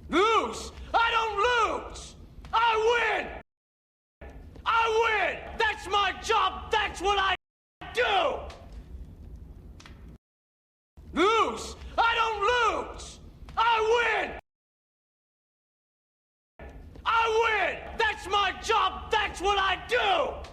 Lose! I don't lose! I win! I win! That's my job! That's what I do! Lose! I don't lose! I win! I win! That's my job! That's what I do!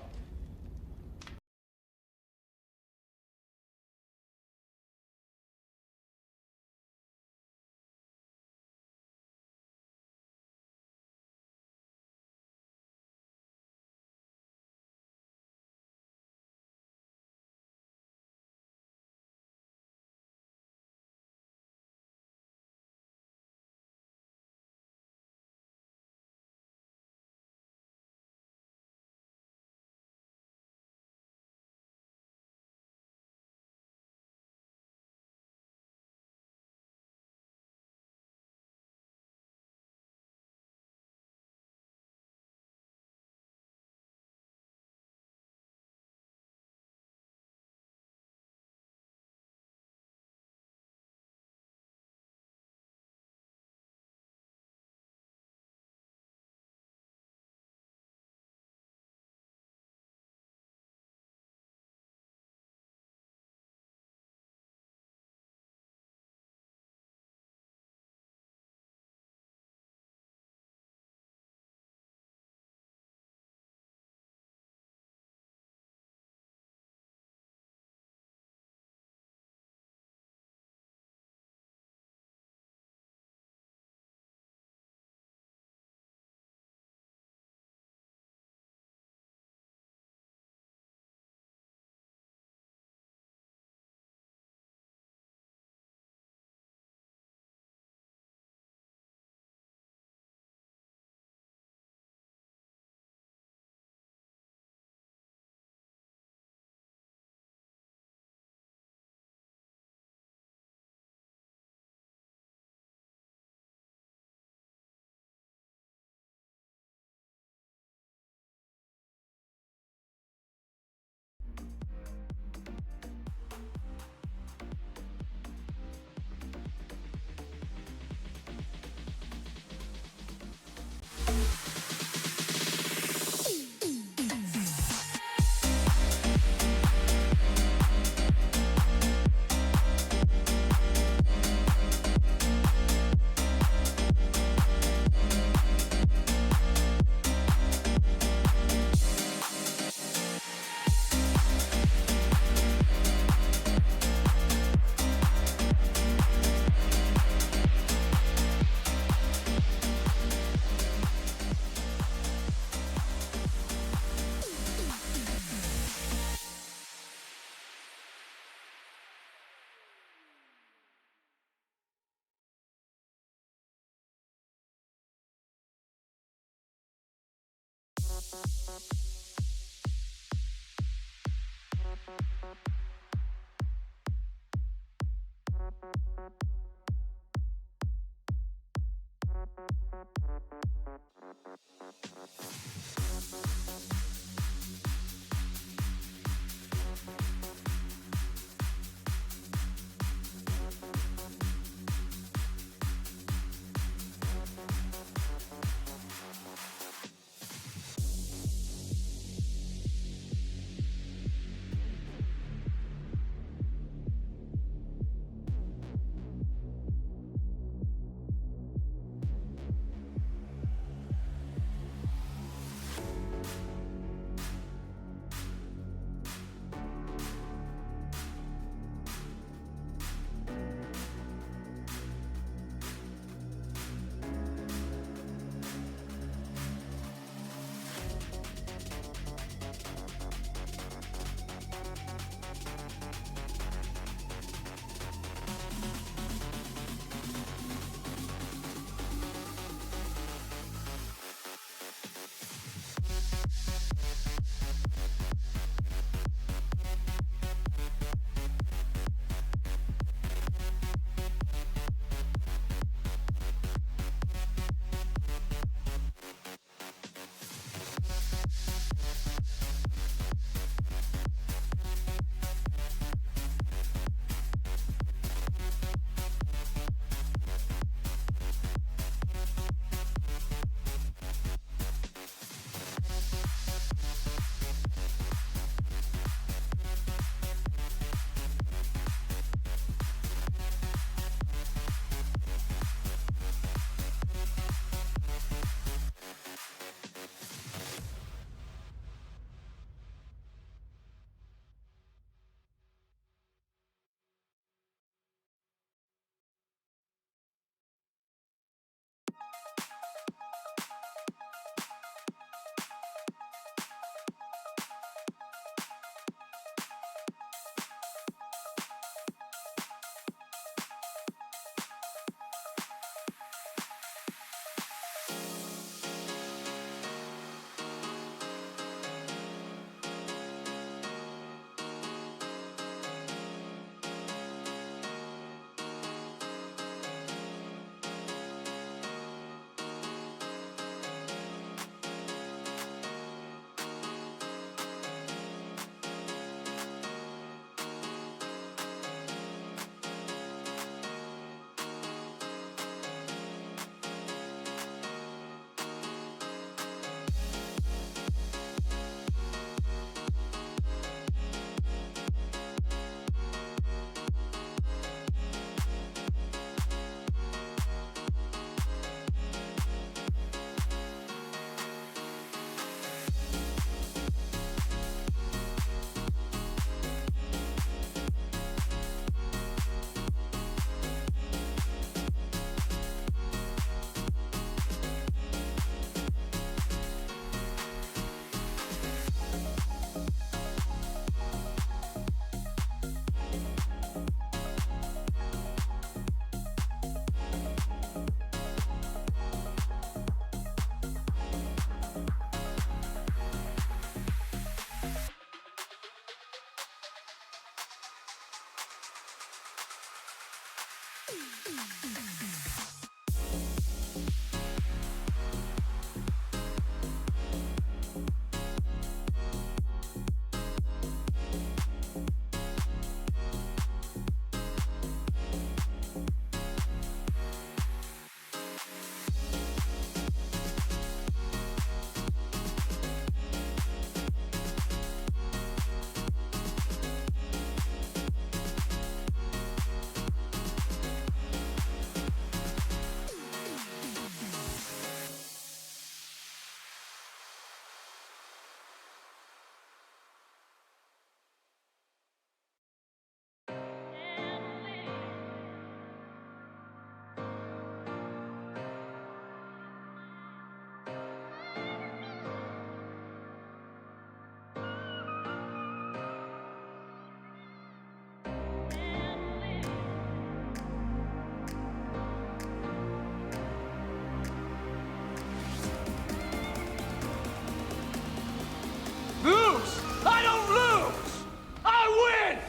Lose! I don't lose! I win!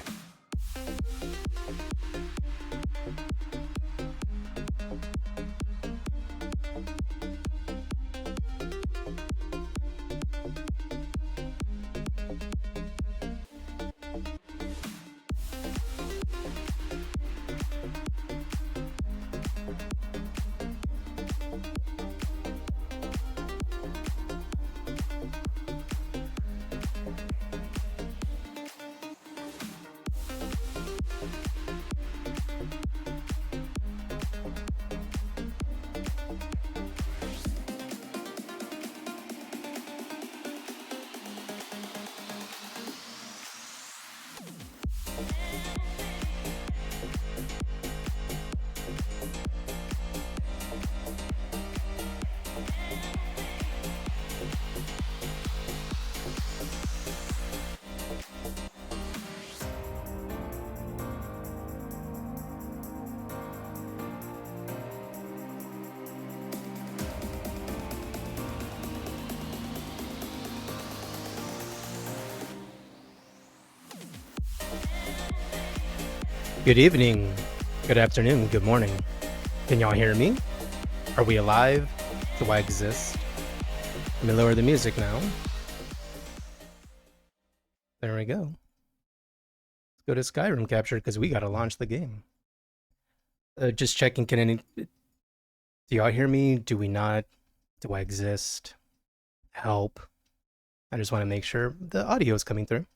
Good evening, good afternoon, good morning. Can y'all hear me? Are we alive? Do I exist? Let me lower the music now. There we go. Let's go to Skyrim Capture because we gotta launch the game. Just checking, do y'all hear me? Do we not? Do I exist? Help. I just want to make sure the audio is coming through.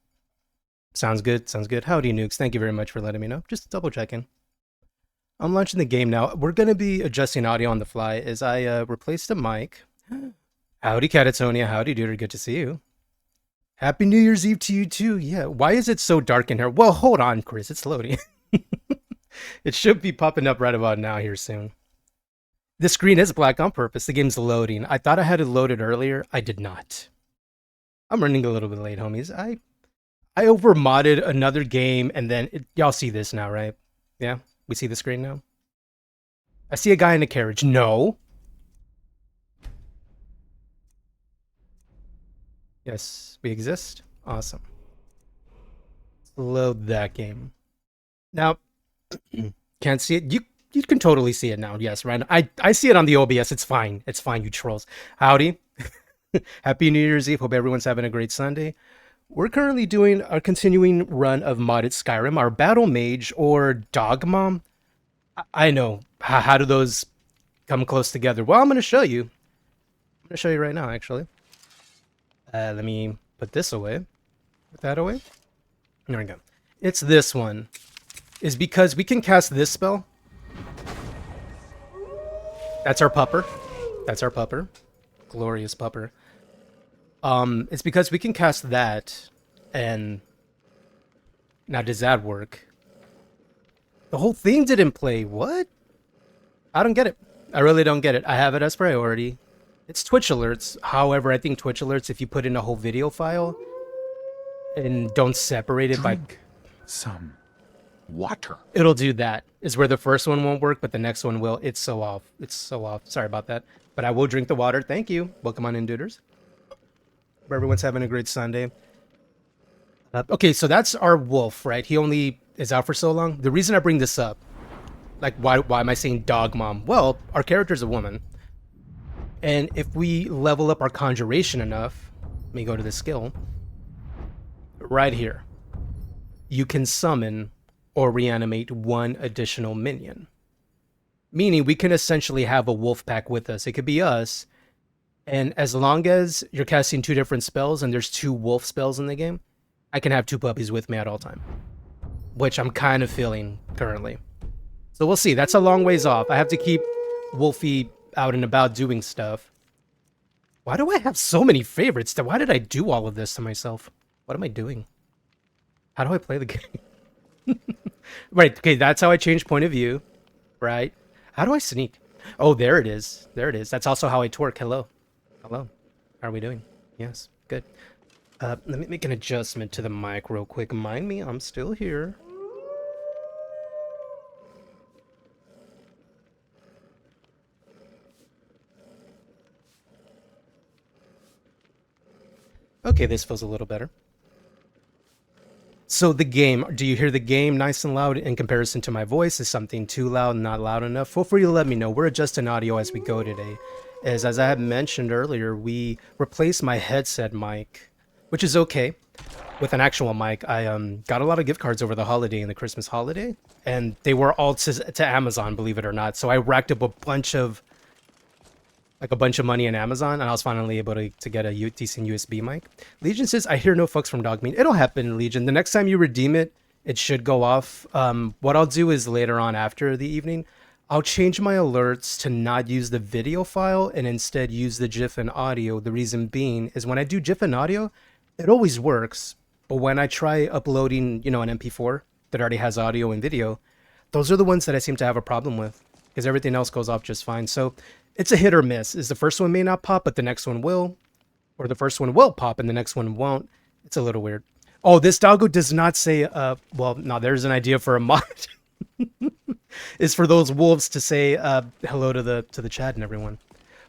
Sounds good, sounds good. Howdy, Nukes. Thank you very much for letting me know. Just double checking. I'm launching the game now. We're going to be adjusting audio on the fly as I replaced the mic. Howdy, Catatonia. Howdy, dude. Good to see you. Happy New Year's Eve to you, too. Yeah, why is it so dark in here? Well, hold on, Chris. It's loading. It should be popping up right about now here soon. The screen is black on purpose. The game's loading. I thought I had it loaded earlier. I did not. I'm running a little bit late, homies. I over-modded another game, and then y'all see this now, right? Yeah, we see the screen now. I see a guy in a carriage. No. Yes, we exist. Awesome. Let's load that game. Now, can't see it. You can totally see it now. Yes, right. I see it on the OBS. It's fine. It's fine, you trolls. Howdy. Happy New Year's Eve. Hope everyone's having a great Sunday. We're currently doing a continuing run of modded Skyrim, our Battle Mage or Dogma. I know. How do those come close together? Well, I'm going to show you. I'm going to show you right now, actually. Let me put this away. Put that away. There we go. It's this one. Is because we can cast this spell. That's our pupper. That's our pupper. Glorious pupper. It's because we can cast that, and now does that work? The whole thing didn't play. What? I don't get it. I really don't get it. I have it as priority. It's Twitch alerts. However, I think Twitch alerts, if you put in a whole video file and don't separate it by some water, it'll do that. Is where the first one won't work, but the next one will. It's so off. It's so off. Sorry about that. But I will drink the water. Thank you. Welcome on in, duders. Hope everyone's having a great Sunday. Okay, so that's our wolf, right? He only is out for so long. The reason I bring this up Like, why am I saying dog mom? Well, our character's a woman. And if we level up our conjuration enough, let me go to the skill. Right here. You can summon or reanimate one additional minion. Meaning we can essentially have a wolf pack with us. It could be us. And as long as you're casting 2 different spells and there's 2 wolf spells in the game, I can have 2 puppies with me at all time. Which I'm kind of feeling currently. So we'll see. That's a long ways off. I have to keep Wolfie out and about doing stuff. Why do I have so many favorites? Why did I do all of this to myself? What am I doing? How do I play the game? Right, okay, that's how I change point of view. Right? How do I sneak? Oh, there it is. There it is. That's also how I twerk. Hello. Hello. How are we doing? Yes, good. Let me make an adjustment to the mic real quick. Mind me, I'm still here. Okay, this feels a little better. So the game, do you hear the game nice and loud in comparison to my voice? Is something too loud, not loud enough? Feel free to let me know. We're adjusting audio as we go today. As I had mentioned earlier, we replaced my headset mic, which is okay, with an actual mic. I got a lot of gift cards over the holiday and the Christmas holiday, and they were all to Amazon, believe it or not. So I racked up a bunch of money in Amazon, and I was finally able to get a decent USB mic. Legion says, I hear no fucks from Dogmeat. It'll happen, Legion. The next time you redeem it, it should go off. What I'll do is later on after the evening, I'll change my alerts to not use the video file and instead use the GIF and audio. The reason being is when I do GIF and audio, it always works. But when I try uploading, an MP4 that already has audio and video, those are the ones that I seem to have a problem with because everything else goes off just fine. So it's a hit or miss. Is the first one may not pop, but the next one will. Or the first one will pop and the next one won't. It's a little weird. Oh, this doggo does not say, well, no, there's an idea for a mod. Is for those wolves to say hello to the chat and everyone.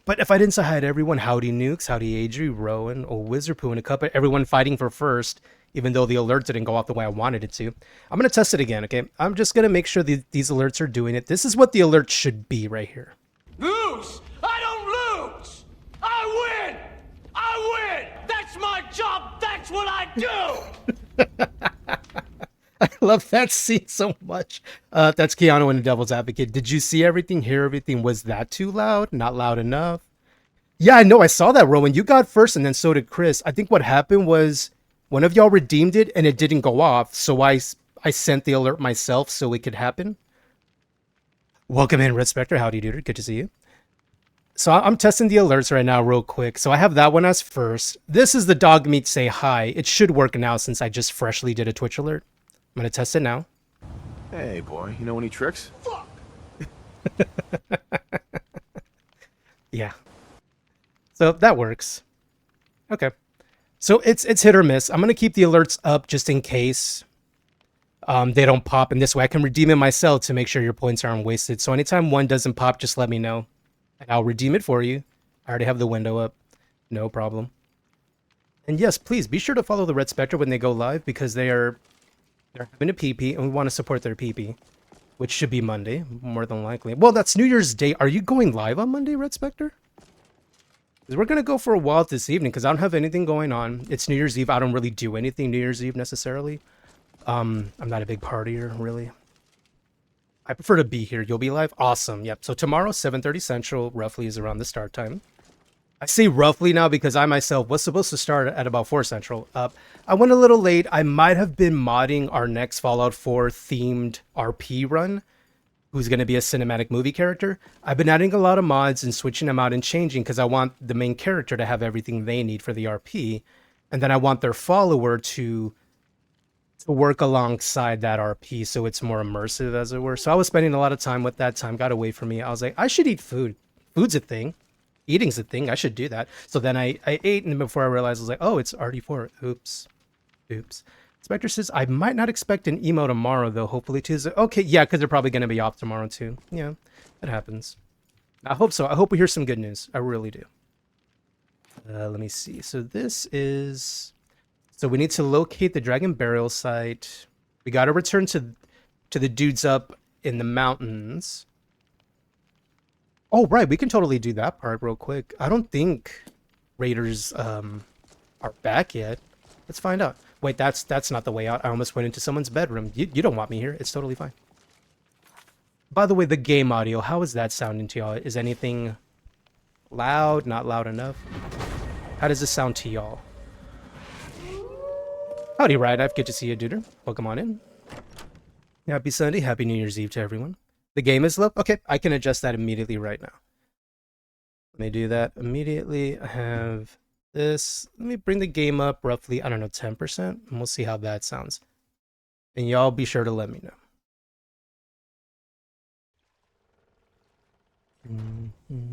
But if I didn't say hi to everyone, howdy Nukes, howdy Adri, Rowan, oh Wizardpoo, and a couple, everyone fighting for first, even though the alert didn't go off the way I wanted it to. I'm going to test it again, okay? I'm just going to make sure these alerts are doing it. This is what the alert should be right here. Lose! I don't lose! I win! I win! That's my job! That's what I do! I love that scene so much. That's Keanu in the Devil's Advocate. Did you see everything, hear everything? Was that too loud? Not loud enough? Yeah, I know. I saw that, Rowan. You got first, and then so did Chris. I think what happened was one of y'all redeemed it, and it didn't go off. So I sent the alert myself so it could happen. Welcome in, Red Spectre. Howdy, dude. Good to see you. So I'm testing the alerts right now real quick. So I have that one as first. This is the Dogmeat say hi. It should work now since I just freshly did a Twitch alert. I'm going to test it now. Hey, boy, you know any tricks? Fuck! Yeah. So that works. Okay. So it's hit or miss. I'm going to keep the alerts up just in case they don't pop. And this way I can redeem it myself to make sure your points aren't wasted. So anytime one doesn't pop, just let me know. And I'll redeem it for you. I already have the window up. No problem. And yes, please be sure to follow the Red Spectre when they go live because they're having a PP and we want to support their PP, which should be Monday, more than likely. Well, that's New Year's Day. Are you going live on Monday, Red Spectre? Because we're going to go for a while this evening because I don't have anything going on. It's New Year's Eve. I don't really do anything New Year's Eve necessarily. I'm not a big partier, really. I prefer to be here. You'll be live? Awesome. Yep. So tomorrow, 7:30 Central, roughly is around the start time. I say roughly now because I myself was supposed to start at about 4 Central. I went a little late. I might have been modding our next Fallout 4 themed RP run, who's going to be a cinematic movie character. I've been adding a lot of mods and switching them out and changing because I want the main character to have everything they need for the RP. And then I want their follower to work alongside that RP so it's more immersive, as it were. So I was spending a lot of time with that. Time got away from me. I was like, I should eat food. Food's a thing. Eating's a thing. I should do that. So then I ate, and before I realized, I was like, oh, it's RD4. Oops. Spectre says, I might not expect an emo tomorrow, though. Hopefully Tuesday. Okay, yeah, because they're probably going to be off tomorrow, too. Yeah, that happens. I hope so. I hope we hear some good news. I really do. Let me see. So this is... So we need to locate the Dragon Burial Site. We got to return to the dudes up in the mountains. Oh, right. We can totally do that part real quick. I don't think raiders are back yet. Let's find out. Wait, that's not the way out. I almost went into someone's bedroom. You don't want me here. It's totally fine. By the way, the game audio, how is that sounding to y'all? Is anything loud? Not loud enough? How does this sound to y'all? Howdy, Ride. Good to see you, dude. Welcome on in. Happy Sunday. Happy New Year's Eve to everyone. The game is low? Okay, I can adjust that immediately right now. Let me do that immediately. I have this. Let me bring the game up roughly, I don't know, 10%. And we'll see how that sounds. And y'all be sure to let me know.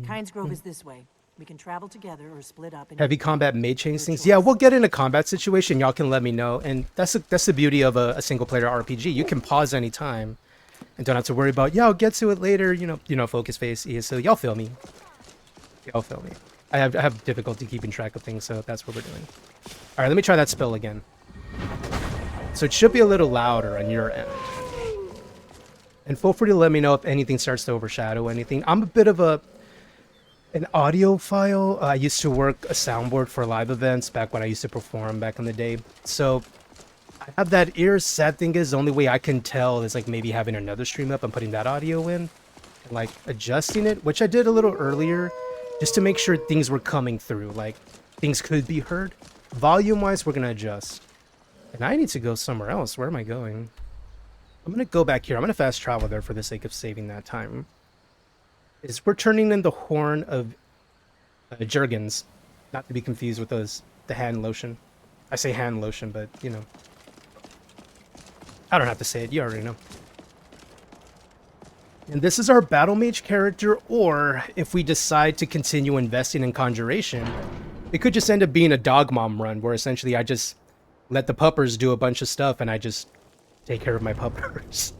Kynes Grove is this way. We can travel together or split up. Heavy combat may change things. Yeah, we'll get in a combat situation. Y'all can let me know. And that's the beauty of a single player RPG. You can pause anytime and don't have to worry about, yeah, I'll get to it later. You know, focus face. So y'all feel me. Y'all feel me. I have difficulty keeping track of things, so that's what we're doing. All right, let me try that spell again. So it should be a little louder on your end. And feel free to let me know if anything starts to overshadow anything. I'm a bit of an audiophile. I used to work a soundboard for live events back when I used to perform back in the day. So I have that ear. Sad thing is, the only way I can tell is like maybe having another stream up and putting that audio in. And like adjusting it, which I did a little earlier, just to make sure things were coming through. Like things could be heard. Volume-wise, we're going to adjust. And I need to go somewhere else. Where am I going? I'm going to go back here. I'm going to fast travel there for the sake of saving that time. We're turning in the horn of Jergens, not to be confused with the hand lotion. I say hand lotion, but you know, I don't have to say it. You already know. And this is our battle mage character, or if we decide to continue investing in conjuration, it could just end up being a dog mom run, where essentially I just let the puppers do a bunch of stuff and I just take care of my puppers.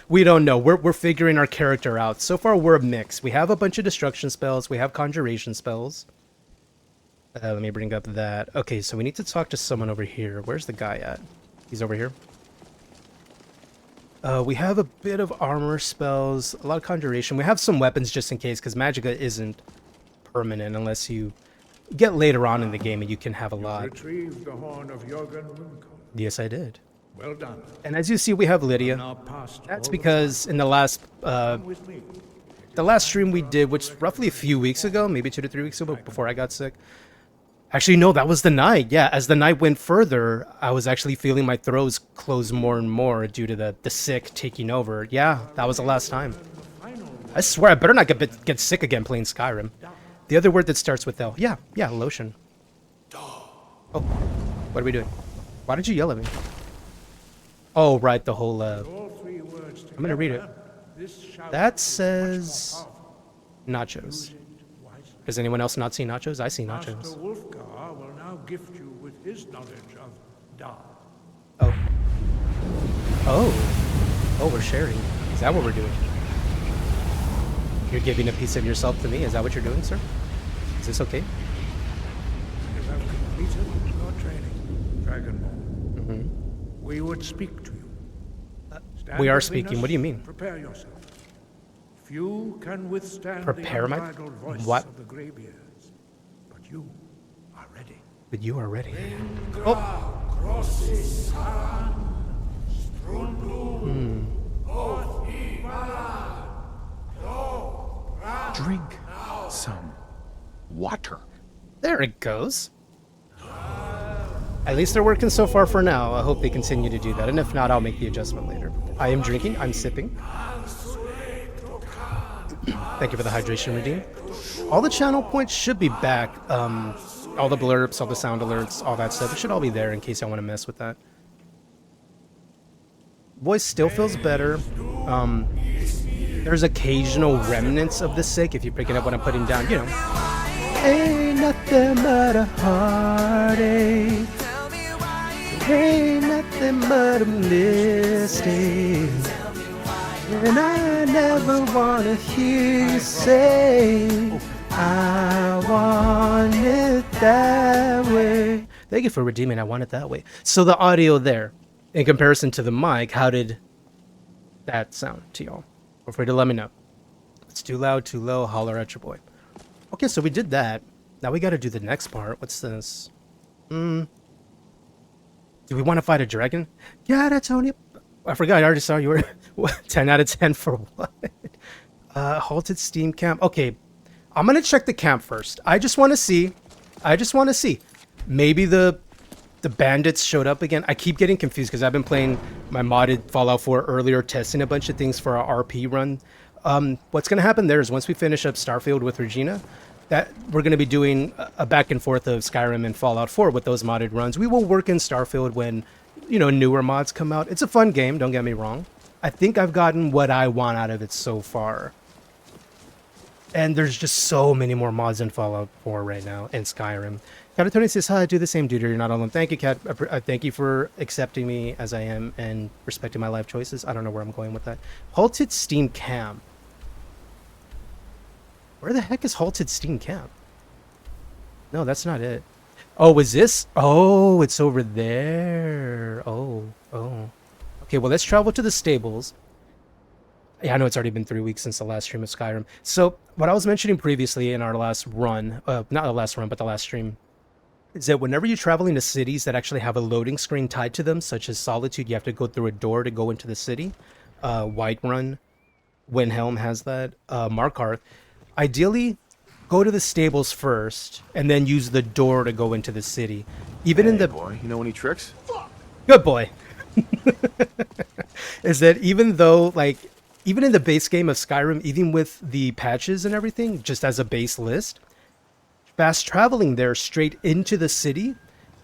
We don't know. We're figuring our character out. So far, we're a mix. We have a bunch of destruction spells. We have conjuration spells. Let me bring up that. Okay, so we need to talk to someone over here. Where's the guy at? He's over here. We have a bit of armor spells, a lot of conjuration. We have some weapons just in case, because Magicka isn't permanent unless you get later on in the game and you can have a lot. Retrieved the horn of Jürgen Rundkopf. Yes, I did. Well done. And as you see, we have Lydia. Now past That's all because in the last with me. stream we did, which roughly a few weeks ago, maybe 2 to 3 weeks ago, before I got sick. Actually, no, that was the night. Yeah, as the night went further, I was actually feeling my throats close more and more due to the sick taking over. Yeah, that was the last time. I swear, I better not get sick again playing Skyrim. The other word that starts with L. Yeah, lotion. Oh, what are we doing? Why did you yell at me? Oh, right, the whole, All three words I'm gonna read it. This shall That says nachos. Does anyone else not see nachos? I see Master nachos. Wulfgar will now gift you with his knowledge of Da. Oh. Oh, we're sharing. Is that what we're doing? You're giving a piece of yourself to me? Is that what you're doing, sir? Is this okay? You have completed your training, Dragonborn. We would speak to you. Stand we are between speaking. us, What do you mean? Prepare yourself. Few can withstand Prepare the my- unbridled voice what? of the Greybeards, but you are ready. But you are ready. Drink some water. There it goes. At least they're working so far for now. I hope they continue to do that. And if not, I'll make the adjustment later. I am drinking. I'm sipping. Thank you for the hydration redeem. All the channel points should be back. All the blurbs, all the sound alerts, all that stuff. It should all be there in case I want to mess with that. Voice still feels better. There's occasional remnants of the sick if you're picking up what I'm putting down. You know. Ain't nothing but a heartache. Ain't nothing but a mistake. And I never wanna hear you say I want it that way. Thank you for redeeming I want it that way. So the audio there, in comparison to the mic, how did that sound to y'all. Feel free to let me know. It's too loud, too low, holler at your boy. Okay, so we did that. Now we gotta do the next part. What's this? Do we want to fight a dragon? Yeah, that's Tony. I forgot, I already saw you were 10 out of 10 for what? Halted steam camp. Okay, I'm gonna check the camp first. I just want to see. Maybe the bandits showed up again. I keep getting confused because I've been playing my modded Fallout 4 earlier, testing a bunch of things for our RP run. What's gonna happen there is once we finish up Starfield with Regina, that we're gonna be doing a back and forth of Skyrim and Fallout 4 with those modded runs. We will work in Starfield when, you know, newer mods come out. It's a fun game, don't get me wrong. I think I've gotten what I want out of it so far. And there's just so many more mods in Fallout 4 right now, and Skyrim. Catatoni says, hi, do the same, dude. You're not alone. Thank you, Cat. Thank you for accepting me as I am and respecting my life choices. I don't know where I'm going with that. Halted Steam Camp. Where the heck is Halted Steam Camp? No, that's not it. Oh, is this? Oh, it's over there. Oh. Okay, well, let's travel to the stables. Yeah, I know it's already been 3 weeks since the last stream of Skyrim. So, what I was mentioning previously in our last run, not the last run, but the last stream, is that whenever you're traveling to cities that actually have a loading screen tied to them, such as Solitude, you have to go through a door to go into the city. Whiterun, Windhelm has that. Markarth. Ideally, go to the stables first, and then use the door to go into the city. Even in the... boy, you know any tricks? Good boy. Is that even though, like... Even in the base game of Skyrim, even with the patches and everything, just as a base list, fast traveling there straight into the city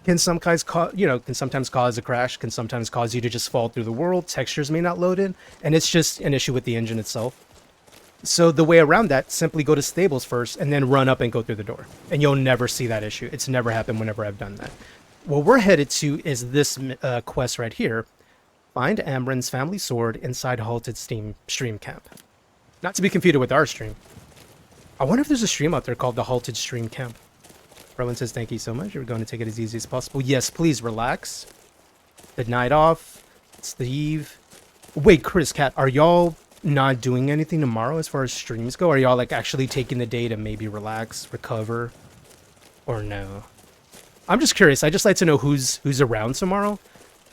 can sometimes cause a crash, can sometimes cause you to just fall through the world. Textures may not load in, and it's just an issue with the engine itself. So the way around that, simply go to stables first and then run up and go through the door. And you'll never see that issue. It's never happened whenever I've done that. What we're headed to is this quest right here. Find Amren's family sword inside Halted Stream Camp. Not to be confused with our stream. I wonder if there's a stream out there called the Halted Stream Camp. Rowan says, thank you so much. You're going to take it as easy as possible. Yes, please relax. The night off. It's the eve. Wait, Chris, Cat, are y'all not doing anything tomorrow as far as streams go? Are y'all like actually taking the day to maybe relax, recover? Or no? I'm just curious. I just like to know who's around tomorrow.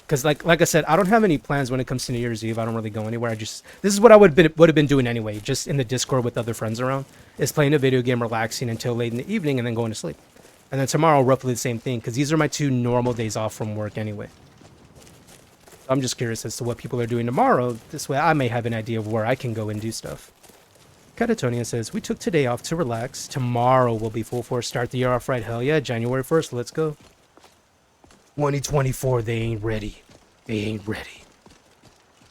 Because like I said, I don't have any plans when it comes to New Year's Eve. I don't really go anywhere. This is what I would have been doing anyway, just in the Discord with other friends around, is playing a video game, relaxing until late in the evening, and then going to sleep. And then tomorrow, roughly the same thing, because these are my 2 normal days off from work anyway. I'm just curious as to what people are doing tomorrow. This way, I may have an idea of where I can go and do stuff. Catatonia says, we took today off to relax. Tomorrow will be full force. Start the year off right. Hell yeah, January 1st. Let's go. 2024, they ain't ready. They ain't ready.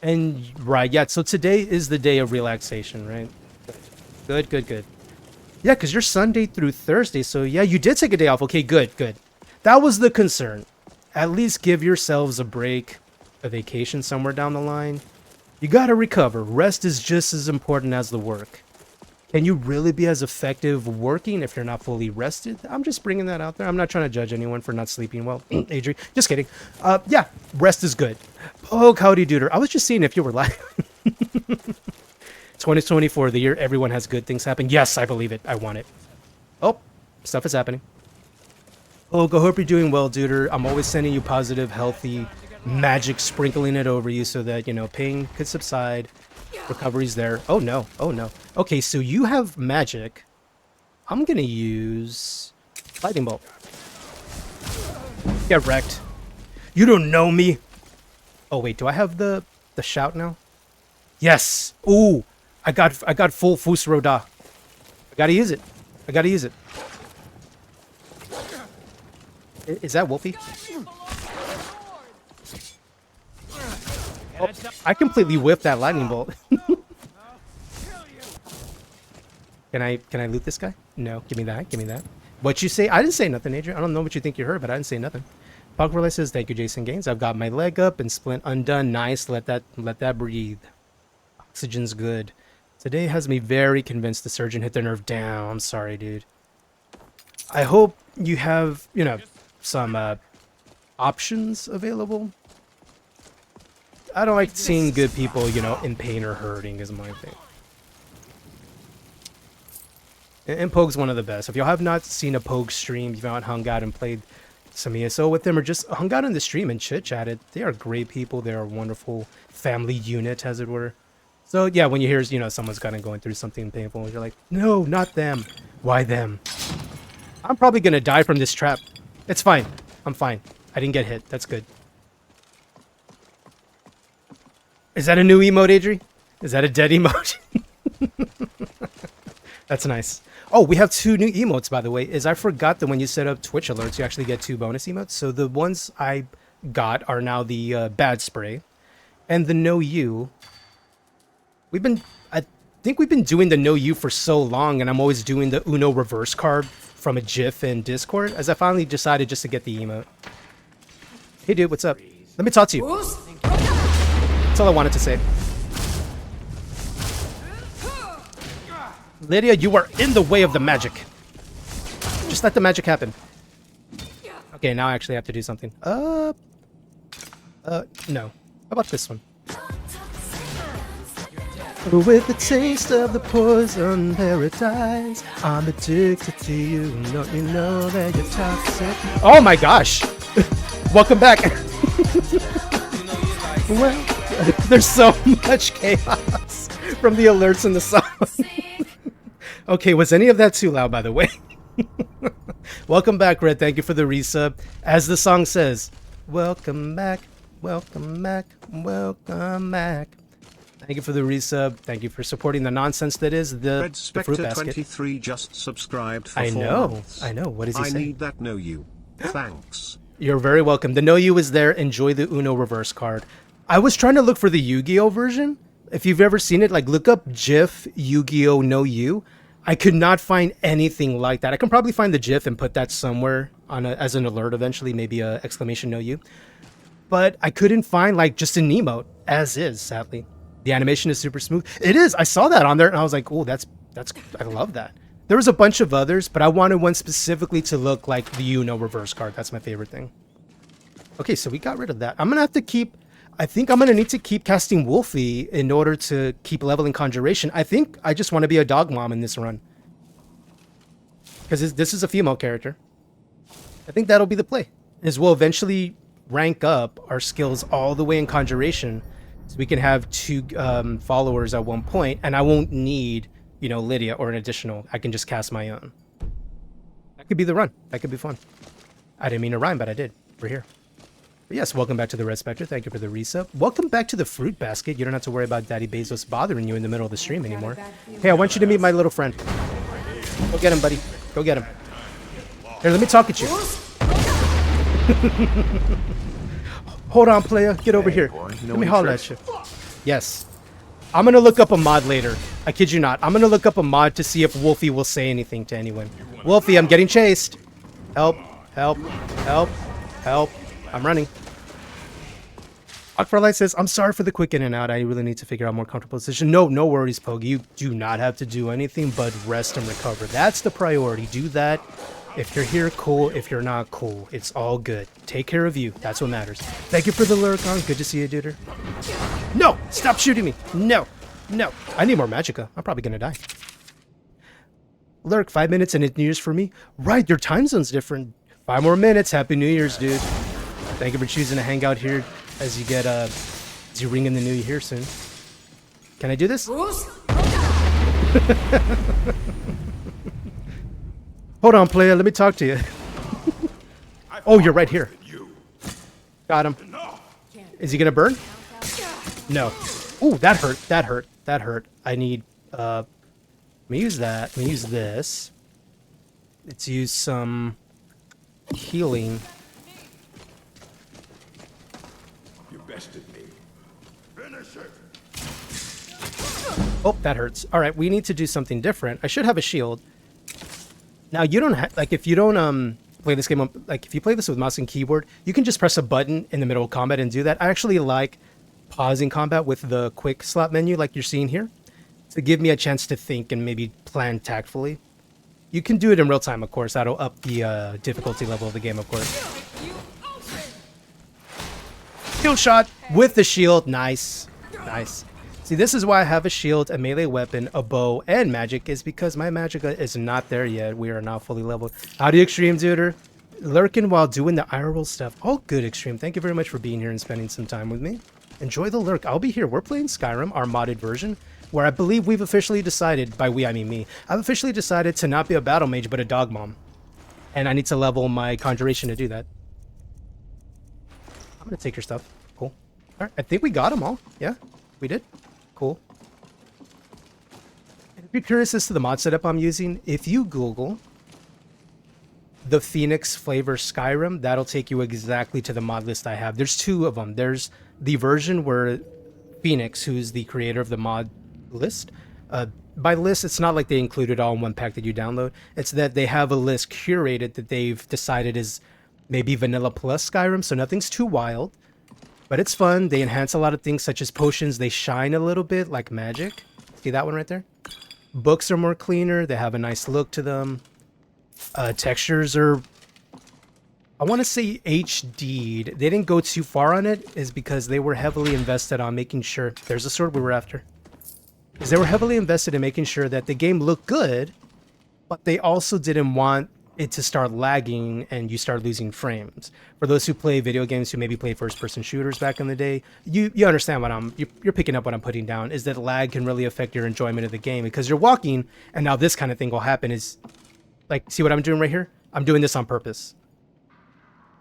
And, right, yeah, so today is the day of relaxation, right? Good. Yeah, because you're Sunday through Thursday, so yeah, you did take a day off. Okay, good. That was the concern. At least give yourselves a break, a vacation somewhere down the line. You gotta recover. Rest is just as important as the work. Can you really be as effective working if you're not fully rested? I'm just bringing that out there. I'm not trying to judge anyone for not sleeping well. Adrian, just kidding. Yeah, rest is good. Oh, howdy duder. I was just seeing if you were live. 2024, the year everyone has good things happen. Yes, I believe it. I want it. Oh, stuff is happening. Oh, go hope you're doing well, duder. I'm always sending you positive, healthy magic, sprinkling it over you so that, you know, pain could subside. Recovery's there. Oh no. Okay, so you have magic. I'm gonna use lightning bolt. Get wrecked. You don't know me. Oh wait, do I have the shout now? Yes. Ooh, I got full Fus Roda. I gotta use it. Is that Wolfie? Oh, I completely whiffed that lightning bolt. Can I loot this guy? No, give me that. What you say? I didn't say nothing, Adrian. I don't know what you think you heard, but I didn't say nothing. Pogverley says, thank you, Jason Gaines. I've got my leg up and splint undone. Nice. Let that breathe. Oxygen's good. Today has me very convinced the surgeon hit the nerve down. I'm sorry, dude. I hope you have, you know, some options available. I don't like seeing good people, you know, in pain or hurting is my thing. And Pogue's one of the best. If y'all have not seen a Pogue stream, you've not hung out and played some ESO with them, or just hung out on the stream and chit-chatted, they are great people. They are a wonderful family unit, as it were. So yeah, when you hear, you know, someone's kind of going through something painful, you're like, no, not them. Why them? I'm probably gonna die from this trap. It's fine. I'm fine. I didn't get hit. That's good. Is that a new emote, Adri? Is that a dead emote? That's nice. Oh, we have 2 new emotes, by the way. I forgot that when you set up Twitch alerts, you actually get 2 bonus emotes. So the ones I got are now the bad spray and the no you. I think we've been doing the no you for so long, and I'm always doing the Uno reverse card from a GIF in Discord, as I finally decided just to get the emote. Hey dude, what's up? Let me talk to you. That's all I wanted to say. Lydia, you are in the way of the magic. Just let the magic happen. Okay, now I actually have to do something. No. How about this one? With the taste of the poison paradise, I'm addicted to you. Don't you know that you're toxic? Oh my gosh! Welcome back. Well, there's so much chaos from the alerts in the song. Okay, was any of that too loud, by the way? Welcome back, Red. Thank you for the resub. As the song says, welcome back, welcome back, welcome back. Thank you for the resub. Thank you for supporting the nonsense that is the fruit basket. 23 just subscribed for I 4 know. months. I know. What does he I say? need that know you. Thanks. You're very welcome. The No You is there. Enjoy the Uno reverse card. I was trying to look for the Yu-Gi-Oh version. If you've ever seen it, like look up GIF Yu-Gi-Oh No You. I could not find anything like that. I can probably find the GIF and put that somewhere on as an alert eventually, maybe a exclamation No You. But I couldn't find like just an emote as is, sadly. The animation is super smooth. It is. I saw that on there and I was like, oh, that's I love that. There was a bunch of others, but I wanted one specifically to look like the Uno reverse card. That's my favorite thing. Okay, so we got rid of that. I'm gonna have to keep. I think I'm gonna need to keep casting Wolfie in order to keep leveling Conjuration. I think I just want to be a dog mom in this run because this is a female character. I think that'll be the play. Is we'll eventually rank up our skills all the way in Conjuration, so we can have 2 followers at one point, and I won't need, you know, Lydia or an additional. I can just cast my own. That could be the run. That could be fun. I didn't mean to rhyme, but I did. We're here. But yes, welcome back to the Red Spectre. Thank you for the resub. Welcome back to the fruit basket. You don't have to worry about Daddy Bezos bothering you in the middle of the stream anymore. Hey, I want you to meet my little friend. Go get him, buddy. Go get him. Here, let me talk at you. Hold on, player. Get over here. Let me holler at you. Yes. I'm going to look up a mod later. I kid you not. I'm going to look up a mod to see if Wolfie will say anything to anyone. Wolfie, I'm getting chased. Help. Help. Help. Help. I'm running. Aquarlight says, I'm sorry for the quick in and out. I really need to figure out more comfortable position. No worries, Pogue. You do not have to do anything but rest and recover. That's the priority. Do that. If you're here, cool. If you're not, cool. It's all good. Take care of you. That's what matters. Thank you for the Luricon. Good to see you, duder. No! Stop shooting me! No! No! I need more Magicka. I'm probably gonna die. Lurk, 5 minutes and it's New Year's for me? Right, your time zone's different. 5 more minutes. Happy New Year's, dude. Thank you for choosing to hang out here as you get, as you ring in the new year soon. Can I do this? Hold on, player. Let me talk to you. Oh, you're right here. Got him. Is he gonna burn? No. Ooh, that hurt. That hurt. That hurt. I need, let me use that. Let me use this. Let's use some healing. You bested me. Finish it. Oh, that hurts. All right, we need to do something different. I should have a shield. Now, you don't have, like, if you don't play this game, like, if you play this with mouse and keyboard, you can just press a button in the middle of combat and do that. I actually like pausing combat with the quick slot menu like you're seeing here to give me a chance to think and maybe plan tactfully. You can do it in real time, of course. That'll up the difficulty level of the game, of course. Kill shot with the shield. Nice. Nice. See, this is why I have a shield, a melee weapon, a bow, and magic, is because my magicka is not there yet. We are not fully leveled. Howdy, Extreme Duder. Lurking while doing the IRL stuff. All good, Extreme. Thank you very much for being here and spending some time with me. Enjoy the lurk. I'll be here. We're playing Skyrim, our modded version, where I believe we've officially decided, by we I mean me, I've officially decided to not be a battle mage, but a dog mom. And I need to level my conjuration to do that. I'm going to take your stuff. Cool. All right. I think we got them all. Yeah, we did. Cool. And if you're curious as to the mod setup I'm using, if you Google the Phoenix flavor Skyrim, that'll take you exactly to the mod list I have. There's two of them. There's the version where Phoenix, who's the creator of the mod list, by list, it's not like they include it all in one pack that you download. It's that they have a list curated that they've decided is maybe vanilla plus Skyrim, so nothing's too wild. But it's fun. They enhance a lot of things such as potions. They shine a little bit like magic. See that one right there? Books are more cleaner. They have a nice look to them. Textures are, I want to say HD'd. They didn't go too far on it is because they were heavily invested on making sure, there's the sword we were after. Is they were heavily invested in making sure that the game looked good, but they also didn't want it to start lagging and you start losing frames. For those who play video games, who maybe play first-person shooters back in the day, you understand what you're picking up what I'm putting down, is that lag can really affect your enjoyment of the game because you're walking and now this kind of thing will happen is, like, see what I'm doing right here? I'm doing this on purpose.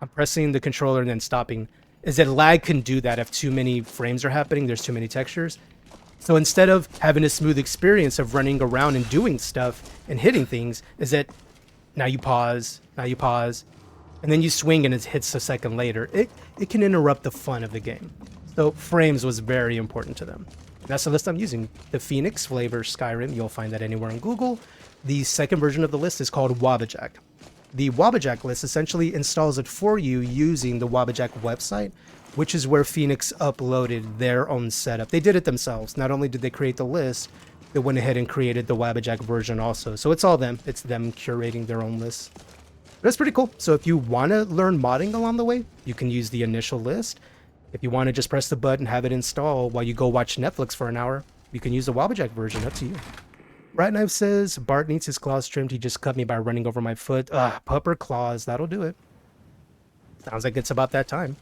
I'm pressing the controller and then stopping. Is that lag can do that if too many frames are happening, there's too many textures. So instead of having a smooth experience of running around and doing stuff and hitting things, is that now you pause, and then you swing and it hits a second later. It can interrupt the fun of the game. So frames was very important to them. That's the list I'm using. The Phoenix flavor Skyrim, you'll find that anywhere on Google. The second version of the list is called Wabbajack. The Wabbajack list essentially installs it for you using the Wabbajack website, which is where Phoenix uploaded their own setup. They did it themselves. Not only did they create the list, they went ahead and created the Wabbajack version also. So it's all them. It's them curating their own list. But it's pretty cool. So if you want to learn modding along the way, you can use the initial list. If you want to just press the button, have it install while you go watch Netflix for an hour, you can use the Wabbajack version. Up to you. Right Knife says, Bart needs his claws trimmed. He just cut me by running over my foot. Pupper claws. That'll do it. Sounds like it's about that time.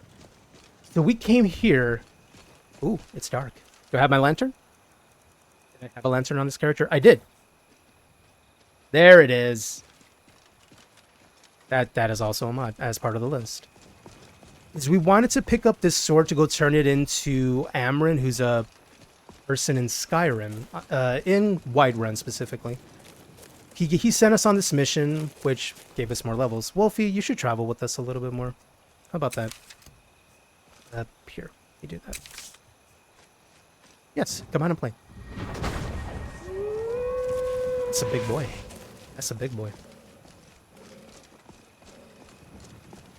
So we came here. Ooh, it's dark. Do I have my lantern? Did I have a lantern on this character? I did. There it is. That is also a mod as part of the list. Is we wanted to pick up this sword to go turn it into Amryn, who's a person in Skyrim, in Whiterun specifically. He sent us on this mission, which gave us more levels. Wolfie, you should travel with us a little bit more. How about that? Here, you do that. Yes, come on and play. That's a big boy. That's a big boy.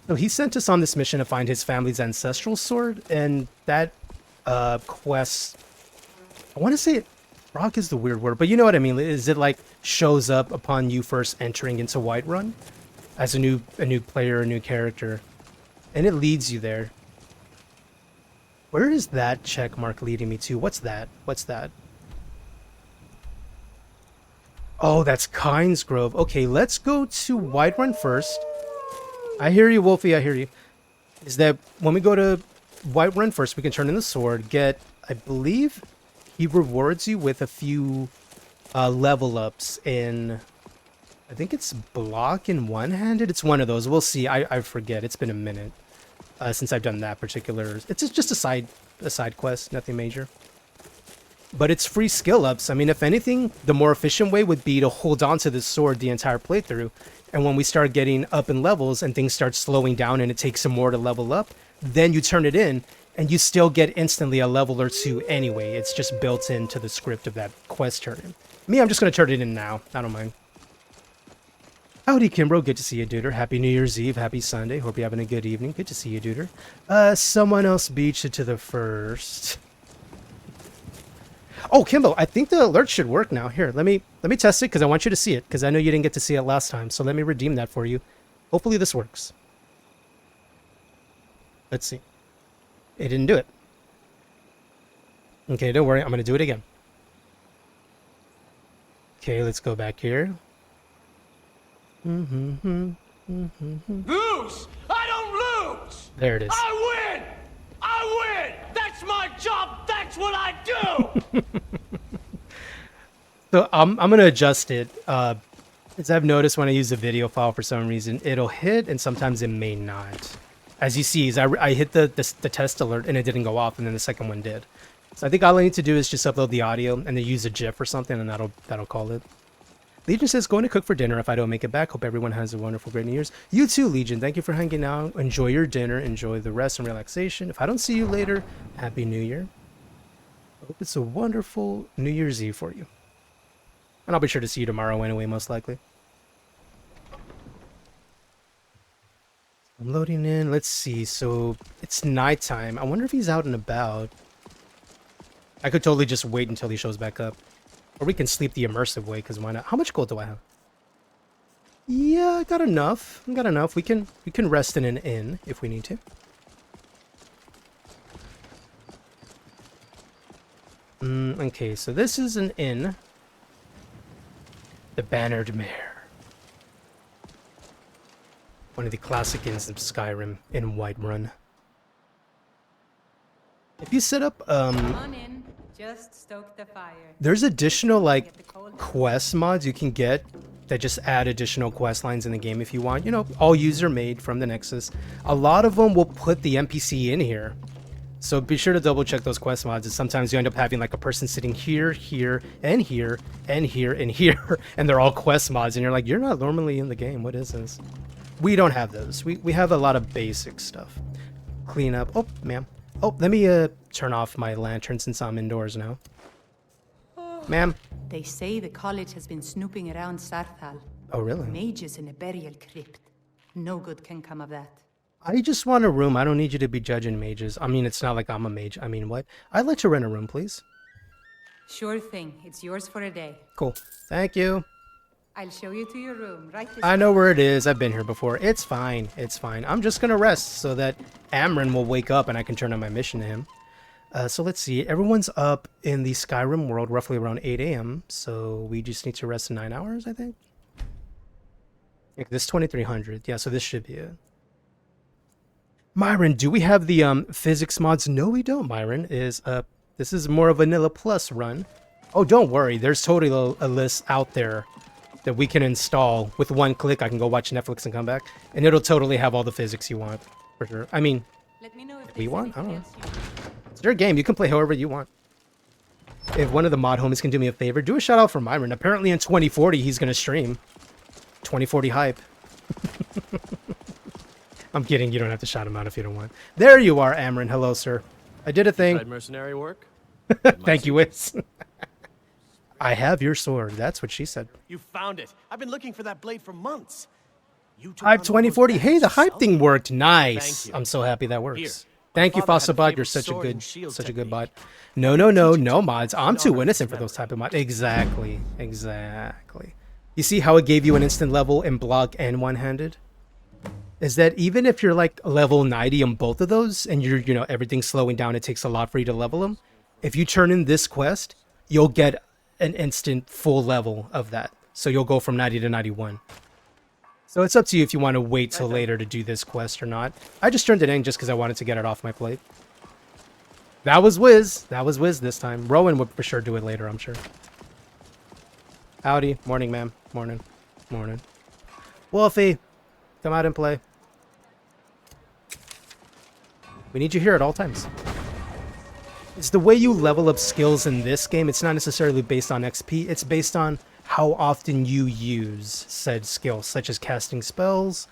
So he sent us on this mission to find his family's ancestral sword, and that quest, I want to say it, rock is the weird word, but you know what I mean. Is it like shows up upon you first entering into Whiterun as a new player, a new character, and it leads you there. Where is that check mark leading me to? What's that? What's that? Oh, that's Kynes Grove. Okay, let's go to Whiterun first. I hear you, Wolfie. I hear you. Is that when we go to Whiterun first, we can turn in the sword, get, I believe, he rewards you with a few level ups in, I think it's block and one-handed. It's one of those. We'll see. I forget. It's been a minute since I've done that particular. It's just a side quest, nothing major. But it's free skill ups. I mean, if anything, the more efficient way would be to hold on to this sword the entire playthrough. And when we start getting up in levels and things start slowing down and it takes some more to level up, then you turn it in and you still get instantly a level or two anyway. It's just built into the script of that quest turn. Me, I'm just going to turn it in now. I don't mind. Howdy, Kimbro. Good to see you, Duder. Happy New Year's Eve. Happy Sunday. Hope you're having a good evening. Good to see you, Duder. Someone else beat you to the first. Oh, Kimbo, I think the alert should work now. Here, let me test it because I want you to see it because I know you didn't get to see it last time. So let me redeem that for you. Hopefully this works. Let's see. It didn't do it. Okay, don't worry. I'm going to do it again. Okay, let's go back here. Lose! I don't lose! There it is. I win! I win! That's my job! That's what I do! So I'm going to adjust it. As I've noticed when I use a video file for some reason, it'll hit and sometimes it may not. As you see, I hit the test alert and it didn't go off, and then the second one did. So I think all I need to do is just upload the audio and then use a GIF or something, and that'll call it. Legion says, going to cook for dinner if I don't make it back. Hope everyone has a wonderful, great New Year's. You too, Legion. Thank you for hanging out. Enjoy your dinner. Enjoy the rest and relaxation. If I don't see you later, Happy New Year. Hope it's a wonderful New Year's Eve for you. And I'll be sure to see you tomorrow anyway, most likely. I'm loading in. Let's see. So it's nighttime. I wonder if he's out and about. I could totally just wait until he shows back up. Or we can sleep the immersive way, because why not? How much gold do I have? Yeah, I got enough. I got enough. We can rest in an inn if we need to. Okay, so this is an inn. The Bannered Mare. One of the classic inns of Skyrim in Whiterun. If you set up, Come on in. Just stoke the fire. there's additional, like, quest mods you can get that just add additional quest lines in the game if you want. You know, all user-made from the Nexus. A lot of them will put the NPC in here. So be sure to double-check those quest mods, and sometimes you end up having, like, a person sitting here, here, and here, and here, and here, and they're all quest mods, and you're like, you're not normally in the game. What is this? We don't have those. We have a lot of basic stuff. Clean up. Oh, ma'am. Oh, let me turn off my lantern since I'm indoors now. Ma'am. They say the college has been snooping around Sarthal. Oh, really? Mages in a burial crypt. No good can come of that. I just want a room. I don't need you to be judging mages. I mean, it's not like I'm a mage. I mean, what? I'd like to rent a room, please. Sure thing. It's yours for a day. Cool. Thank you. I'll show you to your room. Right this I know where it is. I've been here before. It's fine. It's fine. I'm just going to rest so that Amron will wake up and I can turn on my mission to him. So let's see. Everyone's up in the Skyrim world roughly around 8 a.m. So we just need to rest 9 hours, I think. This 2300. Yeah, so this should be it. Myron, do we have the physics mods? No, we don't, Myron. This is more a vanilla plus run. Oh, don't worry. There's totally a list out there that we can install. With one click, I can go watch Netflix and come back, and it'll totally have all the physics you want, for sure. I mean, Let me know if we there's want? I don't know. anything else you- It's your game. You can play however you want. If one of the mod homies can do me a favor, do a shout out for Myron. Apparently in 2040, he's going to stream. 2040 hype. I'm kidding. You don't have to shout him out if you don't want. There you are, Amron. Hello, sir. I did a thing. Mercenary work? Thank you, Wiz. I have your sword. That's what she said. You found it. I've been looking for that blade for months. You took Hype on all those 2040. Hey, the battles hype yourself? thing worked. Nice. Thank you. I'm so happy that works. Here, Thank you, my father had a Fossabot. You're favorite such a sword good, and shield such a good technique. bot. No mods. I'm in too honor of innocent for his those type of mods. Exactly. You see how it gave you an instant level in block and one-handed? Is that even if you're like level 90 on both of those and you're, everything's slowing down, it takes a lot for you to level them. If you turn in this quest, you'll get an instant full level of that. So you'll go from 90 to 91. So it's up to you if you want to wait till later to do this quest or not. I just turned it in just because I wanted to get it off my plate. That was Wiz. That was Wiz this time. Rowan would for sure do it later, I'm sure. Howdy. Morning, ma'am. Morning. Morning. Wolfie, come out and play. We need you here at all times. It's the way you level up skills in this game. It's not necessarily based on XP. It's based on how often you use said skills, such as casting spells,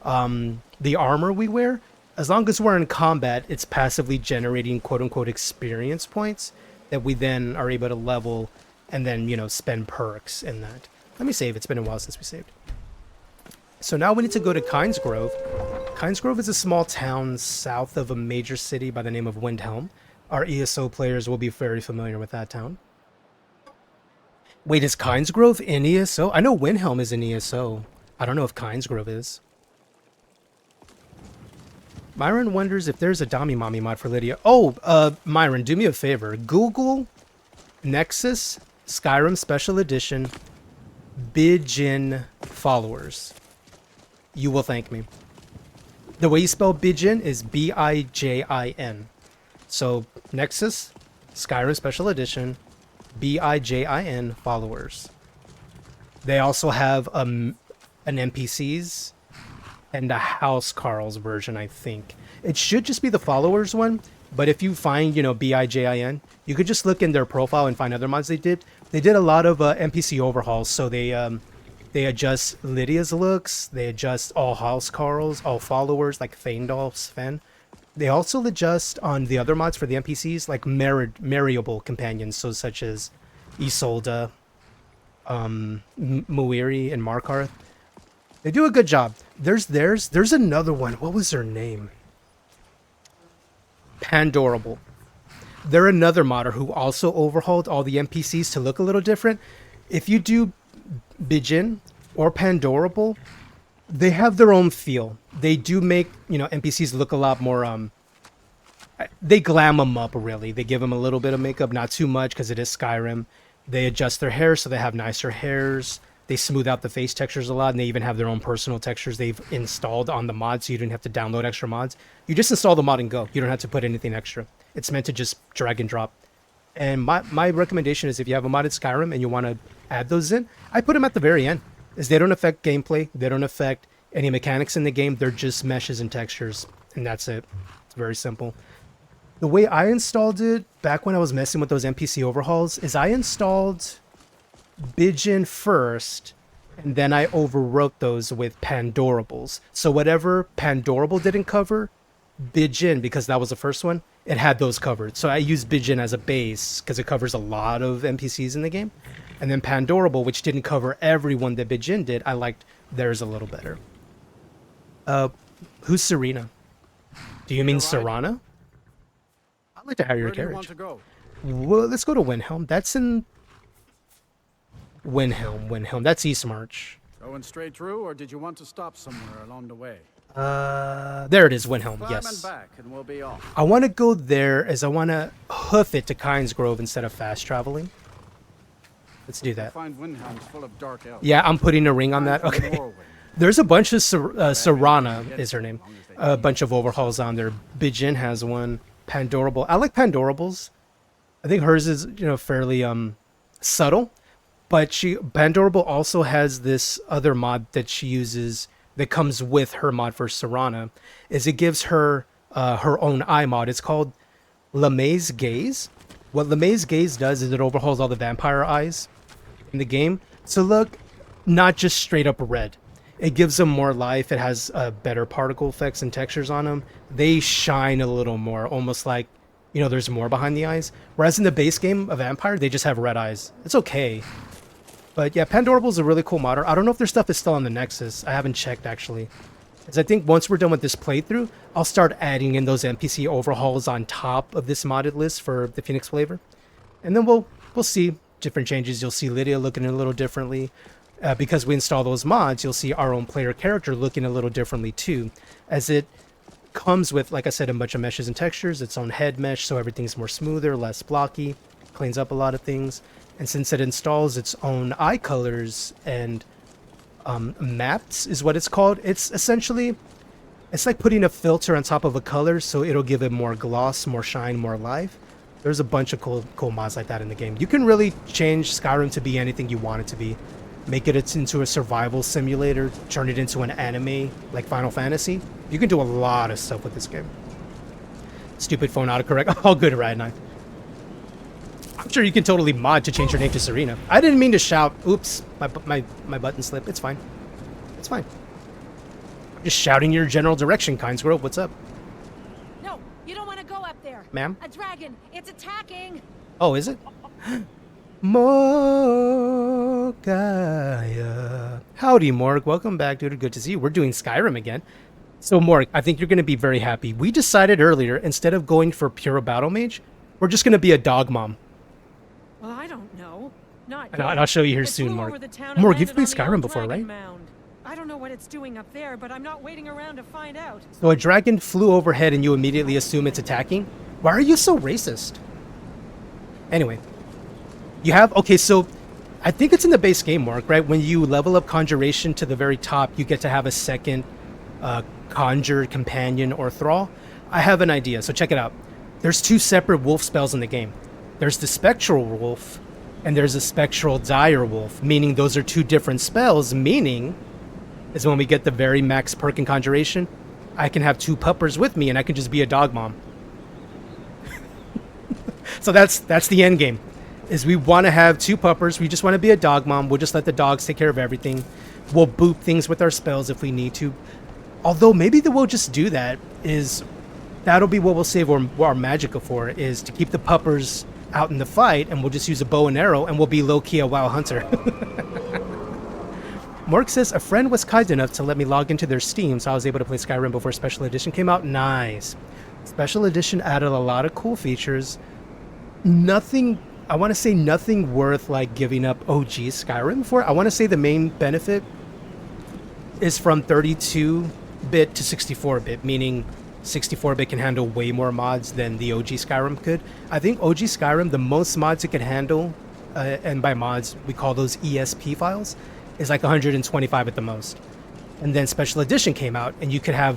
the armor we wear. As long as we're in combat, it's passively generating quote-unquote experience points that we then are able to level and then, spend perks in that. Let me save. It's been a while since we saved. So now we need to go to Kynes Grove. Kynes Grove is a small town south of a major city by the name of Windhelm. Our ESO players will be very familiar with that town. Wait, is Kynes Grove in ESO? I know Windhelm is in ESO. I don't know if Kynes Grove is. Myron wonders if there's a Dami Mommy mod for Lydia. Oh, Myron, do me a favor. Google Nexus Skyrim Special Edition Bijin followers. You will thank me. The way you spell Bijin is B-I-J-I-N. So, Nexus Skyrim Special Edition B-I-J-I-N followers. They also have an NPCs and a House Carl's version, I think. It should just be the followers one, but if you find, B-I-J-I-N, you could just look in their profile and find other mods they did. They did a lot of NPC overhauls, so they adjust Lydia's looks, they adjust all House Carls, all followers, like Feindal, Sven. They also adjust on the other mods for the NPCs, like marryable companions, so such as Isolde, Muiri, and Markarth. They do a good job. There's another one. What was her name? Pandorable. They're another modder who also overhauled all the NPCs to look a little different. If you do Bijin or Pandorable, they have their own feel. They do make, NPCs look a lot more, they glam them up, really. They give them a little bit of makeup, not too much, because it is Skyrim. They adjust their hair so they have nicer hairs. They smooth out the face textures a lot, and they even have their own personal textures they've installed on the mod, so you don't have to download extra mods. You just install the mod and go. You don't have to put anything extra. It's meant to just drag and drop. And my recommendation is if you have a modded Skyrim and you want to add those in, I put them at the very end, as they don't affect gameplay. They don't affect any mechanics in the game. They're just meshes and textures, and that's it. It's very simple. The way I installed it back when I was messing with those NPC overhauls is I installed Bijin first, and then I overwrote those with Pandorables. So whatever Pandorable didn't cover, Bijin, because that was the first one, it had those covered. So I used Bijin as a base because it covers a lot of NPCs in the game. And then Pandorable, which didn't cover everyone that Bijin did, I liked theirs a little better. Who's Serena? Do you mean Serana? I'd like to hire your carriage. Want to go? Well, let's go to Windhelm. That's in Windhelm. That's Eastmarch. Going straight through, or did you want to stop somewhere along the way? There it is, Windhelm. Climb Yes. and back, and we'll be off. I want to go there as I want to hoof it to Kynes Grove instead of fast traveling. Let's do that. Find Windhelm's full of dark elves. Yeah, I'm putting a ring on that. Time for Okay. Morrowind. There's a bunch of Serana is her name. A bunch of overhauls on there. Bijin has one. Pandorable. I like Pandorables. I think hers is fairly subtle, but Pandorable also has this other mod that she uses that comes with her mod for Serana. Is it gives her her own eye mod. It's called LeMay's Gaze. What LeMay's Gaze does is it overhauls all the vampire eyes in the game to look not just straight up red. It gives them more life. It has better particle effects and textures on them. They shine a little more, almost like, there's more behind the eyes. Whereas in the base game of Vampire, they just have red eyes. It's okay. But yeah, Pandorable is a really cool modder. I don't know if their stuff is still on the Nexus. I haven't checked, actually. Because I think once we're done with this playthrough, I'll start adding in those NPC overhauls on top of this modded list for the Phoenix flavor. And then we'll see different changes. You'll see Lydia looking a little differently. Because we install those mods, you'll see our own player character looking a little differently too, as it comes with, like I said, a bunch of meshes and textures, its own head mesh, so everything's more smoother, less blocky, cleans up a lot of things. And since it installs its own eye colors and maps is what it's called, it's like putting a filter on top of a color, so it'll give it more gloss, more shine, more life. There's a bunch of cool mods like that in the game. You can really change Skyrim to be anything you want it to be. Make it into a survival simulator, turn it into an anime like Final Fantasy. You can do a lot of stuff with this game. Stupid phone autocorrect. All good, right now. I'm sure you can totally mod to change your name to Serena. I didn't mean to shout. Oops, my button slipped. It's fine. It's fine. I'm just shouting your general direction, Kynes Grove. What's up? No, you don't want to go up there. Ma'am? A dragon. It's attacking. Oh, is it? Morgaya. Howdy, Morg. Welcome back, dude. Good to see you. We're doing Skyrim again. So, Morg, I think you're going to be very happy. We decided earlier, instead of going for pure battle mage, we're just going to be a dog mom. Well, I don't know. Not And I'll show you here soon, Morg. Morg, you've played Skyrim before, right? I don't know what it's doing up there, but I'm not waiting around to find out. So a dragon flew overhead and you immediately assume it's attacking? Why are you so racist? Anyway, you have, okay, so I think it's in the base game, Mark, right? When you level up Conjuration to the very top, you get to have a second Conjure, Companion, or Thrall. I have an idea, so check it out. There's 2 separate wolf spells in the game. There's the Spectral Wolf, and there's a Spectral Dire Wolf, meaning those are 2 different spells, meaning is when we get the very max perk in Conjuration, I can have 2 puppers with me and I can just be a dog mom. So that's the end game. Is we want to have 2 puppers. We just want to be a dog mom. We'll just let the dogs take care of everything. We'll boop things with our spells if we need to. Although maybe we'll just do that. That'll be what we'll save our Magicka for, is to keep the puppers out in the fight, and we'll just use a bow and arrow, and we'll be low-key a WoW hunter. Mark says, a friend was kind enough to let me log into their Steam, so I was able to play Skyrim before Special Edition came out. Nice. Special Edition added a lot of cool features. Nothing, I want to say nothing worth like giving up OG Skyrim for. I want to say the main benefit is from 32-bit to 64-bit, meaning 64-bit can handle way more mods than the OG Skyrim could. I think OG Skyrim, the most mods it could handle, and by mods, we call those ESP files, is like 125 at the most. And then Special Edition came out, and you could have,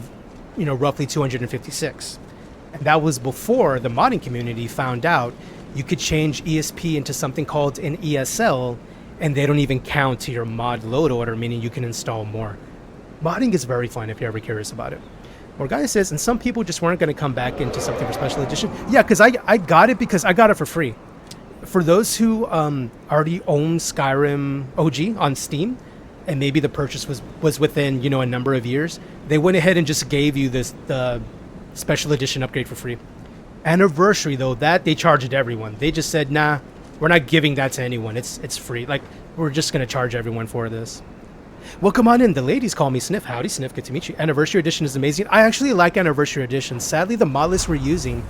roughly 256. And that was before the modding community found out you could change ESP into something called an ESL, and they don't even count to your mod load order, meaning you can install more. Modding is very fun if you're ever curious about it. Morgana says, and some people just weren't going to come back into something for Special Edition. Yeah, because I got it because I got it for free. For those who already own Skyrim OG on Steam, and maybe the purchase was within, a number of years, they went ahead and just gave you the Special Edition upgrade for free. Anniversary, though, that they charged everyone. They just said, nah, we're not giving that to anyone. It's free. Like, we're just going to charge everyone for this. Well, come on in. The ladies call me Sniff. Howdy, Sniff. Good to meet you. Anniversary Edition is amazing. I actually like Anniversary Edition. Sadly, the mod list we're using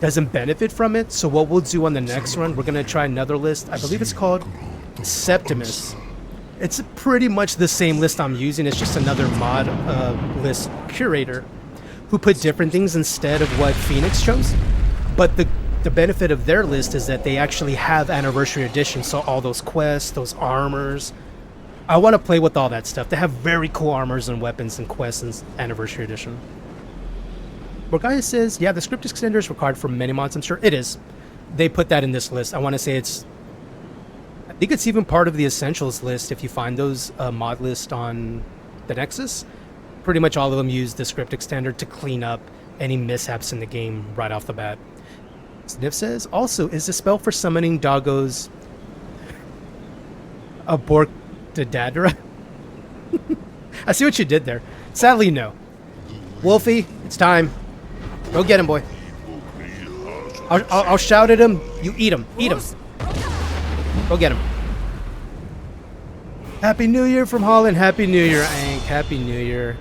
doesn't benefit from it. So what we'll do on the next run, we're going to try another list. I believe it's called Septimus. It's pretty much the same list I'm using. It's just another mod list curator who put different things instead of what Phoenix chose. But the benefit of their list is that they actually have Anniversary Edition. So all those quests, those armors. I want to play with all that stuff. They have very cool armors and weapons and quests in Anniversary Edition. Morgana says, yeah, the script extender is required for many mods, I'm sure. It is. They put that in this list. I want to say I think it's even part of the Essentials list if you find those mod list on the Nexus. Pretty much all of them use the script extender to clean up any mishaps in the game right off the bat. Sniff says, also, is the spell for summoning doggos a Borkdadadra? I see what you did there. Sadly, no. Wolfie, it's time. Go get him, boy. I'll shout at him. You eat him. Eat him. Go get him. Happy New Year from Holland. Happy New Year, Ank. Happy New Year.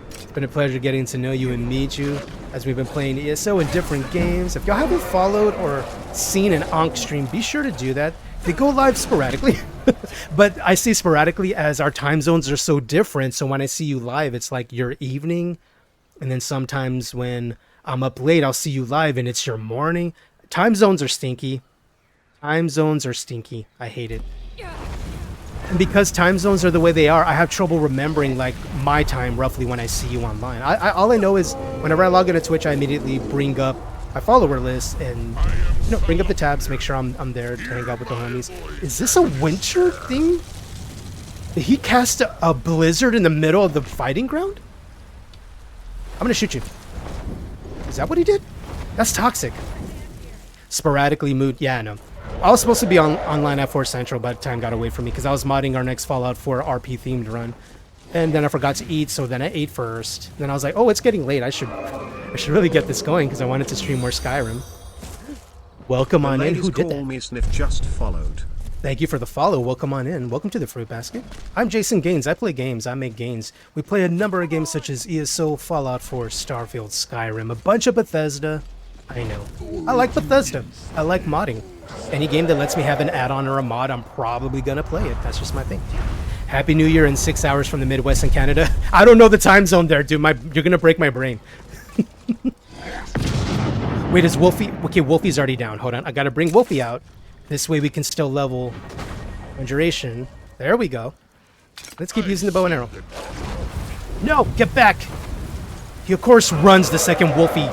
It's been a pleasure getting to know you and meet you as we've been playing ESO in different games. If y'all haven't followed or seen an Ankh stream, be sure to do that. They go live sporadically, but I say sporadically as our time zones are so different. So when I see you live, it's like your evening. And then sometimes when I'm up late, I'll see you live and it's your morning. Time zones are stinky. Time zones are stinky. I hate it. And because time zones are the way they are, I have trouble remembering like my time roughly when I see you online. All I know is whenever I log into Twitch, I immediately bring up my follower list and bring up the tabs, make sure I'm there to hang out with the homies. Is this a winter thing? Did he cast a blizzard in the middle of the fighting ground? I'm gonna shoot you. Is that what he did? That's toxic. Sporadically mood. Yeah, I know. I was supposed to be online at 4 Central, but time got away from me because I was modding our next Fallout 4 RP themed run. And then I forgot to eat, so then I ate first. Then I was like, oh, it's getting late. I should really get this going because I wanted to stream more Skyrim. Welcome on in. Who did that? Me Sniff just followed. Thank you for the follow. Welcome on in. Welcome to the Fruit Basket. I'm Jason Gaines. I play games. I make games. We play a number of games such as ESO, Fallout 4, Starfield, Skyrim, a bunch of Bethesda. I know. I like Bethesda. I like modding. Any game that lets me have an add-on or a mod, I'm probably gonna play it. That's just my thing. Happy New Year in 6 hours from the Midwest in Canada. I don't know the time zone there, dude. You're gonna break my brain. Wait, is Wolfie? Okay, Wolfie's already down. Hold on, I gotta bring Wolfie out. This way we can still level duration. There we go. Let's keep using the bow and arrow. No, get back! He of course runs the second Wolfie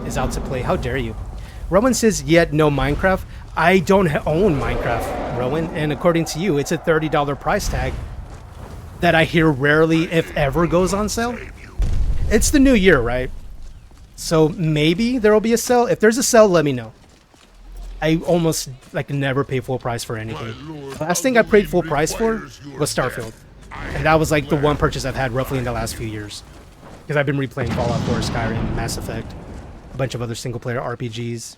is out to play. How dare you? Rowan says, yet no Minecraft. I don't own Minecraft, Rowan, and according to you, it's a $30 price tag that I hear rarely, if ever, goes on sale. It's the new year, right? So maybe there will be a sale. If there's a sale, let me know. I almost never pay full price for anything. The last thing I paid full price for was Starfield. And that was the one purchase I've had roughly in the last few years. Because I've been replaying Fallout 4, Skyrim, Mass Effect, a bunch of other single-player RPGs.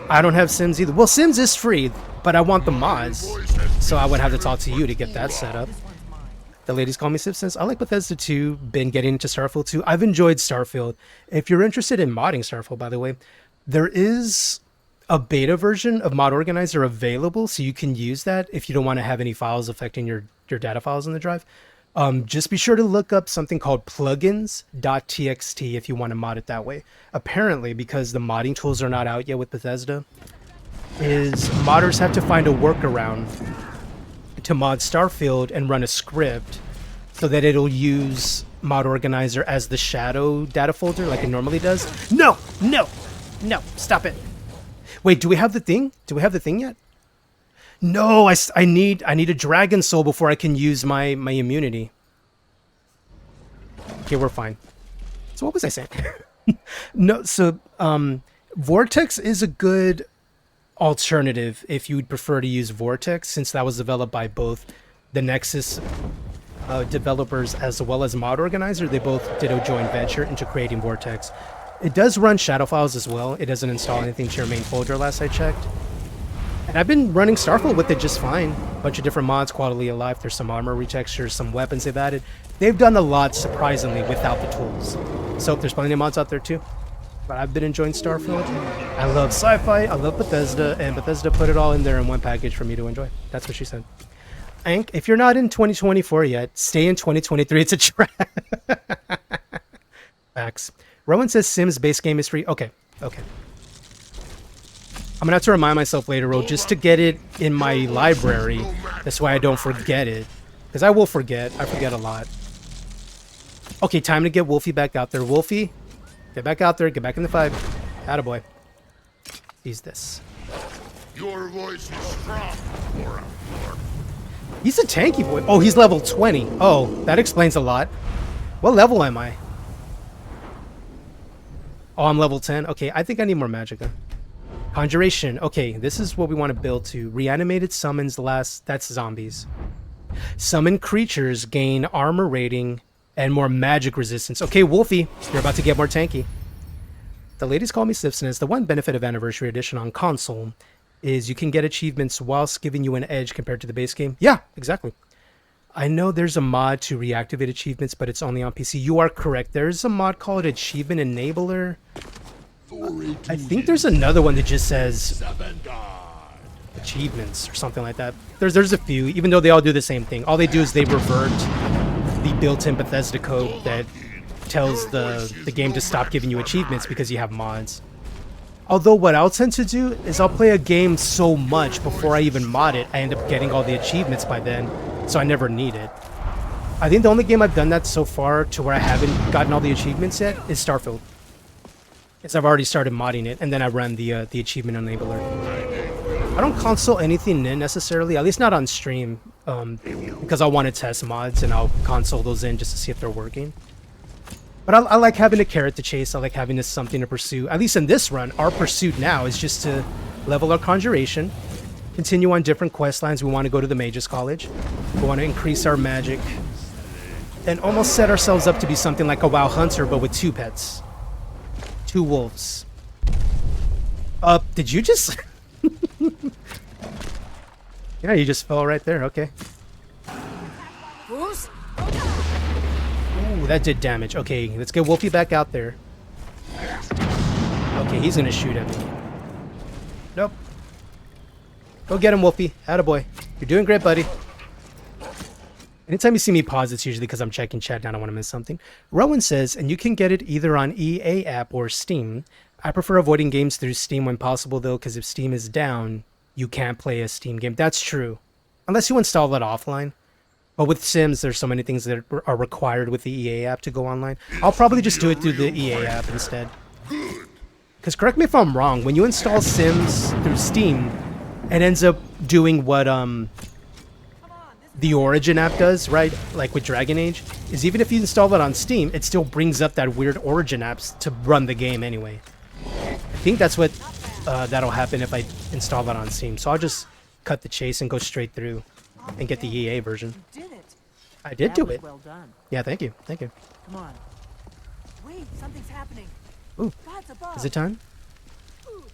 I don't have Sims either. Well, Sims is free, but I want the mods. So I would have to talk to you to get that set up. The ladies call me Simpsons. I like Bethesda 2, been getting into Starfield 2. I've enjoyed Starfield. If you're interested in modding Starfield, by the way, there is a beta version of Mod Organizer available, so you can use that if you don't want to have any files affecting your data files in the drive. Just be sure to look up something called plugins.txt if you want to mod it that way. Apparently, because the modding tools are not out yet with Bethesda, modders have to find a workaround to mod Starfield and run a script so that it'll use Mod Organizer as the shadow data folder like it normally does. No, stop it. Wait, do we have the thing? Do we have the thing yet? No, I need a dragon soul before I can use my immunity. Okay, we're fine. So what was I saying? No, so Vortex is a good alternative if you would prefer to use Vortex, since that was developed by both the Nexus developers as well as Mod Organizer. They both did a joint venture into creating Vortex. It does run shadow files as well. It doesn't install anything to your main folder last I checked. And I've been running Starfield with it just fine. A bunch of different mods, quality of life. There's some armor retextures, some weapons they've added. They've done a lot, surprisingly, without the tools. So there's plenty of mods out there too. But I've been enjoying Starfield. I love sci-fi, I love Bethesda, and Bethesda put it all in there in one package for me to enjoy. That's what she said. Ank, if you're not in 2024 yet, stay in 2023. It's a trap. Facts. Rowan says Sims base game is free. Okay. I'm gonna have to remind myself later, Ro, just to get it in my library. That's why I don't forget it. Because I will forget. I forget a lot. Okay, time to get Wolfie back out there. Wolfie, get back out there. Get back in the fight. Attaboy. He's this. Your voice is strong. He's a tanky boy. Oh, he's level 20. Oh, that explains a lot. What level am I? Oh, I'm level 10. Okay, I think I need more magicka. Conjuration. Okay, this is what we want to build to. Reanimated summons that's zombies. Summon creatures gain armor rating and more magic resistance. Okay, Wolfie, you're about to get more tanky. The ladies call me Simpsons. The one benefit of Anniversary Edition on console is you can get achievements whilst giving you an edge compared to the base game. Yeah, exactly. I know there's a mod to reactivate achievements, but it's only on PC. You are correct. There's a mod called Achievement Enabler. I think there's another one that just says achievements or something like that. There's a few, even though they all do the same thing. All they do is they revert the built-in Bethesda code that tells the game to stop giving you achievements because you have mods. Although what I'll tend to do is I'll play a game so much before I even mod it, I end up getting all the achievements by then, so I never need it. I think the only game I've done that so far to where I haven't gotten all the achievements yet is Starfield. Because I've already started modding it, and then I run the achievement enabler. I don't console anything in necessarily, at least not on stream, because I want to test mods and I'll console those in just to see if they're working. But I like having a carrot to chase. I like having something to pursue. At least in this run, our pursuit now is just to level our conjuration, continue on different quest lines. We want to go to the Mages College. We want to increase our magic, and almost set ourselves up to be something like a WoW Hunter, but with 2 pets. 2 wolves. Did you just... Yeah, you just fell right there. Okay. Ooh, that did damage. Okay, let's get Wolfie back out there. Okay, he's gonna shoot at me. Nope. Go get him, Wolfie. Attaboy. You're doing great, buddy. Anytime you see me pause, it's usually because I'm checking chat and I don't want to miss something. Rowan says, and you can get it either on EA app or Steam. I prefer avoiding games through Steam when possible, though, because if Steam is down, you can't play a Steam game. That's true. Unless you install it offline. But with Sims, there's so many things that are required with the EA app to go online. I'll probably just do it through the EA app instead. Because correct me if I'm wrong, when you install Sims through Steam, it ends up doing what the Origin app does, right? Like with Dragon Age, is even if you install it on Steam, it still brings up that weird Origin apps to run the game anyway. I think that's what that'll happen if I install that on Steam. So I'll just cut the chase and go straight through and get the EA version. You did it. I did That do was it. Well done. Yeah, thank you. Thank you. Come on. Wait, something's happening. Ooh, God's above. is it time?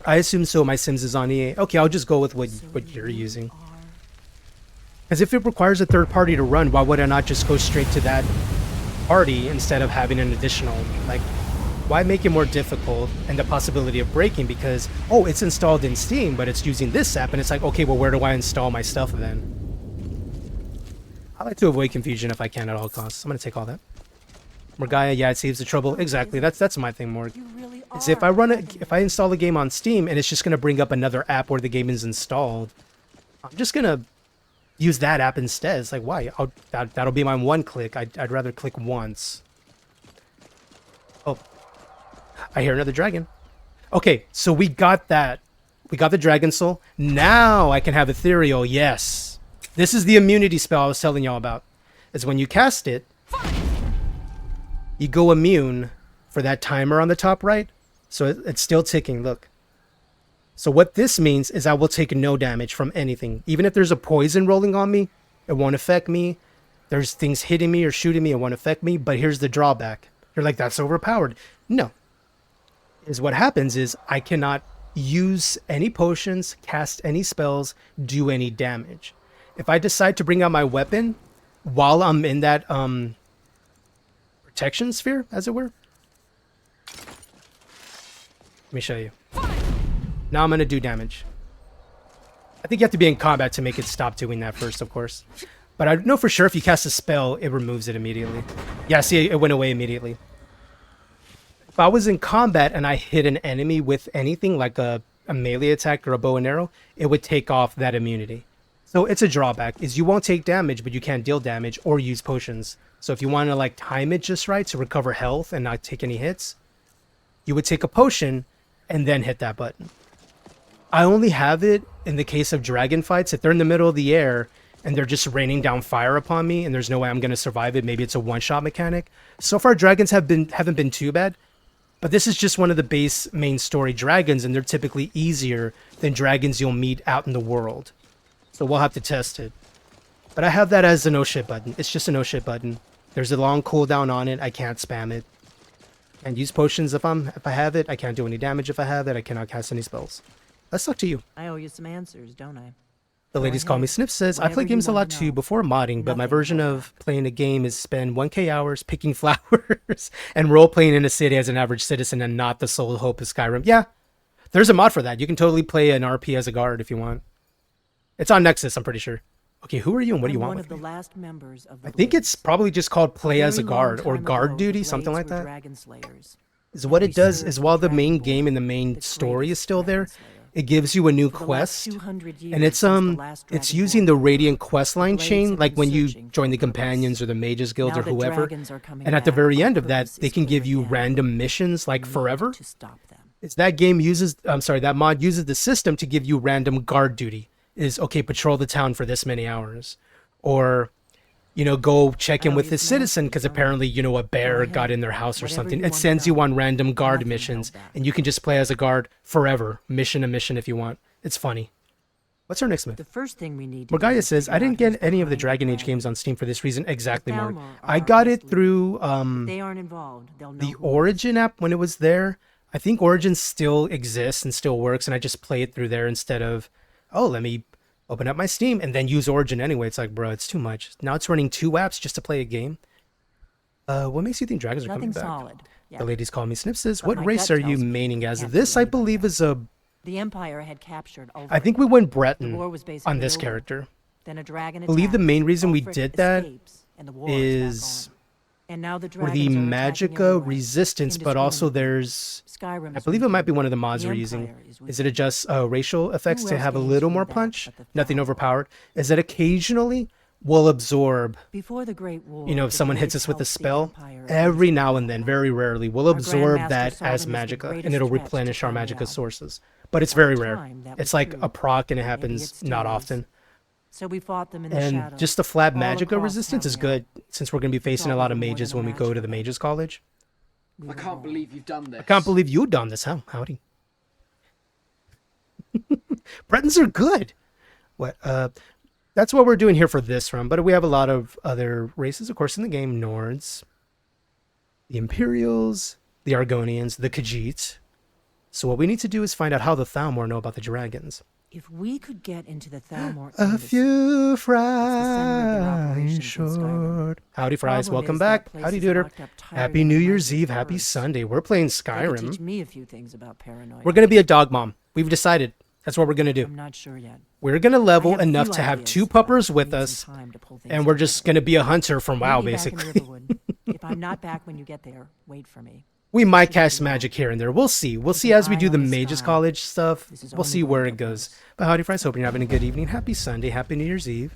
I assume so. My Sims is on EA. Okay, I'll just go with what you're using. Because if it requires a third party to run, why would I not just go straight to that party instead of having an additional? Like, why make it more difficult and the possibility of breaking? Because, oh, it's installed in Steam, but it's using this app, and it's like, okay, well, where do I install my stuff then? I like to avoid confusion if I can at all costs. I'm going to take all that. Morgaya, yeah, it saves the trouble. Exactly. That's my thing, Morg. You really Is if I install the game on Steam and it's just gonna bring up another app where the game is installed, I'm just gonna use that app instead. It's like, why? That'll be my one click. I'd rather click once. Oh, I hear another dragon. Okay, so we got that. We got the dragon soul. Now I can have ethereal. Yes, this is the immunity spell I was telling y'all about. Is when you cast it, you go immune for that timer on the top right. So it's still ticking, look. So what this means is I will take no damage from anything. Even if there's a poison rolling on me, it won't affect me. There's things hitting me or shooting me, it won't affect me. But here's the drawback. You're like, that's overpowered. No. Is what happens is I cannot use any potions, cast any spells, do any damage. If I decide to bring out my weapon while I'm in that protection sphere, as it were. Let me show you. Now I'm going to do damage. I think you have to be in combat to make it stop doing that first, of course. But I know for sure if you cast a spell, it removes it immediately. Yeah, see, it went away immediately. If I was in combat and I hit an enemy with anything like a melee attack or a bow and arrow, it would take off that immunity. So it's a drawback, is you won't take damage, but you can't deal damage or use potions. So if you want to like time it just right to recover health and not take any hits, you would take a potion and then hit that button. I only have it in the case of dragon fights. If they're in the middle of the air and they're just raining down fire upon me and there's no way I'm going to survive it, maybe it's a one-shot mechanic. So far, dragons haven't been too bad. But this is just one of the base main story dragons, and they're typically easier than dragons you'll meet out in the world. So we'll have to test it. But I have that as a no shit button. It's just a no shit button. There's a long cooldown on it. I can't spam it. And use potions if I have it. I can't do any damage if I have it. I cannot cast any spells. That's up to you. I owe you some answers, don't I? The ladies call me Sniff says, I play Whatever games a you lot wanna too know. before modding, but my Nothing version more. of playing a game is spend 1k hours picking flowers and role-playing in a city as an average citizen and not the sole hope of Skyrim. Yeah, there's a mod for that. You can totally play an RP as a guard if you want. It's on Nexus, I'm pretty sure. Okay, who are you and what do you want One with of the me? last members of the I think it's probably just called play as a Very long guard or time guard ago, duty, the something like Blades were that. Dragon Slayers. Is what it We does served is while the main Dragonborn, game and the main the story is greatest still there, Dragon Slayer. it gives you a new For the last quest. 200 years And it's since the last it's Dragonborn using the war, Radiant questline Blades chain, have like been when you searching join the for purpose. companions or the mages guild Now or that whoever. dragons are coming And at the back, very our end of that, purpose they is can clear give you again. random missions like We need forever. to stop them. It's that that mod uses the system to give you random guard duty. Is okay, patrol the town for this many hours, or go check in Oh, with you this smashed citizen it, because don't apparently a bear ahead. got in their house or Whatever something. you It want to sends you know. on random guard Nothing missions, held back. and you can just play as a guard forever, mission to mission if you want. It's funny. What's our next myth? The first thing we need to do Morgaya is says, figure I didn't out get who's any of the behind Dragon Age dragon. games on Steam for this reason. Exactly, Mark. Thalmor I are got our it best through If they aren't involved, they'll know the who is. Origin app when it was there. I think Origin still exists and still works, and I just play it through there instead of, let me open up my Steam and then use Origin anyway. It's like, bro, it's too much. Now it's running 2 apps just to play a game. What makes you think dragons are coming Nothing back? solid. Yeah. The ladies call me Sniff says, But what my race gut are you tells me maining as? can't This, do I any better. believe, is a... The Empire had captured over. I think we went The war Breton was basically on this over. character. Then a dragon I believe the attacks. main reason we Ulfric did that escapes. and the war is back on. And now the for the dragons are attacking Magicka everywhere, resistance, but also indiscriminately. there's, Skyrim I is believe it weakening. might be one of the mods The we're using. Empire is Is it adjusts racial effects to else have a gains little from more that punch? but the Nothing Thalmor? overpowered. Is that occasionally will absorb, Before the Great War, you know, if the someone great hits us with a Hellsea spell, Empire every was now and then, very rarely, will Our absorb Grandmaster that saw as them as the magicka, and greatest it'll threat to replenish our Tamriel. magicka sources. But it's At the very rare. time, that It's was like true. a proc, and it Maybe happens it still not is. often. So we fought them in the And shadows. just the flat all magicka across resistance is Tamriel. good, since we're going to be facing a thought lot we of were more mages than a when we match go for to the them. mages college. We I were can't wrong. believe you've done this. I can't believe you done this. Howdy. Bretons are good. What? That's what we're doing here for this run. But we have a lot of other races, of course, in the game. Nords, the Imperials, the Argonians, the Khajiit. So what we need to do is find out how the Thalmor know about the dragons. If we could get into the Thalmor A embassy, few center of their fries operations in short. Skyrim. Howdy, fries. Problem Welcome is that back. place Howdy, is Duder. locked up tighter Happy than New a Year's bunch of Eve. Happy birds. Sunday. We're playing They could Skyrim. teach me a few things about paranoia. We're going to be a dog mom. We've decided. That's what we're going to do. I'm not sure yet. We're going to I level have a enough few to have ideas, 2 but puppers I with need some us, time to pull things and we're together. just going to be a hunter from WoW, Meet me back in basically. Riverwood. If I'm not back when you get there, wait for me. We might cast magic here and there. We'll see. We'll see an as we eye do the on the Mages sky. College stuff. This is We'll only see going where to it get goes. worse. But howdy, friends. Hope you're having a good evening. Happy Sunday. Happy New Year's Eve.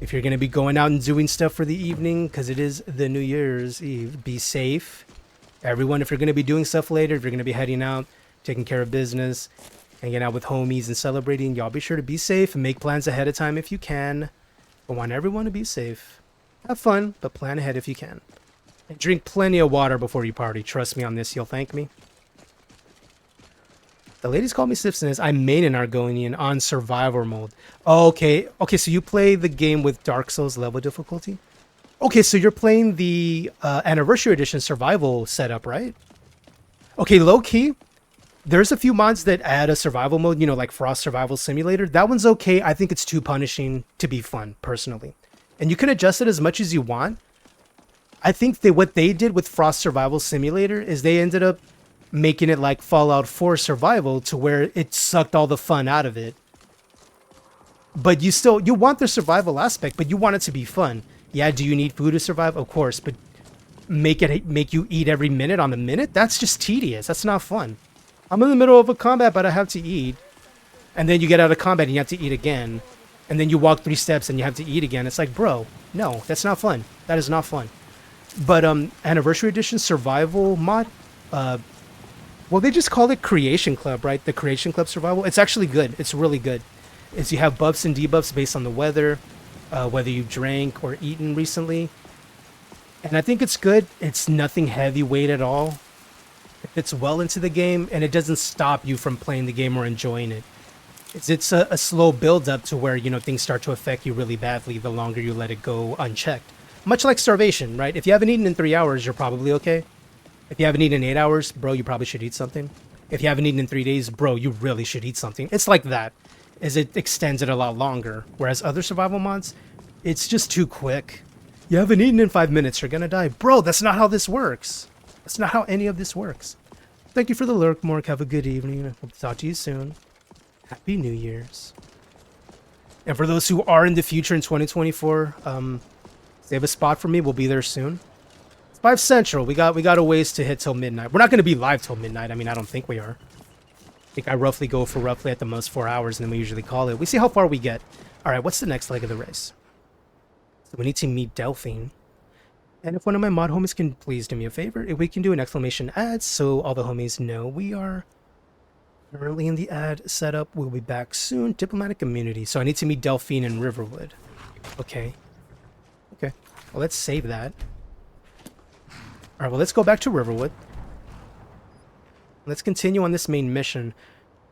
If you're going to be going out and doing stuff for the evening, because it is the New Year's Eve, be safe. Everyone, if you're going to be doing stuff later, if you're going to be heading out, taking care of business, hanging out with homies and celebrating, y'all be sure to be safe and make plans ahead of time if you can. I want everyone to be safe. Have fun, but plan ahead if you can. And drink plenty of water before you party. Trust me on this, you'll thank me. The ladies call me Simpson. I main an Argonian on survivor mode. Oh, okay. Okay, so you play the game with Dark Souls level difficulty? Okay, so you're playing the Anniversary Edition survival setup, right? Okay, low key. There's a few mods that add a survival mode, you know, like Frost Survival Simulator. That one's okay. I think it's too punishing to be fun, personally. And you can adjust it as much as you want. I think what they did with Frost Survival Simulator is they ended up making it like Fallout 4 Survival, to where it sucked all the fun out of it. But you want the survival aspect, but you want it to be fun. Yeah, do you need food to survive? Of course, but make you eat every minute on the minute? That's just tedious. That's not fun. I'm in the middle of a combat, but I have to eat. And then you get out of combat and you have to eat again. And then you walk 3 steps and you have to eat again. It's like, bro, no, that's not fun. That is not fun. But Anniversary Edition survival mod, well, they just call it Creation Club, right? The Creation Club survival. It's actually good. It's really good. You have buffs and debuffs based on the weather, whether you drank or eaten recently. And I think it's good. It's nothing heavyweight at all. It fits well into the game, and it doesn't stop you from playing the game or enjoying it. It's a slow build up to where, you know, things start to affect you really badly the longer you let it go unchecked. Much like starvation, right? If you haven't eaten in 3 hours, you're probably okay. If you haven't eaten in 8 hours, bro, you probably should eat something. If you haven't eaten in 3 days, bro, you really should eat something. It's like that, as it extends it a lot longer. Whereas other survival mods, it's just too quick. You haven't eaten in 5 minutes, you're gonna die. Bro, that's not how this works. That's not how any of this works. Thank you for the lurk, Mork. Have a good evening. I hope to talk to you soon. Happy New Year's. And for those who are in the future in 2024, save a spot for me. We'll be there soon. It's 5 Central. We got a ways to hit till midnight. We're not going to be live till midnight. I mean, I don't think we are. I think I roughly go for at the most 4 hours, and then we usually call it. We see how far we get. All right, what's the next leg of the race? So we need to meet Delphine. And if one of my mod homies can please do me a favor, if we can do an exclamation ad so all the homies know we are currently in the ad setup. We'll be back soon. Diplomatic immunity. So I need to meet Delphine in Riverwood. Okay. Okay. Well, let's save that. All right, well, let's go back to Riverwood. Let's continue on this main mission.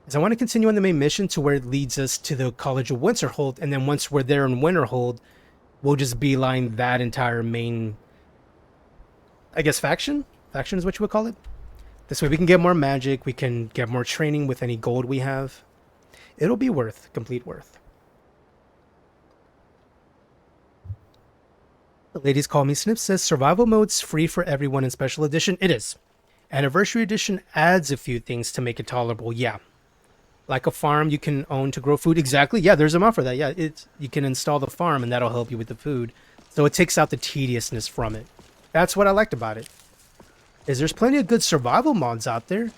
As I want to continue on the main mission to where it leads us to the College of Winterhold, and then once we're there in Winterhold, we'll just beeline that entire main, I guess, faction? Faction is what you would call it? This way we can get more magic, we can get more training with any gold we have. It'll be worth, complete worth. The ladies call me Snip says survival mode's free for everyone in special edition. It is. Anniversary edition adds a few things to make it tolerable, yeah. like a farm you can own to grow food. Exactly. Yeah, there's a mod for that. Yeah, you can install the farm and that'll help you with the food. So it takes out the tediousness from it. That's what I liked about it. Is there's plenty of good survival mods out there,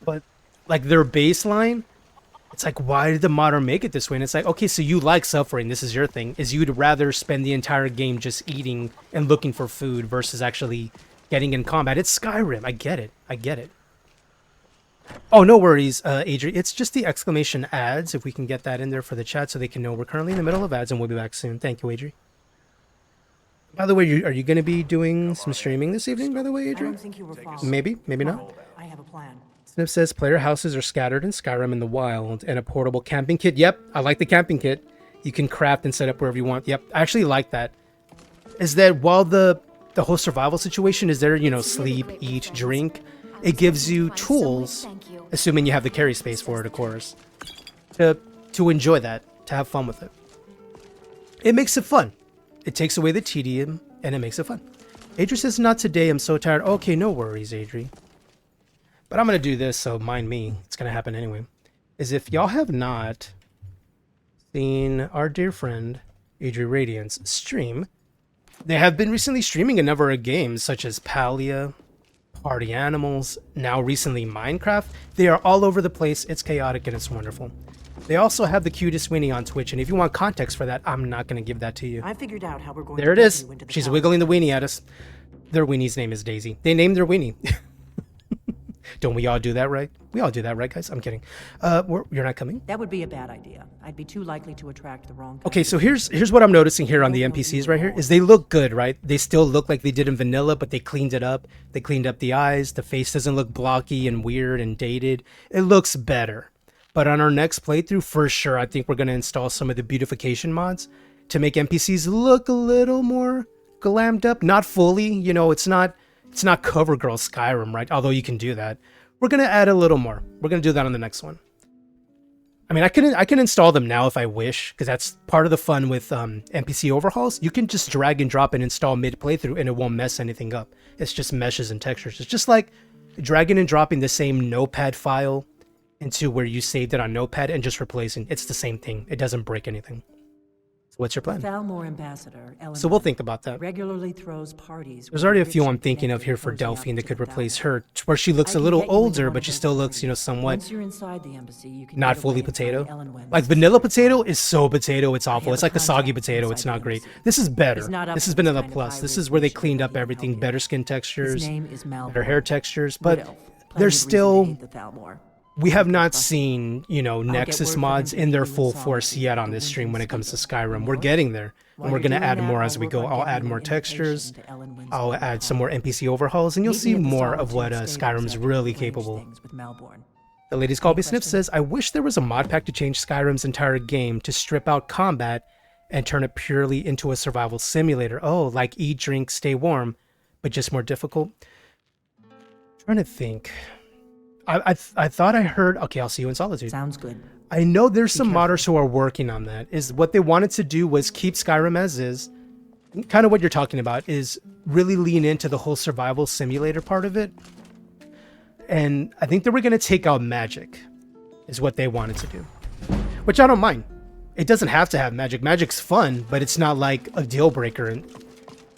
but like their baseline, it's like, why did the modder make it this way? And it's like, okay, so you like suffering. This is your thing. Is you'd rather spend the entire game just eating and looking for food versus actually getting in combat. It's Skyrim. I get it. I get it. Oh, no worries, Adri. It's just the exclamation ads. If we can get that in there for the chat so they can know we're currently in the middle of ads and we'll be back soon. Thank you, Adri. By the way, are you going to be doing some streaming this evening, by the way, I don't Adri? think you were following. Maybe, maybe not. I have a plan. Snip says player houses are scattered in Skyrim in the wild and a portable camping kit. Yep, I like the camping kit. You can craft and set up wherever you want. Yep, I actually like that. Is that while the whole survival situation is there, you know, sleep, eat, drink, it gives you tools, assuming you have the carry space for it, of course, to enjoy that, to have fun with it. It makes it fun. It takes away the tedium and it makes it fun. Adri says, not today, I'm so tired. Okay, no worries, Adri. But I'm going to do this, so mind me. It's going to happen anyway. Is if y'all have not seen our dear friend, Adri Radiance, stream, they have been recently streaming a number of games, such as Palia, Party Animals, now recently Minecraft. They are all over the place. It's chaotic and it's wonderful. They also have the cutest Winnie on Twitch, and if you want context for that, I'm not going to give that to you. I figured out how we're going There to it get is. you into the She's tower. wiggling the weenie at us. Their Winnie's name is Daisy. They named their Winnie. Don't we all do that, right? We all do that, right, guys? I'm kidding. You're not coming? That would be a bad idea. I'd be too likely to attract the wrong kind Okay, of so here's what I'm noticing here on the NPCs right here is they look good, right? They still look like they did in vanilla, but they cleaned it up. They cleaned up the eyes. The face doesn't look blocky and weird and dated. It looks better. But on our next playthrough, for sure, I think we're going to install some of the beautification mods to make NPCs look a little more glammed up. Not fully, you know, it's not CoverGirl Skyrim, right? Although you can do that. We're going to add a little more. We're going to do that on the next one. I mean, I can install them now if I wish, because that's part of the fun with NPC overhauls. You can just drag and drop and install mid-playthrough, and it won't mess anything up. It's just meshes and textures. It's just like dragging and dropping the same Notepad file into where you saved it on Notepad and just replacing. It's the same thing. It doesn't break anything. So what's your plan? Thalmor ambassador, Ellen, So we'll think about that. regularly throws parties. There's already a few I'm thinking of here for Delphine that could replace her, where she looks a little older, but she still looks, you know, somewhat Once you're inside the embassy, you can not get fully away and find potato. Ellen Wen. Like vanilla potato is so potato, it's awful. have It's a like a soggy contact potato. inside It's the not great. embassy. This is better. He's not up This to has been this a kind of plus. high This is where they resolution, cleaned but up he can everything, help better you. skin textures, His name is Malborn. better hair textures, Wood but elf. Plenty there's of reason to still hate the Thalmor. we have not seen, you know, get Nexus word from mods him in their to full solve force the yet on issue this of stream when it comes to Winston's Skyrim. We're getting there, and we're While gonna you're add doing more that, as I'll we work go. on I'll getting add you more an invitation textures. to Ellen Wen's I'll private add some home. more NPC overhauls, and you'll Meet see me at the more of Solitude what Stables Skyrim's after really you arrange capable. things with Malborn. The ladies call me Snip questions? says, I wish there was a mod pack to change Skyrim's entire game to strip out combat and turn it purely into a survival simulator. Oh, like eat, drink, stay warm, but just more difficult. Trying to think. I thought I heard, okay, I'll see you in Solitude. Sounds good. I know there's some modders who are working on that. Is what they wanted to do was keep Skyrim as is. Kind of what you're talking about is really lean into the whole survival simulator part of it. And I think they were going to take out magic is what they wanted to do, which I don't mind. It doesn't have to have magic. Magic's fun, but it's not like a deal breaker. And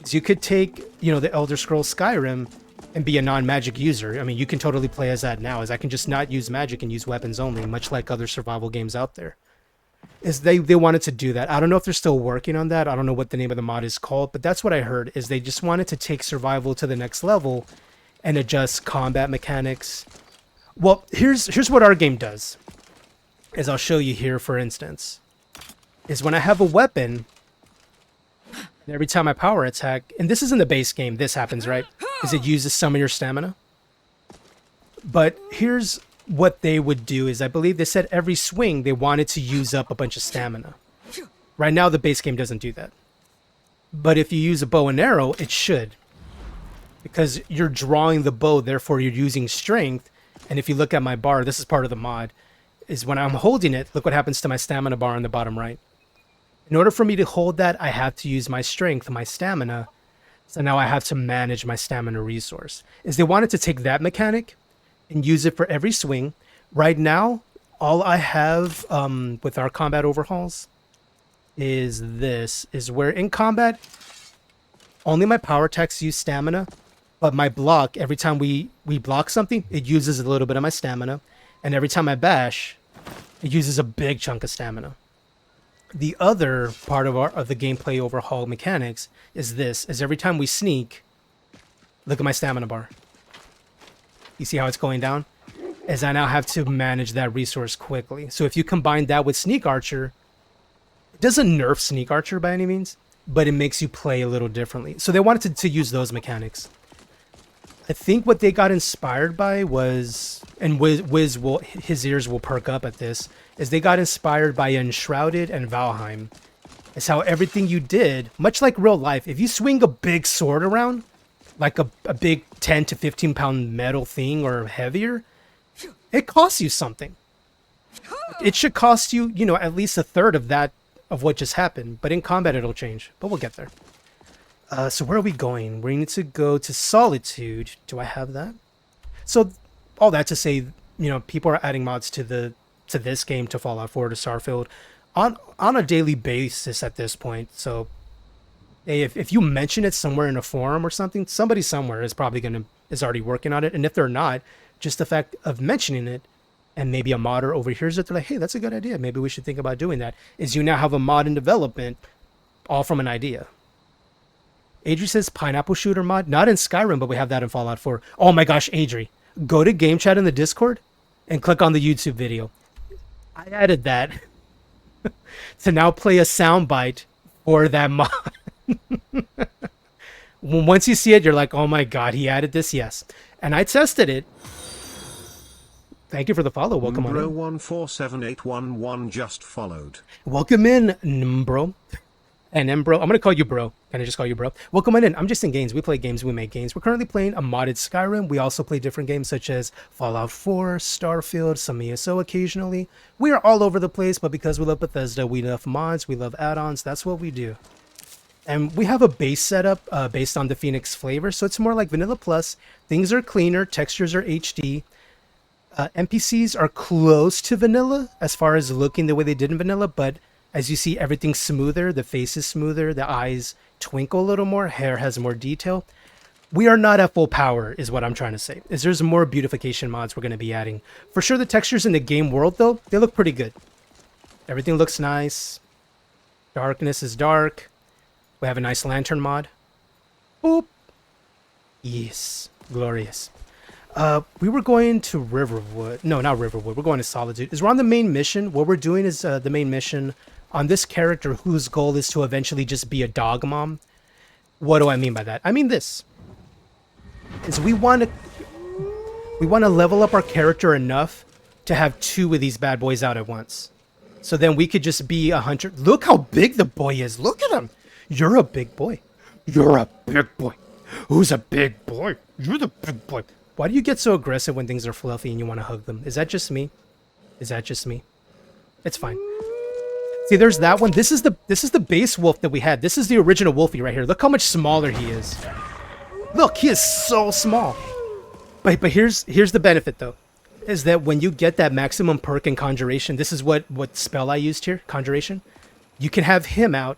so you could take, you know, the Elder Scrolls Skyrim and be a non-magic user. I mean, you can totally play as that now, as I can just not use magic and use weapons only, much like other survival games out there. Is they wanted to do that. I don't know if they're still working on that. I don't know what the name of the mod is called, but that's what I heard, is they just wanted to take survival to the next level and adjust combat mechanics. Well, here's what our game does, as I'll show you here, for instance, is when I have a weapon, and every time I power attack, and this is in the base game, this happens, right? Is it uses some of your stamina. But here's what they would do is, I believe they said every swing they wanted to use up a bunch of stamina. Right now, the base game doesn't do that. But if you use a bow and arrow, it should. Because you're drawing the bow, therefore you're using strength. And if you look at my bar, this is part of the mod, is when I'm holding it, look what happens to my stamina bar on the bottom right. In order for me to hold that, I have to use my strength, my stamina. So now I have to manage my stamina resource. Is they wanted to take that mechanic and use it for every swing. Right now, all I have with our combat overhauls is where in combat, only my power attacks use stamina, but my block, every time we block something, it uses a little bit of my stamina. And every time I bash, it uses a big chunk of stamina. The other part of the gameplay overhaul mechanics is every time we sneak, look at my stamina bar. You see how it's going down? As I now have to manage that resource quickly. So if you combine that with Sneak Archer, it doesn't nerf Sneak Archer by any means, but it makes you play a little differently. So they wanted to use those mechanics. I think what they got inspired by was, and Wiz will, his ears will perk up at this, is they got inspired by Enshrouded and Valheim. It's how everything you did, much like real life, if you swing a big sword around, like a big 10 to 15 pound metal thing or heavier, it costs you something. It should cost you, you know, at least a third of that, of what just happened. But in combat, it'll change. But we'll get there. So where are we going? We need to go to Solitude. Do I have that? So all that to say, you know, people are adding mods to this game, to Fallout 4, to Starfield, on a daily basis at this point. So hey, if you mention it somewhere in a forum or something, somebody somewhere is probably is already working on it. And if they're not, just the fact of mentioning it, and maybe a modder overhears it, they're like, hey, that's a good idea. Maybe we should think about doing that. Is you now have a mod in development, all from an idea. Adri says pineapple shooter mod, not in Skyrim, but we have that in Fallout 4. Oh my gosh, Adri, go to game chat in the Discord and click on the YouTube video. I added that to now play a soundbite for that mod. Once you see it, you're like, oh my god, he added this, yes. And I tested it. Thank you for the follow. Welcome on in. Bro147811 just followed. Welcome in, Mbro. And Mbro, I'm going to call you bro. Can I just call you bro? Welcome on in. I'm just in games. We play games. We make games. We're currently playing a modded Skyrim. We also play different games such as Fallout 4, Starfield, some ESO occasionally. We are all over the place, but because we love Bethesda, we love mods, we love add-ons. That's what we do. And we have a base setup based on the Phoenix flavor, so it's more like Vanilla Plus. Things are cleaner, textures are HD. NPCs are close to vanilla as far as looking the way they did in vanilla, but as you see, everything's smoother. The face is smoother. The eyes twinkle a little more. Hair has more detail. We are not at full power, is what I'm trying to say. There's more beautification mods we're going to be adding. For sure, the textures in the game world, though, they look pretty good. Everything looks nice. Darkness is dark. We have a nice lantern mod. Boop. Yes. Glorious. We were going to Riverwood. No, not Riverwood. We're going to Solitude. We're on the main mission. What we're doing is the main mission on this character whose goal is to eventually just be a dog mom. What do I mean by that? I mean this. Is we want to level up our character enough to have 2 of these bad boys out at once. So then we could just be a hunter. Look how big the boy is. Look at him. You're a big boy. You're a big boy. Who's a big boy? You're the big boy. Why do you get so aggressive when things are fluffy and you want to hug them? Is that just me? Is that just me? It's fine. See, there's that one. This is the base wolf that we had. This is the original Wolfie right here. Look how much smaller he is. Look, he is so small. But here's the benefit though, is that when you get that maximum perk in Conjuration, this is what spell I used here, Conjuration. You can have him out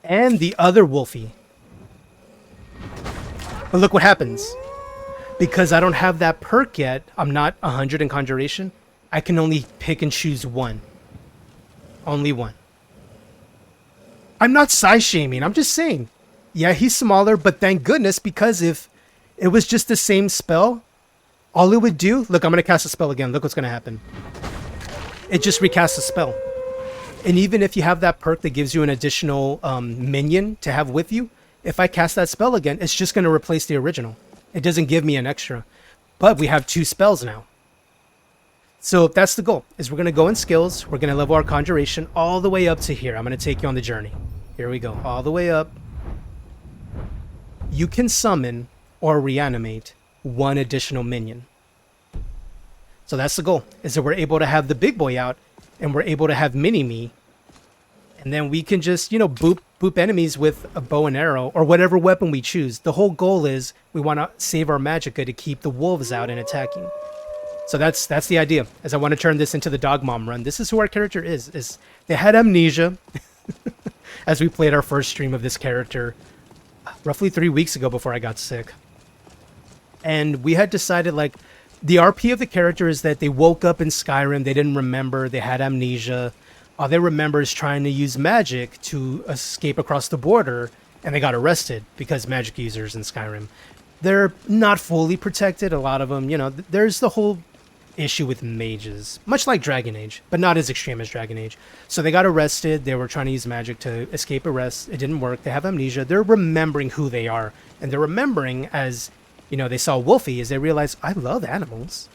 and the other Wolfie. But look what happens. Because I don't have that perk yet, I'm not 100 in Conjuration, I can only pick and choose one. Only one. I'm not size shaming, I'm just saying. Yeah, he's smaller, but thank goodness, because if it was just the same spell, all it would do... Look, I'm going to cast a spell again. Look what's going to happen. It just recasts a spell. And even if you have that perk that gives you an additional minion to have with you, if I cast that spell again, it's just going to replace the original. It doesn't give me an extra. But we have 2 spells now. So that's the goal, is we're going to go in skills. We're going to level our Conjuration all the way up to here. I'm going to take you on the journey. Here we go. All the way up. You can summon or reanimate 1 additional minion. So that's the goal, is that we're able to have the big boy out and we're able to have Mini-Me. And then we can just, you know, boop enemies with a bow and arrow or whatever weapon we choose. The whole goal is we want to save our magicka to keep the wolves out and attacking. So that's the idea. As I want to turn this into the Dog Mom run. This is who our character is. They had amnesia as we played our first stream of this character roughly 3 weeks ago before I got sick. And we had decided, like, the RP of the character is that they woke up in Skyrim, they didn't remember, they had amnesia. All they remember is trying to use magic to escape across the border, and they got arrested because magic users in Skyrim, they're not fully protected. A lot of them, you know, there's the whole issue with mages, much like Dragon Age, but not as extreme as Dragon Age. So they got arrested. They were trying to use magic to escape arrest. It didn't work. They have amnesia. They're remembering who they are, and they're remembering as, you know, they saw Wolfie, as they realize, I love animals,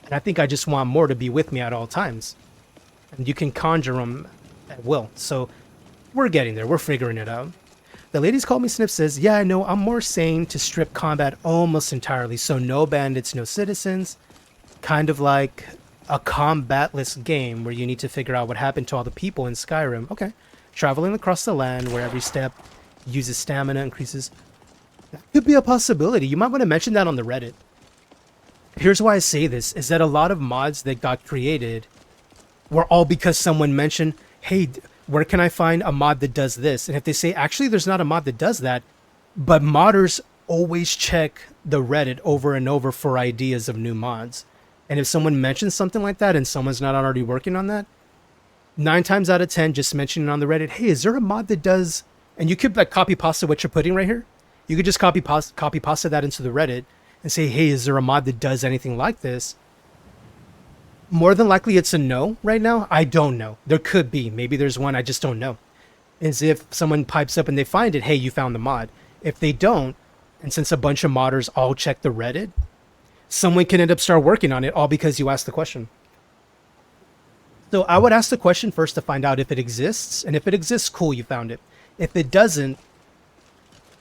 and I think I just want more to be with me at all times. And you can conjure them at will. So we're getting there. We're figuring it out. The Ladies Call Me Sniff says, yeah, I know, I'm more sane to strip combat almost entirely. So no bandits, no citizens. Kind of like a combatless game where you need to figure out what happened to all the people in Skyrim. Okay. Traveling across the land where every step uses stamina, increases. That could be a possibility. You might want to mention that on the Reddit. Here's why I say this, is that a lot of mods that got created were all because someone mentioned, hey, where can I find a mod that does this? And if they say, actually, there's not a mod that does that, but modders always check the Reddit over and over for ideas of new mods. And if someone mentions something like that and someone's not already working on that, 9 times out of 10, just mentioning on the Reddit, hey, is there a mod that does, and you could like copy pasta what you're putting right here. You could just copy pasta that into the Reddit and say, hey, is there a mod that does anything like this? More than likely it's a no right now. I don't know. There could be. Maybe there's one. I just don't know. As if someone pipes up and they find it, hey, you found the mod. If they don't, and since a bunch of modders all check the Reddit, someone can end up start working on it all because you asked the question. So I would ask the question first to find out if it exists. And if it exists, cool, you found it. If it doesn't,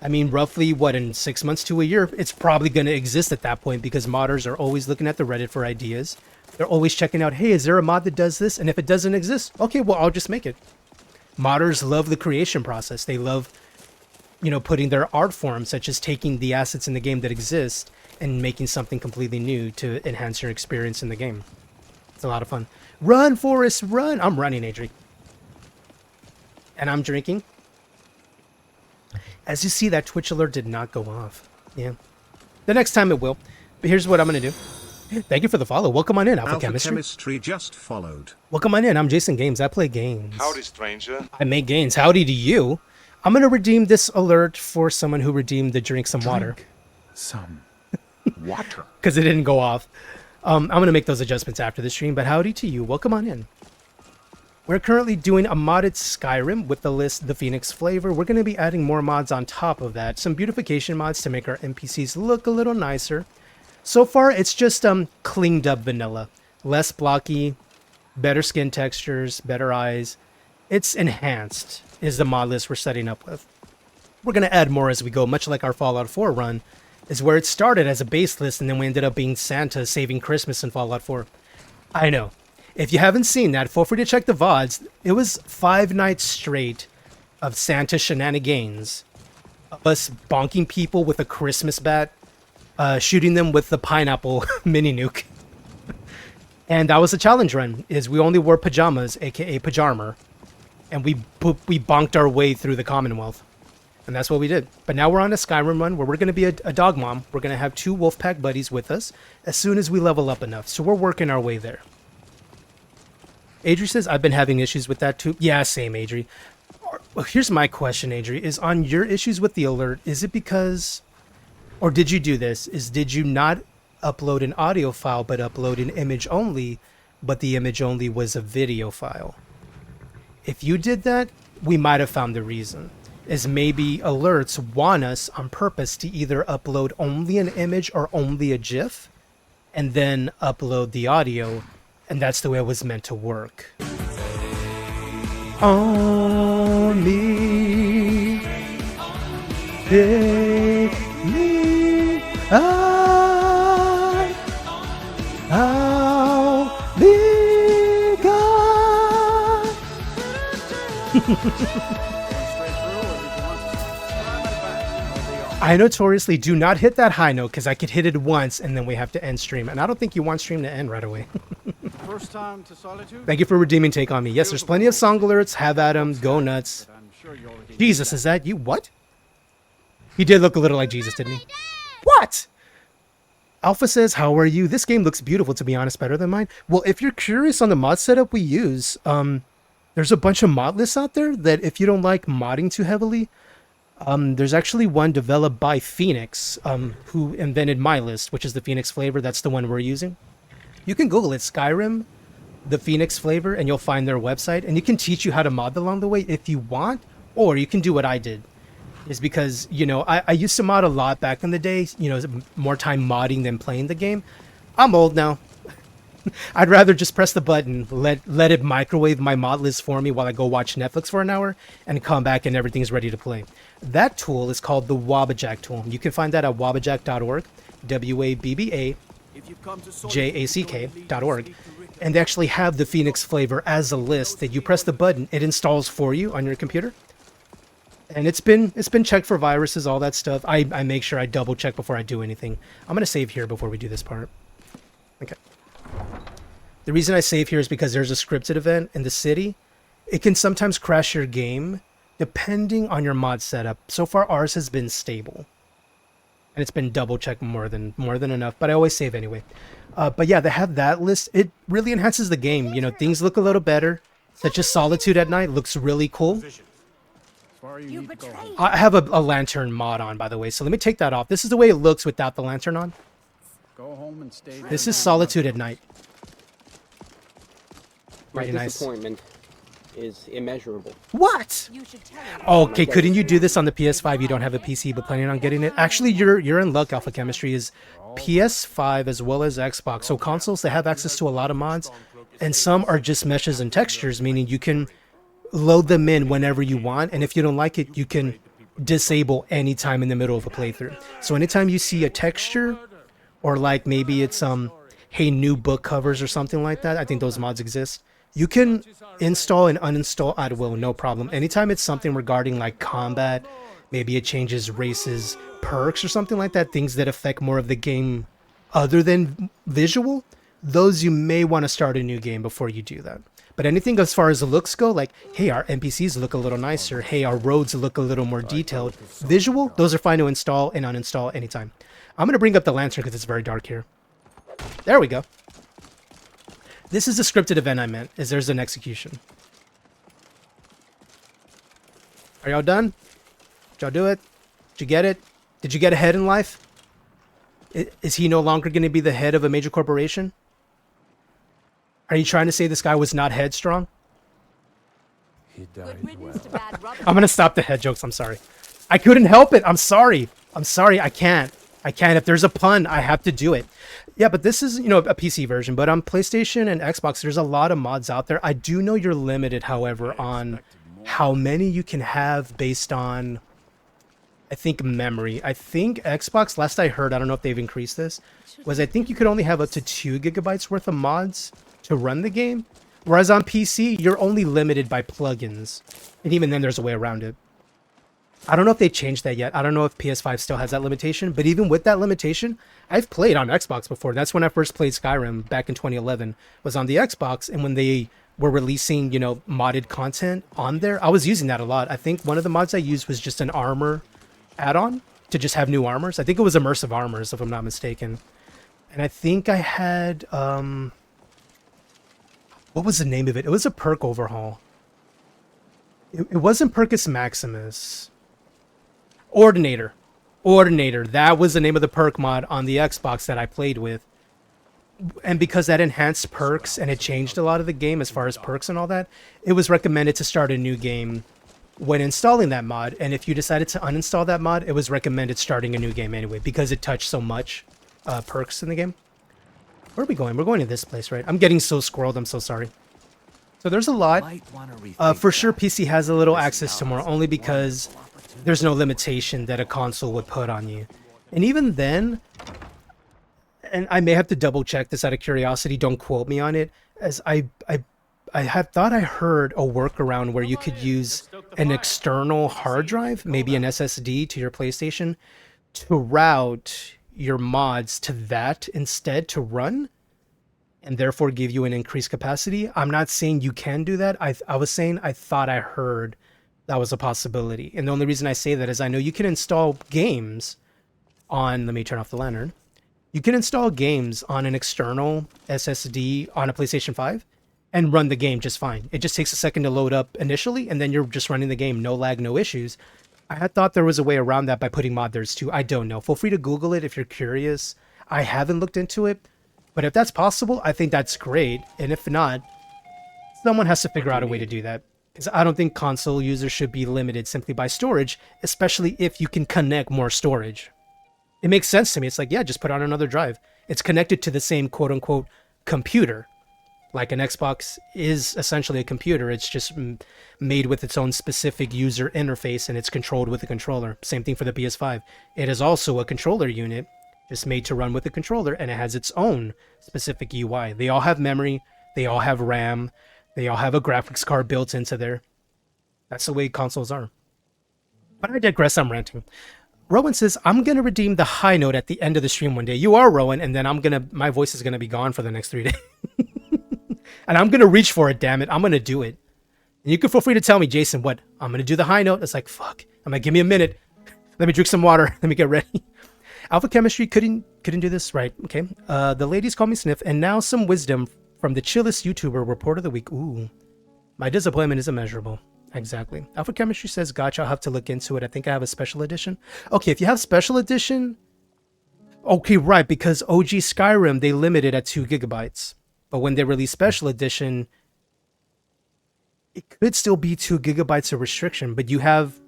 I mean, roughly, what, in 6 months to a year, it's probably going to exist at that point because modders are always looking at the Reddit for ideas. They're always checking out, hey, is there a mod that does this? And if it doesn't exist, okay, well, I'll just make it. Modders love the creation process. They love, you know, putting their art forms, such as taking the assets in the game that exist and making something completely new to enhance your experience in the game. It's a lot of fun. Run, Forrest, run! I'm running, Adri. And I'm drinking. As you see, that Twitch alert did not go off. Yeah. The next time it will. But here's what I'm going to do. Thank you for the follow. Welcome on in, Alpha Chemistry. Chemistry just followed. Welcome on in. I'm Jason Games. I play games. Howdy, stranger. I make games. Howdy to you. I'm going to redeem this alert for someone who redeemed the drink some water. Some water. Because it didn't go off. I'm going to make those adjustments after the stream, but howdy to you. Welcome on in. We're currently doing a modded Skyrim with the list, the Phoenix flavor. We're going to be adding more mods on top of that. Some beautification mods to make our NPCs look a little nicer. So far, it's just cleaned up vanilla. Less blocky, better skin textures, better eyes. It's enhanced, is the mod list we're setting up with. We're going to add more as we go, much like our Fallout 4 run, is where it started as a base list, and then we ended up being Santa saving Christmas in Fallout 4. I know. If you haven't seen that, feel free to check the VODs. It was 5 nights straight of Santa shenanigans. Of us bonking people with a Christmas bat. Shooting them with the pineapple mini nuke. And that was a challenge run, is we only wore pajamas, aka pajama. And we bonked our way through the Commonwealth. And that's what we did. But now we're on a Skyrim run where we're going to be a dog mom. We're going to have 2 Wolfpack buddies with us as soon as we level up enough. So we're working our way there. Adri says, I've been having issues with that too. Yeah, same, Adri. Here's my question, Adri. Is on your issues with the alert, is it because... Or did you do this? Did you not upload an audio file but upload an image only, but the image only was a video file? If you did that, we might have found the reason. Is maybe alerts want us on purpose to either upload only an image or only a GIF, and then upload the audio, and that's the way it was meant to work. Only take me. I'll be gone. I notoriously do not hit that high note because I could hit it once and then we have to end stream. And I don't think you want stream to end right away. First time to Solitude? Thank you for redeeming Take On Me. Yes, there's plenty of song alerts. Have at 'em. Go nuts. I'm sure you already Jesus, is that you? What? He did look a little like Jesus, didn't he? What? Alpha says, how are you? This game looks beautiful, to be honest, better than mine. Well, if you're curious on the mod setup we use, there's a bunch of mod lists out there that if you don't like modding too heavily, there's actually one developed by Phoenix, who invented my list, which is the Phoenix flavor. That's the one we're using. You can Google it, Skyrim, the Phoenix flavor, and you'll find their website. And you can teach you how to mod along the way if you want, or you can do what I did. Is because, you know, I used to mod a lot back in the day, you know, more time modding than playing the game. I'm old now. I'd rather just press the button, let it microwave my mod list for me while I go watch Netflix for an hour and come back and everything's ready to play. That tool is called the Wabbajack tool. You can find that at wabbajack.org, WABBAJACK.org. And they actually have the Phoenix flavor as a list that you press the button, it installs for you on your computer. And it's been checked for viruses, all that stuff. I make sure I double check before I do anything. I'm going to save here before we do this part. Okay. The reason I save here is because there's a scripted event in the city. It can sometimes crash your game depending on your mod setup. So far ours has been stable. And it's been double checked more than enough, but I always save anyway. But yeah, they have that list. It really enhances the game. You know, things look a little better, such as Solitude at Night looks really cool. I have a lantern mod on, by the way, so let me take that off. This is the way it looks without the lantern on. go home and stay. This is Solitude at Night. My Very nice. disappointment is immeasurable. What? Okay, couldn't you do this on the PS5? You don't have a PC, but planning on getting it. Actually, you're in luck. Alpha Chemistry is PS5 as well as Xbox. So consoles, they have access to a lot of mods, and some are just meshes and textures, meaning you can load them in whenever you want, and if you don't like it, you can disable anytime in the middle of a playthrough. So anytime you see a texture, or like maybe it's hey, new book covers or something like that, I think those mods exist. You can install and uninstall at will, no problem. Anytime it's something regarding like combat, maybe it changes races, perks or something like that, things that affect more of the game other than visual, those you may want to start a new game before you do that. But anything as far as the looks go, like, hey, our NPCs look a little nicer, hey, our roads look a little more detailed, visual, those are fine to install and uninstall anytime. I'm going to bring up the lantern because it's very dark here. There we go. This is the scripted event I meant, is there's an execution. Are y'all done? Did y'all do it? Did you get it? Did you get ahead in life? Is he no longer going to be the head of a major corporation? Are you trying to say this guy was not headstrong? He died well. I'm going to stop the head jokes. I'm sorry. I couldn't help it. I'm sorry. I'm sorry. I can't. If there's a pun, I have to do it. Yeah, but this is, you know, a PC version. But on PlayStation and Xbox, there's a lot of mods out there. I do know you're limited, however, on how many you can have based on, I think, memory. I think Xbox, last I heard, I don't know if they've increased this, was I think you could only have up to 2 gigabytes worth of mods to run the game. Whereas on PC, you're only limited by plugins. And even then, there's a way around it. I don't know if they changed that yet. I don't know if PS5 still has that limitation. But even with that limitation, I've played on Xbox before. That's when I first played Skyrim back in 2011. Was on the Xbox, and when they were releasing, you know, modded content on there, I was using that a lot. I think one of the mods I used was just an armor add-on to just have new armors. I think it was immersive armors, if I'm not mistaken. And I think I had what was the name of it? It was a perk overhaul. It wasn't Percus Maximus. Ordinator. That was the name of the perk mod on the Xbox that I played with. And because that enhanced perks and it changed a lot of the game as far as perks and all that, it was recommended to start a new game when installing that mod. And if you decided to uninstall that mod, it was recommended starting a new game anyway because it touched so much perks in the game. Where are we going? We're going to this place, right? I'm getting so squirreled. I'm so sorry. So there's a lot. For sure, PC has a little access to more, only because there's no limitation that a console would put on you. And even then, and I may have to double check this out of curiosity, don't quote me on it, as I have thought I heard a workaround where you could use an external hard drive, maybe an SSD to your PlayStation, to route your mods to that instead to run, and therefore give you an increased capacity. I'm not saying you can do that. I was saying I thought I heard that was a possibility. And the only reason I say that is I know you can install games on, let me turn off the lantern. You can install games on an external SSD on a PlayStation 5 and run the game just fine. It just takes a second to load up initially, and then you're just running the game, no lag, no issues. I had thought there was a way around that by putting modders too. I don't know. Feel free to Google it if you're curious. I haven't looked into it, but if that's possible, I think that's great. And if not, someone has to figure out a way to do that. Because I don't think console users should be limited simply by storage, especially if you can connect more storage. It makes sense to me. It's like, yeah, just put on another drive. It's connected to the same quote-unquote computer. Like an Xbox is essentially a computer. It's just made with its own specific user interface, and it's controlled with a controller. Same thing for the PS5. It is also a controller unit, just made to run with a controller, and it has its own specific UI. They all have memory. They all have RAM. They all have a graphics card built into there. That's the way consoles are. But I digress, I'm ranting. Rowan says, I'm going to redeem the high note at the end of the stream one day. You are, Rowan, and then my voice is going to be gone for the next 3 days. And I'm going to reach for it, damn it. I'm going to do it. And you can feel free to tell me, Jason, what? I'm going to do the high note. It's like, fuck. I'm like, give me a minute. Let me drink some water. Let me get ready. Alpha Chemistry couldn't do this. Right, okay. The ladies call me Sniff, and now some wisdom from the chillest YouTuber report of the week. Ooh, my disappointment is immeasurable. Exactly. Alpha Chemistry says, gotcha, I'll have to look into it. I think I have a special edition. Okay, if you have special edition... Okay, right, because OG Skyrim, they limit it at 2 gigabytes. But when they release special edition, it could still be 2 gigabytes of restriction, but you have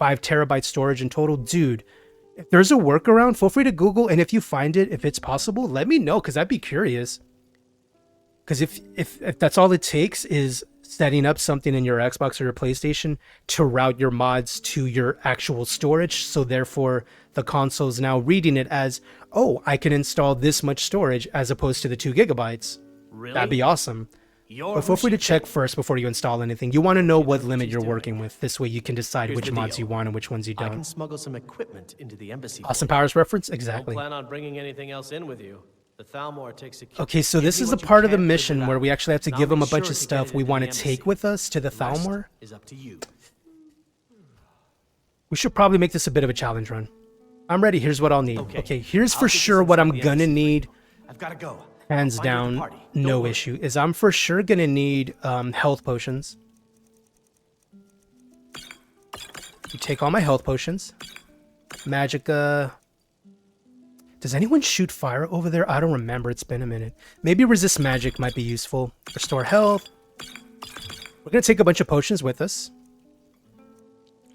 5 terabyte storage in total. Dude, if there's a workaround, feel free to Google, and if you find it, if it's possible, let me know, because I'd be curious. Because if that's all it takes is setting up something in your Xbox or your PlayStation to route your mods to your actual storage, so therefore the console is now reading it as, oh, I can install this much storage as opposed to the 2 gigabytes. Really? That'd be awesome. But feel free to check first before you install anything. You want to know what limit you're working with. This way you can decide which mods you want and which ones you I can don't. smuggle some equipment into the embassy. Austin Powers reference? Don't Exactly. plan on bringing anything else in with you. The Thalmor takes a Okay, so this is a part of the mission where we actually have to give them a bunch of stuff we want to take with us to the Thalmor. Is up to you. We should probably make this a bit of a challenge run. I'm ready. Here's what I'll need. Okay, here's I'll for get you sure some what I'm stuff at the gonna embassy. need. I've got to go. Hands I'll find you at the down, party. Don't no worry. issue. Is I'm for sure gonna need health potions. You take all my health potions. Magicka. Does anyone shoot fire over there? I don't remember. It's been a minute. Maybe resist magic might be useful. Restore health. We're gonna take a bunch of potions with us.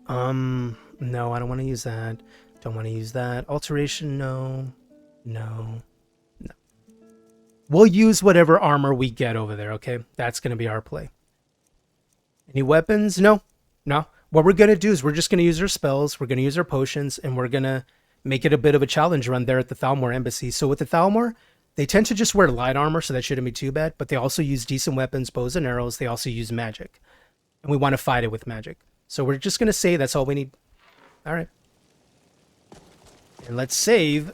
No, I don't want to use that. Don't want to use that. Alteration, no. No. No. We'll use whatever armor we get over there, okay? That's gonna be our play. Any weapons? No. No. What we're gonna do is we're just gonna use our spells, we're gonna use our potions, and we're gonna make it a bit of a challenge run there at the Thalmor Embassy. So with the Thalmor, they tend to just wear light armor, so that shouldn't be too bad, but they also use decent weapons, bows and arrows. They also use magic. And we want to fight it with magic. So we're just going to say that's all we need. All right. And let's save,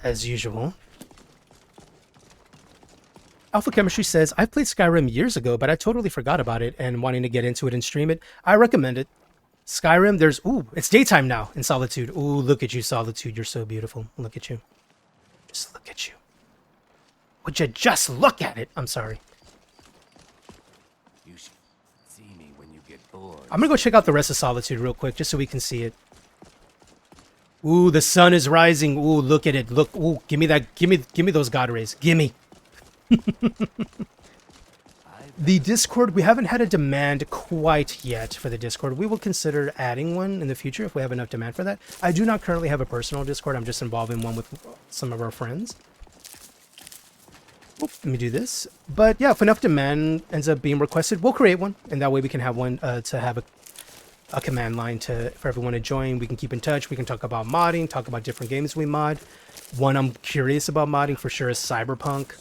as usual. Alpha Chemistry says, I've played Skyrim years ago, but I totally forgot about it and wanting to get into it and stream it. I recommend it. Skyrim, there's... Ooh, it's daytime now in Solitude. Ooh, look at you, Solitude. You're so beautiful. Look at you. Just look at you. Would you just look at it? I'm sorry. You should see me when you get bored. I'm gonna go check out the rest of Solitude real quick, just so we can see it. Ooh, the sun is rising. Ooh, look at it. Look. Ooh, give me that. Give me those God rays. Gimme. The Discord, we haven't had a demand quite yet for the Discord. We will consider adding one in the future if we have enough demand for that. I do not currently have a personal Discord. I'm just involved in one with some of our friends. Oop, let me do this. But yeah, if enough demand ends up being requested, we'll create one. And that way we can have one to have a command line for everyone to join. We can keep in touch. We can talk about modding, talk about different games we mod. One I'm curious about modding for sure is Cyberpunk.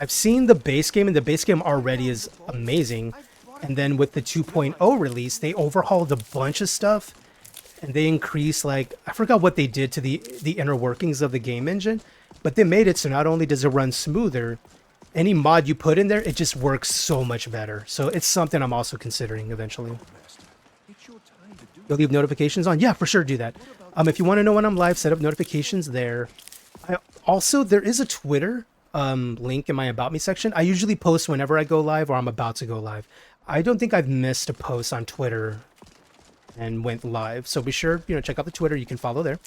I've seen the base game, and the base game already is amazing. And then with the 2.0 release, they overhauled a bunch of stuff, and they increased, like, I forgot what they did to the inner workings of the game engine, but they made it so not only does it run smoother, any mod you put in there, it just works so much better. So it's something I'm also considering eventually. You'll leave notifications on? Yeah, for sure, do that. If you want to know when I'm live, set up notifications there. Also, there is a Twitter link in my About Me section. I usually post whenever I go live or I'm about to go live. I don't think I've missed a post on Twitter and went live. So be sure, check out the Twitter. You can follow there.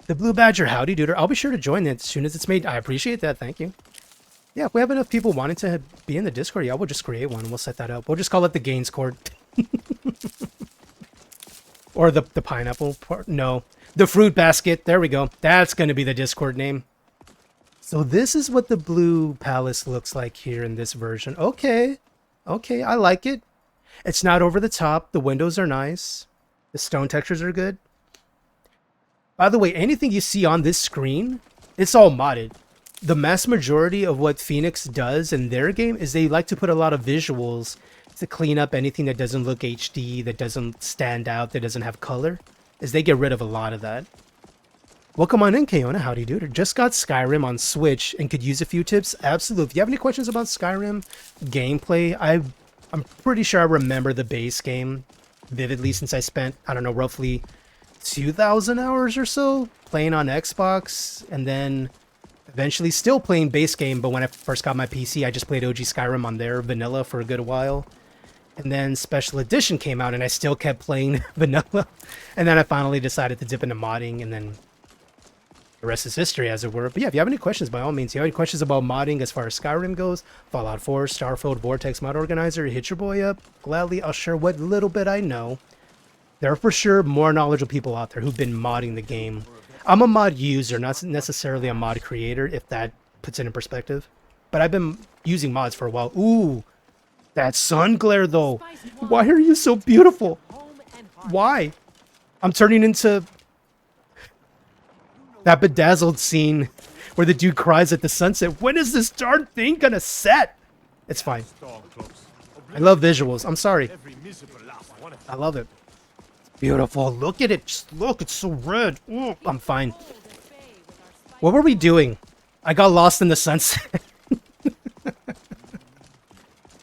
The Blue Badger, howdy, duder. I'll be sure to join it as soon as it's made. I appreciate that. Thank you. Yeah, if we have enough people wanting to be in the Discord, yeah, we'll just create one. We'll set that up. We'll just call it the Gains Court. Or the pineapple part. No, the fruit basket. There we go. That's going to be the Discord name. So this is what the Blue Palace looks like here in this version. Okay. Okay, I like it. It's not over the top. The windows are nice. The stone textures are good. By the way, anything you see on this screen, it's all modded. The mass majority of what Phoenix does in their game is they like to put a lot of visuals to clean up anything that doesn't look HD, that doesn't stand out, that doesn't have color, is they get rid of a lot of that. Welcome on in, Kaona. Howdy, dude. Just got Skyrim on Switch and could use a few tips. Absolutely. If you have any questions about Skyrim gameplay, I'm pretty sure I remember the base game vividly since I spent, I don't know, roughly 2,000 hours or so playing on Xbox, and then eventually still playing base game, but when I first got my PC, I just played OG Skyrim on their vanilla for a good while. And then Special Edition came out, and I still kept playing vanilla. And then I finally decided to dip into modding, and then the rest is history, as it were. But yeah, if you have any questions, by all means, if you have any questions about modding as far as Skyrim goes, Fallout 4, Starfield, Vortex Mod Organizer, hit your boy up. Gladly, I'll share what little bit I know. There are for sure more knowledgeable people out there who've been modding the game. I'm a mod user, not necessarily a mod creator, if that puts it in perspective. But I've been using mods for a while. Ooh, that sun glare, though. Why are you so beautiful? Why? I'm turning into that Bedazzled scene where the dude cries at the sunset. When is this darn thing gonna set? It's fine. I love visuals. I'm sorry. I love it. Beautiful. Look at it. Just look. It's so red. Ooh, I'm fine. What were we doing? I got lost in the sunset.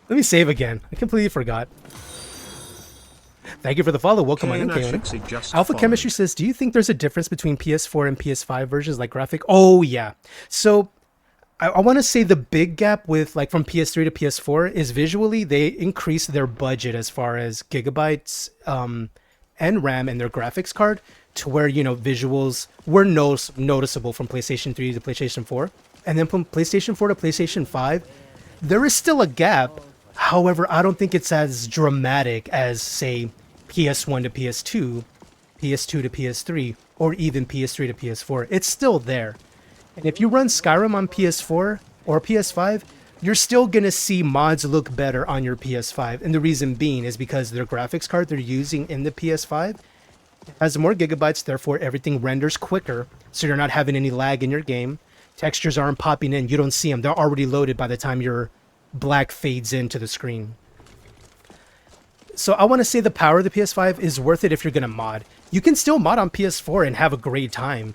Let me save again. I completely forgot. Thank you for the follow. Welcome on in, Kaona. Alpha Chemistry says, do you think there's a difference between PS4 and PS5 versions like graphic? Oh, yeah. So I want to say the big gap with like from PS3 to PS4 is visually they increased their budget as far as gigabytes and RAM and their graphics card to where, visuals were noticeable from PlayStation 3 to PlayStation 4. And then from PlayStation 4 to PlayStation 5, there is still a gap. However, I don't think it's as dramatic as, say, PS1 to PS2, PS2 to PS3, or even PS3 to PS4. It's still there. And if you run Skyrim on PS4 or PS5, you're still going to see mods look better on your PS5. And the reason being is because their graphics card they're using in the PS5 has more gigabytes, therefore everything renders quicker, so you're not having any lag in your game. Textures aren't popping in. You don't see them. They're already loaded by the time your black fades into the screen. So I want to say the power of the PS5 is worth it if you're going to mod. You can still mod on PS4 and have a great time.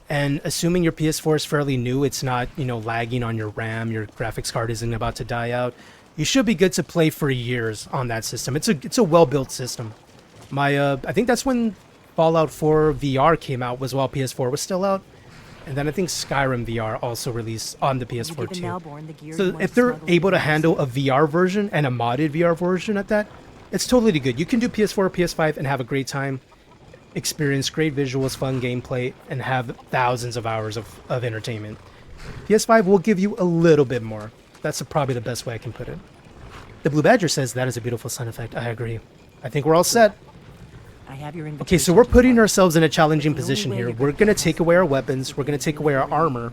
And assuming your PS4 is fairly new, it's not, lagging on your RAM, your graphics card isn't about to die out, you should be good to play for years on that system. It's a well-built system. I think that's when Fallout 4 VR came out, was while PS4 was still out. And then I think Skyrim VR also released on the PS4 too. So if they're able to handle a VR version and a modded VR version at that, it's totally good. You can do PS4 or PS5 and have a great time, experience great visuals, fun gameplay, and have thousands of hours of entertainment. PS5 will give you a little bit more. That's probably the best way I can put it. The Blue Badger says that is a beautiful sun effect. I agree. I think we're all set. Okay, so we're putting ourselves in a challenging position here. We're going to take away our weapons. We're going to take away our armor.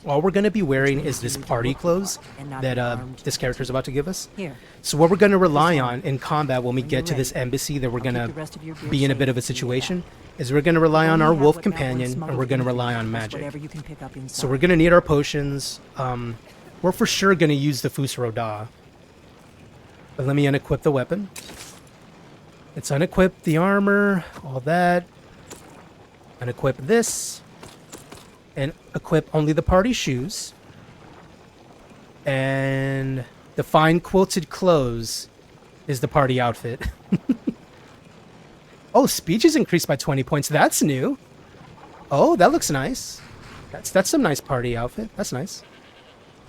All we're going to be wearing is this party clothes that this character is about to give us. So what we're going to rely on in combat when we get to this embassy that we're going to be in a bit of a situation is we're going to rely on our wolf companion, and we're going to rely on magic. So we're going to need our potions. We're for sure going to use the Fusro Da. But let me unequip the weapon. Let's unequip the armor, all that. Unequip this. And equip only the party shoes. And the fine quilted clothes is the party outfit. Oh, speech is increased by 20 points. That's new. Oh, that looks nice. That's some nice party outfit. That's nice.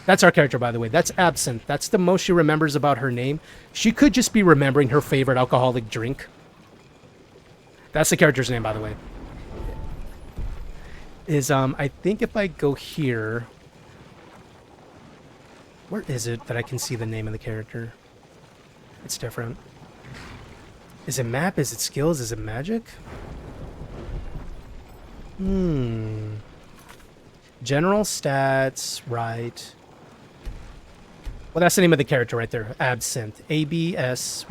That's our character, by the way. That's Absinthe. That's the most she remembers about her name. She could just be remembering her favorite alcoholic drink. That's the character's name, by the way. I think if I go here... Where is it that I can see the name of the character? It's different. Is it map? Is it skills? Is it magic? General stats, right. Well, that's the name of the character right there. Absinthe. A-B-S-Y-N-T-H-E.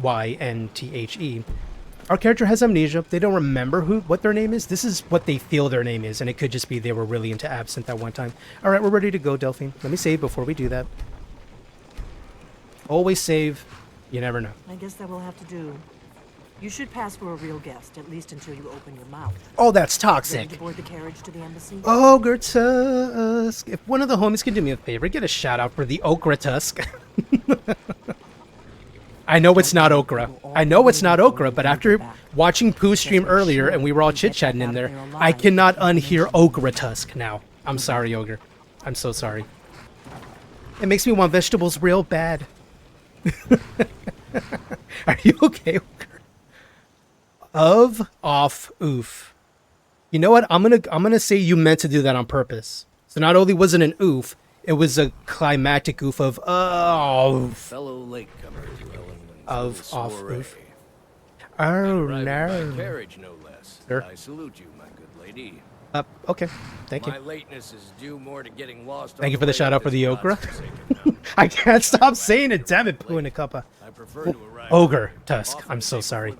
Our character has amnesia. They don't remember what their name is. This is what they feel their name is, and it could just be they were really into absinthe at one time. All right, we're ready to go, Delphine. Let me save before we do that. Always save. You never know. I guess that will have to do. You should pass for a real guest, at least until you open your mouth. Oh, that's Ready toxic. to board the carriage to the embassy? Ogre Tusk. If one of the homies can do me a favor, get a shout out for the Okra Tusk. I know it's not Okra. I know it's not Okra, but after watching Pooh stream earlier and we were all chit-chatting in there, I cannot unhear Ogre Tusk now. I'm sorry, Ogre. I'm so sorry. It makes me want vegetables real bad. Are you okay, Ogre? Off, oof. You know what? I'm gonna say you meant to do that on purpose. So not only was it an oof, it was a climactic oof of Fellow latecomer to Ellen of off soiree. oof. Oh Arrived in no. my carriage, no less. Sir? I salute you, my good lady. Okay. Thank you. My lateness is due more to getting lost. Thank you for the shout out for the okra. I can't stop saying it. Damn it, Pooh in a cuppa. I prefer to arrive Ogre Tusk. I'm so sorry.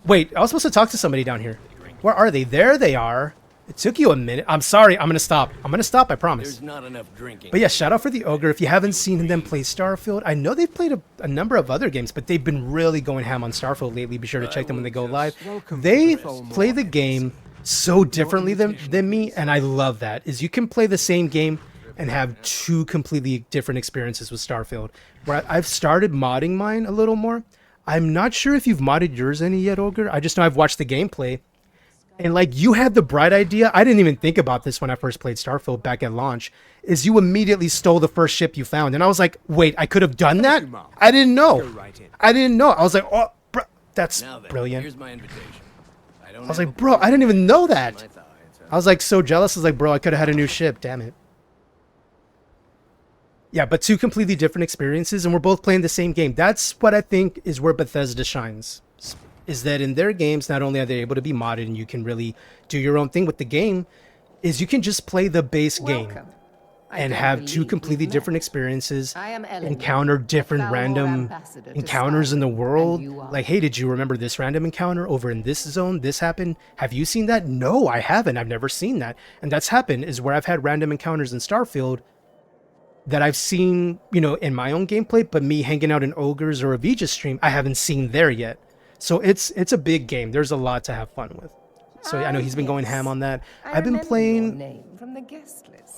Wait, I was supposed to talk to somebody down here. Where are they? There they are. It took you a minute. I'm sorry. I'm gonna stop. I promise. There's not enough drinking. But yeah, shout out for the Ogre. If you haven't seen them play Starfield, I know they've played a number of other games, but they've been really going ham on Starfield lately. Be sure to check them when they go live. They play the game so differently than me, and I love that. Is you can play the same game and have two completely different experiences with Starfield. Where I've started modding mine a little more. I'm not sure if you've modded yours any yet, Ogre. I just know I've watched the gameplay. And like you had the bright idea, I didn't even think about this when I first played Starfield back at launch, is you immediately stole the first ship you found. And I was like, wait, I could have done that? I didn't know. I didn't know. I was like, oh, bro, that's Now then, brilliant. here's my invitation. I I was like, bro, I didn't even know that. I was like so jealous. I was like, bro, I could have had a new ship. Damn it. Yeah, but two completely different experiences, and we're both playing the same game. That's what I think is where Bethesda shines. Is that in their games, not only are they able to be modded and you can really do your own thing with the game, is you can just play the base game and have two completely different experiences, encounter different random encounters in the world. Like, hey, did you remember this random encounter over in this zone? This happened. Have you seen that? No, I haven't. I've never seen that. And that's happened is where I've had random encounters in Starfield that I've seen, you know, in my own gameplay, but me hanging out in Ogre's or a Vija stream, I haven't seen there yet. So it's a big game. There's a lot to have fun with. So I know he's been going ham on that. I've been playing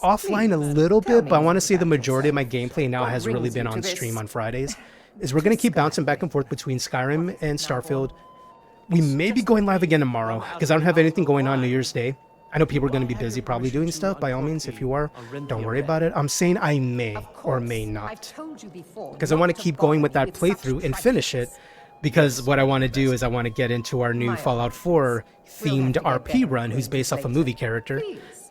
offline a little bit, but I want to say the majority of my gameplay now has really been on stream on Fridays. Is we're going to keep bouncing back and forth between Skyrim and Starfield. We may be going live again tomorrow because I don't have anything going on New Year's Day. I know people are going to be busy probably doing stuff. By all means, if you are, don't worry about it. I'm saying I may or may not. Because I want to keep going with that playthrough and finish it. Because what I want to do is I want to get into our new Fallout 4 themed RP run who's based off a movie character.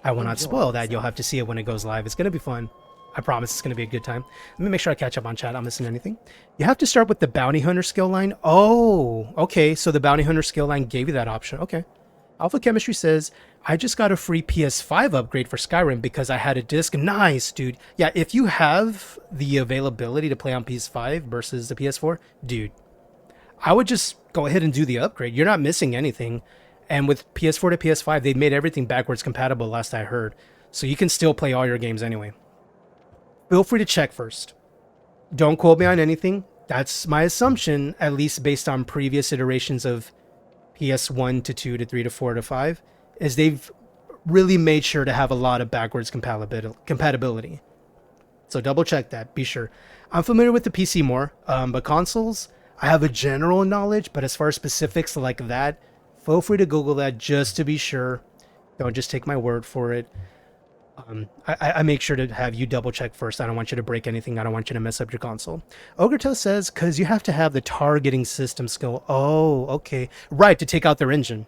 I will not spoil that. You'll have to see it when it goes live. It's going to be fun. I promise it's going to be a good time. Let me make sure I catch up on chat. I'm missing anything. You have to start with the Bounty Hunter skill line. Oh, okay. So the Bounty Hunter skill line gave you that option. Okay. Alpha Chemistry says, I just got a free PS5 upgrade for Skyrim because I had a disc. Nice, dude. Yeah, if you have the availability to play on PS5 versus the PS4, dude, I would just go ahead and do the upgrade. You're not missing anything. And with PS4 to PS5, they made everything backwards compatible last I heard. So you can still play all your games anyway. Feel free to check first. Don't quote me on anything. That's my assumption, at least based on previous iterations of PS1 to 2 to 3 to 4 to 5, is they've really made sure to have a lot of backwards compatibility. So double check that, be sure. I'm familiar with the PC more, but consoles, I have a general knowledge, but as far as specifics like that, feel free to Google that just to be sure. Don't just take my word for it. I make sure to have you double check first. I don't want you to break anything. I don't want you to mess up your console. Ogreto says, because you have to have the targeting system skill. Oh, okay. Right, to take out their engine.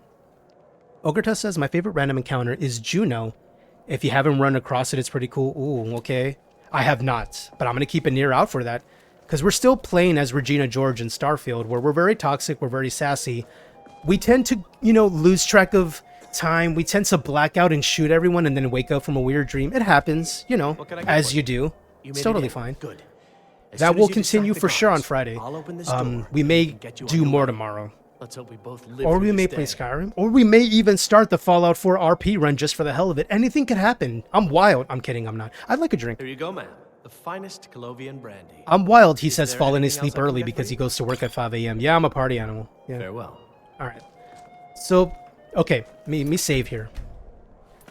Ogreto says, my favorite random encounter is Juno. If you haven't run across it, it's pretty cool. Ooh, okay. I have not, but I'm going to keep an ear out for that. Because we're still playing as Regina George in Starfield, where we're very toxic, we're very sassy. We tend to, lose track of time. We tend to black out and shoot everyone and then wake up from a weird dream. It happens, as you do. It's totally fine. Good. That will continue for sure on Friday. I'll open this door. We may Get you on do your more way. tomorrow. Let's hope we both live Or through we may this play day. Skyrim. Or we may even start the Fallout 4 RP run just for the hell of it. Anything could happen. I'm wild. I'm kidding, I'm not. I'd like a drink. Here you go, ma'am. The finest Colovian brandy. I'm wild, he says, there falling anything asleep else I can early get for because he you? goes to work at 5 a.m. Yeah, I'm a party animal. Yeah. Farewell. All right. So, okay, me save here.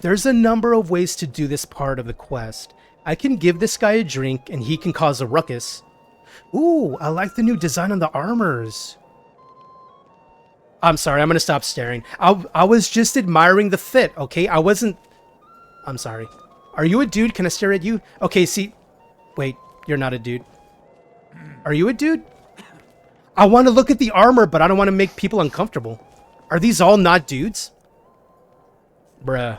There's a number of ways to do this part of the quest. I can give this guy a drink and he can cause a ruckus. Ooh, I like the new design on the armors. I'm sorry, I'm gonna stop staring. I was just admiring the fit, okay? I wasn't... I'm sorry. Are you a dude? Can I stare at you? Okay, see... Wait, you're not a dude. Are you a dude? I want to look at the armor, but I don't want to make people uncomfortable. Are these all not dudes? Bruh.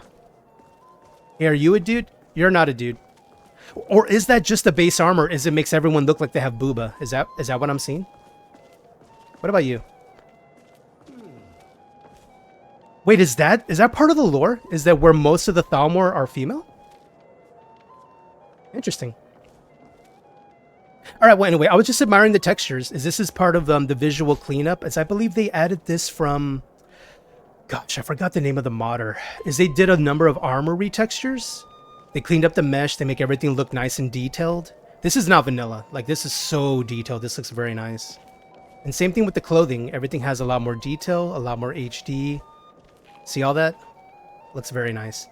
Hey, are you a dude? You're not a dude. Or is that just the base armor? Is it makes everyone look like they have booba? Is that what I'm seeing? What about you? Wait, is that part of the lore? Is that where most of the Thalmor are female? Interesting. All right, well, anyway, I was just admiring the textures. This is part of the visual cleanup, as I believe they added this from... Gosh, I forgot the name of the modder. They did a number of armor retextures. They cleaned up the mesh. They make everything look nice and detailed. This is not vanilla. Like, this is so detailed. This looks very nice. And same thing with the clothing. Everything has a lot more detail, a lot more HD. See all that? Looks very nice.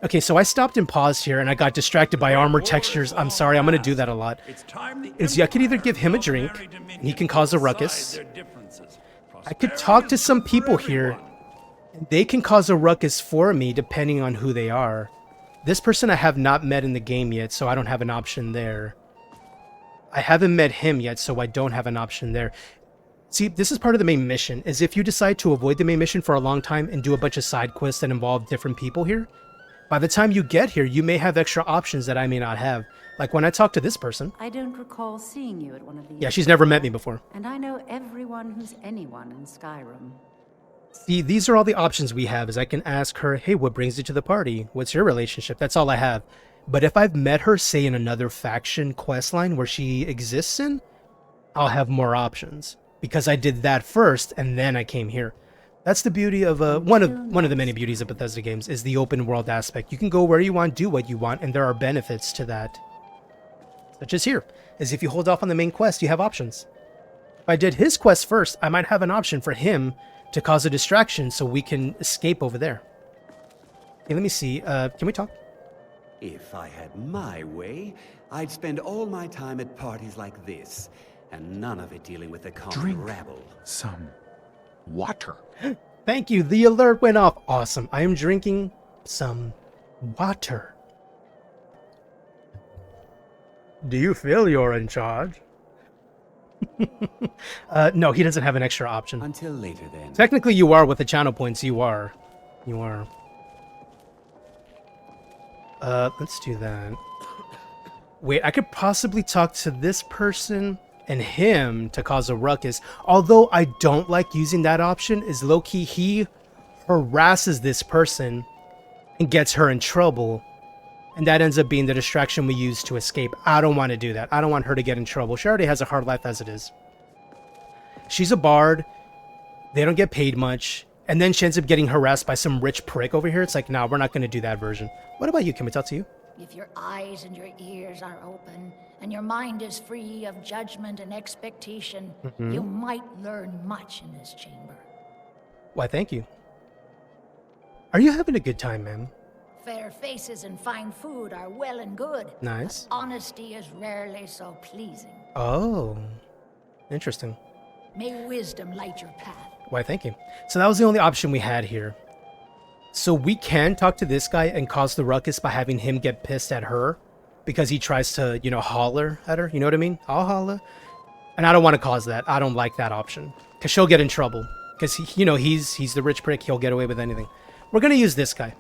Okay, so I stopped and paused here, and I got distracted by armor textures. I'm sorry, I'm going to do that a lot. I could either give him a drink, and he can cause a ruckus. I could talk to some people here, and they can cause a ruckus for me, depending on who they are. This person I have not met in the game yet, so I don't have an option there. I haven't met him yet, so I don't have an option there. See, this is part of the main mission, is if you decide to avoid the main mission for a long time and do a bunch of side quests that involve different people here, by the time you get here, you may have extra options that I may not have. Like when I talk to this person. I don't recall seeing you at one of these. Yeah, she's never met me before. And I know everyone who's anyone in Skyrim. See, these are all the options we have, is I can ask her, hey, what brings you to the party? What's your relationship? That's all I have. But if I've met her, say, in another faction questline where she exists in, I'll have more options. Because I did that first, and then I came here. That's the beauty of one of the many beauties of Bethesda games is the open world aspect. You can go where you want, do what you want, and there are benefits to that. Such as here, as if you hold off on the main quest, you have options. If I did his quest first, I might have an option for him to cause a distraction so we can escape over there. Okay, let me see. Can we talk? If I had my way, I'd spend all my time at parties like this, and none of it dealing with the common rabble. Some water. Thank you. The alert went off. Awesome. I am drinking some water. Do you feel you're in charge? No, he doesn't have an extra option. Until later, then. Technically, you are with the channel points. You are. You are. Let's do that. Wait, I could possibly talk to this person and him to cause a ruckus. Although I don't like using that option, is low-key he harasses this person and gets her in trouble. And that ends up being the distraction we use to escape. I don't want to do that. I don't want her to get in trouble. She already has a hard life as it is. She's a bard. They don't get paid much. And then she ends up getting harassed by some rich prick over here. It's like, nah, we're not going to do that version. What about you? Can we talk to you? If your eyes and your ears are open, and your mind is free of judgment and expectation, you might learn much in this chamber. Why, thank you. Are you having a good time, ma'am? Fair faces and fine food are well and good. Nice. But honesty is rarely so pleasing. Oh, interesting. May wisdom light your path. Why, thank you. So that was the only option we had here. So we can talk to this guy and cause the ruckus by having him get pissed at her because he tries to, you know, holler at her. You know what I mean? I'll holler. And I don't want to cause that. I don't like that option because she'll get in trouble. Because, you know, he's the rich prick. He'll get away with anything. We're going to use this guy.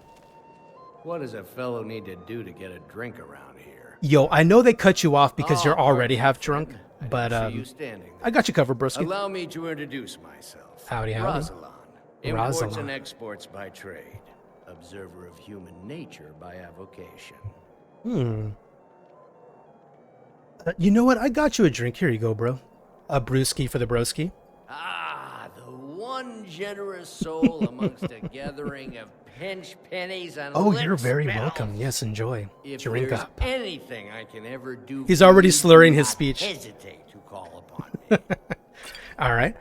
What does a fellow need to do to get a drink around here? Yo, I know they cut you off because you're already half drunk. But I got you covered, broski. Allow me to introduce myself. Howdy, howdy. Rosalind. Imports Rosalind. and exports by trade. Observer of human nature by avocation. You know what? I got you a drink. Here you go, bro. A brewski for the broski. Ah, the one generous soul amongst a gathering of pinch pennies and Oh, lip you're very spells. welcome. Yes, enjoy. If Drink there's up. anything I can ever do, He's for already you, slurring do his not speech. Hesitate to call upon me. All right.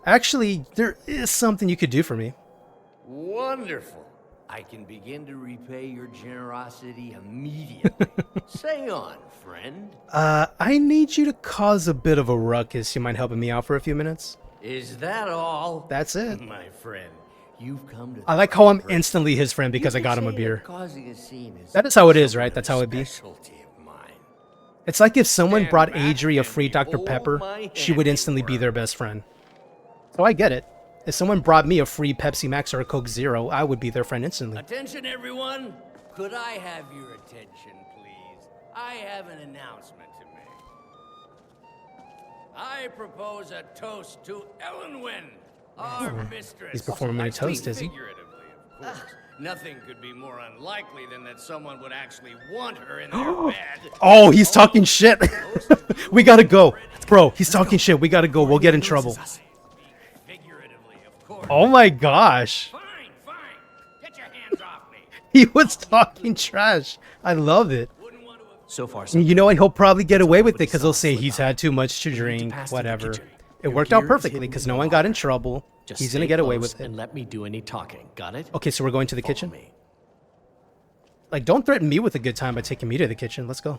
Actually, there is something you could do for me. Wonderful. I can begin to repay your generosity immediately. Say on, friend. I need you to cause a bit of a ruckus. You mind helping me out for a few minutes? Is that all? That's it. My friend, you've come to I like how I'm instantly his friend because I got him a beer. Causing a scene is That is how it is, right? That's how it be. specialty of mine. It's like if someone Stand brought back Adri a and free Dr. behold Pepper, my she would instantly be handiwork. their best friend. So I get it. If someone brought me a free Pepsi Max or a Coke Zero, I would be their friend instantly. Attention, everyone. Could I have your attention, please? I have an announcement to make. I propose a toast to Ellenwyn, our mistress. He's performing a toast, is he? Figuratively, of course. Nothing could be more unlikely than that someone would actually want her in their bed. Oh, he's talking shit. We gotta go. Bro, he's talking shit. We gotta go. We'll get in trouble. Figuratively, of course. Oh my gosh. Fine, fine. Get your hands off me. He was talking trash. I love it. So far, And you know what? He'll probably get away with it because he'll say he's had too much to drink, pass to the whatever. kitchen. It worked out perfectly because no one got in trouble. He's gonna get away with it. And let me do any talking. Got it? Okay, so we're going to the kitchen? Me. Like, don't threaten me with a good time by taking me to the kitchen. Let's go.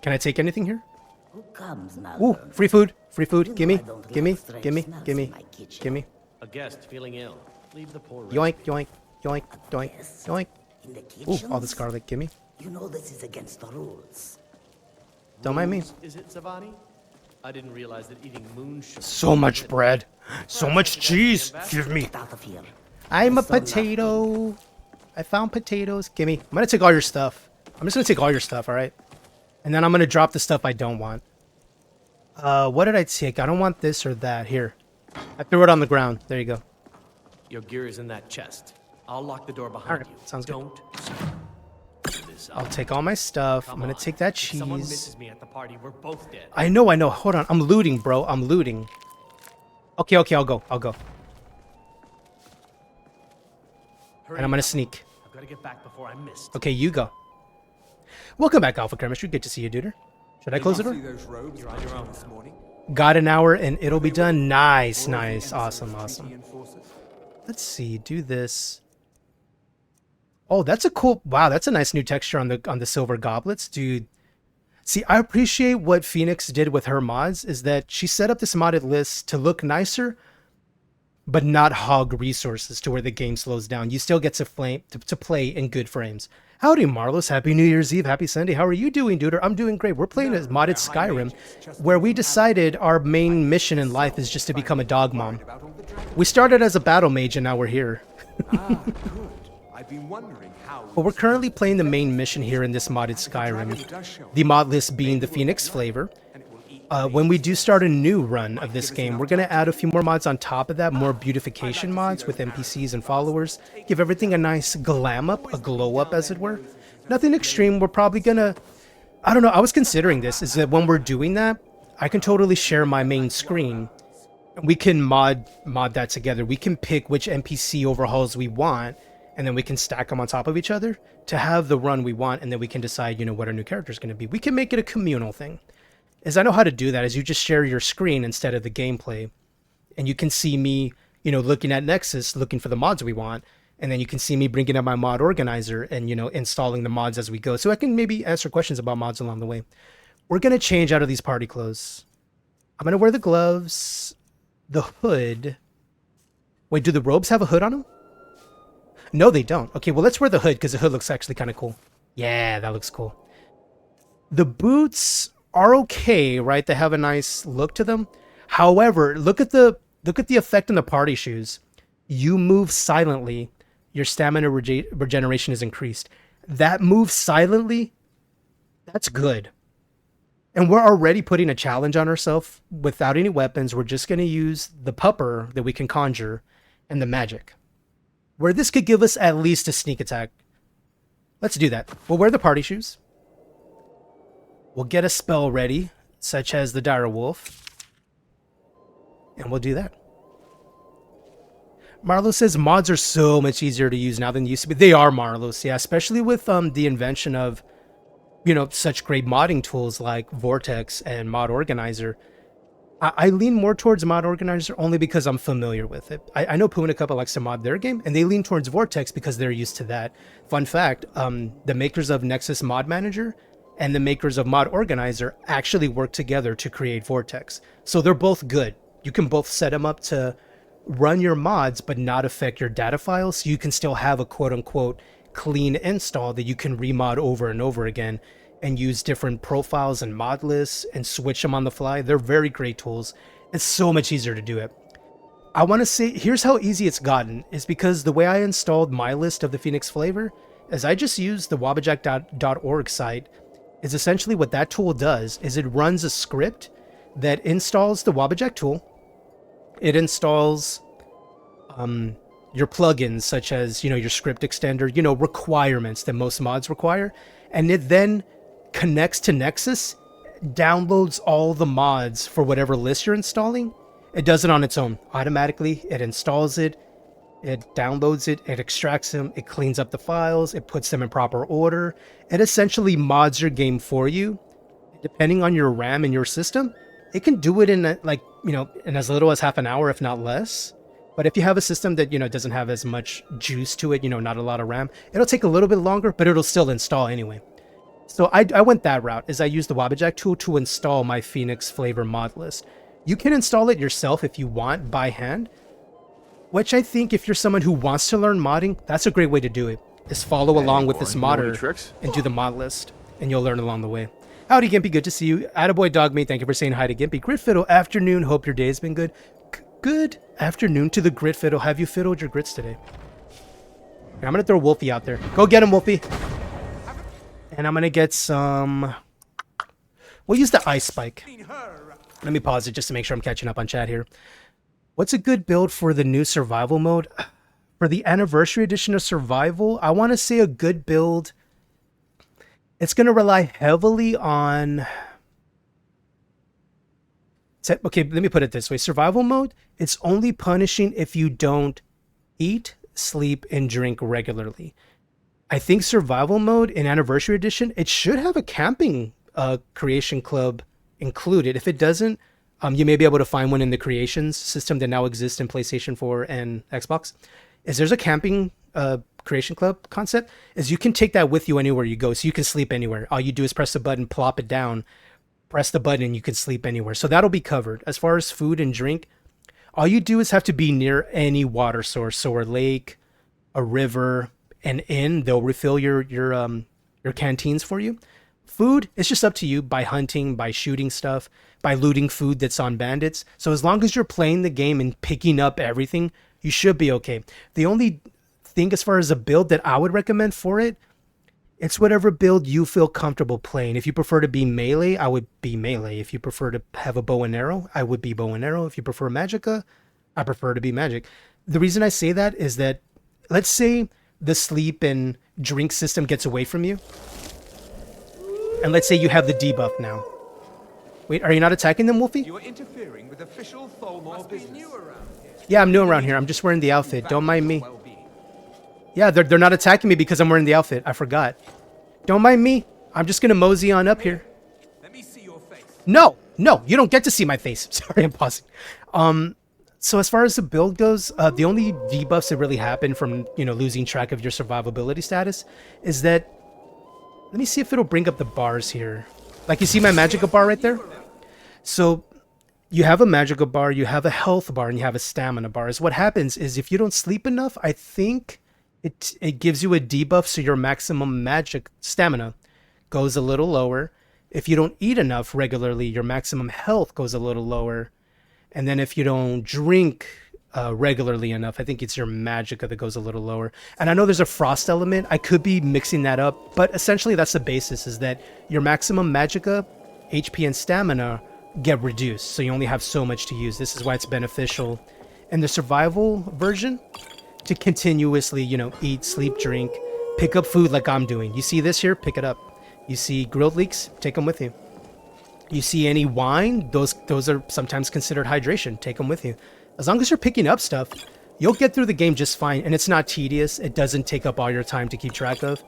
Can I take anything here? Who comes now? Ooh, free food. Free food. Gimme. I don't Gimme. like strange Gimme. smells Gimme. in my kitchen. Gimme. A guest feeling ill. Leave the poor. Yoink, yoink, yoink, yoink, Yes. yoink. In the Ooh, kitchen? all this garlic. Gimme. You know this is against the rules. Don't mind me. Is it Zavani? I didn't realize that eating moonshine. So much bread. So much cheese. Give me. Get out of here. I'm a So not potato. I found potatoes. Gimme. I'm gonna take all your stuff. I'm just gonna take all your stuff, alright? And then I'm gonna drop the stuff I don't want. What did I take? I don't want this or that. Here. I threw it on the ground. There you go. Your gear is in that chest. I'll lock the door behind Alright, you. sounds good. Don't. This up. I'll take all my stuff. I'm Come gonna on. take that If someone cheese. misses me at the party, we're both dead. I know. Hold on. I'm looting, bro. I'm looting. Okay, I'll go. Hurry And I'm gonna up. sneak. I've got to get back before I'm missed. Okay, you go. Welcome back, Alpha Chemistry. Good to see you, duder. Should I close the door? You're on your own this morning. Got an hour and it'll be done. Nice. Awesome. Let's see. Do this. Oh, that's a cool. Wow, that's a nice new texture on the silver goblets, dude. See, I appreciate what Phoenix did with her mods is that she set up this modded list to look nicer, but not hog resources to where the game slows down. You still get to play in good frames. Howdy, Marlos. Happy New Year's Eve. Happy Sunday. How are you doing, dude? I'm doing great. We're playing a modded Skyrim where we decided our main mission in life is just to become a dog mom. We started as a battle mage and now we're here. Good. I've been wondering how. But we're currently playing the main mission here in this modded Skyrim. The mod list being the Phoenix flavor. When we do start a new run of this game, we're going to add a few more mods on top of that, more beautification mods with NPCs and followers. Give everything a nice glam up, a glow up as it were. Nothing extreme. We're probably going to... I don't know, I was considering this, is that when we're doing that, I can totally share my main screen. We can mod that together. We can pick which NPC overhauls we want, and then we can stack them on top of each other to have the run we want, and then we can decide, you know, what our new character is going to be. We can make it a communal thing. As I know how to do that, is you just share your screen instead of the gameplay, and you can see me, you know, looking at Nexus, looking for the mods we want, and then you can see me bringing up my mod organizer and, you know, installing the mods as we go, so I can maybe answer questions about mods along the way. We're going to change out of these party clothes. I'm going to wear the gloves, the hood. Wait, do the robes have a hood on them? No, they don't. Okay, well, let's wear the hood because the hood looks actually kind of cool. Yeah, that looks cool. The boots are okay, right? They have a nice look to them. However, look at the effect in the party shoes. You move silently, your stamina regeneration is increased. That move silently, that's good. And we're already putting a challenge on ourselves without any weapons. We're just going to use the pupper that we can conjure and the magic, where this could give us at least a sneak attack. Let's do that. We'll wear the party shoes. We'll get a spell ready, such as the Dire Wolf. And we'll do that. Marlo says mods are so much easier to use now than they used to be. They are, Marlos, yeah, especially with the invention of, you know, such great modding tools like Vortex and Mod Organizer. I lean more towards Mod Organizer only because I'm familiar with it. I know Puna Cup likes to mod their game, and they lean towards Vortex because they're used to that. Fun fact, the makers of Nexus Mod Manager and the makers of Mod Organizer actually work together to create Vortex. So they're both good. You can both set them up to run your mods but not affect your data files, so you can still have a quote-unquote clean install that you can remod over and over again and use different profiles and mod lists and switch them on the fly. They're very great tools. It's so much easier to do it. I want to say, here's how easy it's gotten, is because the way I installed my list of the Phoenix flavor is I just used the wabbajack.org site. Is essentially what that tool does is it runs a script that installs the Wabbajack tool. It installs your plugins, such as, you know, your script extender, you know, requirements that most mods require. And it then connects to Nexus, downloads all the mods for whatever list you're installing. It does it on its own. Automatically, it installs it, it downloads it, it extracts them, it cleans up the files, it puts them in proper order. It essentially mods your game for you. Depending on your RAM and your system, it can do it in like, you know, in as little as half an hour, if not less. But if you have a system that, you know, doesn't have as much juice to it, you know, not a lot of RAM, it'll take a little bit longer, but it'll still install anyway. So I went that route, is I used the Wabbajack tool to install my Phoenix flavor mod list. You can install it yourself if you want by hand, which I think if you're someone who wants to learn modding, that's a great way to do it, is follow along with this modder and do the mod list, and you'll learn along the way. Howdy, Gimpy. Good to see you. Attaboy Dogmeat, thank you for saying hi to Gimpy. Grit Fiddle, afternoon. Hope your day has been good. Good afternoon to the Grit Fiddle. Have you fiddled your grits today? Here, I'm going to throw Wolfie out there. Go get him, Wolfie. And I'm going to get some... We'll use the Ice Spike. Let me pause it just to make sure I'm catching up on chat here. What's a good build for the new survival mode? For the anniversary edition of survival, I want to say a good build... It's going to rely heavily on... Okay, let me put it this way. Survival mode, it's only punishing if you don't eat, sleep, and drink regularly. I think survival mode in Anniversary Edition, it should have a camping creation club included. If it doesn't, you may be able to find one in the creations system that now exists in PlayStation 4 and Xbox. There's a camping creation club concept, is you can take that with you anywhere you go, so you can sleep anywhere. All you do is press the button, plop it down, press the button, and you can sleep anywhere. So that'll be covered. As far as food and drink, all you do is have to be near any water source, so a lake, a river, an inn. They'll refill your canteens for you. Food, it's just up to you, by hunting, by shooting stuff, by looting food that's on bandits. So as long as you're playing the game and picking up everything, you should be okay. The only thing as far as a build that I would recommend for it, it's whatever build you feel comfortable playing. If you prefer to be melee, I would be melee. If you prefer to have a bow and arrow, I would be bow and arrow. If you prefer Magicka, I prefer to be magic. The reason I say that is that, let's say the sleep and drink system gets away from you. And let's say you have the debuff now. Wait, are you not attacking them, Wolfie? You are interfering with official Tholmor business. Yeah, I'm new around here. I'm just wearing the outfit. Don't mind me. Yeah, they're not attacking me because I'm wearing the outfit. I forgot. Don't mind me. I'm just gonna mosey on up here. Let me see your face. No, you don't get to see my face. Sorry, I'm pausing. So as far as the build goes, the only debuffs that really happen from, losing track of your survivability status is that, let me see if it'll bring up the bars here. Like, you see my Magicka bar right there? So you have a Magicka bar, you have a health bar, and you have a stamina bar. What happens is if you don't sleep enough, I think it gives you a debuff, so your maximum magic stamina goes a little lower. If you don't eat enough regularly, your maximum health goes a little lower. And then if you don't drink regularly enough, I think it's your Magicka that goes a little lower. And I know there's a frost element. I could be mixing that up, but essentially that's the basis, is that your maximum Magicka, HP, and stamina get reduced. So you only have so much to use. This is why it's beneficial in the survival version to continuously, eat, sleep, drink, pick up food like I'm doing. You see this here? Pick it up. You see grilled leeks? Take them with you. You see any wine? Those are sometimes considered hydration. Take them with you. As long as you're picking up stuff, you'll get through the game just fine. And it's not tedious. It doesn't take up all your time to keep track of.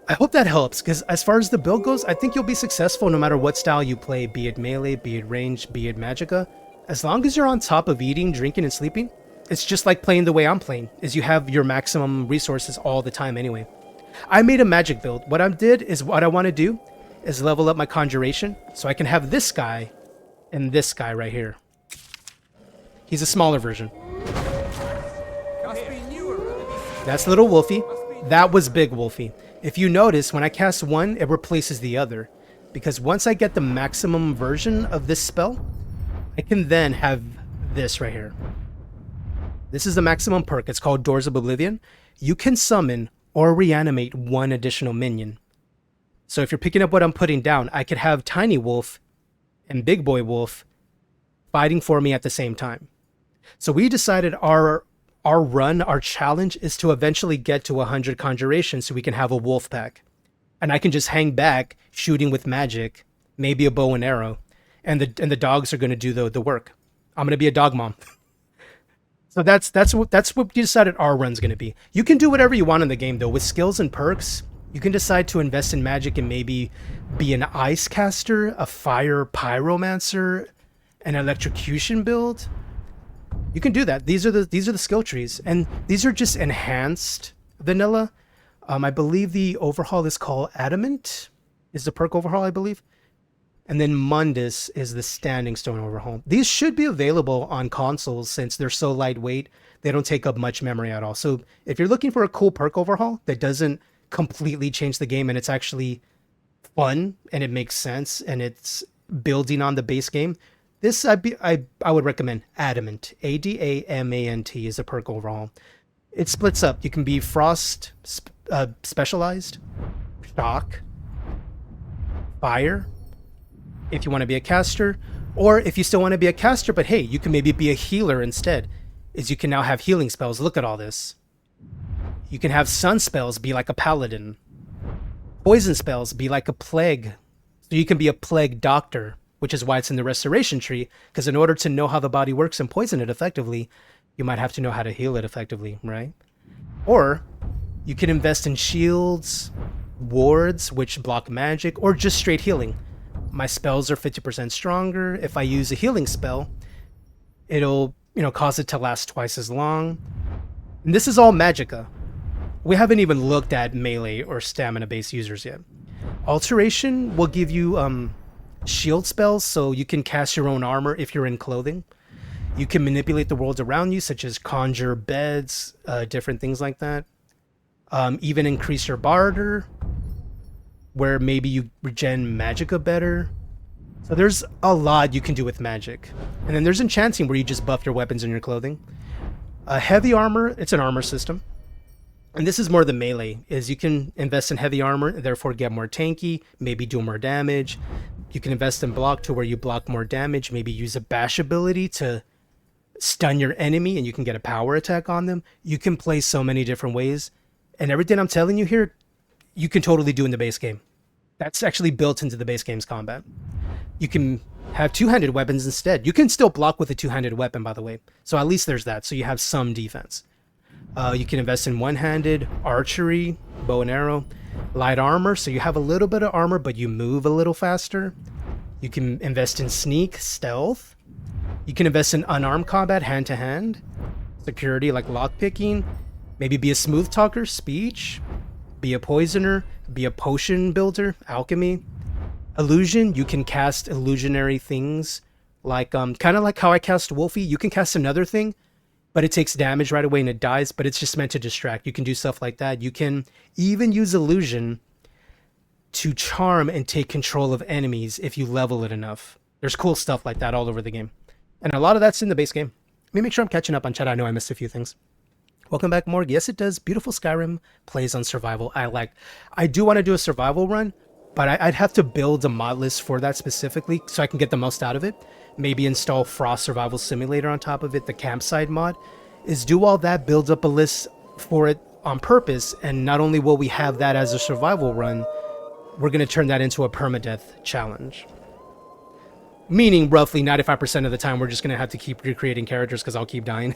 I hope that helps, because as far as the build goes, I think you'll be successful no matter what style you play, be it melee, be it ranged, be it Magicka. As long as you're on top of eating, drinking, and sleeping, it's just like playing the way I'm playing, is you have your maximum resources all the time anyway. I made a magic build. What I did is, what I want to do is level up my conjuration so I can have this guy and this guy right here. He's a smaller version. That's little Wolfie. That was big Wolfie. If you notice, when I cast one, it replaces the other. Because once I get the maximum version of this spell, I can then have this right here. This is the maximum perk. It's called Doors of Oblivion. You can summon or reanimate one additional minion. So if you're picking up what I'm putting down, I could have Tiny Wolf and Big Boy Wolf fighting for me at the same time. So we decided our challenge is to eventually get to 100 conjurations so we can have a wolf pack. And I can just hang back shooting with magic, maybe a bow and arrow, and the dogs are going to do the work. I'm going to be a dog mom. So that's what we decided our run's going to be. You can do whatever you want in the game though. With skills and perks, you can decide to invest in magic and maybe be an ice caster, a fire pyromancer, an electrocution build. You can do that. These are the skill trees, and these are just enhanced vanilla. I believe the overhaul is called Adamant, is the perk overhaul, I believe. And then Mundus is the Standing Stone overhaul. These should be available on consoles since they're so lightweight. They don't take up much memory at all. So if you're looking for a cool perk overhaul that doesn't completely change the game and it's actually fun and it makes sense and it's building on the base game, this I would recommend Adamant. Adamant is a perk overhaul. It splits up. You can be Frost specialized, Shock, Fire, if you want to be a caster, or if you still want to be a caster, but hey, you can maybe be a healer instead, is you can now have healing spells. Look at all this. You can have sun spells, be like a paladin. Poison spells, be like a plague. So you can be a plague doctor, which is why it's in the restoration tree, because in order to know how the body works and poison it effectively, you might have to know how to heal it effectively, right? Or you can invest in shields, wards, which block magic, or just straight healing. My spells are 50% stronger. If I use a healing spell, it'll, cause it to last twice as long. And this is all Magicka. We haven't even looked at melee or stamina-based users yet. Alteration will give you shield spells, so you can cast your own armor if you're in clothing. You can manipulate the world around you, such as conjure beds, different things like that. Even increase your barter, where maybe you regen Magicka better. So there's a lot you can do with magic. And then there's enchanting, where you just buff your weapons and your clothing. Heavy armor, it's an armor system. And this is more the melee, is you can invest in heavy armor, and therefore get more tanky, maybe do more damage. You can invest in block to where you block more damage, maybe use a bash ability to stun your enemy and you can get a power attack on them. You can play so many different ways. And everything I'm telling you here, you can totally do in the base game. That's actually built into the base game's combat. You can have two-handed weapons instead. You can still block with a two-handed weapon, by the way. So at least there's that. So you have some defense. You can invest in one-handed, archery, bow and arrow, light armor, so you have a little bit of armor, but you move a little faster. You can invest in sneak, stealth. You can invest in unarmed combat, hand-to-hand, security like lockpicking, maybe be a smooth talker, speech, be a poisoner, be a potion builder, alchemy. Illusion, you can cast illusionary things, like kind of like how I cast Wolfie. You can cast another thing, but it takes damage right away and it dies, but it's just meant to distract. You can do stuff like that. You can even use illusion to charm and take control of enemies if you level it enough. There's cool stuff like that all over the game. And a lot of that's in the base game. Let me make sure I'm catching up on chat. I know I missed a few things. Welcome back, Morg. Yes, it does. Beautiful Skyrim plays on survival. I do want to do a survival run, but I'd have to build a mod list for that specifically so I can get the most out of it. Maybe install Frost Survival Simulator on top of it, the campsite mod. Do all that, build up a list for it on purpose, and not only will we have that as a survival run, we're going to turn that into a permadeath challenge. Meaning roughly 95% of the time we're just going to have to keep recreating characters because I'll keep dying.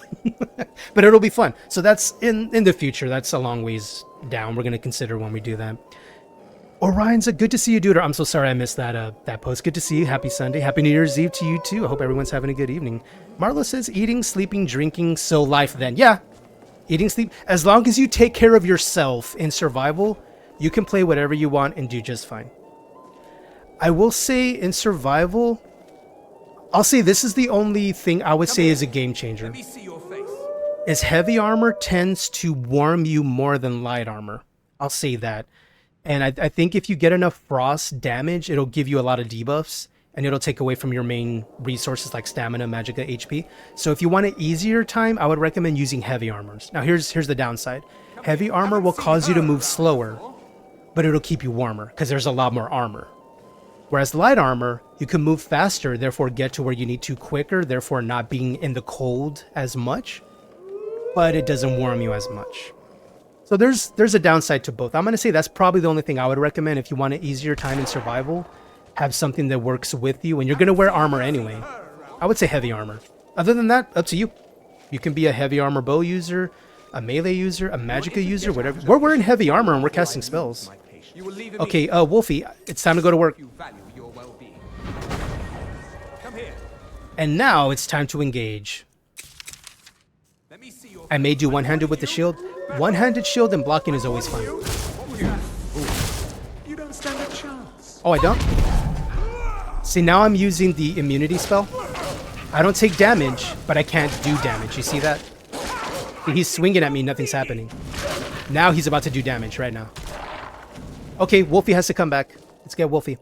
But it'll be fun. So that's in the future. That's a long ways down. We're going to consider when we do that. Orion's a good to see you, dude. I'm so sorry I missed that post. Good to see you. Happy Sunday. Happy New Year's Eve to you too. I hope everyone's having a good evening. Marlo says eating, sleeping, drinking, so life then. Yeah. Eating, sleep. As long as you take care of yourself in survival, you can play whatever you want and do just fine. I will say in survival, I'll say this is the only thing I would say is a game changer. Let me see your face. Is heavy armor tends to warm you more than light armor. I'll say that. And I think if you get enough frost damage, it'll give you a lot of debuffs, and it'll take away from your main resources like stamina, magicka, HP. So if you want an easier time, I would recommend using heavy armors. Now here's the downside. Heavy armor will cause you to move slower, but it'll keep you warmer because there's a lot more armor. Whereas light armor, you can move faster, therefore get to where you need to quicker, therefore not being in the cold as much, but it doesn't warm you as much. So there's a downside to both. I'm going to say that's probably the only thing I would recommend if you want an easier time in survival. Have something that works with you, and you're going to wear armor anyway. I would say heavy armor. Other than that, up to you. You can be a heavy armor bow user, a melee user, a magicka user, whatever. We're wearing heavy armor and we're casting spells. Okay, Wolfie, it's time to go to work. And now it's time to engage. I may do one-handed with the shield. One-handed shield and blocking is always fun. You don't stand a chance. Oh, I don't? See, now I'm using the immunity spell. I don't take damage, but I can't do damage. You see that? He's swinging at me, nothing's happening. Now he's about to do damage right now. Okay, Wolfie has to come back. Let's get Wolfie.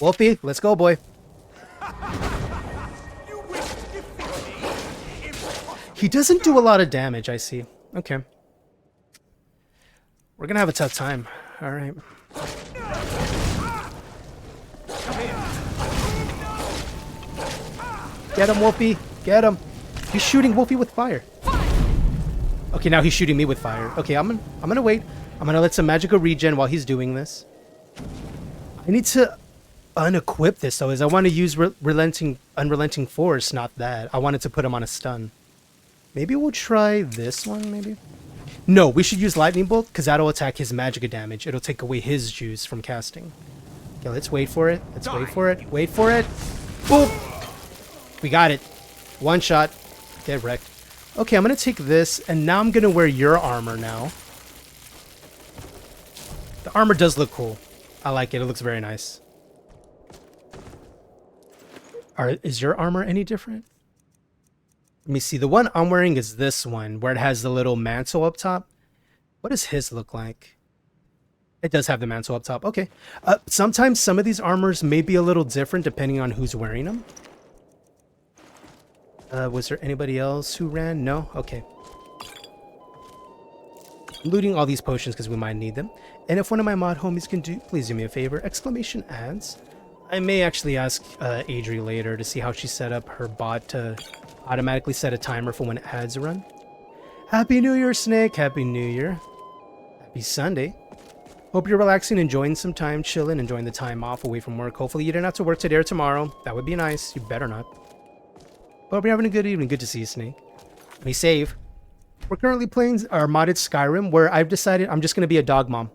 Wolfie, let's go, boy. He doesn't do a lot of damage, I see. Okay. We're gonna have a tough time. Alright. Get him, Wolfie. Get him. He's shooting Wolfie with fire. Okay, now he's shooting me with fire. Okay, I'm gonna wait. I'm gonna let some magicka regen while he's doing this. I need to unequip this though, as I want to use unrelenting force, not that. I wanted to put him on a stun. Maybe we'll try this one, maybe? No, we should use lightning bolt, because that'll attack his magicka damage. It'll take away his juice from casting. Okay, let's wait for it. Let's wait for it. Wait for it. Boop! We got it. One shot. Get wrecked. Okay, I'm going to take this, and now I'm going to wear your armor now. The armor does look cool. I like it. It looks very nice. Is your armor any different? Let me see. The one I'm wearing is this one, where it has the little mantle up top. What does his look like? It does have the mantle up top. Okay. Sometimes some of these armors may be a little different depending on who's wearing them. Was there anybody else who ran? No? Okay. I'm looting all these potions because we might need them. And if one of my mod homies can please do me a favor. Exclamation ads. I may actually ask Adri later to see how she set up her bot to automatically set a timer for when ads run. Happy New Year, Snake. Happy New Year. Happy Sunday. Hope you're relaxing, enjoying some time, chilling, enjoying the time off away from work. Hopefully you didn't have to work today or tomorrow. That would be nice. You better not. Hope you're having a good evening. Good to see you, Snake. Let me save. We're currently playing our modded Skyrim, where I've decided I'm just going to be a dog mom.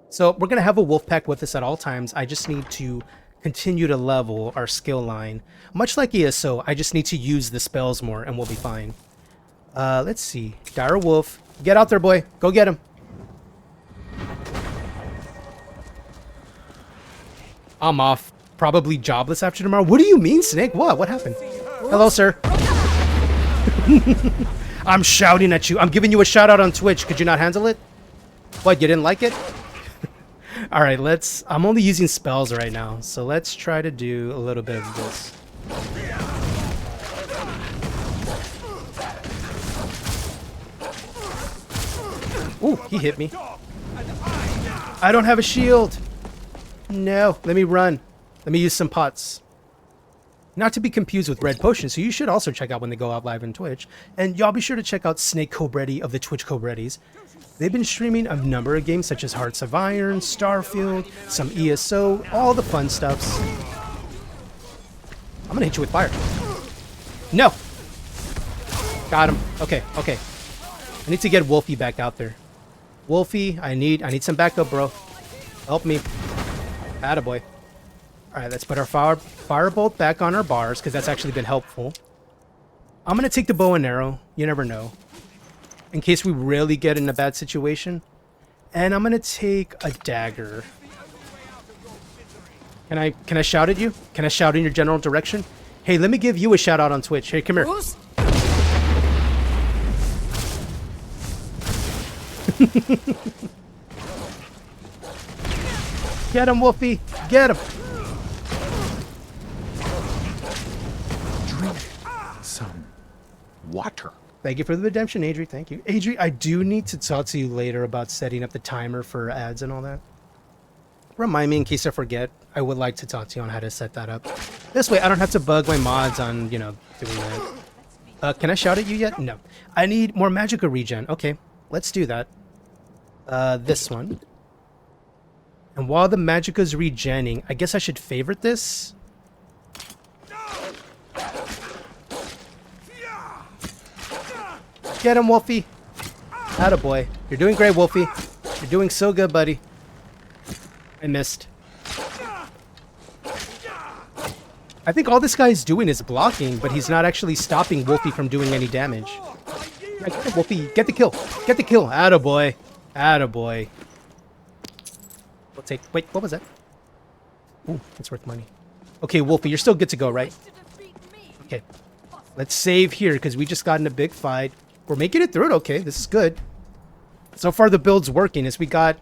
So we're going to have a wolf pack with us at all times. I just need to continue to level our skill line. Much like ESO, I just need to use the spells more and we'll be fine. Let's see. Dire Wolf. Get out there, boy. Go get him. I'm off. Probably jobless after tomorrow. What do you mean, Snake? What? What happened? Hello, sir. I'm shouting at you. I'm giving you a shout out on Twitch. Could you not handle it? What, you didn't like it? Alright, I'm only using spells right now. So let's try to do a little bit of this. Ooh, he hit me. I don't have a shield. No, let me run. Let me use some pots. Not to be confused with Red Potion, so you should also check out when they go out live on Twitch. And y'all be sure to check out Snake Cobretti of the Twitch Cobrettis. They've been streaming a number of games such as Hearts of Iron, Starfield, some ESO, all the fun stuffs. I'm gonna hit you with fire. No! Got him. Okay, okay. I need to get Wolfie back out there. Wolfie, I need some backup, bro. Help me. Attaboy. Alright, let's put our firebolt back on our bars, because that's actually been helpful. I'm going to take the bow and arrow. You never know. In case we really get in a bad situation. And I'm going to take a dagger. Can I shout at you? Can I shout in your general direction? Hey, let me give you a shout out on Twitch. Hey, come here. Get him, Wolfie. Get him. Drink some water. Thank you for the redemption, Adri. Thank you. Adri, I do need to talk to you later about setting up the timer for ads and all that. Remind me in case I forget. I would like to talk to you on how to set that up. This way, I don't have to bug my mods on, you know, doing that. Can I shout at you yet? No. I need more Magicka regen. Okay, let's do that. This one. And while the Magicka's regenning, I guess I should favorite this. Get him, Wolfie. Attaboy. You're doing great, Wolfie. You're doing so good, buddy. I missed. I think all this guy's doing is blocking, but he's not actually stopping Wolfie from doing any damage. Yeah, get it, Wolfie. Get the kill. Get the kill. Attaboy. Attaboy. We'll take... Wait, what was that? Ooh, that's worth money. Okay, Wolfie, you're still good to go, right? Okay. Let's save here, because we just got in a big fight. We're making it through it okay. This is good. So far, the build's working, as we got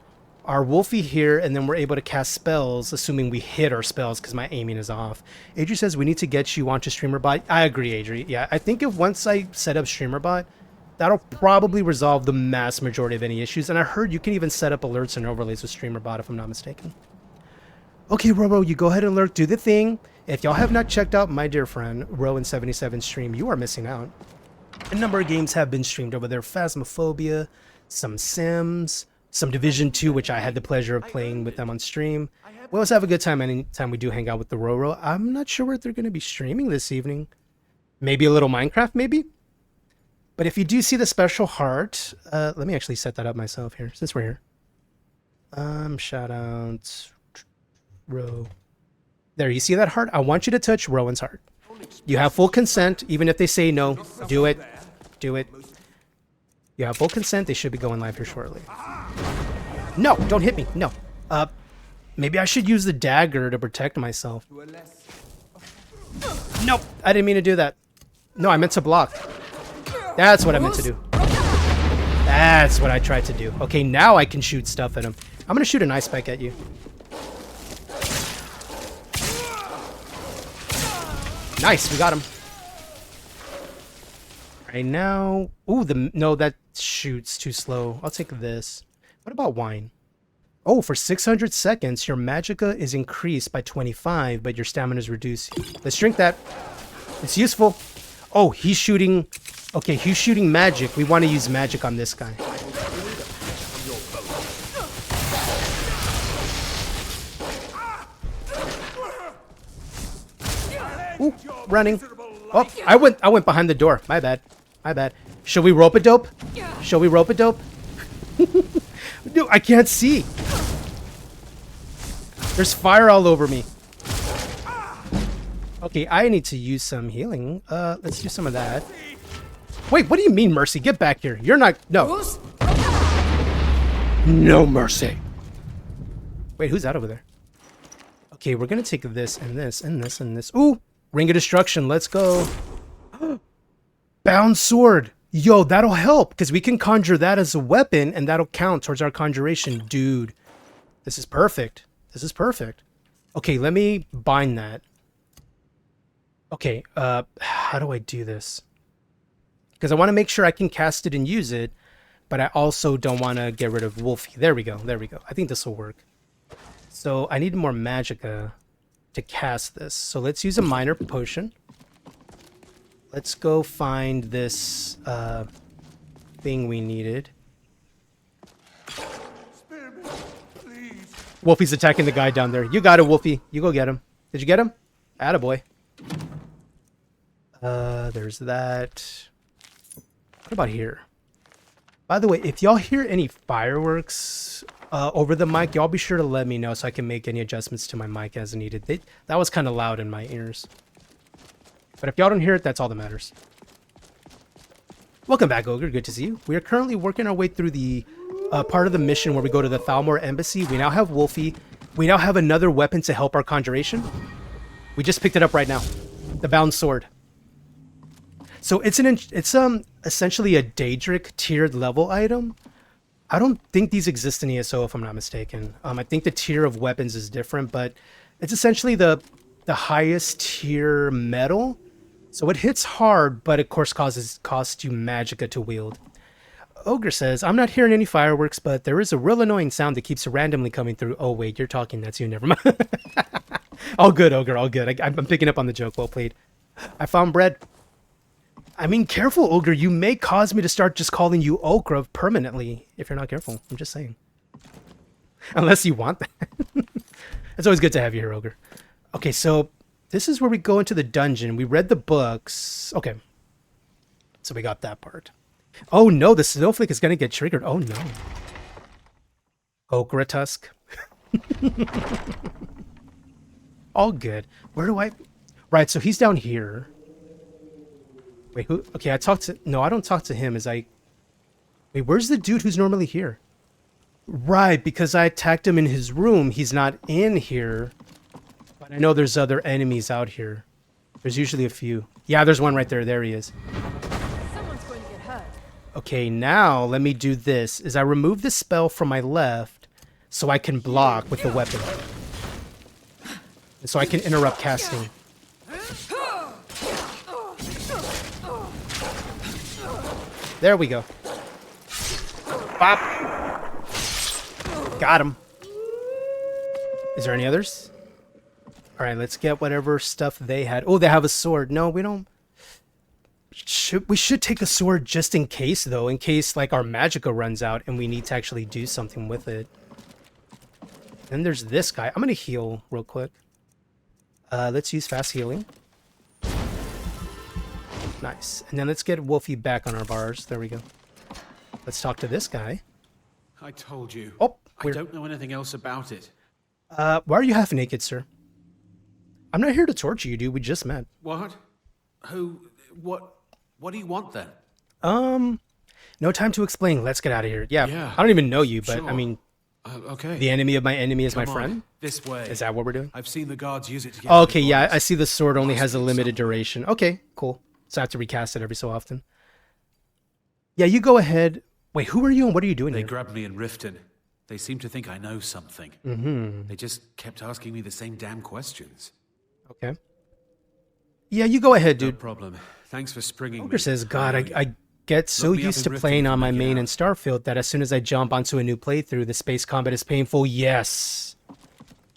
our Wolfie here, and then we're able to cast spells, assuming we hit our spells, because my aiming is off. Adri says we need to get you onto StreamerBot. I agree, Adri. Yeah, I think if once I set up StreamerBot, that'll probably resolve the mass majority of any issues. And I heard you can even set up alerts and overlays with StreamerBot, if I'm not mistaken. Okay, Robo, you go ahead and lurk, do the thing. If y'all have not checked out my dear friend, Rowan77 stream, you are missing out. A number of games have been streamed over there. Phasmophobia, some Sims, some Division 2, which I had the pleasure of playing with them on stream. We always have a good time anytime we do hang out with the Roro. I'm not sure what they're going to be streaming this evening. Maybe a little Minecraft, maybe? But if you do see the special heart, let me actually set that up myself here, since we're here. Shout out Ro. There, you see that heart? I want you to touch Rowan's heart. You have full consent, even if they say no. Do it. Do it. You have full consent. They should be going live here shortly. No, don't hit me. No. Maybe I should use the dagger to protect myself. Nope, I didn't mean to do that. No, I meant to block. That's what I meant to do. That's what I tried to do. Okay, now I can shoot stuff at him. I'm gonna shoot an ice spike at you. Nice, we got him. Right now... Ooh, no, that shoots too slow. I'll take this. What about wine? Oh, for 600 seconds, your Magicka is increased by 25, but your stamina is reduced. Let's drink that. It's useful. Oh, he's shooting... Okay, he's shooting magic. We want to use magic on this guy. Ooh, running. Oh, I went behind the door. My bad. My bad. Should we rope a dope? Shall we rope a dope? Dude, I can't see. There's fire all over me. Okay, I need to use some healing. Let's do some of that. Wait, what do you mean, Mercy? Get back here. You're not... No. No mercy. Wait, who's that over there? Okay, we're gonna take this and this and this and this. Ooh! Ring of Destruction. Let's go. Bound Sword. Yo, that'll help, because we can conjure that as a weapon, and that'll count towards our conjuration. Dude, this is perfect. This is perfect. Okay, let me bind that. Okay, how do I do this? Because I want to make sure I can cast it and use it, but I also don't want to get rid of Wolfie. There we go, there we go. I think this will work. So I need more magicka to cast this. So let's use a minor potion. Let's go find this thing we needed. Spare me, please. Wolfie's attacking the guy down there. You got it, Wolfie. You go get him. Did you get him? Attaboy. There's that. What about here? By the way, if y'all hear any fireworks over the mic, y'all be sure to let me know so I can make any adjustments to my mic as needed. That was kind of loud in my ears. But if y'all don't hear it, that's all that matters. Welcome back, Ogre. Good to see you. We are currently working our way through the part of the mission where we go to the Thalmor Embassy. We now have Wolfie. We now have another weapon to help our conjuration. We just picked it up right now. The Bound Sword. So it's essentially a Daedric tiered level item. I don't think these exist in ESO if I'm not mistaken. I think the tier of weapons is different, but it's essentially the highest tier metal. So it hits hard, but of course costs you magicka to wield. Ogre says, I'm not hearing any fireworks, but there is a real annoying sound that keeps randomly coming through. Oh wait, you're talking, that's you, never mind. All good, Ogre, all good. I'm picking up on the joke, well played. I found bread. I mean, careful, Ogre, you may cause me to start just calling you Okra permanently, if you're not careful. I'm just saying. Unless you want that. It's always good to have you here, Ogre. Okay, so this is where we go into the dungeon. We read the books. Okay. So we got that part. Oh no, the snowflake is going to get triggered. Oh no. Okra tusk. All good. Where do I... Right, so he's down here. Wait, who? Okay, I talked to... No, I don't talk to him as I... Wait, where's the dude who's normally here? Right, because I attacked him in his room. He's not in here. But I know there's other enemies out here. There's usually a few. Yeah, there's one right there. There he is. Someone's going to get hurt. Okay, now let me do this. Is I remove the spell from my left so I can block with the weapon. And so I can interrupt casting. There we go. Bop. Got him. Is there any others? All right, let's get whatever stuff they had. Oh, they have a sword. No, we don't. We should take a sword just in case, though, in case like our magicka runs out and we need to actually do something with it. Then there's this guy. I'm gonna heal real quick. Let's use fast healing. Nice. And then let's get Wolfie back on our bars. There we go. Let's talk to this guy. I told you. Oh, I don't know anything else about it. Why are you half naked, sir? I'm not here to torture you, dude. We just met. What? Who? What? What do you want then? No time to explain. Let's get out of here. Yeah. I don't even know you, but sure. I mean, okay. The enemy of my enemy is Come my on, friend. This way. Is that what we're doing? I've seen the guards use it to get okay, yeah. I see the sword only has a limited duration. Okay, cool. So I have to recast it every so often. Yeah, you go ahead. Wait, who are you and what are you doing They here? grabbed me in Riften. They seem to think I know something. Mm-hmm. They just kept asking me the same damn questions. Okay. Yeah, you go ahead, dude. No problem. Thanks for springing Ogre me. says, God, I get so used to playing on my main in Starfield that as soon as I jump onto a new playthrough, the space combat is painful. Yes.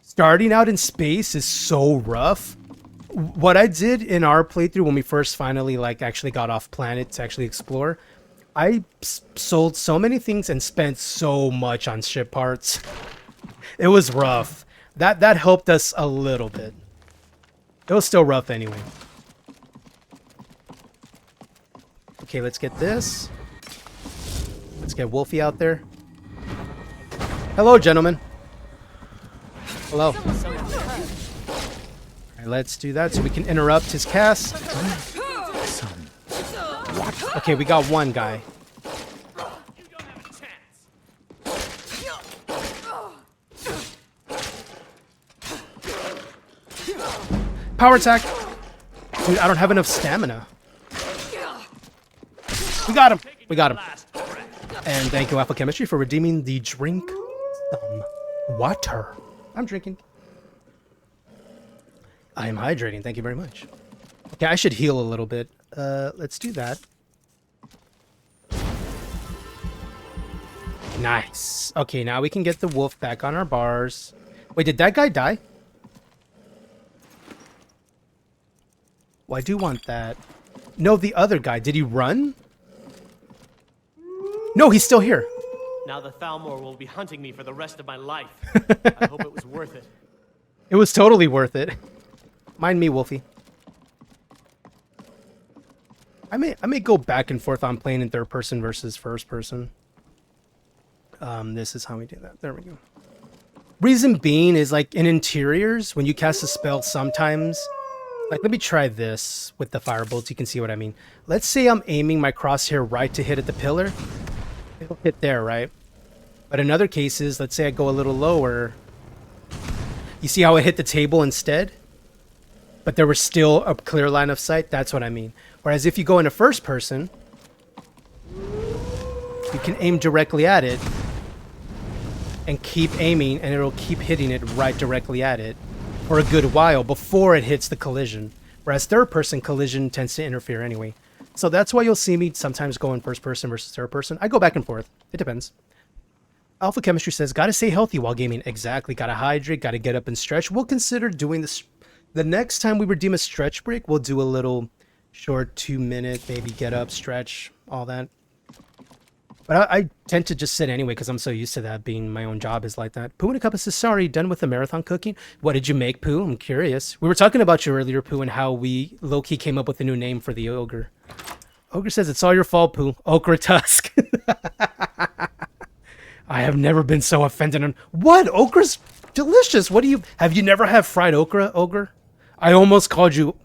Starting out in space is so rough. What I did in our playthrough when we first finally actually got off planet to actually explore, I sold so many things and spent so much on ship parts. It was rough. That helped us a little bit. It was still rough anyway. Okay, let's get this. Let's get Wolfie out there. Hello, gentlemen. Hello. Alright, let's do that so we can interrupt his cast. Okay, we got one guy. Power attack! Dude, I don't have enough stamina. We got him! We got him. And thank you, Alpha Chemistry, for redeeming the drink some water. I'm drinking. I am hydrating. Thank you very much. Okay, I should heal a little bit. Let's do that. Nice. Okay, now we can get the wolf back on our bars. Wait, did that guy die? Well, I do want that. No, the other guy. Did he run? No, he's still here. Now the Thalmor will be hunting me for the rest of my life. I hope it was worth it. It was totally worth it. Mind me, Wolfie. I may go back and forth on playing in third person versus first person. This is how we do that. There we go. Reason being is like in interiors, when you cast a spell sometimes, like let me try this with the firebolts, you can see what I mean. Let's say I'm aiming my crosshair right to hit at the pillar. It'll hit there, right? But in other cases, let's say I go a little lower. You see how it hit the table instead? But there was still a clear line of sight. That's what I mean. Whereas if you go into first person, you can aim directly at it and keep aiming, and it'll keep hitting it right directly at it for a good while before it hits the collision. Whereas third person collision tends to interfere anyway. So that's why you'll see me sometimes go in first person versus third person. I go back and forth. It depends. Alpha Chemistry says, gotta stay healthy while gaming. Exactly. Gotta hydrate, gotta get up and stretch. We'll consider doing this. The next time we redeem a stretch break, we'll do a little short 2-minute, maybe get up, stretch, all that. But I tend to just sit anyway because I'm so used to that, being my own job is like that. Pooh in a Cup says, sorry, done with the marathon cooking? What did you make, Pooh? I'm curious. We were talking about you earlier, Pooh, and how we low-key came up with a new name for the ogre. Ogre says, it's all your fault, Pooh. Okra Tusk. I have never been so offended. What? Okra's delicious. What do you... Have you never had fried okra, Ogre? I almost called you...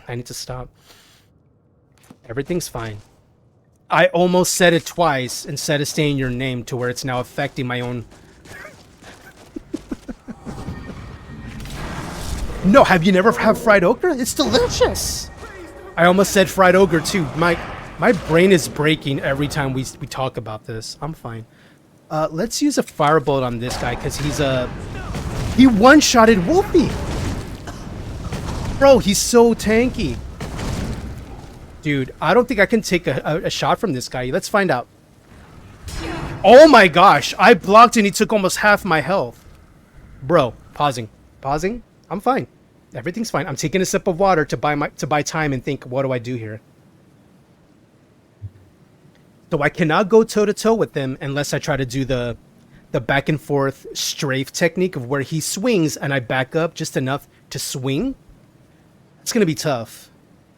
I need to stop. Everything's fine. I almost said it twice instead of saying your name to where it's now affecting my own... No, have you never had fried okra? It's delicious. I almost said fried ogre too. My brain is breaking every time we talk about this. I'm fine. Let's use a firebolt on this guy because he one-shotted Wolfie. Bro, he's so tanky. Dude, I don't think I can take a shot from this guy. Let's find out. Oh my gosh, I blocked and he took almost half my health. Bro, pausing. I'm fine. Everything's fine. I'm taking a sip of water to buy time and think, what do I do here? So I cannot go toe-to-toe with him unless I try to do the back and forth strafe technique of where he swings and I back up just enough to swing. It's going to be tough.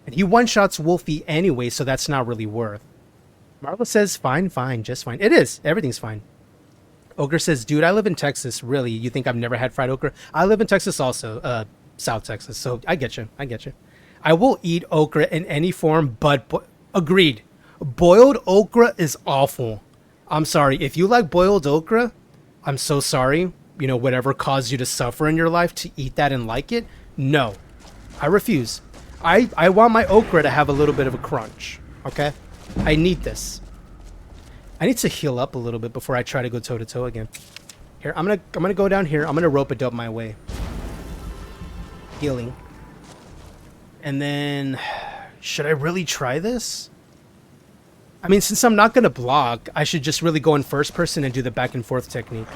And he one-shots Wolfie anyway, so that's not really worth. Marla says, fine, just fine. It is. Everything's fine. Ogre says, dude, I live in Texas. Really? You think I've never had fried okra? I live in Texas also. South Texas. So I get you. I will eat okra in any form, but agreed. Boiled okra is awful. I'm sorry. If you like boiled okra, I'm so sorry. You know, whatever caused you to suffer in your life to eat that and like it. No. I refuse. I want my okra to have a little bit of a crunch, okay? I need this. I need to heal up a little bit before I try to go toe-to-toe again. Here, I'm gonna go down here. I'm gonna rope-a-dope my way. Healing. And then... Should I really try this? I mean, since I'm not gonna block, I should just really go in first person and do the back and forth technique.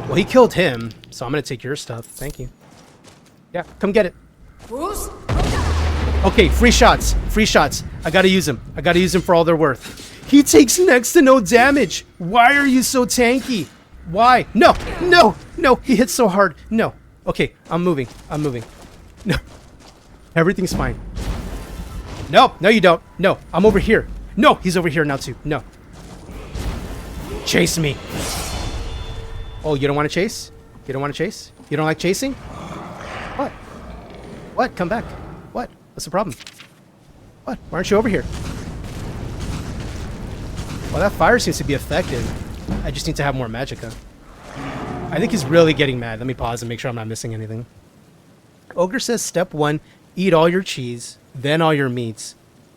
Well, he killed him, so I'm gonna take your stuff. Thank you. Yeah, come get it. Okay, free shots. I gotta use them for all they're worth. He takes next to no damage. Why are you so tanky? Why? No, he hits so hard. No. Okay, I'm moving. No. Everything's fine. No, no, you don't. No, I'm over here. No, he's over here now too. No. Chase me. Oh, you don't want to chase? You don't want to chase? You don't like chasing? What? What? Come back. What? What's the problem? What? Why aren't you over here? Well, that fire seems to be effective. I just need to have more magicka. I think he's really getting mad. Let me pause and make sure I'm not missing anything. Ogre says step 1, eat all your cheese, then all your meats,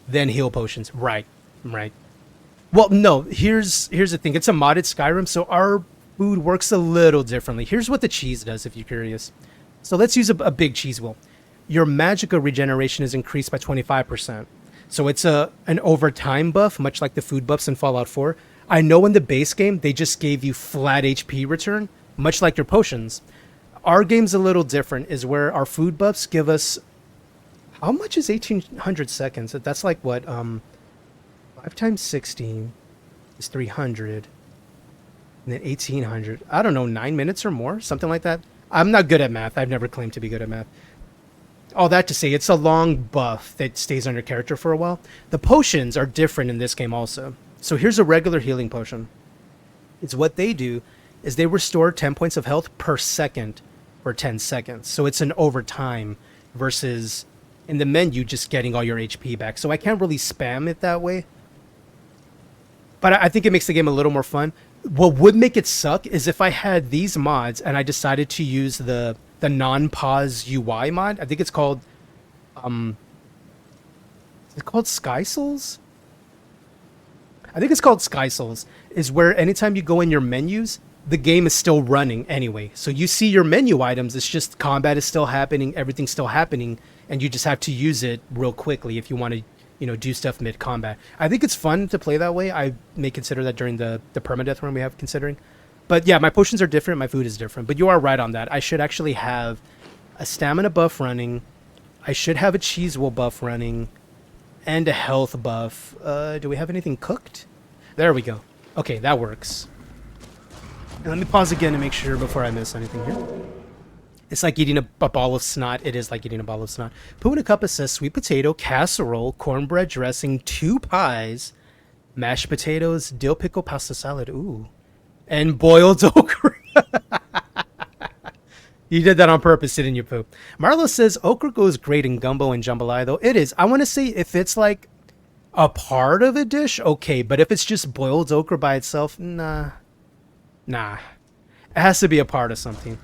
then heal potions. Right. Right. Well, no, here's the thing. It's a modded Skyrim, so our food works a little differently. Here's what the cheese does, if you're curious. So let's use a big cheese wheel. Your magicka regeneration is increased by 25%. So it's an overtime buff, much like the food buffs in Fallout 4. I know in the base game, they just gave you flat HP return, much like your potions. Our game's a little different, is where our food buffs give us... How much is 1800 seconds? That's like what? 5 times 16 is 300. And then 1800. I don't know, 9 minutes or more? Something like that. I'm not good at math. I've never claimed to be good at math. All that to say, it's a long buff that stays on your character for a while. The potions are different in this game also. So here's a regular healing potion. It's what they do is they restore 10 points of health per second for 10 seconds. So it's an overtime versus in the menu just getting all your HP back. So I can't really spam it that way. But I think it makes the game a little more fun. What would make it suck is if I had these mods and I decided to use the non-pause UI mod. I think it's called is it called Sky Souls? I think it's called Sky Souls, is where anytime you go in your menus, the game is still running anyway. So you see your menu items, it's just combat is still happening, everything's still happening, and you just have to use it real quickly if you want to, you know, do stuff mid-combat. I think it's fun to play that way. I may consider that during the permadeath run we have considering. But yeah, my potions are different, my food is different. But you are right on that. I should actually have a stamina buff running. I should have a cheese wheel buff running. And a health buff. Do we have anything cooked? There we go. Okay, that works. And let me pause again to make sure before I miss anything here. It's like eating a ball of snot. It is like eating a ball of snot. Poo in a Cup says sweet potato, casserole, cornbread dressing, 2 pies, mashed potatoes, dill pickle pasta salad. Ooh. And boiled okra. You did that on purpose, didn't you, Pooh? Marlo says okra goes great in gumbo and jambalaya, though. It is. I want to say if it's like a part of a dish, okay. But if it's just boiled okra by itself, nah. Nah. It has to be a part of something.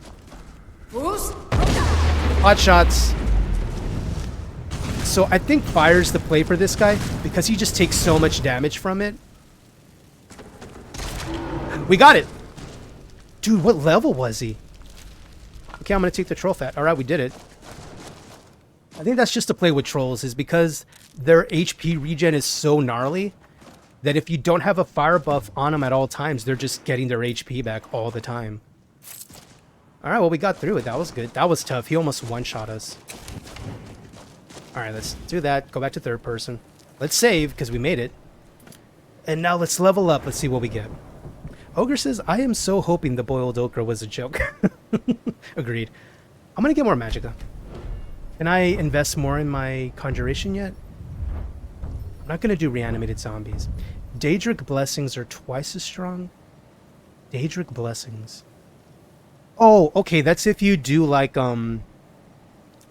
Hot shots. So I think fire's the play for this guy because he just takes so much damage from it. We got it! Dude, what level was he? Okay, I'm gonna take the troll fat. Alright, we did it. I think that's just to play with trolls, is because their HP regen is so gnarly that if you don't have a fire buff on them at all times, they're just getting their HP back all the time. Alright, well, we got through it. That was good. That was tough. He almost one-shot us. Alright, let's do that. Go back to third person. Let's save, because we made it. And now let's level up. Let's see what we get. Ogre says, I am so hoping the boiled okra was a joke. Agreed. I'm going to get more magicka. Can I invest more in my conjuration yet? I'm not going to do reanimated zombies. Daedric blessings are twice as strong. Daedric blessings. Oh, okay. That's if you do like the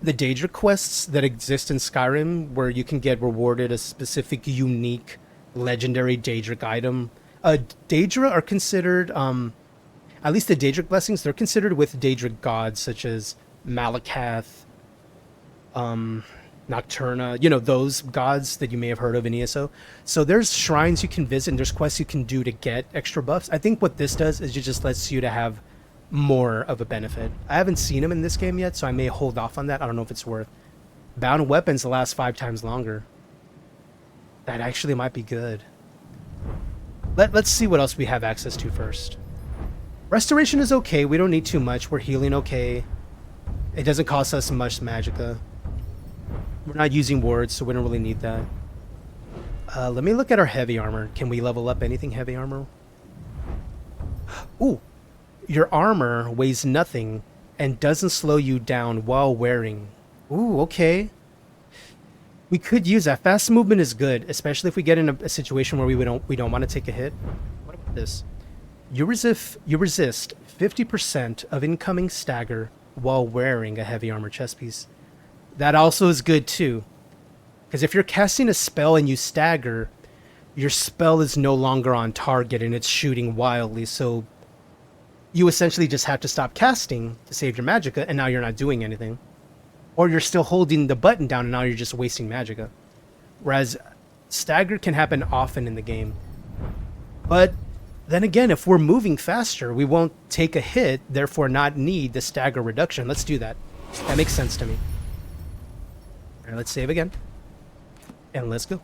Daedric quests that exist in Skyrim where you can get rewarded a specific unique legendary Daedric item. Daedra are considered, at least the Daedric blessings, they're considered with Daedric gods such as Malakath, Nocturna, you know, those gods that you may have heard of in ESO. So there's shrines you can visit and there's quests you can do to get extra buffs. I think what this does is it just lets you to have more of a benefit. I haven't seen them in this game yet, so I may hold off on that. I don't know if it's worth. Bound weapons last 5 times longer. That actually might be good. Let's see what else we have access to first. Restoration is okay. We don't need too much. We're healing okay. It doesn't cost us much magicka. We're not using wards, so we don't really need that. Let me look at our heavy armor. Can we level up anything heavy armor? Ooh. Your armor weighs nothing and doesn't slow you down while wearing. Ooh, okay. We could use that. Fast movement is good, especially if we get in a situation where we don't want to take a hit. What about this? You resist 50% of incoming stagger while wearing a heavy armor chest piece. That also is good too. Because if you're casting a spell and you stagger, your spell is no longer on target and it's shooting wildly, so you essentially just have to stop casting to save your magicka, and now you're not doing anything. Or you're still holding the button down and now you're just wasting magicka. Whereas stagger can happen often in the game. But then again, if we're moving faster, we won't take a hit, therefore not need the stagger reduction. Let's do that. That makes sense to me. Alright, let's save again. And let's go.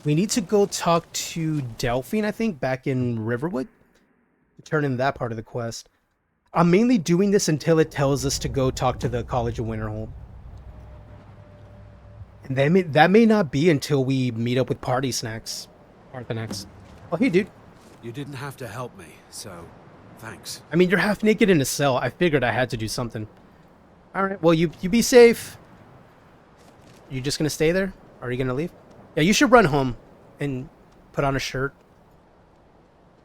We need to go talk to Delphine, I think, back in Riverwood. To turn in that part of the quest. I'm mainly doing this until it tells us to go talk to the College of Winterhold. And that may not be until we meet up with Party Snacks. Parthenax. Oh, hey, dude. You didn't have to help me, so thanks. I mean, you're half naked in a cell. I figured I had to do something. Alright, well, you be safe. You just gonna stay there? Or are you gonna leave? Yeah, you should run home and put on a shirt.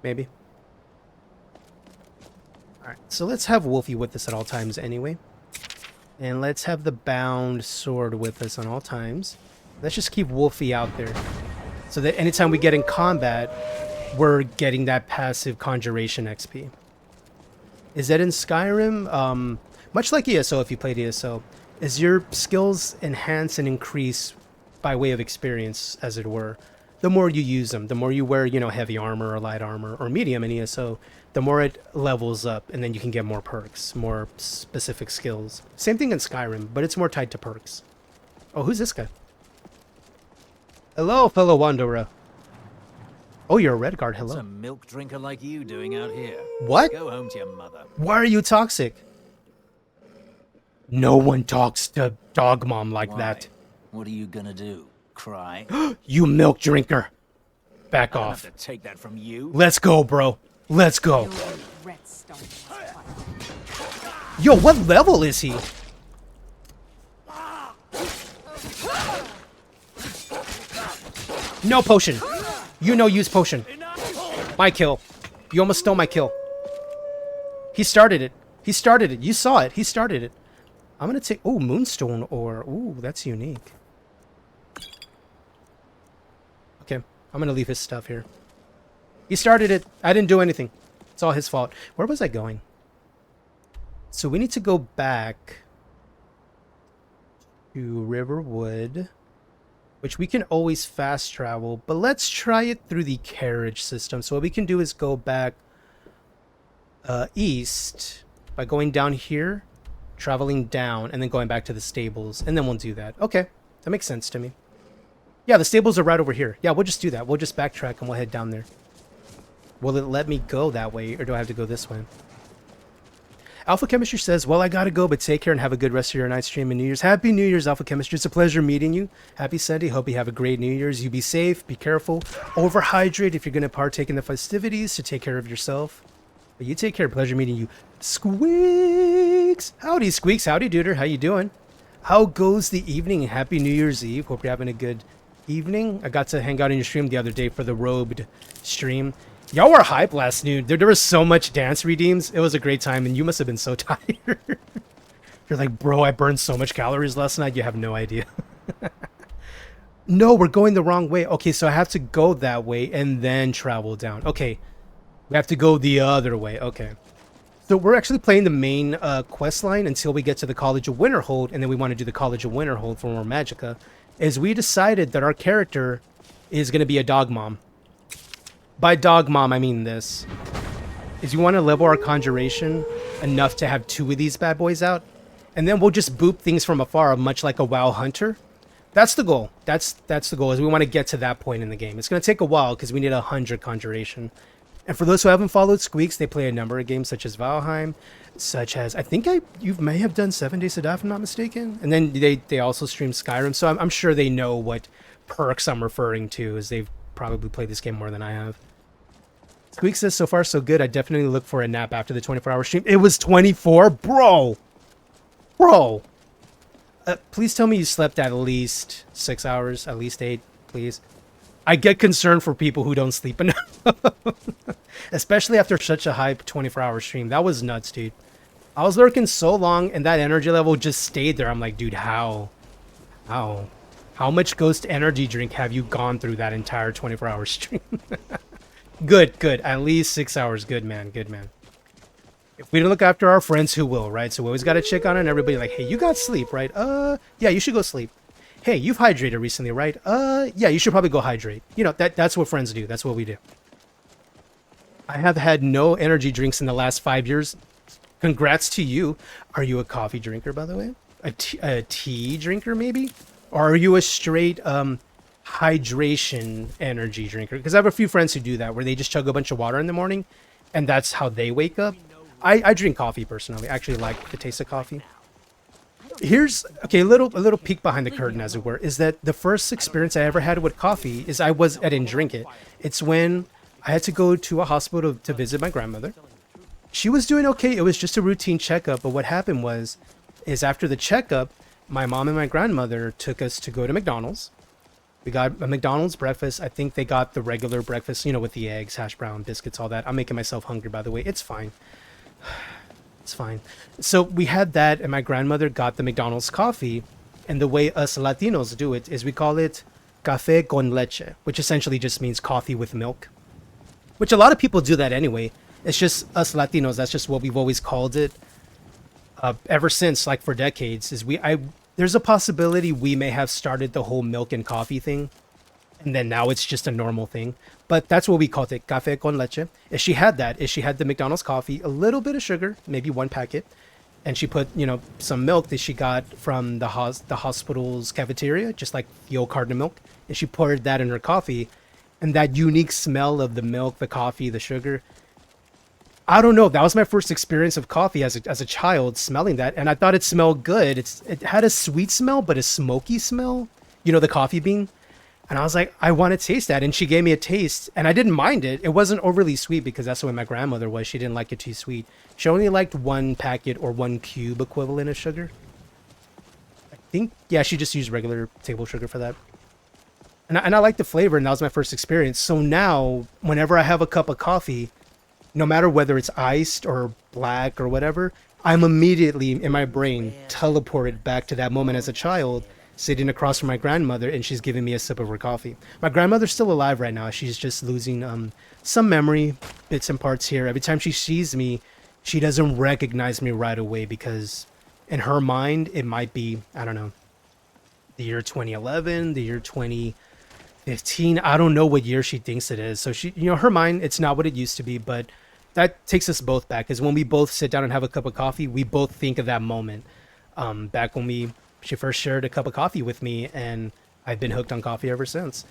Maybe. Alright, so let's have Wolfie with us at all times anyway. And let's have the bound sword with us on all times. Let's just keep Wolfie out there. So that anytime we get in combat, we're getting that passive conjuration XP. Is that in Skyrim? Much like ESO, if you played ESO, is your skills enhance and increase by way of experience, as it were. The more you use them, the more you wear, you know, heavy armor or light armor or medium in ESO, the more it levels up, and then you can get more perks, more specific skills. Same thing in Skyrim, but it's more tied to perks. Oh, who's this guy? Hello, fellow wanderer. Oh, you're a Redguard, hello. What's a milk drinker like you doing out here? What? Go home to your mother. Why are you toxic? No one talks to Dog Mom like that. What are you gonna do? Cry? You milk drinker. Back I don't off. have to take that from you. Let's go, bro. Let's go. Yo, what level is he? No potion. You no use potion. My kill. You almost stole my kill. He started it. He started it. You saw it. He started it. I'm gonna take... Oh, Moonstone ore. Ooh, that's unique. Okay, I'm gonna leave his stuff here. He started it. I didn't do anything. It's all his fault. Where was I going? So we need to go back to Riverwood, which we can always fast travel, but let's try it through the carriage system. So what we can do is go back east by going down here, traveling down, and then going back to the stables, and then we'll do that. Okay, that makes sense to me. Yeah, the stables are right over here. Yeah, we'll just do that. We'll just backtrack and we'll head down there. Will it let me go that way, or do I have to go this way? Alpha Chemistry says, well, I gotta go, but take care and have a good rest of your night stream and New Year's. Happy New Year's, Alpha Chemistry. It's a pleasure meeting you. Happy Sunday. Hope you have a great New Year's. You be safe, be careful, overhydrate if you're gonna partake in the festivities, to take care of yourself. But you take care. Pleasure meeting you. Squeaks! Howdy, Squeaks. Howdy, Duder. How you doing? How goes the evening? Happy New Year's Eve. Hope you're having a good evening. I got to hang out in your stream the other day for the robed stream. Y'all were hype last noon. There was so much dance redeems. It was a great time, and you must have been so tired. You're like, bro, I burned so much calories last night. You have no idea. No, we're going the wrong way. Okay, so I have to go that way and then travel down. Okay, we have to go the other way. Okay. So we're actually playing the main quest line until we get to the College of Winterhold, and then we want to do the College of Winterhold for more Magicka. Is we decided that our character is going to be a dog mom. By dog mom, I mean this. Is you want to level our conjuration enough to have 2 of these bad boys out, and then we'll just boop things from afar, much like a WoW hunter. That's the goal. That's the goal, is we want to get to that point in the game. It's going to take a while because we need 100 conjuration. And for those who haven't followed Squeaks, they play a number of games such as Valheim, such as, I think you may have done 7 Days to Die if I'm not mistaken. And then they also stream Skyrim, so I'm sure they know what perks I'm referring to, as they've probably played this game more than I have. Squeak says, so far so good. I definitely look for a nap after the 24-hour stream. It was 24? Bro! Please tell me you slept at least 6 hours, at least 8, please. I get concerned for people who don't sleep enough. Especially after such a high 24-hour stream. That was nuts, dude. I was lurking so long and that energy level just stayed there. I'm like, dude, how? How much ghost energy drink have you gone through that entire 24-hour stream? Good. At least 6 hours. Good, man. Good, man. If we don't look after our friends, who will, right? So we always got to check on it and everybody like, hey, you got sleep, right? Yeah, you should go sleep. Hey, you've hydrated recently, right? Yeah, you should probably go hydrate. You know, that's what friends do. That's what we do. I have had no energy drinks in the last 5 years. Congrats to you. Are you a coffee drinker, by the way? A tea drinker, maybe? Or are you a straight hydration energy drinker? Because I have a few friends who do that, where they just chug a bunch of water in the morning, and that's how they wake up. I drink coffee personally. I actually like the taste of coffee. Here's a little peek behind the curtain, as it were, is that the first experience I ever had with coffee is I didn't drink it. It's when I had to go to a hospital to visit my grandmother. She was doing okay. It was just a routine checkup. But what happened is after the checkup, my mom and my grandmother took us to go to McDonald's. We got a McDonald's breakfast. I think they got the regular breakfast, you know, with the eggs, hash brown, biscuits, all that. I'm making myself hungry, by the way. It's fine. It's fine. So we had that, and my grandmother got the McDonald's coffee. And the way us Latinos do it is we call it café con leche, which essentially just means coffee with milk. Which a lot of people do that anyway. It's just us Latinos. That's just what we've always called it. Ever since, like for decades, there's a possibility we may have started the whole milk and coffee thing, and then now it's just a normal thing. But that's what we called it, café con leche. If she had the McDonald's coffee, a little bit of sugar, maybe 1 packet, and she put, you know, some milk that she got from the hospital's cafeteria, just like the old carton of milk, and she poured that in her coffee, and that unique smell of the milk, the coffee, the sugar. I don't know. That was my first experience of coffee as a child, smelling that, and I thought it smelled good. It had a sweet smell, but a smoky smell. You know, the coffee bean. And I was like, I want to taste that. And she gave me a taste, and I didn't mind it. It wasn't overly sweet because that's the way my grandmother was. She didn't like it too sweet. She only liked 1 packet or 1 cube equivalent of sugar. I think, yeah, she just used regular table sugar for that. And I liked the flavor, and that was my first experience. So now, whenever I have a cup of coffee, no matter whether it's iced or black or whatever, I'm immediately in my brain teleported back to that moment as a child, sitting across from my grandmother, and she's giving me a sip of her coffee. My grandmother's still alive right now. She's just losing some memory, bits and parts here. Every time she sees me, she doesn't recognize me right away because in her mind, it might be, I don't know, the year 2011, the year 2015. I don't know what year she thinks it is. So she, you know, her mind, it's not what it used to be, but that takes us both back, because when we both sit down and have a cup of coffee, we both think of that moment back when she first shared a cup of coffee with me, and I've been hooked on coffee ever since.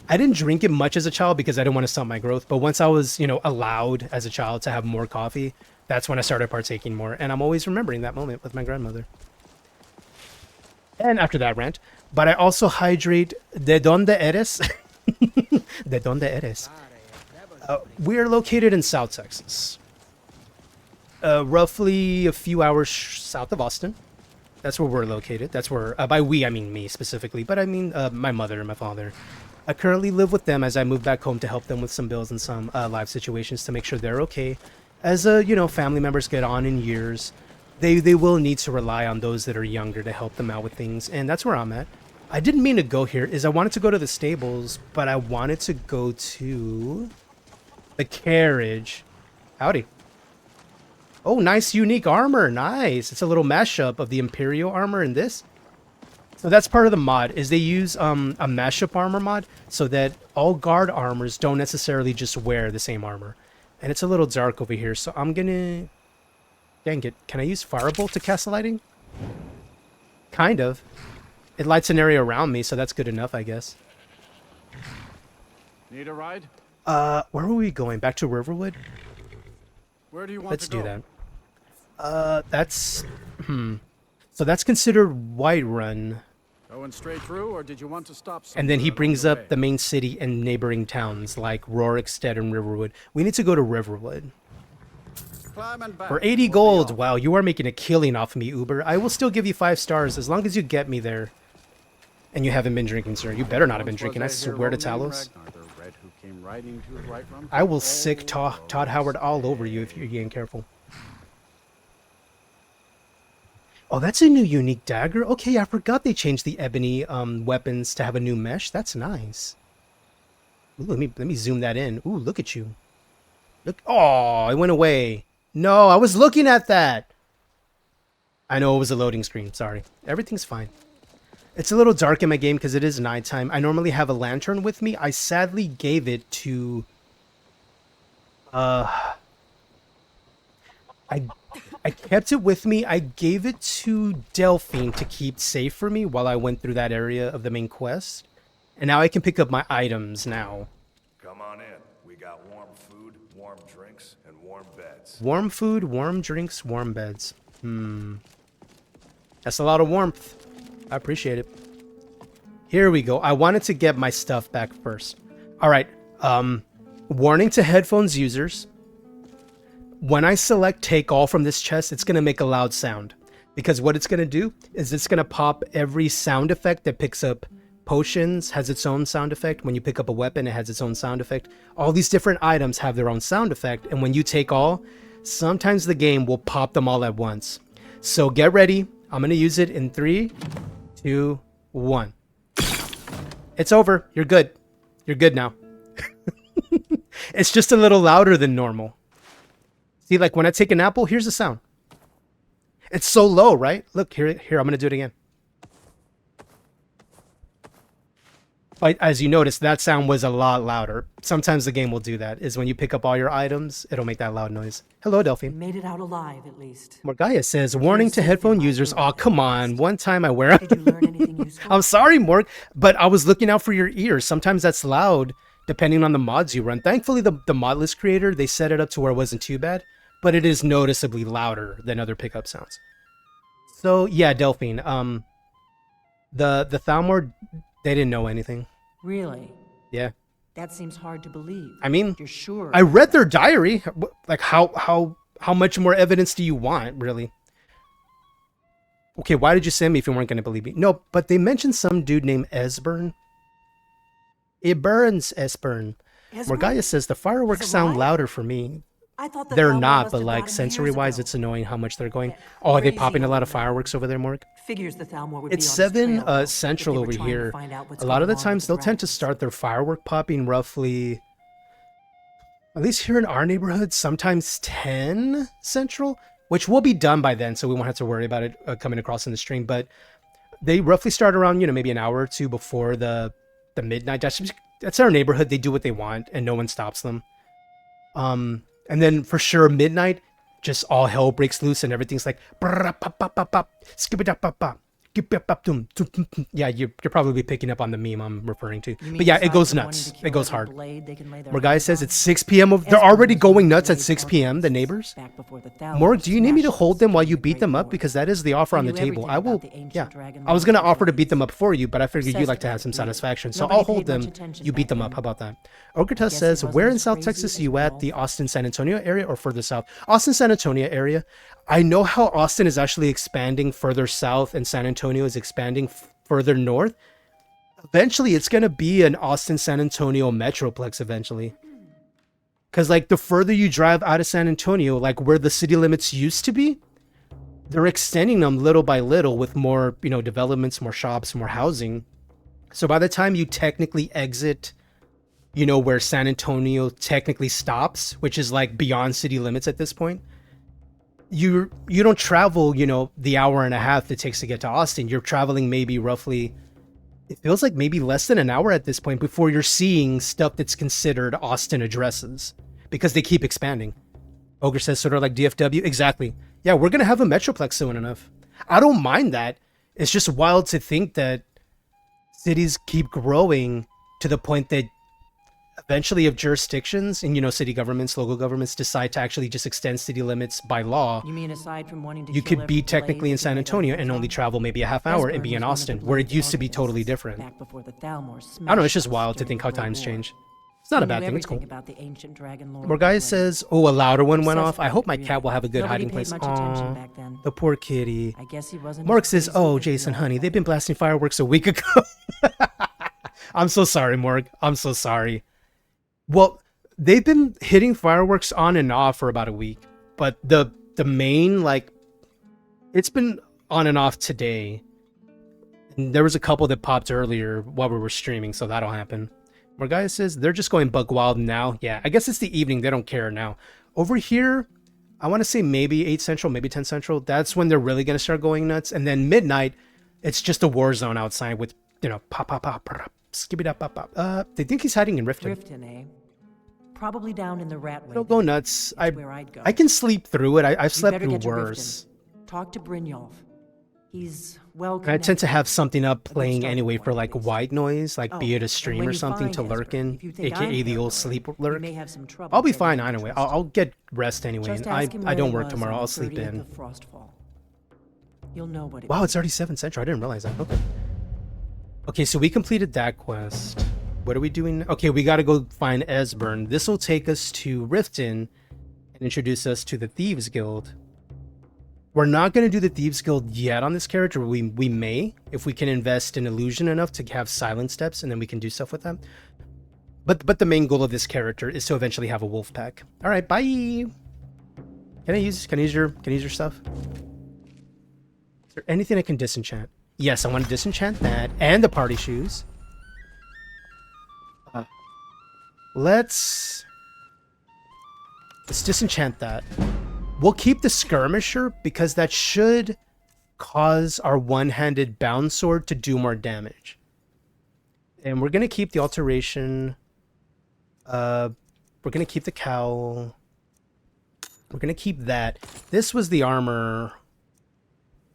I didn't drink it much as a child because I didn't want to stunt my growth, but once I was, you know, allowed as a child to have more coffee, that's when I started partaking more, and I'm always remembering that moment with my grandmother. And after that rant, but I also hydrate. ¿De dónde eres? ¿De dónde eres? We're located in South Texas, roughly a few hours south of Austin. That's where we're located. That's where, by we, I mean me specifically, but I mean my mother and my father. I currently live with them as I move back home to help them with some bills and some life situations to make sure they're okay. As you know, family members get on in years, they will need to rely on those that are younger to help them out with things, and that's where I'm at. I didn't mean to go here. I wanted to go to the stables, but I wanted to go to the carriage. Howdy. Oh, nice unique armor. Nice. It's a little mashup of the Imperial armor and this. So that's part of the mod, is they use a mashup armor mod so that all guard armors don't necessarily just wear the same armor. And it's a little dark over here, so I'm gonna... Dang it. Can I use Firebolt to cast lighting? Kind of. It lights an area around me, so that's good enough, I guess. Need a ride? Where were we going? Back to Riverwood? Where do you want Let's to go? do that. That's... So that's considered Whiterun. Going straight through, or did you want to stop somewhere? And then he along brings the up way? the main city and neighboring towns like Rorikstead and Riverwood. We need to go to Riverwood. climbing back. For 80 gold, wow, you are making a killing off of me, Uber. I will still give you 5 stars as long as you get me there. And you haven't been drinking, sir. You better not have been drinking. I swear to Talos. I will sick Todd Howard all over you if you're getting careful. Oh, that's a new unique dagger. Okay, I forgot they changed the ebony weapons to have a new mesh. That's nice. Ooh, let me zoom that in. Ooh, look at you. Look. Oh, it went away. No, I was looking at that. I know it was a loading screen. Sorry. Everything's fine. It's a little dark in my game because it is nighttime. I normally have a lantern with me. I sadly gave it to... I kept it with me. I gave it to Delphine to keep safe for me while I went through that area of the main quest. And now I can pick up my items now. Come on in. We got warm food, warm drinks, and warm beds. Warm food, warm drinks, warm beds. That's a lot of warmth. I appreciate it. Here we go. I wanted to get my stuff back first. All right. Warning to headphones users. When I select take all from this chest, it's going to make a loud sound. Because what it's going to do is it's going to pop every sound effect that picks up potions, has its own sound effect. When you pick up a weapon, it has its own sound effect. All these different items have their own sound effect. And when you take all, sometimes the game will pop them all at once. So get ready. I'm going to use it in 3, 2, 1. It's over. You're good. You're good now. It's just a little louder than normal. See, like when I take an apple, here's the sound. It's so low, right? Look, here, I'm going to do it again. But as you notice, that sound was a lot louder. Sometimes the game will do that, is when you pick up all your items, it'll make that loud noise. Hello, Delphine. Made it out alive, at least. Morgaya says, warning to headphone users. Oh, come on. One time I wear... Did you learn anything useful? I'm sorry, Morg, but I was looking out for your ears. Sometimes that's loud, depending on the mods you run. Thankfully, the modless creator, they set it up to where it wasn't too bad, but it is noticeably louder than other pickup sounds. So, yeah, Delphine, the Thalmor, they didn't know anything. Really? Yeah. That seems hard to believe. I mean, you're sure? I read their diary. Like, how much more evidence do you want, really? Okay, why did you send me if you weren't going to believe me? No, but they mentioned some dude named Esbern. It burns, Esbern. Morgaya says the fireworks sound louder for me. I thought they're not, but like sensory-wise, it's annoying how much they're going. Oh, are they popping a lot of fireworks over there, Morg? Figures the Thalmor would It's be on his 7 trail, Central if they were over trying to here. find out what's A lot of the going on times with they'll the tend to start their firework popping roughly, at least here in our neighborhood, sometimes 10 Central, which will be done by then, so we won't have to worry about it coming across in the stream. But they roughly start around, maybe an hour or two before the midnight. That's our neighborhood. They do what they want, and no one stops them. And then for sure, midnight, just all hell breaks loose and everything's like, yeah, you're probably picking up on the meme I'm referring to. But yeah, it goes nuts. It goes hard. Morgaya says it's 6 p.m. They're already going nuts at 6 p.m., the neighbors. Morg, do you need me to hold them while you beat them up? Because that is the offer on the table. I will, yeah. I was going to offer to beat them up for you, but I figured you'd like to have some satisfaction. So I'll hold them. You beat them up. How about that? Ogretus says, where in South Texas are you at? The Austin, San Antonio area or further south? Austin, San Antonio area. I know how Austin is actually expanding further south and San Antonio is expanding further north. Eventually, it's going to be an Austin, San Antonio metroplex eventually. Because, like, the further you drive out of San Antonio, like where the city limits used to be, they're extending them little by little with more, developments, more shops, more housing. So by the time you technically exit, where San Antonio technically stops, which is like beyond city limits at this point, you don't travel, the hour and a half it takes to get to Austin. You're traveling maybe roughly, it feels like maybe less than an hour at this point before you're seeing stuff that's considered Austin addresses because they keep expanding. Ogre says sort of like DFW. Exactly. Yeah, we're going to have a metroplex soon enough. I don't mind that. It's just wild to think that cities keep growing to the point that eventually if jurisdictions and, city governments, local governments decide to actually just extend city limits by law, you mean aside from wanting to you could be technically in San Antonio and only travel maybe a half hour and be in Austin, where it used to be totally different. I don't know, it's just wild to think how times change. It's not a He bad knew thing. It's everything cool. about the ancient dragon lore. Morgai says, "Oh, a louder one went Obsessed off. I with hope it, my really. cat will have a good Nobody hiding paid place." much attention Aw, back then. the poor kitty. I guess he wasn't. Mark as says, crazy "Oh, as he Jason, was. honey, they've been blasting fireworks a week ago." I'm so sorry, Morg. I'm so sorry. Well, they've been hitting fireworks on and off for about a week, but the main, like, it's been on and off today. And there was a couple that popped earlier while we were streaming, so that'll happen. Morgai says they're just going bug wild now. Yeah, I guess it's the evening. They don't care now. Over here, I want to say maybe 8 Central, maybe 10 Central. That's when they're really going to start going nuts. And then midnight, it's just a war zone outside with, you know, pop, pop, pop, pop, skibby pop, pop, pop. They think he's hiding in Riften. Riften, eh? Probably down in the Ratway. Don't go nuts. Where I'd go. I can sleep through it. I've You slept better through get to worse. Riften. Talk to Brynjolf. He's well And I tend to have connected. something up playing starting anyway point, for like white noise, like be Oh, it a and stream when or you something find to lurk Esper, in, if you think I'm aka the old paranoid, sleep you lurk. may have some trouble I'll be getting fine him to anyway. trust I'll get rest anyway. Just And ask him I where don't he work was tomorrow. on I'll the sleep 30th in. of Frostfall. You'll know what it Wow, means. it's already 7 Central. I didn't realize that. Okay. Okay, so we completed that quest. What are we doing? Okay, we got to go find Esbern. This will take us to Riften and introduce us to the Thieves Guild. We're not going to do the Thieves Guild yet on this character. We may, if we can invest in illusion enough to have silent steps, and then we can do stuff with them. But the main goal of this character is to eventually have a wolf pack. All right, bye. Can I use your stuff? Is there anything I can disenchant? Yes, I want to disenchant that and the party shoes. Let's disenchant that. We'll keep the skirmisher because that should cause our one-handed bound sword to do more damage. And we're gonna keep the alteration. We're gonna keep the cowl. We're gonna keep that. This was the armor.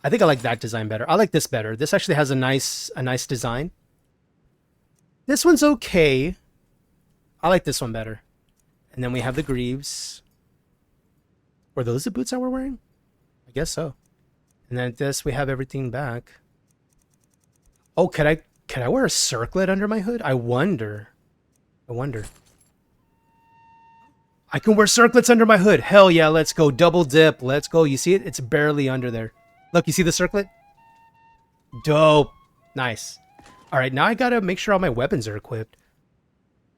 I think I like that design better. I like this better. This actually has a nice design. This one's okay. I like this one better. And then we have the greaves. Were those the boots that we're wearing? I guess so. And then this, we have everything back. Oh, could I wear a circlet under my hood? I wonder. I can wear circlets under my hood. Hell yeah, let's go. Double dip. Let's go. You see it? It's barely under there. Look, you see the circlet? Dope. Nice. All right, now I gotta make sure all my weapons are equipped.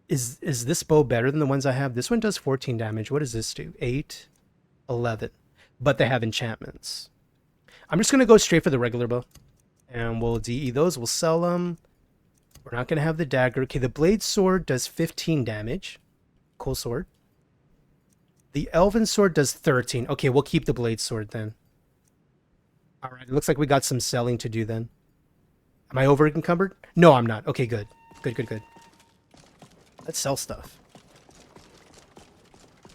Is this bow better than the ones I have? This one does 14 damage. What does this do? 8, 11. But they have enchantments. I'm just gonna go straight for the regular bow. And we'll DE those. We'll sell them. We're not gonna have the dagger. Okay, the blade sword does 15 damage. Cool sword. The elven sword does 13. Okay, we'll keep the blade sword then. All right, it looks like we got some selling to do then. Am I over encumbered? No, I'm not. Okay, good. Good. Let's sell stuff.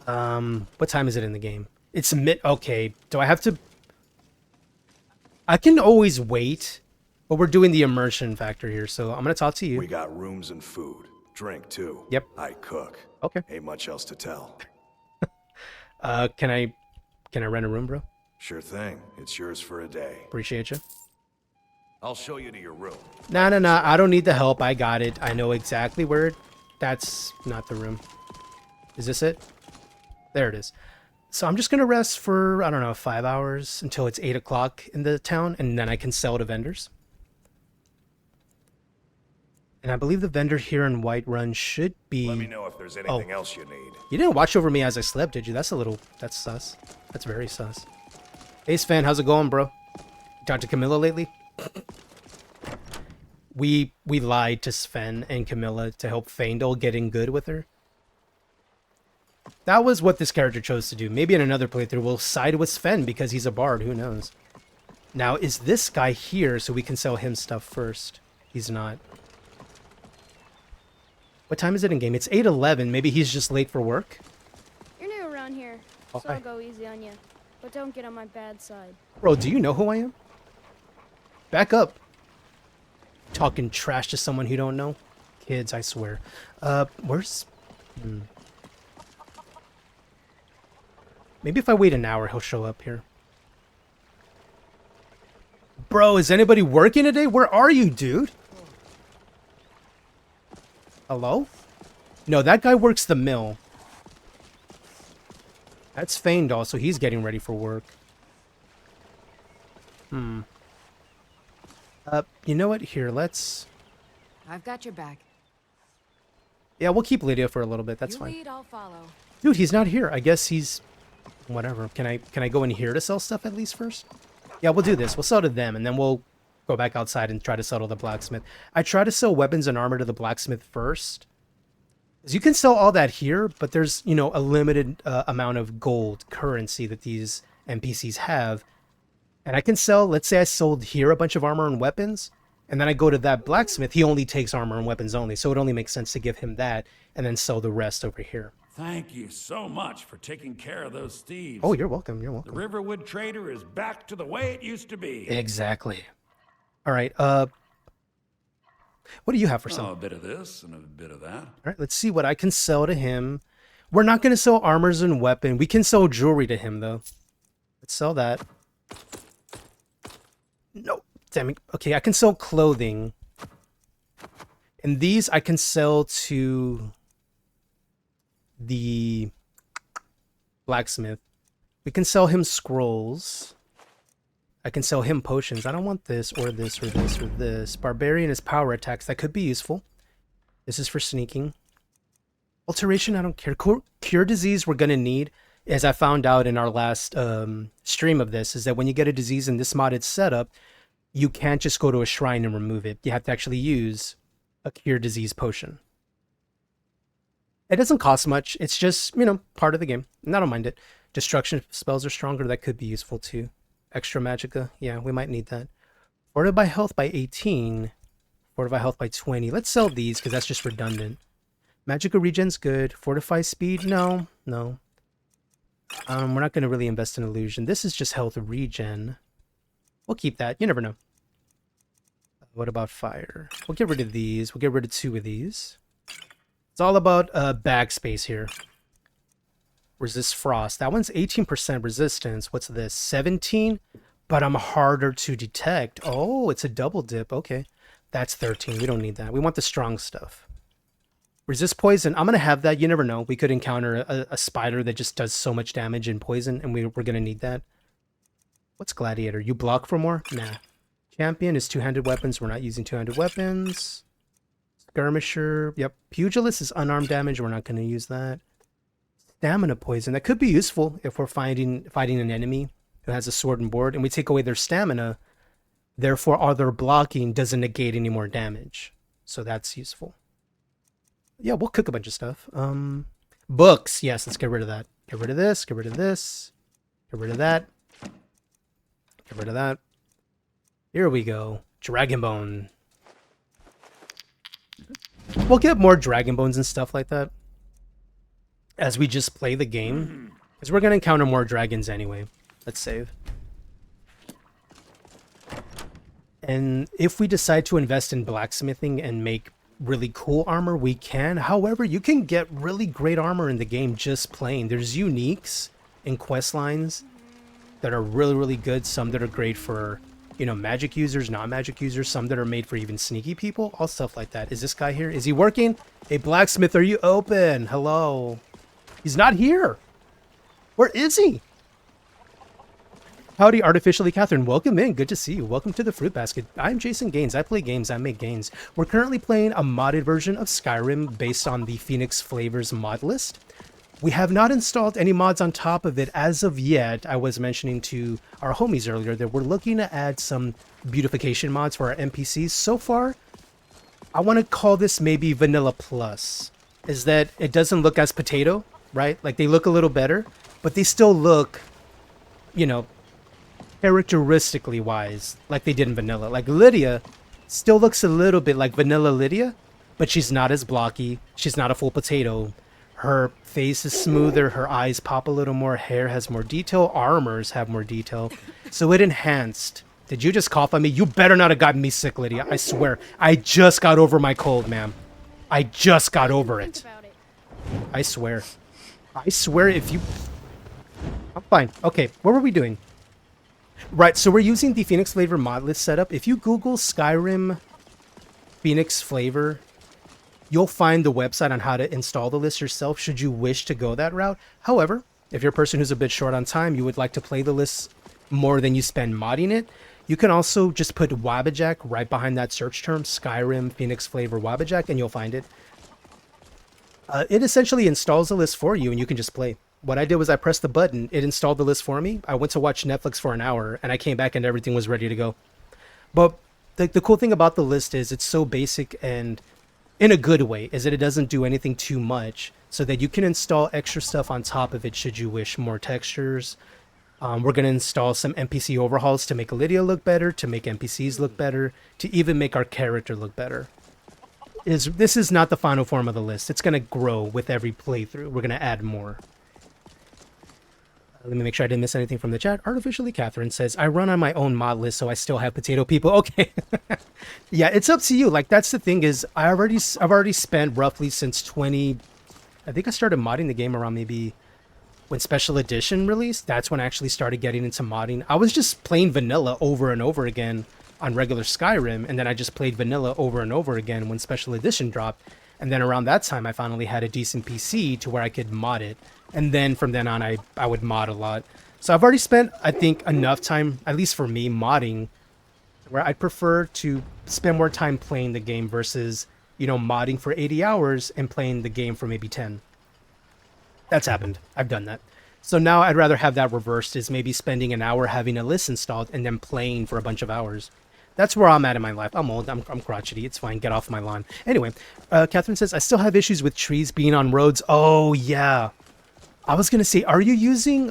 What time is it in the game? It's mid. Okay, do I have to? I can always wait, but we're doing the immersion factor here, so I'm gonna talk to you. We got rooms and food. Drink, too. Yep. I cook. Okay. Ain't much else to tell. Can I rent a room, bro? Sure thing. It's yours for a day. Appreciate you. I'll show you to your room. Nah. I don't need the help. I got it. I know exactly where it... That's not the room. Is this it? There it is. So I'm just going to rest for, I don't know, 5 hours until it's 8 o'clock in the town, and then I can sell to vendors. And I believe the vendor here in Whiterun should be... Let me know if there's anything else you need. You didn't watch over me as I slept, did you? That's sus. That's very sus. Hey Sven, how's it going, bro? Talked to Camilla lately? We lied to Sven and Camilla to help Faendal get in good with her. That was what this character chose to do. Maybe in another playthrough we'll side with Sven because he's a bard, who knows. Now, is this guy here so we can sell him stuff first? He's not. What time is it in game? It's 8:11. Maybe he's just late for work? You're new around here, Oh, so hi. I'll go easy on you. But don't get on my bad side. Bro, do you know who I am? Back up. Talking trash to someone you don't know? Kids, I swear. Where's... Maybe if I wait an hour, he'll show up here. Bro, is anybody working today? Where are you, dude? Hello? No, that guy works the mill. That's Feindal, so he's getting ready for work. You know what? Here, let's... I've got your back. Yeah, we'll keep Lydia for a little bit. That's You fine. lead, I'll follow. Dude, he's not here. I guess he's... Whatever. Can I go in here to sell stuff at least first? Yeah, we'll do this. We'll sell to them, and then we'll go back outside and try to sell to the blacksmith. I try to sell weapons and armor to the blacksmith first. Because you can sell all that here, but there's, you know, a limited amount of gold currency that these NPCs have. And I can sell, let's say I sold here a bunch of armor and weapons, and then I go to that blacksmith, he only takes armor and weapons only, so it only makes sense to give him that, and then sell the rest over here. Thank you so much for taking care of those thieves. Oh, you're welcome, you're welcome. The Riverwood Trader is back to the way it used to be. Exactly. All right, what do you have for some? Oh, a bit of this and a bit of that. All right, let's see what I can sell to him. We're not going to sell armors and weapon. We can sell jewelry to him, though. Let's sell that. No, damn it. Okay, I can sell clothing. And these I can sell to the blacksmith. We can sell him scrolls. I can sell him potions. I don't want this or this or this or this. Barbarian is power attacks. That could be useful. This is for sneaking. Alteration, I don't care. Cure disease we're going to need, as I found out in our last stream of this, is that when you get a disease in this modded setup, you can't just go to a shrine and remove it. You have to actually use a cure disease potion. It doesn't cost much. It's just, you know, part of the game. And I don't mind it. Destruction spells are stronger. That could be useful too. Extra magicka. Yeah, we might need that. Fortify health by 18. Fortify health by 20. Let's sell these because that's just redundant. Magicka regen's good. Fortify speed? No. No. We're not going to really invest in illusion. This is just health regen. We'll keep that. You never know. What about fire? We'll get rid of these. We'll get rid of 2 of these. It's all about bag space here. Resist frost. That one's 18% resistance. What's this? 17? But I'm harder to detect. Oh, it's a double dip. Okay. That's 13. We don't need that. We want the strong stuff. Resist poison. I'm going to have that. You never know. We could encounter a spider that just does so much damage in poison, and we're going to need that. What's gladiator? You block for more? Nah. Champion is two-handed weapons. We're not using two-handed weapons. Skirmisher. Yep. Pugilist is unarmed damage. We're not going to use that. Stamina poison. That could be useful if we're fighting an enemy who has a sword and board, and we take away their stamina. Therefore, all their blocking doesn't negate any more damage. So that's useful. Yeah, we'll cook a bunch of stuff. Books. Yes, let's get rid of that. Get rid of this. Get rid of this. Get rid of that. Get rid of that. Here we go. Dragon Bone. We'll get more Dragon Bones and stuff like that as we just play the game, because we're going to encounter more dragons anyway. Let's save. And if we decide to invest in blacksmithing and make really cool armor, we can. However, you can get really great armor in the game just playing. There's uniques in quest lines that are really, really good. Some that are great for, you know, magic users, non-magic users. Some that are made for even sneaky people. All stuff like that. Is this guy here? Is he working? Hey, blacksmith, are you open? Hello. He's not here. Where is he? Howdy, Artificially Catherine. Welcome in. Good to see you. Welcome to the Fruit Basket. I'm Jason Gaines. I play games. I make gains. We're currently playing a modded version of Skyrim based on the Phoenix Flavors mod list. We have not installed any mods on top of it as of yet. I was mentioning to our homies earlier that we're looking to add some beautification mods for our NPCs. So far, I want to call this maybe Vanilla Plus. Is that it doesn't look as potato, right? Like they look a little better, but they still look, you know, characteristically wise, like they did in Vanilla. Like Lydia still looks a little bit like Vanilla Lydia, but she's not as blocky. She's not a full potato. Her face is smoother. Her eyes pop a little more. Hair has more detail. Armors have more detail. So it enhanced. Did you just cough on me? You better not have gotten me sick, Lydia. I swear. I just got over my cold, ma'am. I just got over it. I swear. I swear if you... I'm fine. Okay, what were we doing? Right, so we're using the Phoenix Flavor mod list setup. If you Google Skyrim Phoenix Flavor, You'll find the website on how to install the list yourself should you wish to go that route. However, if you're a person who's a bit short on time, you would like to play the list more than you spend modding it, you can also just put Wabbajack right behind that search term, Skyrim, Phoenix Flavor, Wabbajack, and you'll find it. It essentially installs the list for you and you can just play. What I did was I pressed the button, it installed the list for me. I went to watch Netflix for an hour and I came back and everything was ready to go. But the cool thing about the list is it's so basic and in a good way, is that it doesn't do anything too much, so that you can install extra stuff on top of it should you wish. More textures. We're going to install some NPC overhauls to make Lydia look better, to make NPCs look better, to even make our character look better. This is not the final form of the list. It's going to grow with every playthrough. We're going to add more. Let me make sure I didn't miss anything from the chat. Artificially Catherine says, I run on my own mod list, so I still have potato people. Okay. Yeah, it's up to you. Like, that's the thing is, I've already spent roughly since I think I started modding the game around maybe when Special Edition released. That's when I actually started getting into modding. I was just playing vanilla over and over again on regular Skyrim, and then I just played vanilla over and over again when Special Edition dropped. And then around that time, I finally had a decent PC to where I could mod it. And then from then on, I would mod a lot. So I've already spent, I think, enough time, at least for me, modding, where I'd prefer to spend more time playing the game versus, you know, modding for 80 hours and playing the game for maybe 10. That's happened. I've done that. So now I'd rather have that reversed, is maybe spending an hour having a list installed and then playing for a bunch of hours. That's where I'm at in my life. I'm old. I'm crotchety. It's fine. Get off my lawn. Anyway, Catherine says, I still have issues with trees being on roads. Oh, yeah. I was going to say, are you using...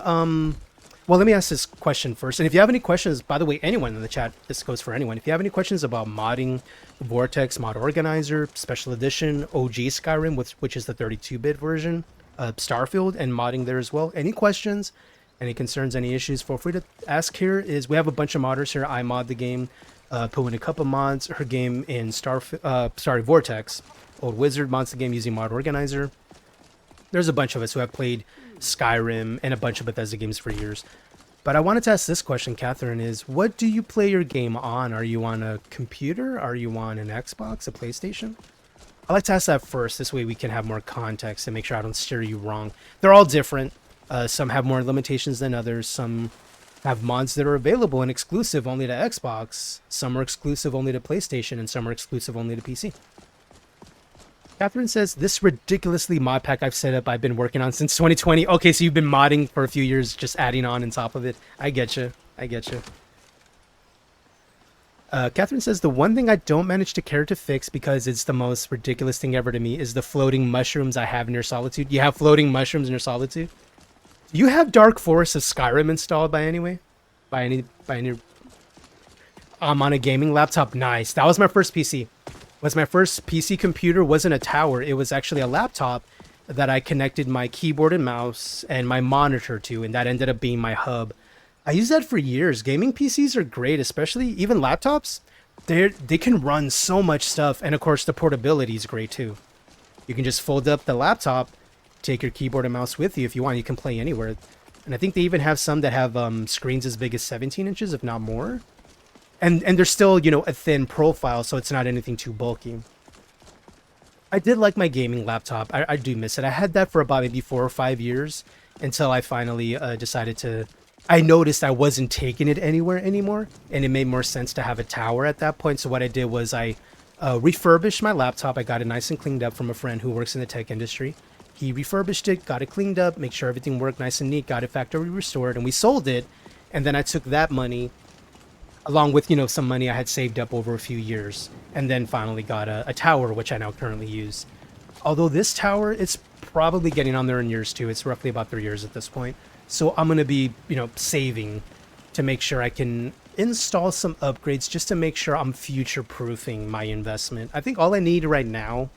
Well, let me ask this question first. And if you have any questions, by the way, anyone in the chat, this goes for anyone. If you have any questions about modding Vortex, Mod Organizer, Special Edition, OG Skyrim, which is the 32-bit version, Starfield, and modding there as well. Any questions, any concerns, any issues, feel free to ask here. We have a bunch of modders here. I mod the game. Put in a couple mods. Her game in Vortex. Old Wizard mods the game using Mod Organizer. There's a bunch of us who have played Skyrim and a bunch of Bethesda games for years. But I wanted to ask this question, Catherine, is what do you play your game on? Are you on a computer? Are you on an Xbox, a PlayStation? I like to ask that first. This way we can have more context and make sure I don't steer you wrong. They're all different. Some have more limitations than others. Some have mods that are available and exclusive only to Xbox. Some are exclusive only to PlayStation, and some are exclusive only to PC. Catherine says, this ridiculously mod pack I've set up, I've been working on since 2020. Okay, so you've been modding for a few years, just adding on top of it. I get you. I get you. Catherine says, the one thing I don't manage to care to fix because it's the most ridiculous thing ever to me is the floating mushrooms I have in your Solitude. You have floating mushrooms in your Solitude? Do you have Dark Forest of Skyrim installed by any way? By any... I'm on a gaming laptop. Nice. That was my first PC. My first PC computer wasn't a tower. It was actually a laptop that I connected my keyboard and mouse and my monitor to, and that ended up being my hub. I used that for years. Gaming PCs are great, especially even laptops. They can run so much stuff, and of course the portability is great too. You can just fold up the laptop, take your keyboard and mouse with you if you want. You can play anywhere. And I think they even have some that have screens as big as 17 inches, if not more. And they're still, you know, a thin profile, so it's not anything too bulky. I did like my gaming laptop. I do miss it. I had that for about maybe 4 or 5 years until I finally decided to... I noticed I wasn't taking it anywhere anymore, and it made more sense to have a tower at that point. So what I did was I refurbished my laptop. I got it nice and cleaned up from a friend who works in the tech industry. He refurbished it, got it cleaned up, make sure everything worked nice and neat, got it factory restored, and we sold it. And then I took that money, along with, you know, some money I had saved up over a few years, and then finally got a tower, which I now currently use. Although this tower, it's probably getting on there in years too. It's roughly about 3 years at this point. So I'm going to be, you know, saving to make sure I can install some upgrades just to make sure I'm future-proofing my investment. I think all I need right now,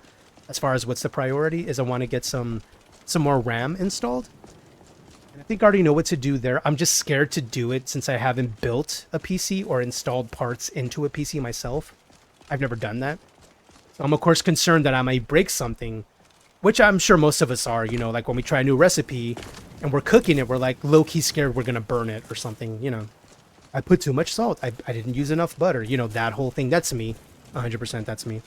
as far as what's the priority, is I want to get some more RAM installed. I think I already know what to do there. I'm just scared to do it since I haven't built a PC or installed parts into a PC myself. I've never done that. So I'm of course concerned that I might break something, which I'm sure most of us are, you know, like when we try a new recipe and we're cooking it, we're like low-key scared we're going to burn it or something, you know. I put too much salt. I didn't use enough butter, you know, that whole thing. That's me. 100% that's me.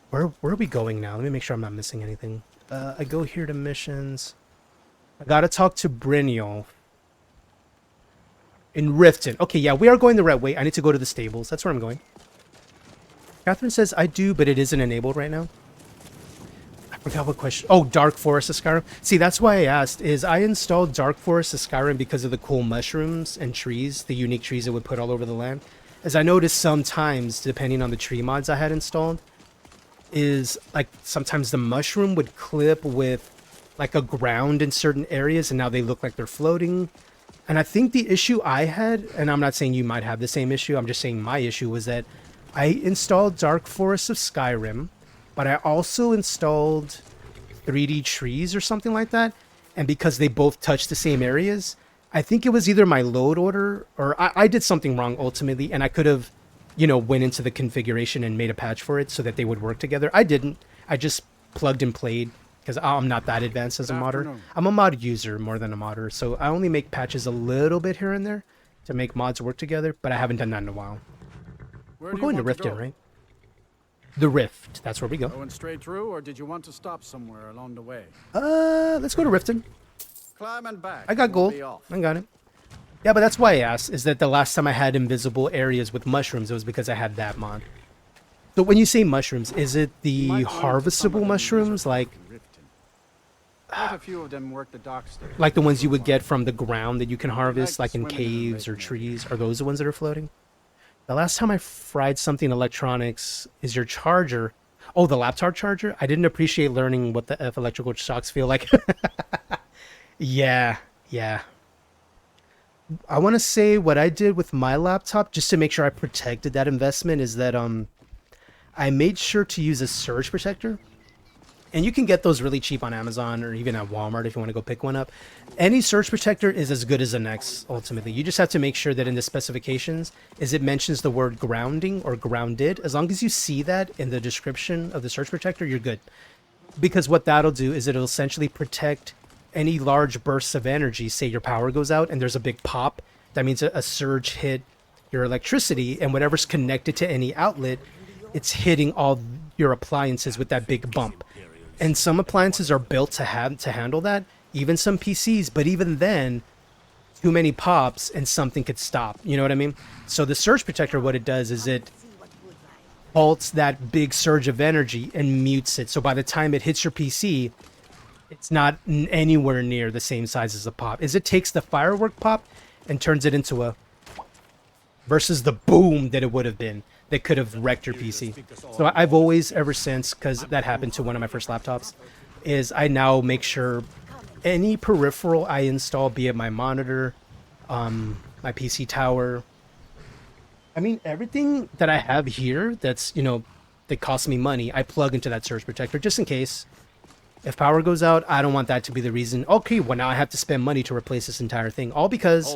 Where are we going now? Let me make sure I'm not missing anything. I go here to missions. I gotta talk to Brynjolf. In Riften. Okay, yeah, we are going the right way. I need to go to the stables. That's where I'm going. Catherine says I do, but it isn't enabled right now. I forgot what question. Oh, Dark Forest of Skyrim. See, that's why I asked. Is I installed Dark Forest of Skyrim because of the cool mushrooms and trees, the unique trees it would put all over the land. As I noticed sometimes, depending on the tree mods I had installed, is like sometimes the mushroom would clip with like a ground in certain areas, and now they look like they're floating. And I think the issue I had, and I'm not saying you might have the same issue, I'm just saying my issue was that I installed Dark Forest of Skyrim, but I also installed 3D trees or something like that. And because they both touch the same areas, I think it was either my load order or I did something wrong ultimately. And I could have, you know, went into the configuration and made a patch for it so that they would work together. I didn't. I just plugged and played because I'm not that advanced as a modder. I'm a mod user more than a modder. So I only make patches a little bit here and there to make mods work together, but I haven't done that in a while. We're going to Riften, right? The Rift. That's where we go. Going straight through, or did you want to stop somewhere along the way? Let's go to Riften. Climbing back. I got gold. I got it. Yeah, but that's why I asked, is that the last time I had invisible areas with mushrooms, it was because I had that mod. So when you say mushrooms, is it the harvestable mushrooms, like Quite a few of them work the docks there. like the ones you would get from the ground that you can harvest, like in caves or trees? Are those the ones that are floating? The last time I fried something electronics is your charger. Oh, the laptop charger? I didn't appreciate learning what the F electrical shocks feel like. Yeah. I want to say what I did with my laptop, just to make sure I protected that investment, is that I made sure to use a surge protector. And you can get those really cheap on Amazon or even at Walmart if you want to go pick one up. Any surge protector is as good as the next, ultimately. You just have to make sure that in the specifications, is it mentions the word grounding or grounded. As long as you see that in the description of the surge protector, you're good. Because what that'll do is it'll essentially protect any large bursts of energy. Say your power goes out and there's a big pop. That means a surge hit your electricity, and whatever's connected to any outlet, it's hitting all your appliances with that big bump. And some appliances are built to handle that, even some PCs, but even then, too many pops and something could stop. You know what I mean? So the surge protector, what it does is it halts that big surge of energy and mutes it. So by the time it hits your PC, it's not anywhere near the same size as a pop. It takes the firework pop and turns it into a... versus the boom that it would have been. That could have wrecked your PC. So I've always, ever since, because that happened to one of my first laptops, is I now make sure any peripheral I install, be it my monitor, my PC tower, I mean, everything that I have here that's, you know, that costs me money, I plug into that surge protector just in case. If power goes out, I don't want that to be the reason. Okay, well now I have to spend money to replace this entire thing. All because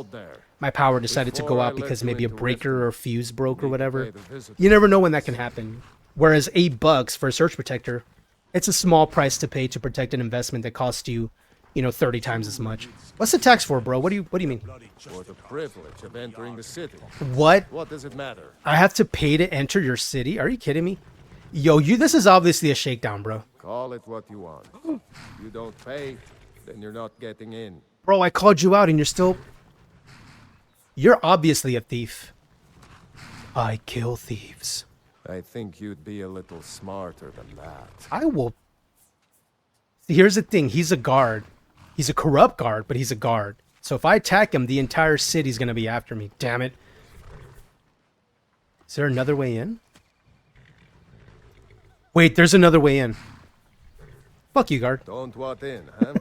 my power decided to go out because maybe a breaker or fuse broke or whatever. You never know when that can happen. Whereas $8 for a surge protector, it's a small price to pay to protect an investment that costs you, you know, 30 times as much. What's the tax for, bro? What do you mean? For the privilege of entering the city. What? What does it matter? I have to pay to enter your city? Are you kidding me? Yo, this is obviously a shakedown, bro. Call it what you want. You don't pay, then you're not getting in. Bro, I called you out and you're still... You're obviously a thief. I kill thieves. I think you'd be a little smarter than that. I will... See, here's the thing. He's a guard. He's a corrupt guard, but he's a guard. So if I attack him, the entire city's going to be after me. Damn it. Is there another way in? Wait, there's another way in. Fuck you, guard. Don't want in, huh?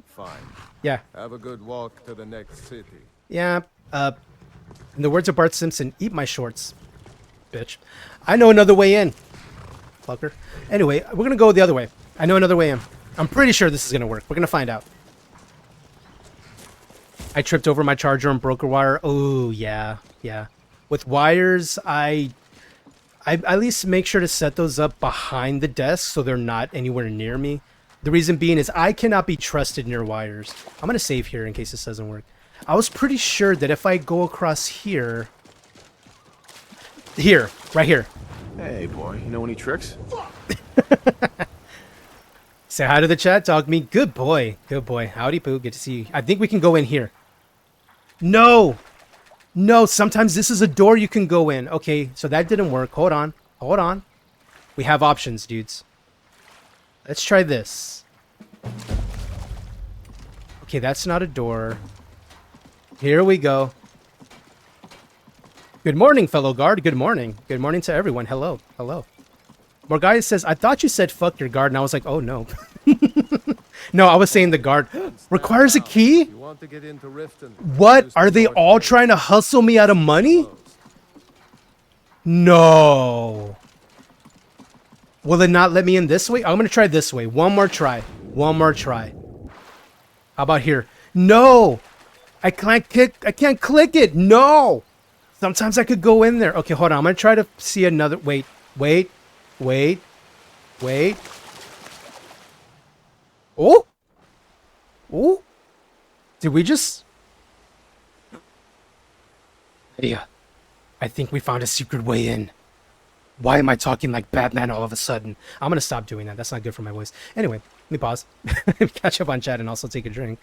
Fine. Yeah. Have a good walk to the next city. Yeah, in the words of Bart Simpson, eat my shorts, bitch. I know another way in, fucker. Anyway, we're gonna go the other way. I know another way in. I'm pretty sure this is gonna work. We're gonna find out. I tripped over my charger and broke a wire. Oh, yeah. With wires, I at least make sure to set those up behind the desk so they're not anywhere near me. The reason being is I cannot be trusted near wires. I'm gonna save here in case this doesn't work. I was pretty sure that if I go across here, right here, Hey, boy, you know any tricks? Say hi to the chat, dog me. Good boy. Good boy. Howdy, Pooh. Good to see you. I think we can go in here. No! No, sometimes this is a door you can go in. Okay, so that didn't work. Hold on. Hold on. We have options, dudes. Let's try this. Okay, that's not a door. Here we go. Good morning, fellow guard. Good morning. Good morning to everyone. Hello. Hello. Morgaya says, I thought you said fuck your guard, and I was like, oh no. No, I was saying the guard requires a key? You want to get into Riften? What? Are they all trying to hustle me out of money? No. Will it not let me in this way? I'm going to try this way. One more try. One more try. How about here? No. I can't click it. No. Sometimes I could go in there. Okay, hold on. I'm going to try to see another. Wait. Oh. Oh. Did we just... Yeah. I think we found a secret way in. Why am I talking like Batman all of a sudden? I'm going to stop doing that. That's not good for my voice. Anyway, let me pause. Catch up on chat and also take a drink.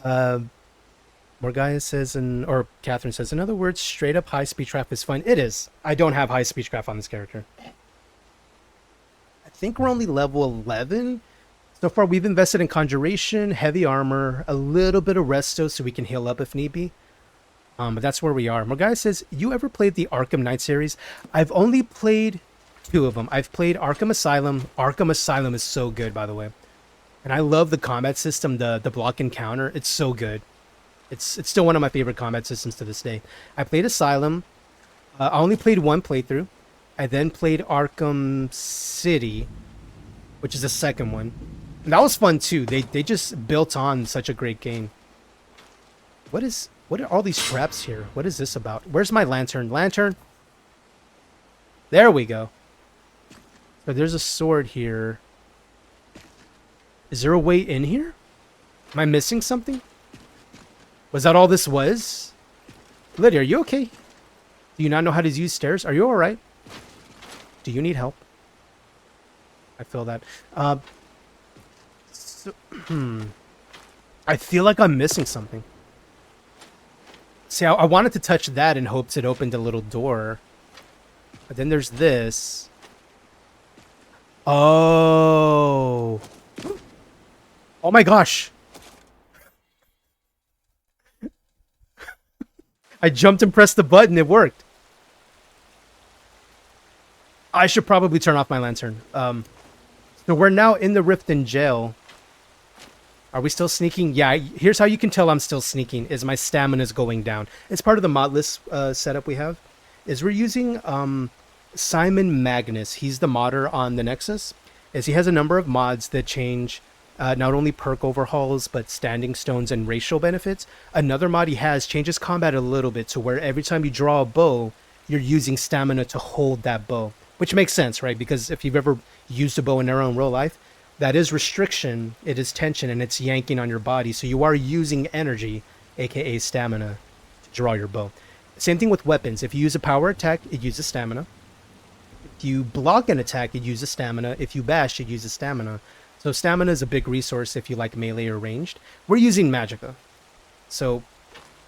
Morgaya says, or Catherine says, in other words, straight up high speed trap is fun. It is. I don't have high speed trap on this character. I think we're only level 11. So far, we've invested in Conjuration, Heavy Armor, a little bit of Resto so we can heal up if need be. But that's where we are. Morgaya says, you ever played the Arkham Knight series? I've only played 2 of them. I've played Arkham Asylum. Arkham Asylum is so good, by the way. And I love the combat system, the block and counter. It's so good. It's still one of my favorite combat systems to this day. I played Asylum. I only played 1 playthrough. I then played Arkham City, which is the second one. And that was fun too. They just built on such a great game. What are all these traps here? What is this about? Where's my lantern? Lantern? There we go. So there's a sword here. Is there a way in here? Am I missing something? Was that all this was? Lydia, are you okay? Do you not know how to use stairs? Are you alright? Do you need help? I feel that. I feel like I'm missing something. See, I wanted to touch that in hopes it opened a little door. But then there's this. Oh. Oh my gosh. I jumped and pressed the button. It worked. I should probably turn off my lantern. So we're now in the Riften jail. Are we still sneaking? Yeah, here's how you can tell I'm still sneaking, is my stamina's going down. It's part of the mod list setup we have. Is we're using Simon Magnus. He's the modder on the Nexus. Is he has a number of mods that change not only perk overhauls, but standing stones and racial benefits. Another mod he has changes combat a little bit to where every time you draw a bow, you're using stamina to hold that bow. Which makes sense, right? Because if you've ever used a bow in arrow in real life, that is restriction, it is tension, and it's yanking on your body. So you are using energy, aka stamina, to draw your bow. Same thing with weapons. If you use a power attack, it uses stamina. If you block an attack, it uses stamina. If you bash, it uses stamina. So stamina is a big resource if you like melee or ranged. We're using Magicka. So,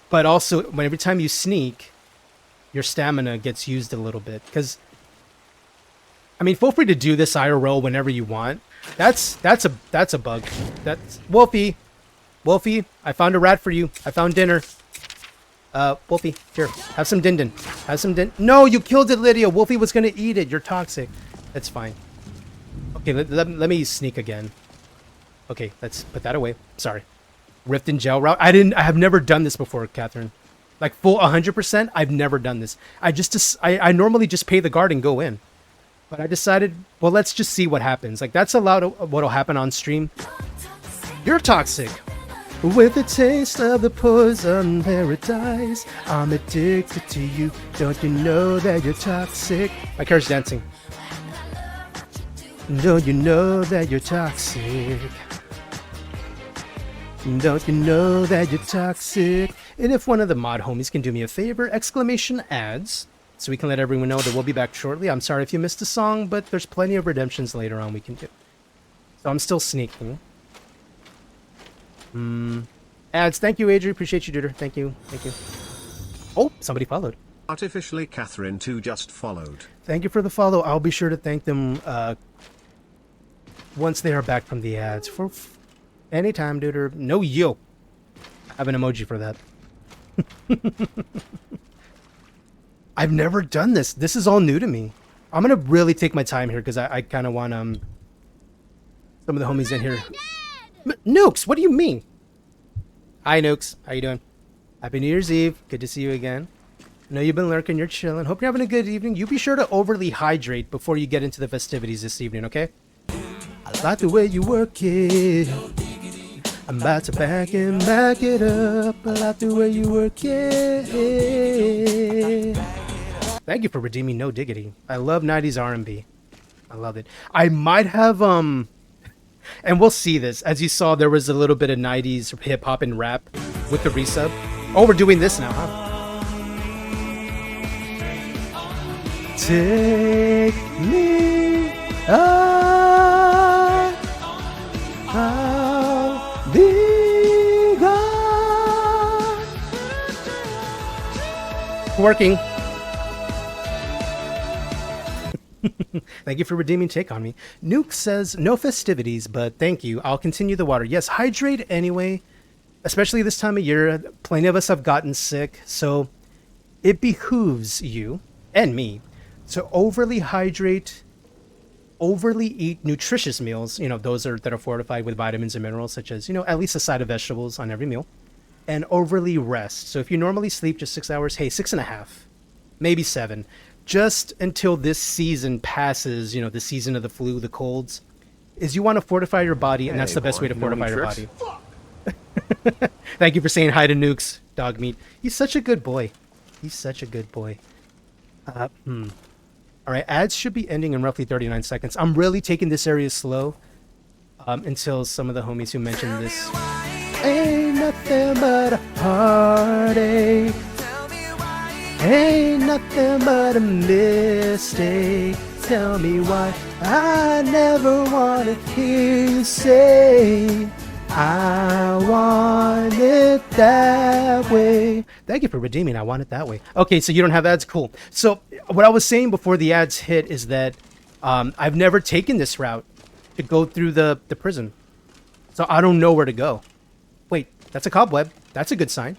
but also, every time you sneak, your stamina gets used a little bit. Because, I mean, feel free to do this IRL whenever you want. That's a bug. That's Wolfie. Wolfie, I found a rat for you. I found dinner. Wolfie, here, have some din. Have some din. No, you killed it, Lydia. Wolfie was gonna eat it. You're toxic. That's fine. Okay, let me sneak again. Okay, let's put that away. Sorry. Riften jail route. I have never done this before, Catherine. Like full 100%. I've never done this. I normally just pay the guard and go in. But I decided, well, let's just see what happens. Like, that's a lot of what'll happen on stream. You're toxic. With a taste of the poison paradise, I'm addicted to you. Don't you know that you're toxic? My character's dancing. Don't you know that you're toxic? Don't you know that you're toxic? And if one of the mod homies can do me a favor, exclamation ads. so we can let everyone know that we'll be back shortly. I'm sorry if you missed a song, but there's plenty of redemptions later on we can do. So I'm still sneaking. Ads, thank you, Adri. Appreciate you, Duder. Thank you. Thank you. Oh, somebody followed. Artificially, Catherine 2 just followed. Thank you for the follow. I'll be sure to thank them once they are back from the ads. For anytime, Duder. No yo. I have an emoji for that. I've never done this. This is all new to me. I'm gonna really take my time here because I kind of want some of the homies in here. Nukes, what do you mean? Hi, Nukes. How you doing? Happy New Year's Eve. Good to see you again. I know you've been lurking. You're chilling. Hope you're having a good evening. You be sure to overly hydrate before you get into the festivities this evening, okay? I like the way you work it. I'm about to back it up. I like the way you work it. Thank you for redeeming No Diggity. I love 90s R&B. I love it. I might have, and we'll see this. As you saw, there was a little bit of 90s hip-hop and rap with the resub. Oh, we're doing this now, huh? Take me out. I'll be gone. Working. Thank you for redeeming Take On Me. Nuke says, no festivities, but thank you. I'll continue the water. Yes, hydrate anyway, especially this time of year. Plenty of us have gotten sick, so it behooves you and me to overly hydrate, overly eat nutritious meals, those that are fortified with vitamins and minerals, such as, at least a side of vegetables on every meal, and overly rest. So if you normally sleep just 6 hours, hey, 6.5, maybe 7. Just until this season passes, the season of the flu, the colds, is you want to fortify your body, and that's the best way to fortify your body. Thank you for saying hi to Nukes, Dog Meat. He's such a good boy. He's such a good boy. All right, ads should be ending in roughly 39 seconds. I'm really taking this area slow until some of the homies who mentioned this. Ain't nothing but a heartache. Ain't nothing but a mistake. Tell me why I never want to hear you say I want it that way. Thank you for redeeming I want it that way. Okay, so you don't have ads? Cool. So what I was saying before the ads hit is that I've never taken this route to go through the prison. So I don't know where to go. Wait, that's a cobweb. That's a good sign.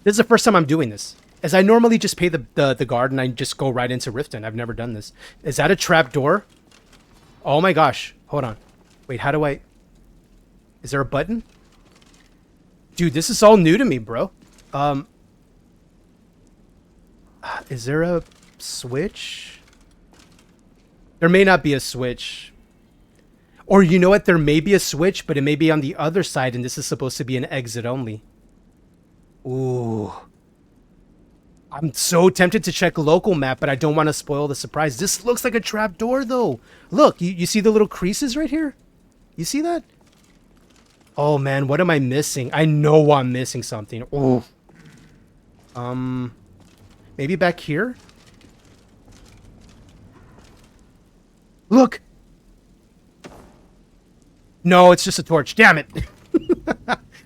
This is the first time I'm doing this. As I normally just pay the guard and I just go right into Riften. I've never done this. Is that a trap door? Oh my gosh. Hold on. Wait, how do I... Is there a button? Dude, this is all new to me, bro. Is there a switch? There may not be a switch. Or you know what? There may be a switch, but it may be on the other side and this is supposed to be an exit only. Ooh. I'm so tempted to check local map, but I don't want to spoil the surprise. This looks like a trap door, though. Look, you see the little creases right here? You see that? Oh, man, what am I missing? I know I'm missing something. Oh. Maybe back here? Look! No, it's just a torch. Damn it!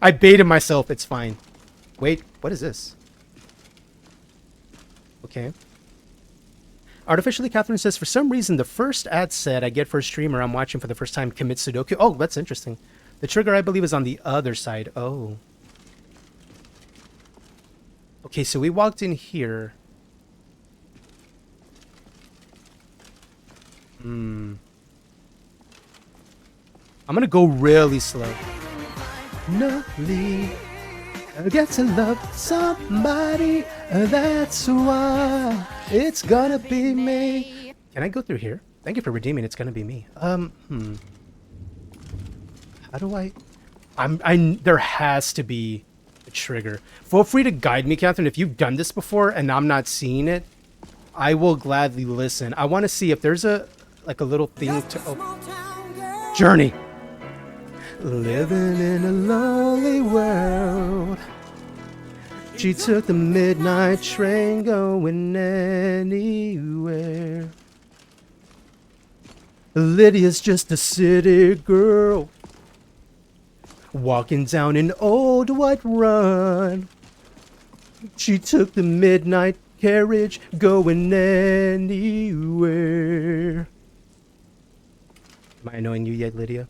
I baited myself. It's fine. Wait, what is this? Okay. Artificially, Catherine says, for some reason, the first ad set I get for a streamer I'm watching for the first time commits Sudoku. Oh, that's interesting. The trigger, I believe, is on the other side. Oh. Okay, so we walked in here. I'm gonna go really slow. Lovely. I get to love somebody, that's why it's gonna be me. Can I go through here? Thank you for redeeming. It's gonna be me. How do I? There has to be a trigger. Feel free to guide me, Catherine. If you've done this before and I'm not seeing it, I will gladly listen. I want to see if there's a little thing to. Oh. Journey. Living in a lonely world. She took the midnight train going anywhere. Lydia's just a city girl walking down an old white run. She took the midnight carriage going anywhere. Am I annoying you yet, Lydia?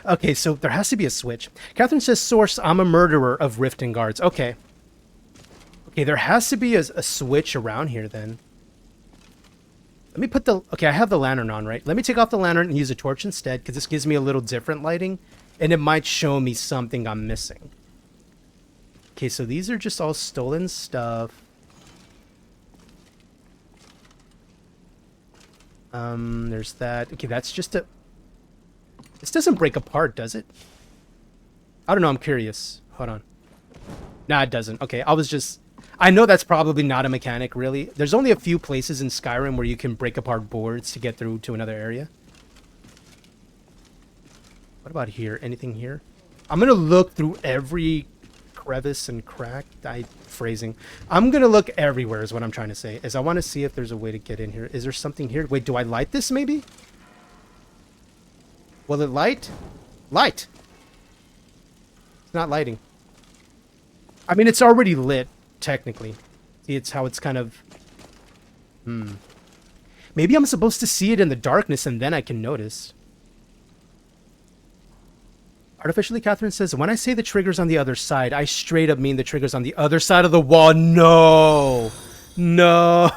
Okay, so there has to be a switch. Catherine says, source, I'm a murderer of Riften guards. Okay. Okay, there has to be a switch around here then. Let me put the... Okay, I have the lantern on, right? Let me take off the lantern and use a torch instead, because this gives me a little different lighting, and it might show me something I'm missing. Okay, so these are just all stolen stuff. There's that. Okay, that's just a... This doesn't break apart, does it? I don't know, I'm curious. Hold on. Nah, it doesn't. Okay, I know that's probably not a mechanic, really. There's only a few places in Skyrim where you can break apart boards to get through to another area. What about here? Anything here? I'm gonna look through every crevice and crack. Phrasing. I'm gonna look everywhere is what I'm trying to say. I want to see if there's a way to get in here. Is there something here? Wait, do I light this maybe? Will it light? Light! It's not lighting. I mean, it's already lit, technically. See, it's how it's kind of... Maybe I'm supposed to see it in the darkness and then I can notice. Artificially, Catherine says, when I say the trigger's on the other side, I straight up mean the trigger's on the other side of the wall. No! No!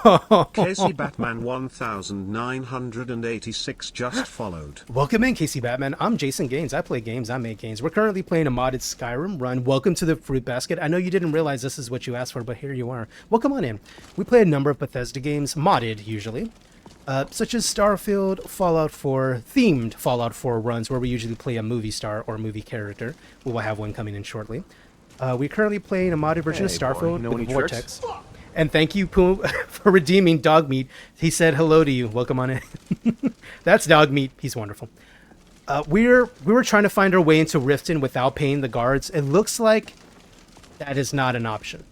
Casey Batman 1986 just followed. Welcome in, Casey Batman. I'm Jason Gaines. I play games, I make games. We're currently playing a modded Skyrim run. Welcome to the Fruit Basket. I know you didn't realize this is what you asked for, but here you are. Welcome on in. We play a number of Bethesda games, modded usually, such as Starfield, Fallout 4, themed Fallout 4 runs where we usually play a movie star or movie character. We will have one coming in shortly. We're currently playing a modded version of Starfield with Vortex. And thank you, Pooh, for redeeming Dog Meat. He said hello to you. Welcome on in. That's Dog Meat. He's wonderful. We were trying to find our way into Riften without paying the guards. It looks like that is not an option.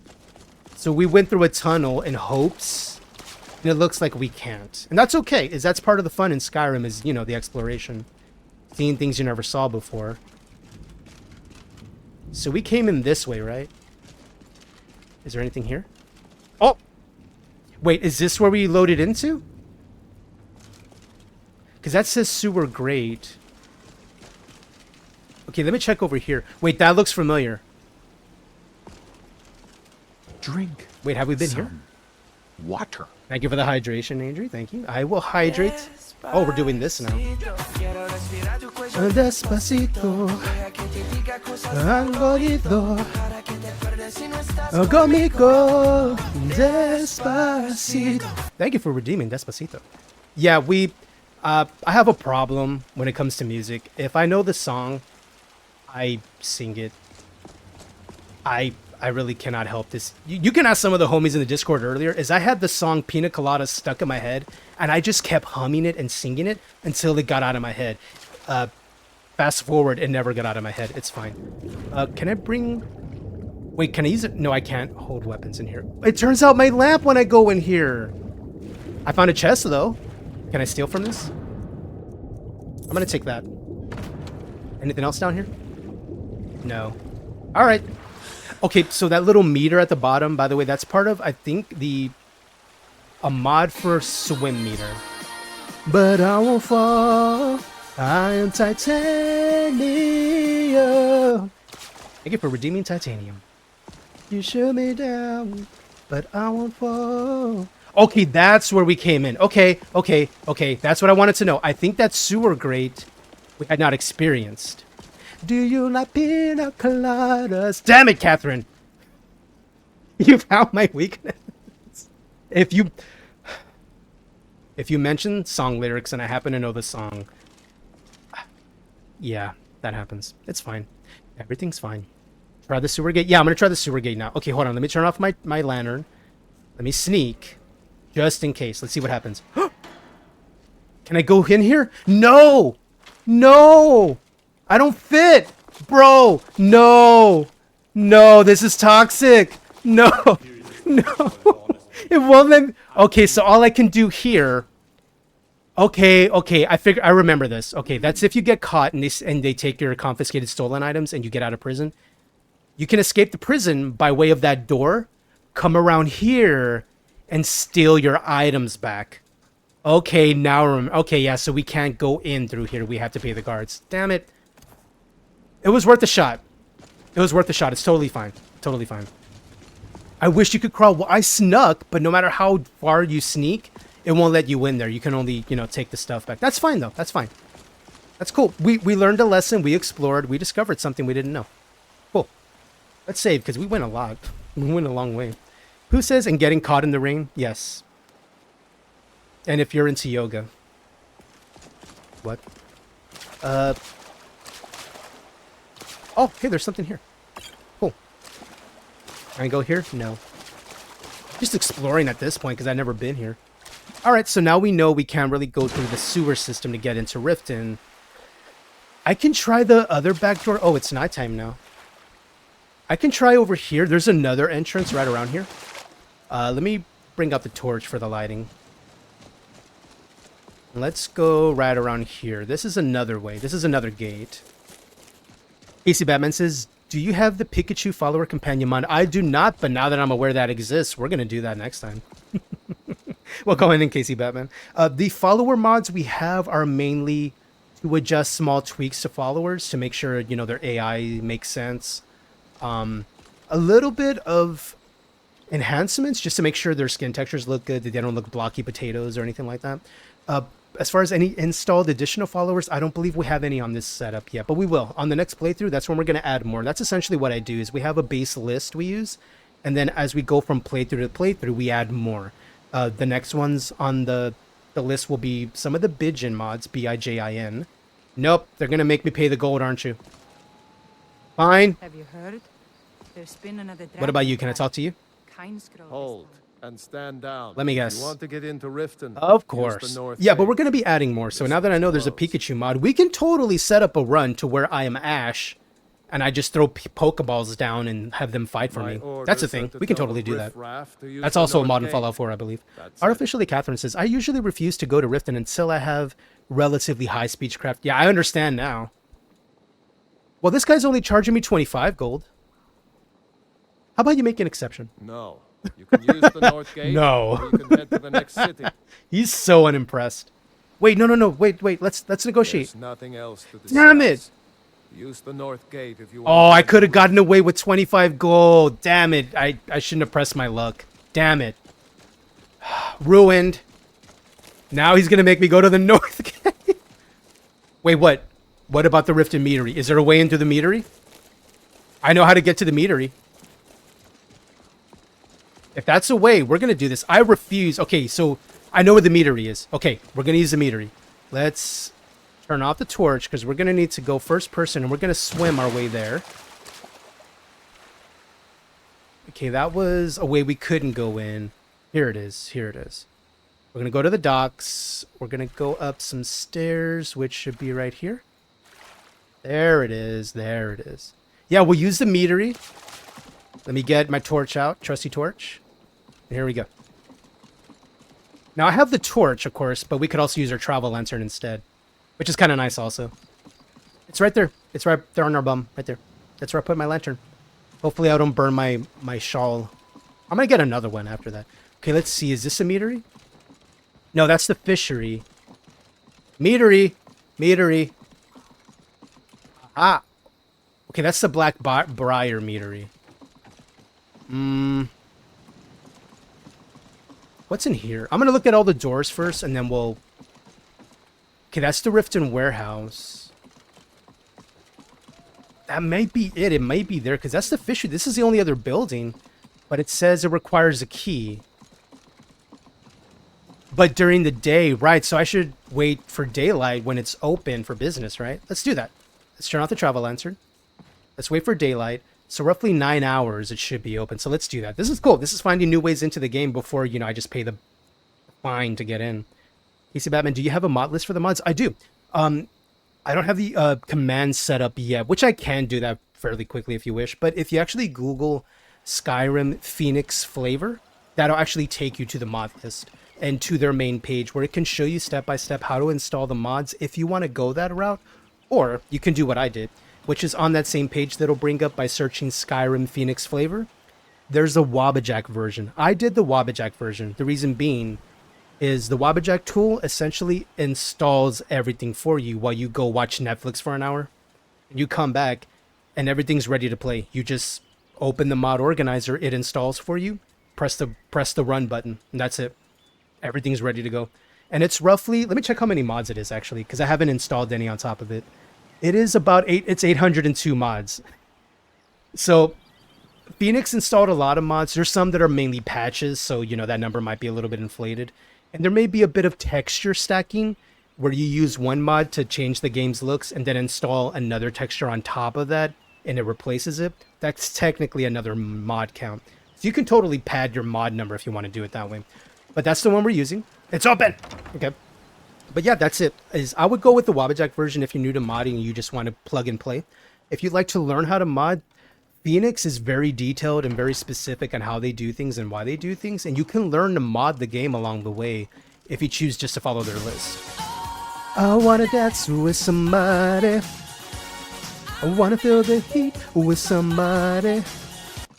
So we went through a tunnel in hopes, and it looks like we can't. And that's okay, as that's part of the fun in Skyrim is, you know, the exploration. Seeing things you never saw before. So we came in this way, right? Is there anything here? Oh! Wait, is this where we loaded into? Because that says sewer grate. Okay, let me check over here. Wait, that looks familiar. Drink. Wait, have we been here? Water. Thank you for the hydration, Andrew. Thank you. I will hydrate. Oh, we're doing this now. Despacito. Conmigo. Despacito. Thank you for redeeming Despacito. Yeah, I have a problem when it comes to music. If I know the song, I sing it. I really cannot help this. You can ask some of the homies in the Discord earlier, is I had the song Pina Colada stuck in my head, and I just kept humming it and singing it until it got out of my head. Fast forward, it never got out of my head. It's fine. Can I bring... Wait, can I use it? No, I can't hold weapons in here. It turns out my lamp when I go in here. I found a chest, though. Can I steal from this? I'm gonna take that. Anything else down here? No. All right. Okay, so that little meter at the bottom, by the way, that's part of, I think, a mod for swim meter. But I won't fall. I am titanium. Thank you for redeeming titanium. You shoot me down, but I won't fall. Okay, that's where we came in. Okay. That's what I wanted to know. I think that sewer grate we had not experienced. Do you like pina coladas? Damn it, Catherine! You found my weakness. If you mention song lyrics and I happen to know the song, yeah, that happens. It's fine. Everything's fine. Try the sewer gate. Yeah, I'm gonna try the sewer gate now. Okay, hold on. Let me turn off my lantern. Let me sneak, just in case. Let's see what happens. Can I go in here? No! I don't fit! Bro! No! No, this is toxic. No. No. It won't let me. Okay, so all I can do here. Okay. I remember this. Okay, that's if you get caught and they take your confiscated stolen items and you get out of prison. You can escape the prison by way of that door, come around here, and steal your items back. Okay, now okay, yeah, so we can't go in through here. We have to pay the guards. Damn it. It was worth a shot. It was worth a shot. It's totally fine. Totally fine. I wish you could crawl. Well, I snuck, but no matter how far you sneak, it won't let you in there. You can only, take the stuff back. That's fine, though. That's fine. That's cool. We learned a lesson. We explored. We discovered something we didn't know. Cool. Let's save, because we went a lot. We went a long way. Who says, and getting caught in the rain? Yes. And if you're into yoga. What? Oh, okay, there's something here. Cool. Can I go here? No. Just exploring at this point, because I've never been here. Alright, so now we know we can't really go through the sewer system to get into Riften. I can try the other back door. Oh, it's nighttime now. I can try over here. There's another entrance right around here. Let me bring up the torch for the lighting. Let's go right around here. This is another way. This is another gate. AC Batman says, do you have the Pikachu follower companion mod? I do not, but now that I'm aware that exists, we're going to do that next time. Well, go in Casey Batman. The follower mods we have are mainly to adjust small tweaks to followers to make sure, their AI makes sense. A little bit of enhancements just to make sure their skin textures look good, that they don't look blocky potatoes or anything like that. As far as any installed additional followers, I don't believe we have any on this setup yet, but we will. On the next playthrough, that's when we're going to add more. That's essentially what I do, is we have a base list we use, and then as we go from playthrough to playthrough, we add more. The next ones on the list will be some of the Bijin mods, B-I-J-I-N. Nope, they're going to make me pay the gold, aren't you? Fine. Have you heard? There's been another What about you? Can I talk to you? Hold and stand down. Let me guess. You want to get into Riften? Of course. Yeah, but we're going to be adding more. So now that I know there's a Pikachu mod, we can totally set up a run to where I am Ash, and I just throw Pokeballs down and have them fight for me. That's a thing. We can totally do that. That's also a mod in Fallout 4, I believe. Artificially, Catherine says, I usually refuse to go to Riften until I have relatively high speechcraft. Yeah, I understand now. Well, this guy's only charging me 25 gold. How about you make an exception? No. You can use the North Gate. No. Or you can head to the next city. He's so unimpressed. Wait, no. Wait. Let's negotiate. There's nothing else to discuss. Damn it. Use the North Gate if you want. Oh, I could have gotten away with 25 gold. Damn it. I shouldn't have pressed my luck. Damn it. Ruined. Now he's going to make me go to the North Gate. Wait, what? What about the Riften Meadery? Is there a way into the Meadery? I know how to get to the Meadery. If that's a way, we're going to do this. I refuse. Okay, so I know where the Meadery is. Okay, we're going to use the Meadery. Let's turn off the torch because we're going to need to go first person and we're going to swim our way there. Okay, that was a way we couldn't go in. Here it is. Here it is. We're going to go to the docks. We're going to go up some stairs, which should be right here. There it is. There it is. Yeah, we'll use the Meadery. Let me get my torch out. Trusty torch. Here we go. Now, I have the torch, of course, but we could also use our travel lantern instead, which is kind of nice also. It's right there. It's right there on our bum. Right there. That's where I put my lantern. Hopefully, I don't burn my shawl. I'm going to get another one after that. Okay, let's see. Is this a Meadery? No, that's the fishery. Meadery. Meadery. Ah. Okay, that's the Black Briar Meadery. What's in here? I'm going to look at all the doors first, and then we'll... Okay, that's the Riften Warehouse. That might be it. It might be there, because that's the fishery. This is the only other building, but it says it requires a key. But during the day, right, so I should wait for daylight when it's open for business, right? Let's do that. Let's turn off the travel lantern. Let's wait for daylight. So roughly 9 hours it should be open. So let's do that. This is cool. This is finding new ways into the game before, I just pay the fine to get in. PC Batman, do you have a mod list for the mods? I do. I don't have the command set up yet, which I can do that fairly quickly if you wish. But if you actually Google Skyrim Phoenix flavor, that'll actually take you to the mod list and to their main page where it can show you step by step how to install the mods if you want to go that route. Or you can do what I did, which is on that same page that'll bring up by searching Skyrim Phoenix flavor. There's a Wabbajack version. I did the Wabbajack version. The reason being is the Wabbajack tool essentially installs everything for you while you go watch Netflix for an hour. You come back and everything's ready to play. You just open the mod organizer, it installs for you, press the run button, and that's it. Everything's ready to go. And it's roughly, let me check how many mods it is actually, because I haven't installed any on top of it. It is about 802 mods. So Phoenix installed a lot of mods. There's some that are mainly patches, so you know that number might be a little bit inflated. And there may be a bit of texture stacking where you use one mod to change the game's looks and then install another texture on top of that and it replaces it. That's technically another mod count. So you can totally pad your mod number if you want to do it that way. But that's the one we're using. It's open! Okay. But yeah, that's it. I would go with the Wabbajack version if you're new to modding and you just want to plug and play. If you'd like to learn how to mod, Phoenix is very detailed and very specific on how they do things and why they do things. And you can learn to mod the game along the way if you choose just to follow their list. I wanna dance with somebody. I wanna feel the heat with somebody.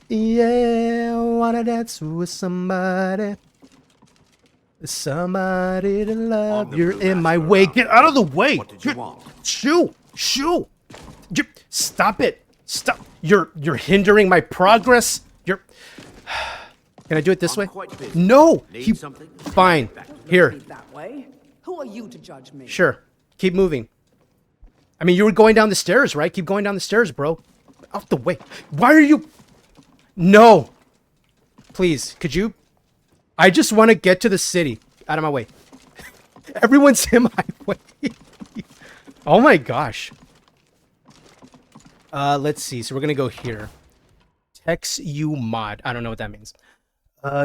Yeah, I wanna dance with somebody. Somebody to love. You're in my way. Get out of the way. What did you want? Shoo. Stop it. Stop. You're hindering my progress. Can I do it this way? No. Fine. Here. That way? Who are you to judge me? Sure. Keep moving. I mean, you were going down the stairs, right? Keep going down the stairs, bro. Out the way. Why are you... No. Please, could you... I just want to get to the city. Out of my way. Everyone's in my way. Oh my gosh. Let's see. So we're going to go here. Text you mod. I don't know what that means.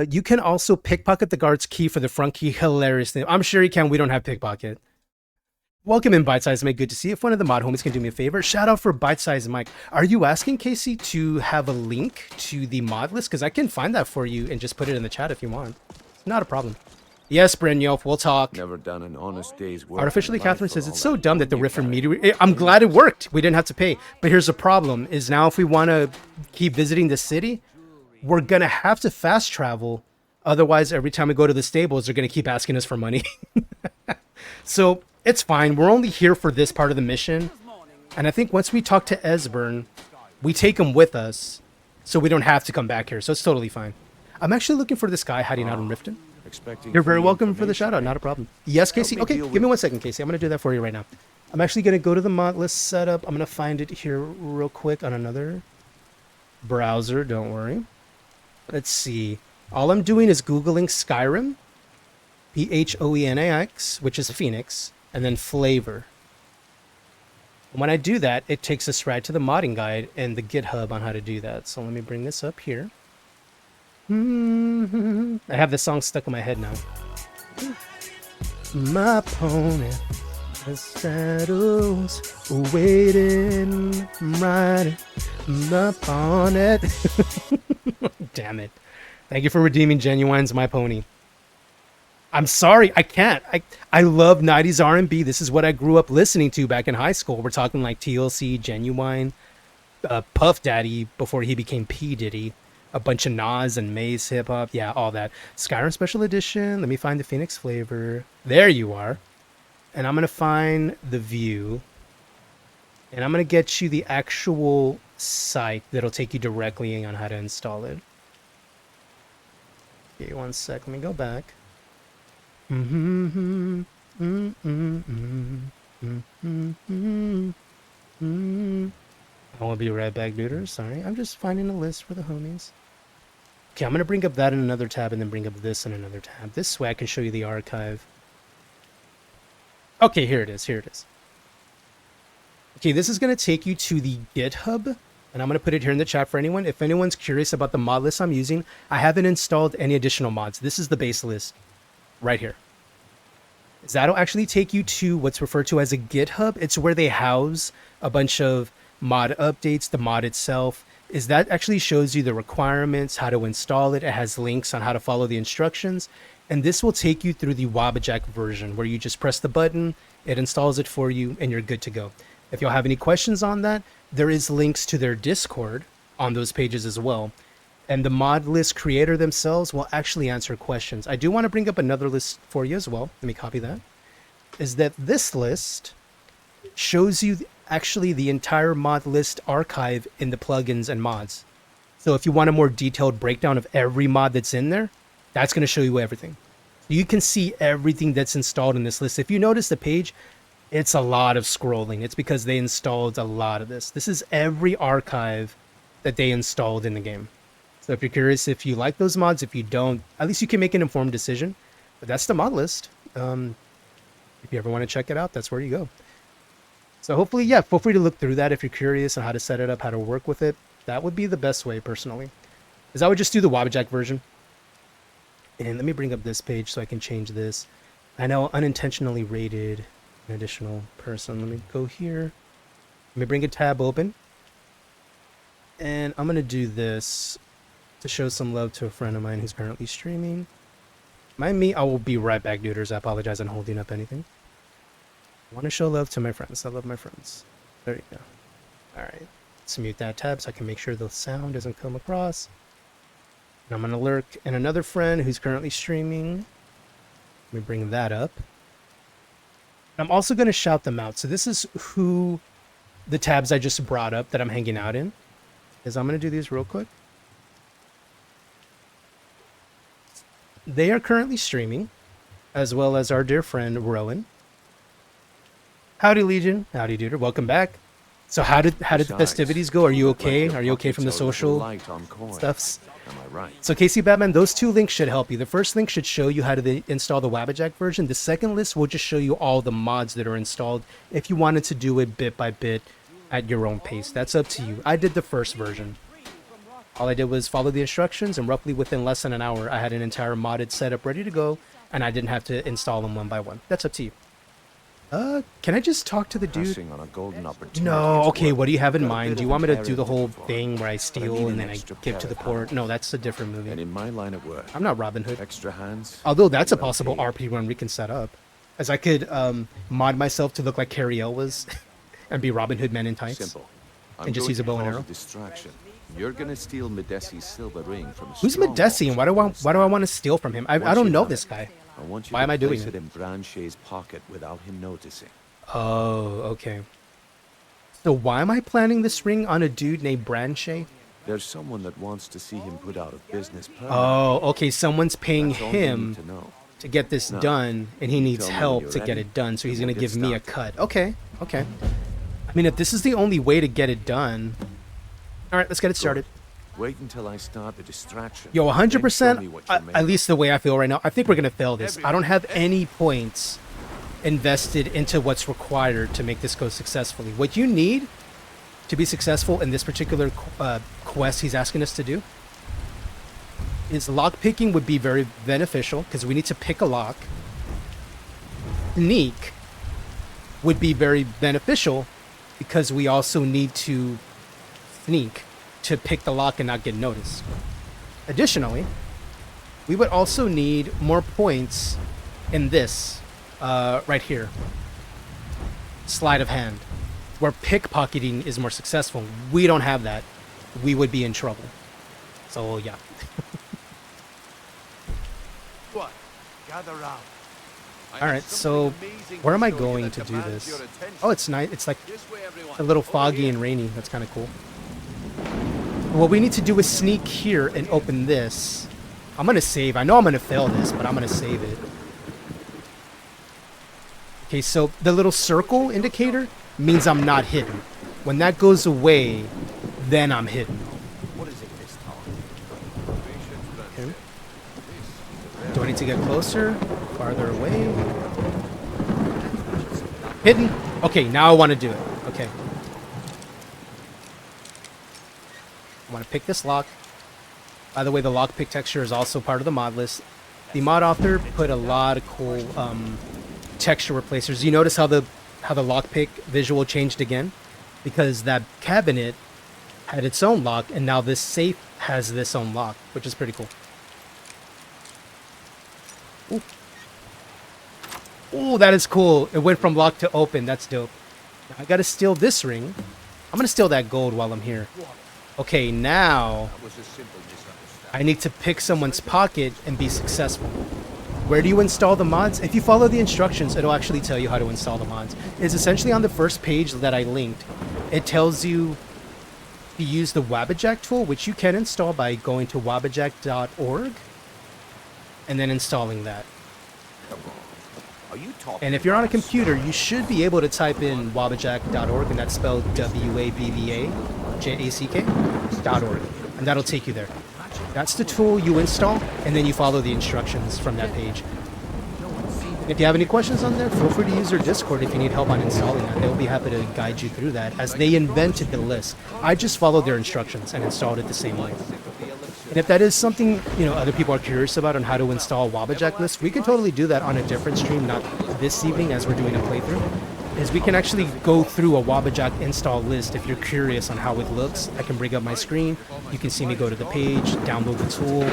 You can also pickpocket the guard's key for the front key. Hilarious thing. I'm sure you can. We don't have pickpocket. Welcome in, Bite Size Mike. Good to see you. If one of the mod homies can do me a favor, shout out for Bite Size Mike. Are you asking Casey to have a link to the mod list? Because I can find that for you and just put it in the chat if you want. It's not a problem. Yes, Brynjolf, we'll talk. Never done an honest day's work. Artificially, Catherine says it's so dumb that the Rift meteor. I'm glad it worked. We didn't have to pay. But here's the problem: is now if we want to keep visiting the city, we're gonna have to fast travel. Otherwise, every time we go to the stables, they're gonna keep asking us for money. So it's fine. We're only here for this part of the mission, and I think once we talk to Esbern, we take him with us, so we don't have to come back here. So it's totally fine. I'm actually looking for this guy hiding out in Riften. You're very welcome for the shout out, not a problem. Yes, Casey. Okay, give me 1 second, Casey. I'm going to do that for you right now. I'm actually going to go to the mod list setup. I'm going to find it here real quick on another browser. Don't worry. Let's see. All I'm doing is Googling Skyrim, Phoenix, which is Phoenix, and then flavor. And when I do that, it takes us right to the modding guide and the GitHub on how to do that. So let me bring this up here. I have this song stuck in my head now. My pony, the saddles waiting, riding upon it. Damn it. Thank you for redeeming Genuine's My Pony. I'm sorry, I can't. I love 90s R&B. This is what I grew up listening to back in high school. We're talking like TLC, Genuine, Puff Daddy before he became P. Diddy. A bunch of Nas and Maze hip hop. Yeah, all that. Skyrim Special Edition. Let me find the Phoenix flavor. There you are. And I'm going to find the view. And I'm going to get you the actual site that'll take you directly on how to install it. Okay, 1 sec. Let me go back. I won't be right back, duder. Sorry. I'm just finding a list for the homies. Okay, I'm going to bring up that in another tab and then bring up this in another tab. This way I can show you the archive. Okay, here it is. Here it is. Okay, this is going to take you to the GitHub, and I'm going to put it here in the chat for anyone. If anyone's curious about the mod list I'm using, I haven't installed any additional mods. This is the base list right here. That'll actually take you to what's referred to as a GitHub. It's where they house a bunch of mod updates, the mod itself, is that actually shows you the requirements, how to install it. It has links on how to follow the instructions. And this will take you through the Wabbajack version where you just press the button, it installs it for you, and you're good to go. If you'll have any questions on that, there is links to their Discord on those pages as well. And the mod list creator themselves will actually answer questions. I do want to bring up another list for you as well. Let me copy that. Is that this list shows you actually the entire mod list archive in the plugins and mods. So if you want a more detailed breakdown of every mod that's in there, that's going to show you everything. You can see everything that's installed in this list. If you notice the page, it's a lot of scrolling. It's because they installed a lot of this. This is every archive that they installed in the game. So if you're curious if you like those mods, if you don't, at least you can make an informed decision. But that's the mod list. If you ever want to check it out, that's where you go. So hopefully, yeah, feel free to look through that if you're curious on how to set it up, how to work with it. That would be the best way, personally. Is I would just do the Wabbajack version. And let me bring up this page so I can change this. I know unintentionally rated an additional person. Let me go here. Let me bring a tab open. And I'm going to do this to show some love to a friend of mine who's currently streaming. Mind me, I will be right back, duders. I apologize on holding up anything. I want to show love to my friends. I love my friends. There you go. Alright. Let's mute that tab so I can make sure the sound doesn't come across. And I'm going to lurk in another friend who's currently streaming. Let me bring that up. I'm also going to shout them out. So this is who the tabs I just brought up that I'm hanging out in. Is I'm going to do these real quick. They are currently streaming, as well as our dear friend Rowan. Howdy, Legion. Howdy, duder. Welcome back. So how did the festivities go? Are you okay? Are you okay from the social stuffs? Am I right? So KC Batman, those two links should help you. The first link should show you how to install the Wabbajack version. The second list will just show you all the mods that are installed if you wanted to do it bit by bit at your own pace. That's up to you. I did the first version. All I did was follow the instructions, and roughly within less than an hour, I had an entire modded setup ready to go, and I didn't have to install them one by one. That's up to you. Can I just talk to the dude? On a golden opportunity No, okay, what do you have in mind? Do you want me to do the whole thing where I steal and then I give to the poor? No, that's a different movie. And in my line of work, I'm not Robin Hood. extra hands. Although that's a possible RP run we can set up. As I could mod myself to look like Carrie Elwes and be Robin Hood Men in Tights. Simple. And just use a bow and arrow. Distraction. You're gonna steal Medesi's silver ring from a Who's Medesi and why do I want to steal from him? I don't know this guy. Why am I doing it in Branche's pocket without him noticing. Oh, okay. So why am I planning this ring on a dude named Branche? There's someone that wants to see him put out of business permanently. Oh, okay. Someone's paying That's all you him need to know. to get this No. done, and he needs Tell me help you're to get ready, it done, so he's and going to we'll give get me a started. cut. Okay, okay. I mean, if this is the only way to get it done... All right, let's get it started. Wait until I start the distraction. Yo, then show me 100%, what you're made at least the way I feel right now, I think we're going to fail this. I don't have any points invested into what's required to make this go successfully. What you need to be successful in this particular quest he's asking us to do is lockpicking would be very beneficial because we need to pick a lock. Sneak would be very beneficial because we also need to sneak to pick the lock and not get noticed. Additionally, we would also need more points in this right here. Sleight of hand, where pickpocketing is more successful. We don't have that. We would be in trouble. So yeah. What? Gather round. All right, so where am I going to do this? Oh, it's nice. It's like a little foggy and rainy. That's kind of cool. What we need to do is sneak here and open this. I'm going to save. I know I'm going to fail this, but I'm going to save it. Okay, so the little circle indicator means I'm not hidden. When that goes away, then I'm hidden. What is it this time? Okay. Do I need to get closer? Farther away? Hidden? Okay, now I want to do it. Okay. I want to pick this lock. By the way, the lockpick texture is also part of the mod list. The mod author put a lot of cool texture replacers. You notice how the lockpick visual changed again? because that cabinet had its own lock, and now this safe has this own lock, which is pretty cool. Ooh. Ooh, that is cool. It went from lock to open. That's dope. Now I gotta steal this ring. I'm gonna steal that gold while I'm here. Okay, now I need to pick someone's pocket and be successful. Where do you install the mods? If you follow the instructions, it'll actually tell you how to install the mods. It's essentially on the first page that I linked. It tells you to use the Wabbajack tool, which you can install by going to wabbajack.org and then installing that. Are you talking? And if you're on a computer, you should be able to type in wabbajack.org, and that's spelled WABBAJACK.org, and that'll take you there. That's the tool you install, and then you follow the instructions from that page. If you have any questions on there, feel free to use their Discord if you need help on installing that. They'll be happy to guide you through that, as they invented the list. I just followed their instructions and installed it the same way. And if that is something, you know, other people are curious about on how to install Wabbajack list, we can totally do that on a different stream, not this evening as we're doing a playthrough. Is we can actually go through a Wabbajack install list if you're curious on how it looks. I can bring up my screen. You can see me go to the page, download the tool,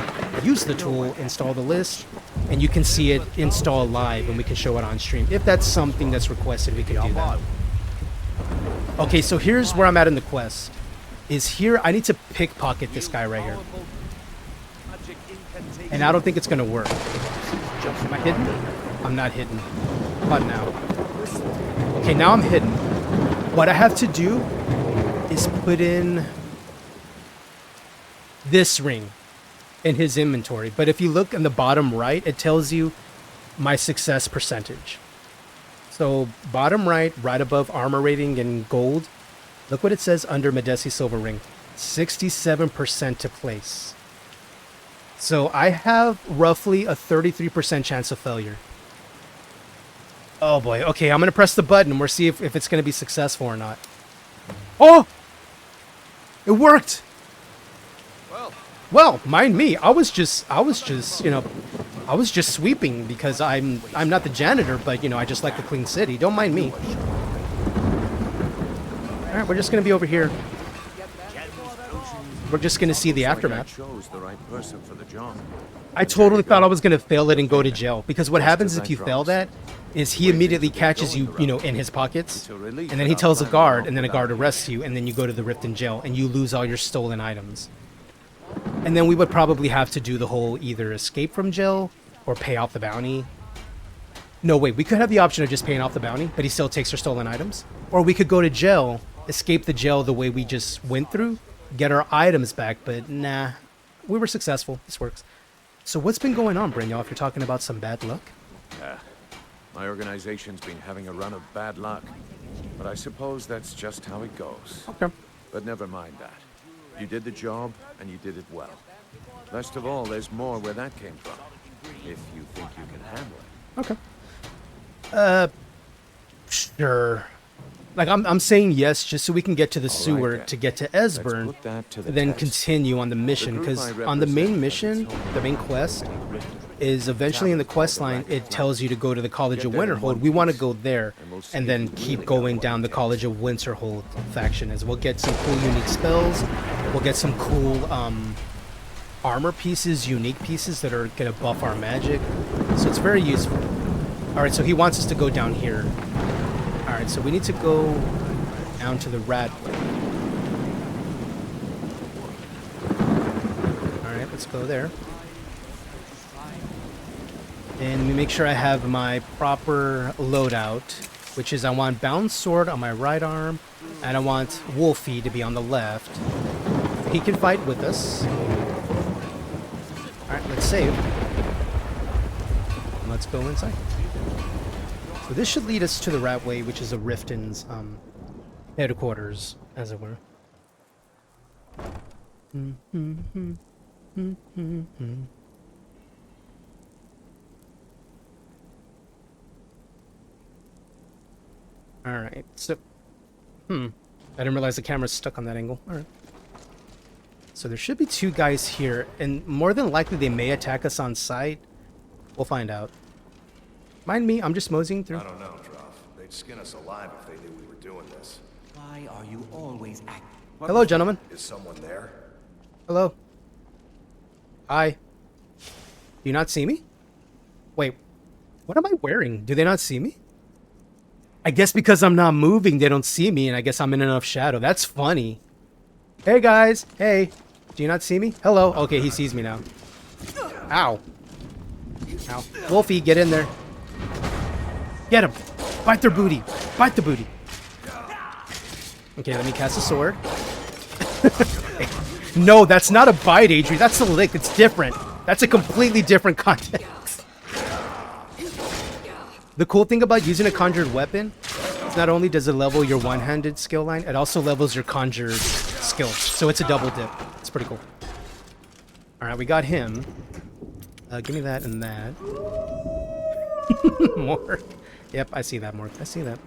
use the tool, install the list, and you can see it install live, and we can show it on stream. If that's something that's requested, we can do that. Okay, so here's where I'm at in the quest. Is here, I need to pickpocket this guy right here. And I don't think it's gonna work. Am I hidden? I'm not hidden. How about now? Okay, now I'm hidden. What I have to do is put in this ring in his inventory. But if you look in the bottom right, it tells you my success percentage. So bottom right, right above armor rating and gold, look what it says under Madesi silver ring. 67% to place. So I have roughly a 33% chance of failure. Oh boy. Okay, I'm going to press the button and we'll see if it's going to be successful or not. Oh! It worked! Well, mind me. I was just, you know, I was just sweeping because I'm not the janitor, but you know, I just like the clean city. Don't mind me. All right, we're just going to be over here. We're just going to see the aftermath. Chose the right person for the job. I totally thought I was going to fail it and go to jail, because what happens if you fail that is he immediately catches you, you know, in his pockets, and then he tells a guard, and then a guard arrests you, and then you go to the Riften jail, and you lose all your stolen items. And then we would probably have to do the whole either escape from jail or pay off the bounty. No, wait, we could have the option of just paying off the bounty, but he still takes our stolen items. Or we could go to jail, escape the jail the way we just went through, get our items back, but nah, we were successful. This works. So what's been going on, Brynjolf, if you're talking about some bad luck? Yeah, my organization's been having a run of bad luck, but I suppose that's just how it goes. Okay. But never mind that. You did the job, and you did it well. Best of all, there's more where that came from, if you think you can handle it. Okay. Sure. Like, I'm saying yes, just so we can get to the sewer to get to Esbern, then continue on the mission, because on the main mission, the main quest, is eventually in the quest line, it tells you to go to the College of Winterhold. We want to go there, and then keep going down the College of Winterhold faction, as we'll get some cool unique spells, we'll get some cool armor pieces, unique pieces that are going to buff our magic, so it's very useful. Alright, so he wants us to go down here. Alright, so we need to go down to the rat. Alright, let's go there. And let me make sure I have my proper loadout, which is I want Bound Sword on my right arm, and I want Wolfie to be on the left. He can fight with us. Alright, let's save. And let's go inside. So this should lead us to the Ratway, which is a Riften's headquarters, as it were. Alright, so... I didn't realize the camera's stuck on that angle. Alright. So there should be two guys here, and more than likely they may attack us on sight. We'll find out. Mind me, I'm just moseying through. I don't know, Droff. They'd skin us alive if they knew we were doing this. Why are you always acting? Hello, gentlemen. Is someone there? Hello. Hi. Do you not see me? Wait, what am I wearing? Do they not see me? I guess because I'm not moving, they don't see me, and I guess I'm in enough shadow. That's funny. Hey, guys. Hey. Do you not see me? Hello. Okay, he sees me now. Ow. Ow. Wolfie, get in there. Get him. Bite their booty. Bite the booty. Okay, let me cast a sword. No, that's not a bite, Adri. That's a lick. It's different. That's a completely different context. The cool thing about using a conjured weapon is not only does it level your one-handed skill line, it also levels your conjured skill. So it's a double dip. It's pretty cool. All right, we got him. Give me that and that. More. Yep, I see that, Mork. I see that.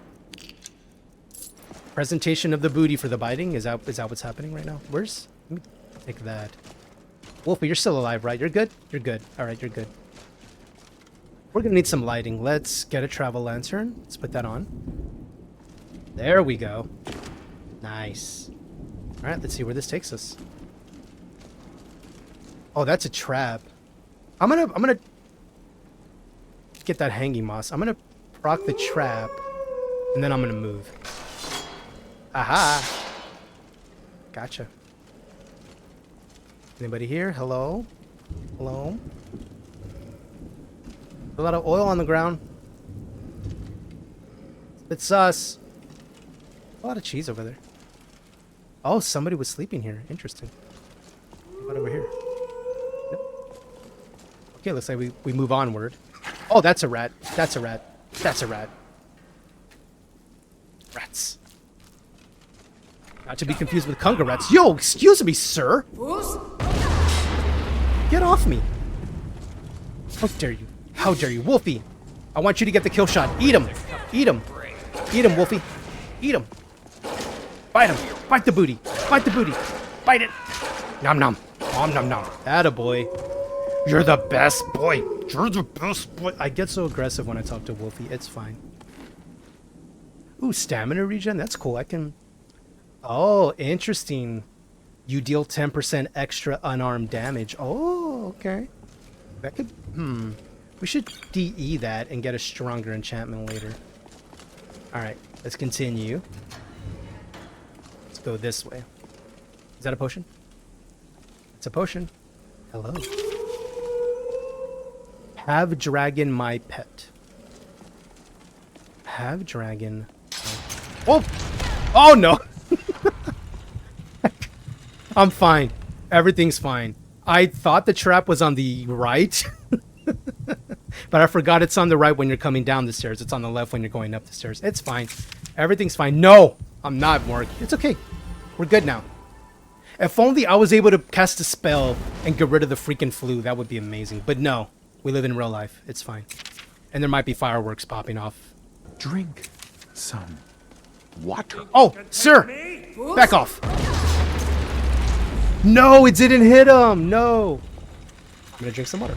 Presentation of the booty for the biting. Is that what's happening right now? Where's... Let me take that. Wolfie, you're still alive, right? You're good? You're good. Alright, you're good. We're gonna need some lighting. Let's get a travel lantern. Let's put that on. There we go. Nice. Alright, let's see where this takes us. Oh, that's a trap. I'm gonna get that hanging moss. I'm gonna proc the trap, and then I'm gonna move. Aha! Gotcha. Anybody here? Hello? Hello? A lot of oil on the ground. It's sus. A lot of cheese over there. Oh, somebody was sleeping here. Interesting. What about over here? Nope. Okay, looks like we move onward. Oh, that's a rat. That's a rat. That's a rat. Rats. Not to be confused with conga rats. Yo, excuse me, sir. Get off me. How dare you? How dare you? Wolfie, I want you to get the kill shot. Eat him. Eat him. Eat him, Wolfie. Eat him. Bite him. Bite the booty. Bite the booty. Bite it. Nom nom. Nom nom nom. Attaboy. You're the best boy. You're the best boy. I get so aggressive when I talk to Wolfie. It's fine. Ooh, stamina regen. That's cool. I can... Oh, interesting. You deal 10% extra unarmed damage. Oh, okay. That could... We should DE that and get a stronger enchantment later. Alright, let's continue. Let's go this way. Is that a potion? It's a potion. Hello. Have dragon my pet. Have dragon... Oh! Oh no! I'm fine. Everything's fine. I thought the trap was on the right. But I forgot it's on the right when you're coming down the stairs. It's on the left when you're going up the stairs. It's fine. Everything's fine. No! I'm not, Mork. It's okay. We're good now. If only I was able to cast a spell and get rid of the freaking flu. That would be amazing. But no. We live in real life. It's fine. And there might be fireworks popping off. Drink some water. Oh, sir! Back off. No, it didn't hit him. No. I'm gonna drink some water.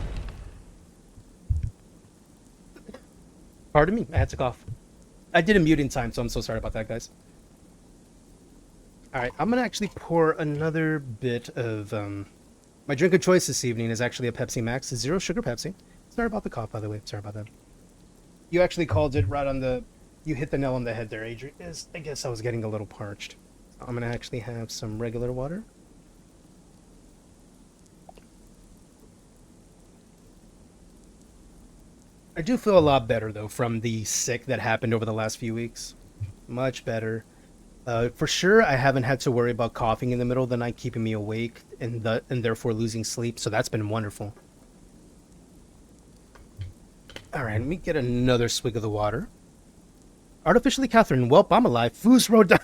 Pardon me. I had to cough. I did a mute in time, so I'm so sorry about that, guys. All right, I'm gonna actually pour another bit of my drink of choice this evening is actually a Pepsi Max, a zero sugar Pepsi. Sorry about the cough, by the way. Sorry about that. You actually called it right on the. You hit the nail on the head there, Adrian. I guess I was getting a little parched. So I'm gonna actually have some regular water. I do feel a lot better though from the sick that happened over the last few weeks. Much better. For sure, I haven't had to worry about coughing in the middle of the night, keeping me awake and therefore losing sleep. So that's been wonderful. All right, let me get another swig of the water. Artificially, Catherine. Welp, I'm alive. Foos rode down.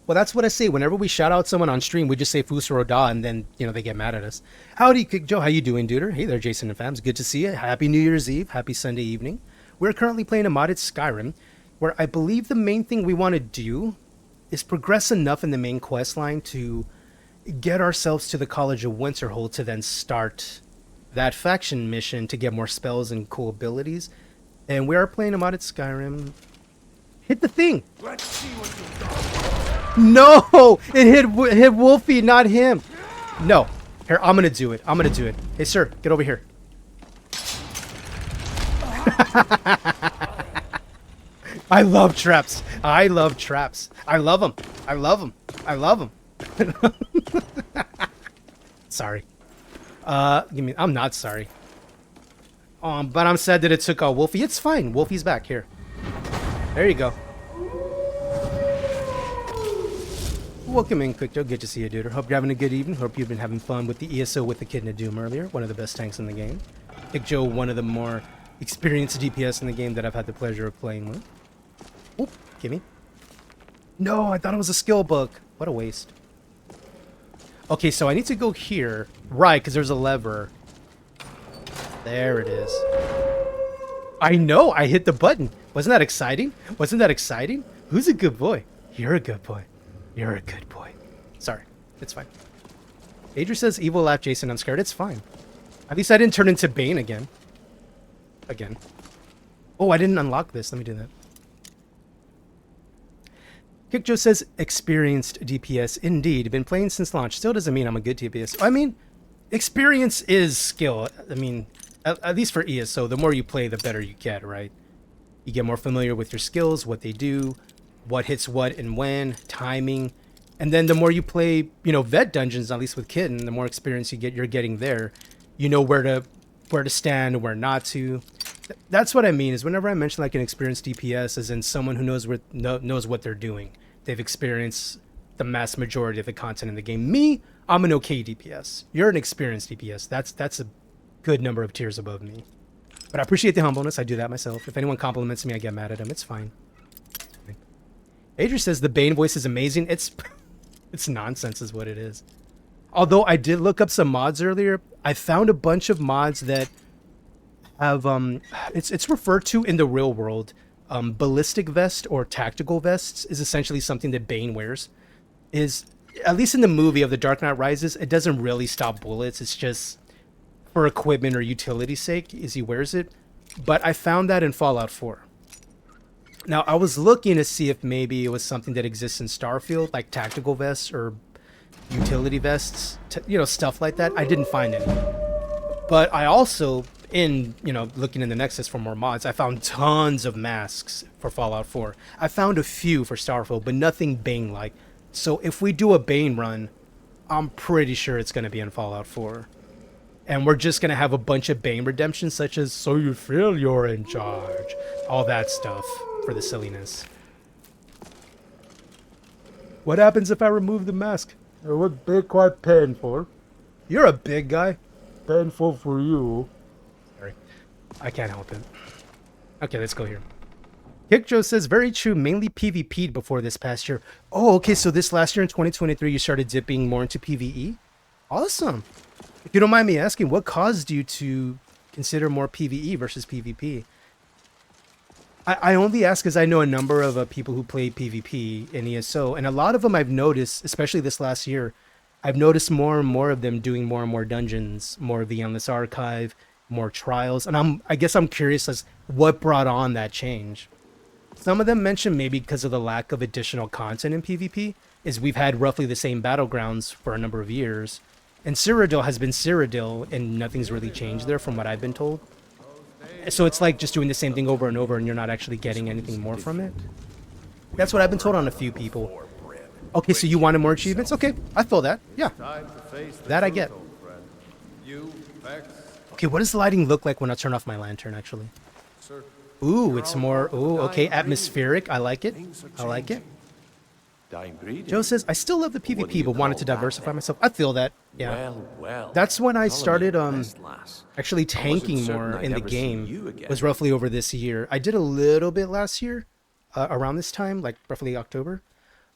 Well, that's what I say. Whenever we shout out someone on stream, we just say Foos Roda, and then, you know, they get mad at us. Howdy, Kick Joe. How you doing, duder? Hey there, Jason and fams. Good to see you. Happy New Year's Eve. Happy Sunday evening. We're currently playing a modded Skyrim, where I believe the main thing we want to do is progress enough in the main quest line to get ourselves to the College of Winterhold to then start that faction mission to get more spells and cool abilities. And we are playing a modded Skyrim. Hit the thing! Let's see what you got. No! It hit Wolfie, not him! No. Here, I'm gonna do it. I'm gonna do it. Hey, sir, get over here. I love traps. I love traps. I love them. I love them. I love them. Sorry. I'm not sorry. But I'm sad that it took out Wolfie. It's fine. Wolfie's back here. There you go. Welcome in, Quick Joe. Good to see you, dude. Hope you're having a good evening. Hope you've been having fun with the ESO with the Kid in a Doom earlier. One of the best tanks in the game. Quick Joe, one of the more experienced DPS in the game that I've had the pleasure of playing with. Oop, gimme. No, I thought it was a skill book. What a waste. Okay, so I need to go here. Right, because there's a lever. There it is. I know, I hit the button. Wasn't that exciting? Wasn't that exciting? Who's a good boy? You're a good boy. You're a good boy. Sorry, it's fine. Adria says, evil laugh Jason unscared. It's fine. At least I didn't turn into Bane again. Oh, I didn't unlock this. Let me do that. Kick Joe says, experienced DPS. Indeed. Been playing since launch. Still doesn't mean I'm a good DPS. I mean, experience is skill. I mean, at least for ESO, the more you play, the better you get, right? You get more familiar with your skills, what they do, what hits what and when, timing. And then the more you play, you know, vet dungeons, at least with Kitten, the more experience you get, you're getting there. You know where to stand, where not to. That's what I mean, is whenever I mention like an experienced DPS, as in someone who knows what they're doing. They've experienced the mass majority of the content in the game. Me, I'm an okay DPS. You're an experienced DPS. That's a good number of tiers above me. But I appreciate the humbleness. I do that myself. If anyone compliments me, I get mad at them. It's fine. Adria says the Bane voice is amazing. It's nonsense is what it is. Although I did look up some mods earlier. I found a bunch of mods that have it's referred to in the real world. Ballistic vest or tactical vests is essentially something that Bane wears. Is at least in the movie of The Dark Knight Rises, it doesn't really stop bullets. It's just for equipment or utility sake is he wears it. But I found that in Fallout 4. Now I was looking to see if maybe it was something that exists in Starfield, like tactical vests or utility vests, you know, stuff like that. I didn't find any. But I also, in, you know, looking in the Nexus for more mods, I found tons of masks for Fallout 4. I found a few for Starfield, but nothing Bane-like. So if we do a Bane run, I'm pretty sure it's going to be in Fallout 4. And we're just going to have a bunch of Bane redemptions, such as, so you feel you're in charge. All that stuff for the silliness. What happens if I remove the mask? It would be quite painful. You're a big guy. Painful for you. Sorry. I can't help it. Okay, let's go here. Kick Joe says, very true, mainly PvP'd before this past year. Oh, okay, so this last year in 2023, you started dipping more into PvE? Awesome. If you don't mind me asking, what caused you to consider more PvE versus PvP? I only ask because I know a number of people who play PvP in ESO, and a lot of them I've noticed, especially this last year, I've noticed more and more of them doing more and more dungeons, more of the Endless Archive, more trials, and I guess I'm curious as what brought on that change. Some of them mention maybe because of the lack of additional content in PvP, is we've had roughly the same battlegrounds for a number of years, and Cyrodiil has been Cyrodiil, and nothing's really changed there from what I've been told. So it's like just doing the same thing over and over and you're not actually getting anything more from it. That's what I've been told on a few people. Okay, so you wanted more achievements? Okay, I feel that. Yeah. That I get. Okay, what does the lighting look like when I turn off my lantern, actually? Ooh, it's more... Ooh, okay, atmospheric. I like it. I like it. Joe says, I still love the PvP, but wanted to diversify myself. I feel that. Yeah. That's when I started actually tanking more in the game. Was roughly over this year. I did a little bit last year, around this time, like roughly October.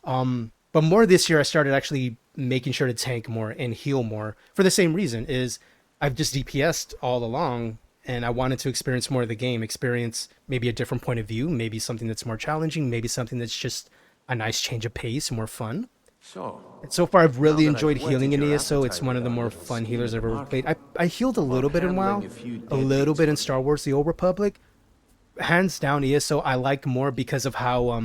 But more this year, I started actually making sure to tank more and heal more. For the same reason, is I've just DPS'd all along, and I wanted to experience more of the game. Experience maybe a different point of view, maybe something that's more challenging, maybe something that's just a nice change of pace, more fun. And so far, I've really enjoyed healing in ESO. It's one of the more fun healers I've ever played. I healed a little bit in WoW, a little bit in Star Wars: The Old Republic. hands down ESO I like more because of how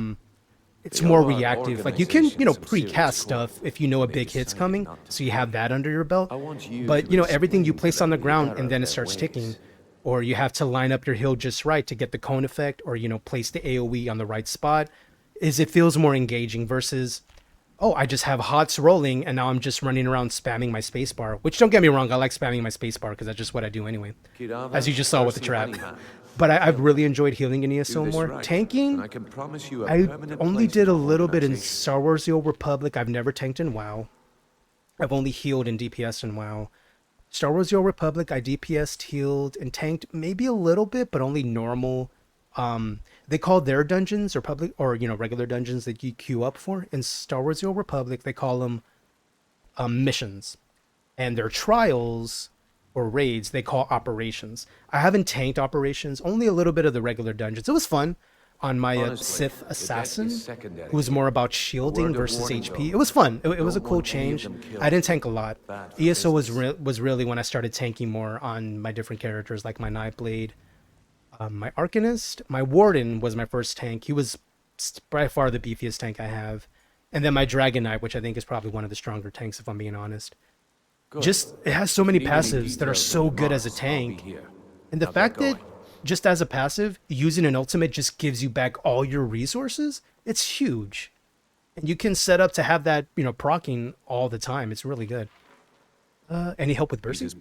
it's more reactive. Like you can, you know, pre-cast stuff if you know a big hit's coming, so you have that under your belt. But you know, everything you place on the ground and then it starts ticking, or you have to line up your heal just right to get the cone effect, or you know, place the AoE on the right spot. It feels more engaging versus, oh, I just have HOTS rolling and now I'm just running around spamming my spacebar. Which, don't get me wrong, I like spamming my spacebar because that's just what I do anyway, as you just saw with the trap. But I've really enjoyed healing in ESO more. Tanking, I only did a little bit in Star Wars The Old Republic. I've never tanked in WoW. I've only healed and DPS'd in WoW. Star Wars The Old Republic, I DPS'd, healed, and tanked maybe a little bit, but only normal. They call their dungeons or public, or you know, regular dungeons that you queue up for. In Star Wars The Old Republic, they call them missions, and their trials or raids they call operations. I haven't tanked operations, only a little bit of the regular dungeons. It was fun on my Sith assassin, who was more about shielding versus HP. It was fun. It was a cool change. I didn't tank a lot. ESO was really when I started tanking more on my different characters, like my Nightblade. My Arcanist, my Warden was my first tank. He was by far the beefiest tank I have. And then my Dragon Knight, which I think is probably one of the stronger tanks, if I'm being honest. Just, it has so many passives that are so good as a tank. And the fact that, just as a passive, using an ultimate just gives you back all your resources, it's huge. And you can set up to have that, you know, proccing all the time. It's really good. Any help with Berserk?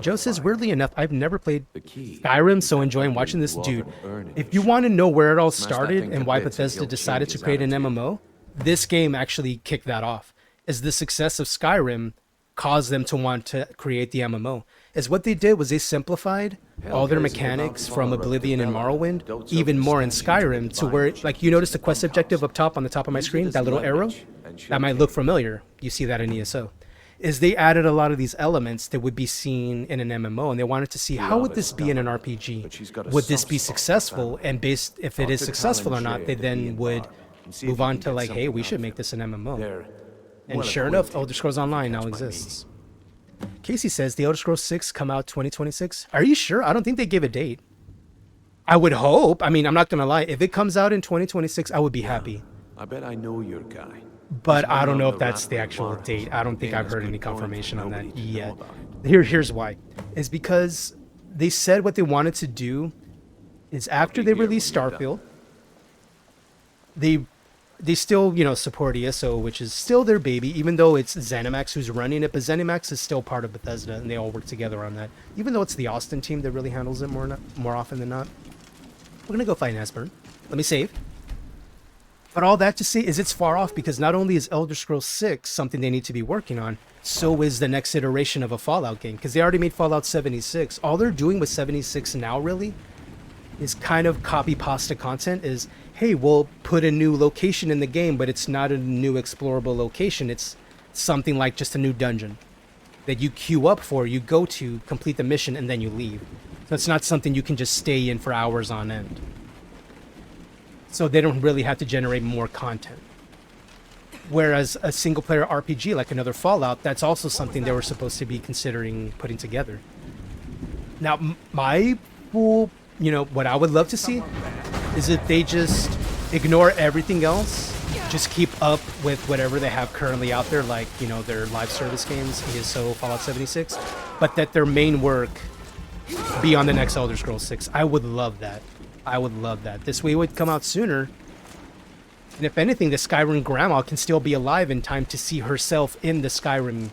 Joe says, weirdly enough, I've never played Skyrim, so enjoying watching this dude. If you want to know where it all started and why Bethesda decided to create an MMO, this game actually kicked that off. As the success of Skyrim caused them to want to create the MMO. As what they did was they simplified all their mechanics from Oblivion and Morrowind, even more in Skyrim, to where, like, you notice the quest objective up top on the top of my screen, that little arrow? That might look familiar. You see that in ESO. Is they added a lot of these elements that would be seen in an MMO, and they wanted to see how would this be in an RPG? Would this be successful? And based if it is successful or not, they then would move on to like, hey, we should make this an MMO. And sure enough, Elder Scrolls Online now exists. Casey says the Elder Scrolls 6 come out 2026. Are you sure? I don't think they gave a date. I would hope. I mean, I'm not gonna lie. If it comes out in 2026, I would be happy. I bet I know your guy. But I don't know if that's the actual date. I don't think I've heard any confirmation on that yet. Here's why. It's because they said what they wanted to do is after they released Starfield, they still, you know, support ESO, which is still their baby, even though it's ZeniMax who's running it. But ZeniMax is still part of Bethesda, and they all work together on that. Even though it's the Austin team that really handles it more often than not. We're gonna go fight Asburn. Let me save. But all that to say is it's far off, because not only is Elder Scrolls 6 something they need to be working on, so is the next iteration of a Fallout game, because they already made Fallout 76. All they're doing with 76 now really is kind of copy pasta content. Is, hey, we'll put a new location in the game, but it's not a new explorable location. It's something like just a new dungeon that you queue up for, you go to, complete the mission, and then you leave. So it's not something you can just stay in for hours on end. So they don't really have to generate more content. Whereas a single-player RPG like another Fallout, that's also something they were supposed to be considering putting together. Now, my full, you know, what I would love to see is if they just ignore everything else, just keep up with whatever they have currently out there, like, you know, their live service games, ESO, Fallout 76, but that their main work be on the next Elder Scrolls 6. I would love that. I would love that. This way it would come out sooner. And if anything, the Skyrim grandma can still be alive in time to see herself in the Skyrim,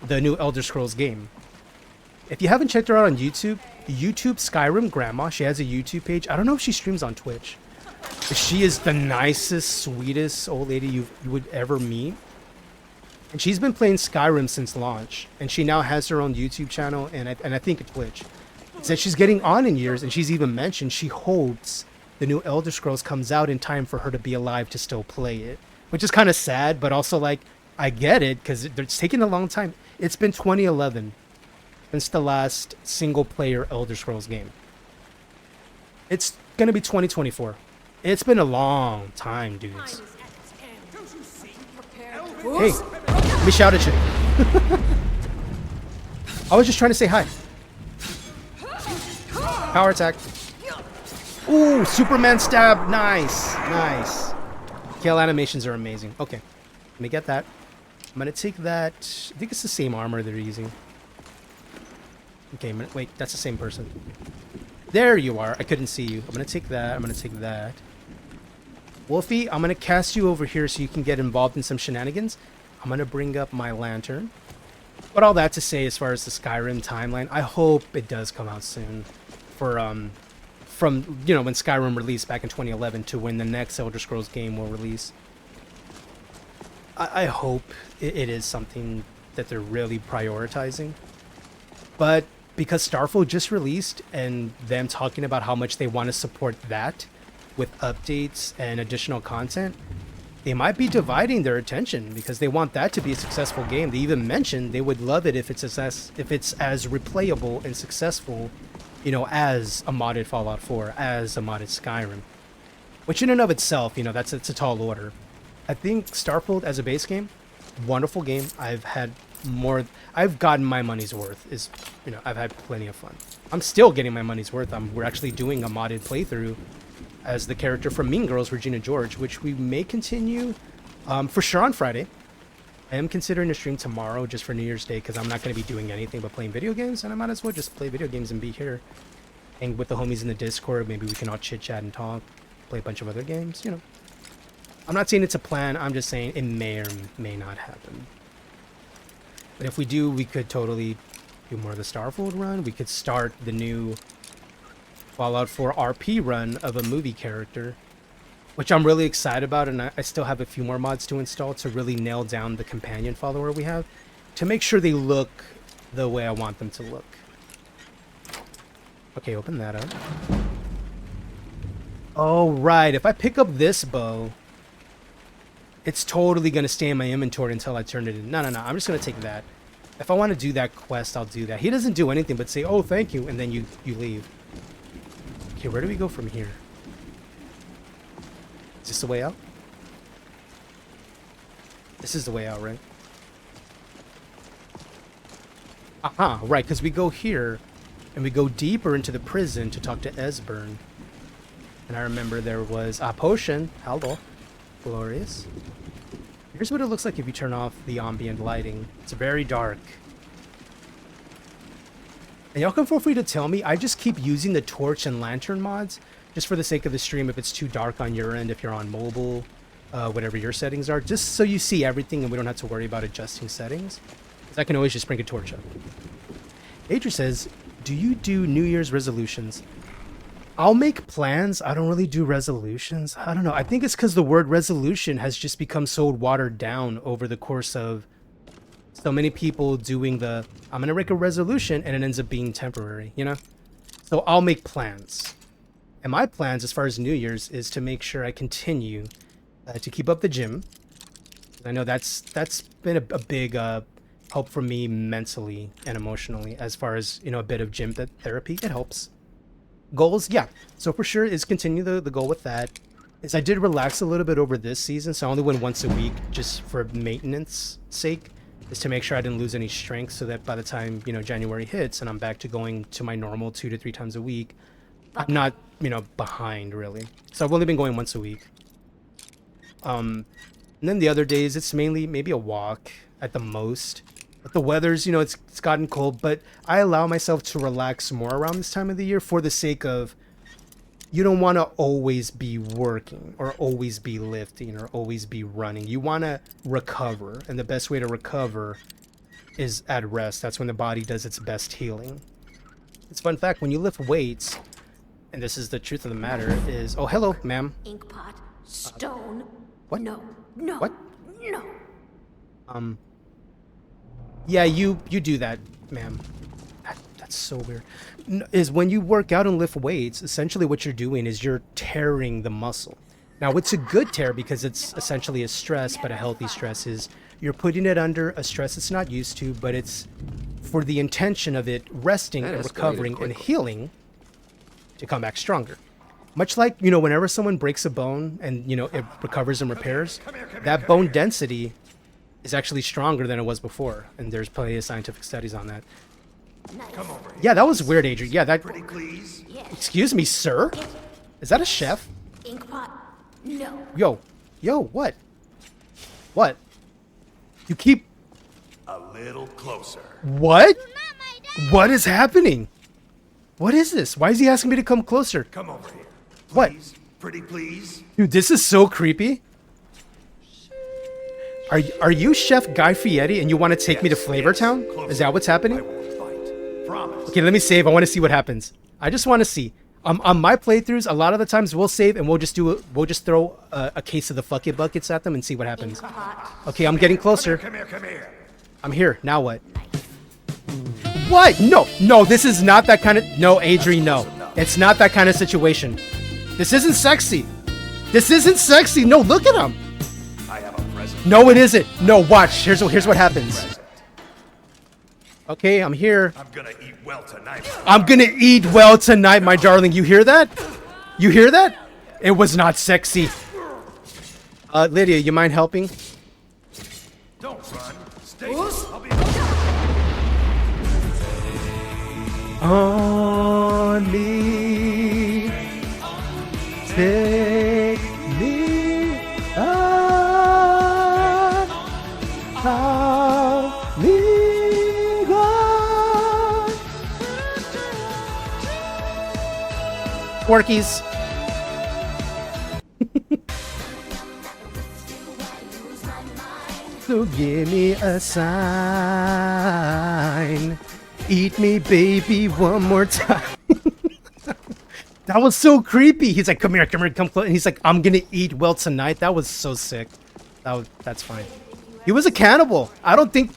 the new Elder Scrolls game. If you haven't checked her out on YouTube Skyrim grandma, she has a YouTube page. I don't know if she streams on Twitch. But she is the nicest, sweetest old lady you would ever meet. And she's been playing Skyrim since launch. And she now has her own YouTube channel and I think a Twitch. Said she's getting on in years, and she's even mentioned she hopes the new Elder Scrolls comes out in time for her to be alive to still play it. Which is kind of sad, but also, like, I get it, because it's taking a long time. It's been 2011 since the last single-player Elder Scrolls game. It's going to be 2024. It's been a long time, dudes. Hey, let me shout at you. I was just trying to say hi. Power attack. Ooh, Superman stab. Nice. Nice. Kill animations are amazing. Okay. Let me get that. I'm going to take that. I think it's the same armor they're using. Okay, wait. That's the same person. There you are. I couldn't see you. I'm going to take that. I'm going to take that. Wolfie, I'm going to cast you over here so you can get involved in some shenanigans. I'm going to bring up my lantern. But all that to say, as far as the Skyrim timeline, I hope it does come out soon. For, from, you know, when Skyrim released back in 2011 to when the next Elder Scrolls game will release. I hope it is something that they're really prioritizing. But because Starfield just released and them talking about how much they want to support that with updates and additional content, they might be dividing their attention because they want that to be a successful game. They even mentioned they would love it if it's as replayable and successful, you know, as a modded Fallout 4, as a modded Skyrim. Which in and of itself, you know, it's a tall order. I think Starfield as a base game, wonderful game. I've gotten my money's worth. I've had plenty of fun. I'm still getting my money's worth. We're actually doing a modded playthrough as the character from Mean Girls, Regina George, which we may continue for sure on Friday. I am considering a stream tomorrow just for New Year's Day because I'm not going to be doing anything but playing video games, and I might as well just play video games and be here. And with the homies in the Discord, maybe we can all chit-chat and talk, play a bunch of other games, you know. I'm not saying it's a plan, I'm just saying it may or may not happen. But if we do, we could totally do more of the Starfield run. We could start the new Fallout 4 RP run of a movie character, which I'm really excited about, and I still have a few more mods to install to really nail down the companion follower we have, to make sure they look the way I want them to look. Okay, open that up. Oh, right, if I pick up this bow, it's totally going to stay in my inventory until I turn it in. No, I'm just going to take that. If I want to do that quest, I'll do that. He doesn't do anything but say, oh, thank you, and then you leave. Okay, where do we go from here? Is this the way out? This is the way out, right? Aha, right, because we go here, and we go deeper into the prison to talk to Esbern. And I remember there was a potion. Hello. Glorious. Here's what it looks like if you turn off the ambient lighting. It's very dark. And y'all can feel free to tell me. I just keep using the torch and lantern mods just for the sake of the stream if it's too dark on your end, if you're on mobile, whatever your settings are, just so you see everything and we don't have to worry about adjusting settings. Because I can always just bring a torch up. Adria says, do you do New Year's resolutions? I'll make plans. I don't really do resolutions. I don't know. I think it's because the word resolution has just become so watered down over the course of so many people doing the, I'm going to make a resolution, and it ends up being temporary, you know? So I'll make plans. And my plans as far as New Year's is to make sure I continue to keep up the gym. I know that's been a big help for me mentally and emotionally as far as, you know, a bit of gym therapy. It helps. Goals, yeah. So for sure is continue the goal with that. Is I did relax a little bit over this season, so I only went once a week just for maintenance sake, is to make sure I didn't lose any strength so that by the time, you know, January hits and I'm back to going to my normal 2 to 3 times a week, I'm not, you know, behind really. So I've only been going once a week. And then the other days it's mainly maybe a walk at the most. But the weather's, you know, it's gotten cold, but I allow myself to relax more around this time of the year for the sake of, you don't want to always be working or always be lifting or always be running. You want to recover, and the best way to recover is at rest. That's when the body does its best healing. It's a fun fact, when you lift weights, and this is the truth of the matter, is, oh, hello, ma'am. Inkpot, stone. What? No. What? No. Yeah, you do that, ma'am. That's so weird. Is when you work out and lift weights, essentially what you're doing is you're tearing the muscle. Now, it's a good tear because it's essentially a stress, but a healthy stress is you're putting it under a stress it's not used to, but it's for the intention of it resting and recovering and healing to come back stronger. Much like, you know, whenever someone breaks a bone and, you know, it recovers and repairs, that bone density is actually stronger than it was before, and there's plenty of scientific studies on that. Nice. Yeah, that was weird, Adrian. Yeah, that. Yes. Excuse me, sir. Is that a chef? Inkpot? No. Yo, what? What? You keep... A little closer. What? What is happening? What is this? Why is he asking me to come closer? Come over here. What? Pretty please. Dude, this is so creepy. Are you Chef Guy Fieri and you want to take me to Flavortown? Is that what's happening? Promise. Okay, let me save. I want to see what happens. I just want to see. On my playthroughs, a lot of the times we'll save and we'll just throw a case of the fuck it buckets at them and see what happens. Okay, I'm getting closer. Come here. I'm here. Now what? What? No, this is not that kind of... No, Adri, no. It's not that kind of situation. This isn't sexy. This isn't sexy. No, look at him. I have a present. No, it isn't. No, watch. Here's what happens. Okay, I'm here. I'm gonna eat well tonight. I'm gonna eat well tonight, my darling. You hear that? You hear that? It was not sexy. Lydia, you mind helping? Don't run. Stay. I'll be On me, take me out, I'll leave on. Porkies. So give me a sign. Eat me, baby, one more time. That was so creepy. He's like, come here, come close. And he's like, I'm gonna eat well tonight. That was so sick. That's fine. He was a cannibal. I don't think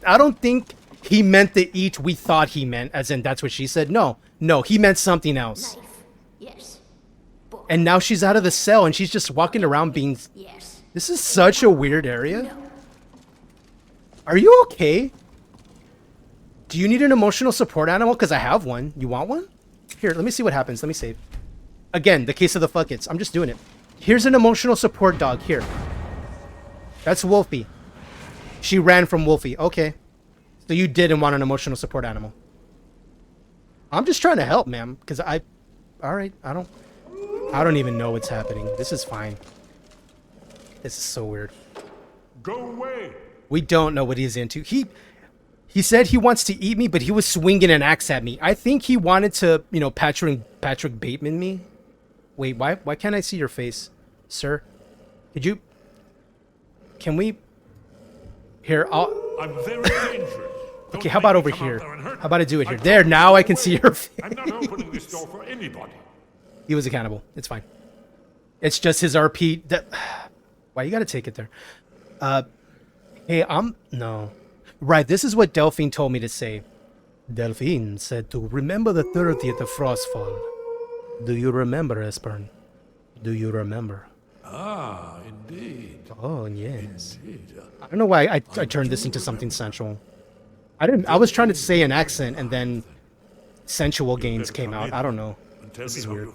he meant the eat we thought he meant, as in that's what she said. No, he meant something else. Yes. And now she's out of the cell and she's just walking around being... Yes. This is such a weird area. Are you okay? Do you need an emotional support animal? Because I have one. You want one? Here, let me see what happens. Let me save. Again, the case of the fuckets. I'm just doing it. Here's an emotional support dog. Here. That's Wolfie. She ran from Wolfie. Okay. So you didn't want an emotional support animal. I'm just trying to help, ma'am. Because Alright, I don't even know what's happening. This is fine. This is so weird. Go away. We don't know what he's into. He said he wants to eat me, but he was swinging an axe at me. I think he wanted to, Patrick Bateman me. Wait, why can't I see your face, sir? Can we? Here, I'm very dangerous. Okay, how about over here? How about I do it here? There, now I can see your face. I'm not opening this door for anybody. He was a cannibal. It's fine. It's just his RP. Why you gotta take it there? Hey, no. Right, this is what Delphine told me to say. Delphine said to remember the 30th of Frostfall. Do you remember, Espern? Do you remember? Ah, indeed. Oh, yes. Indeed. I don't know why I turned this into something sensual. I was trying to say an accent and then sensual gains came out. I don't know. This is weird.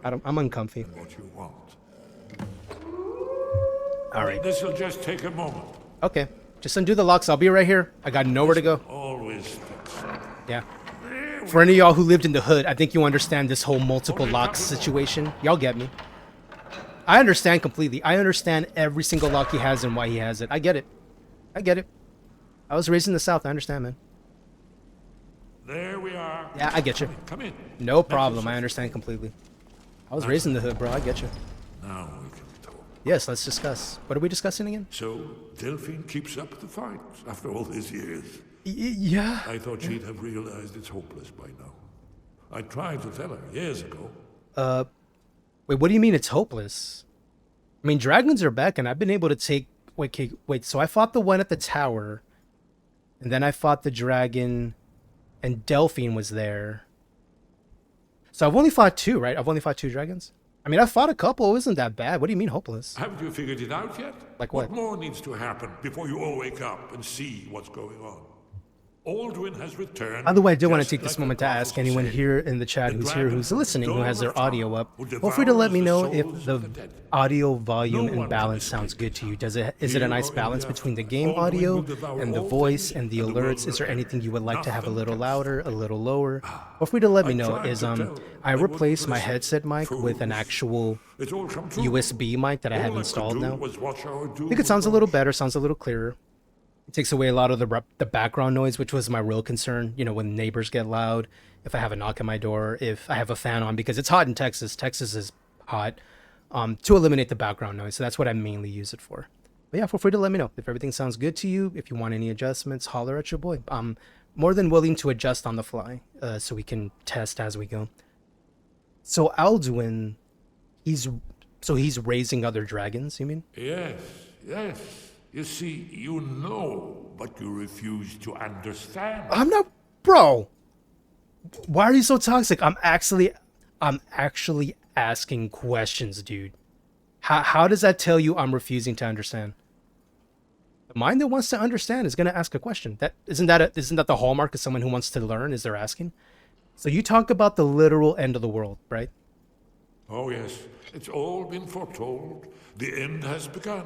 I'm uncomfy. What you want. All right. This will just take a moment. Okay. Just undo the locks. I'll be right here. I got nowhere to go. Always. Yeah. For any of y'all who lived in the hood, I think you understand this whole multiple locks situation. Y'all get me. I understand completely. I understand every single lock he has and why he has it. I get it. I get it. I was raised in the South. I understand, man. There we are. Yeah, I get you. Come in. No problem. I understand completely. I was raised in the hood, bro. I get you. Now we can talk. Yes, let's discuss. What are we discussing again? So, Delphine keeps up the fight after all these years. Yeah. I thought she'd have realized it's hopeless by now. I tried to tell her years ago. Wait, what do you mean it's hopeless? I mean, dragons are back, and I've been able to take... Wait, so I fought the one at the tower, and then I fought the dragon, and Delphine was there. So I've only fought two, right? I've only fought two dragons? I mean, I fought a couple. It wasn't that bad. What do you mean hopeless? Haven't you figured it out yet? Like what? What more needs to happen before you all wake up and see what's going on? Aldwin has returned. By the way, I do want to just take this like moment the to ask prophet anyone said. here in the chat The who's here, who's dragon, listening, who dawn has of their audio time, up. who Feel free to let devours me the know souls if of the the dead. audio volume No and one balance can sounds escape good to you. Is it a Here nice or in balance the between the afterlife, game Aldwin audio will devour and the all voice things, and the and the world alerts? will Is there end. anything you would like to have a Nothing little can louder, a little lower? Feel free to let me I know. tried Is to tell. I They wouldn't replaced my listen. headset mic with an Fools. actual It's all come true. USB mic that I All have could installed do now. was watch our I think it sounds a doom little approach. better, sounds a little clearer. It takes away a lot of the background noise, which was my real concern. You know, when neighbors get loud, if I have a knock at my door, if I have a fan on, because it's hot in Texas. Texas is hot. To eliminate the background noise. So that's what I mainly use it for. But yeah, feel free to let me know if everything sounds good to you. If you want any adjustments, holler at your boy. I'm more than willing to adjust on the fly, so we can test as we go. So Alduin, he's raising other dragons, you mean? Yes, yes. You see, you know, but you refuse to understand. I'm not, bro. Why are you so toxic? I'm actually asking questions, dude. How does that tell you I'm refusing to understand? The mind that wants to understand is gonna ask a question. Isn't that the hallmark of someone who wants to learn? Is they're asking? So you talk about the literal end of the world, right? Oh, yes. It's all been foretold. The end has begun.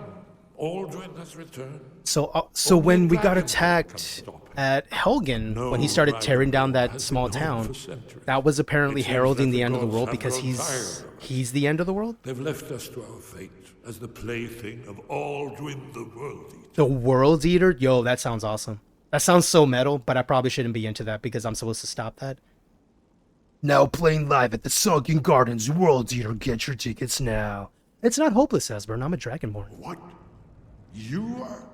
Aldrin has returned. So Only when we got Dragon can attacked stop it. at Helgen, No when he started rival tearing down that has small been known town, for centuries. that was apparently It seems heralding that the end of the gods world have because grown tired of us. he's the end of the world. They've left us to our fate as the plaything of Aldrin the World Eater. The World Eater? Yo, that sounds awesome. That sounds so metal, but I probably shouldn't be into that because I'm supposed to stop that. Now playing live at the Sunken Gardens World Eater. Get your tickets now. It's not hopeless, Esbern. I'm a Dragonborn. What? You are?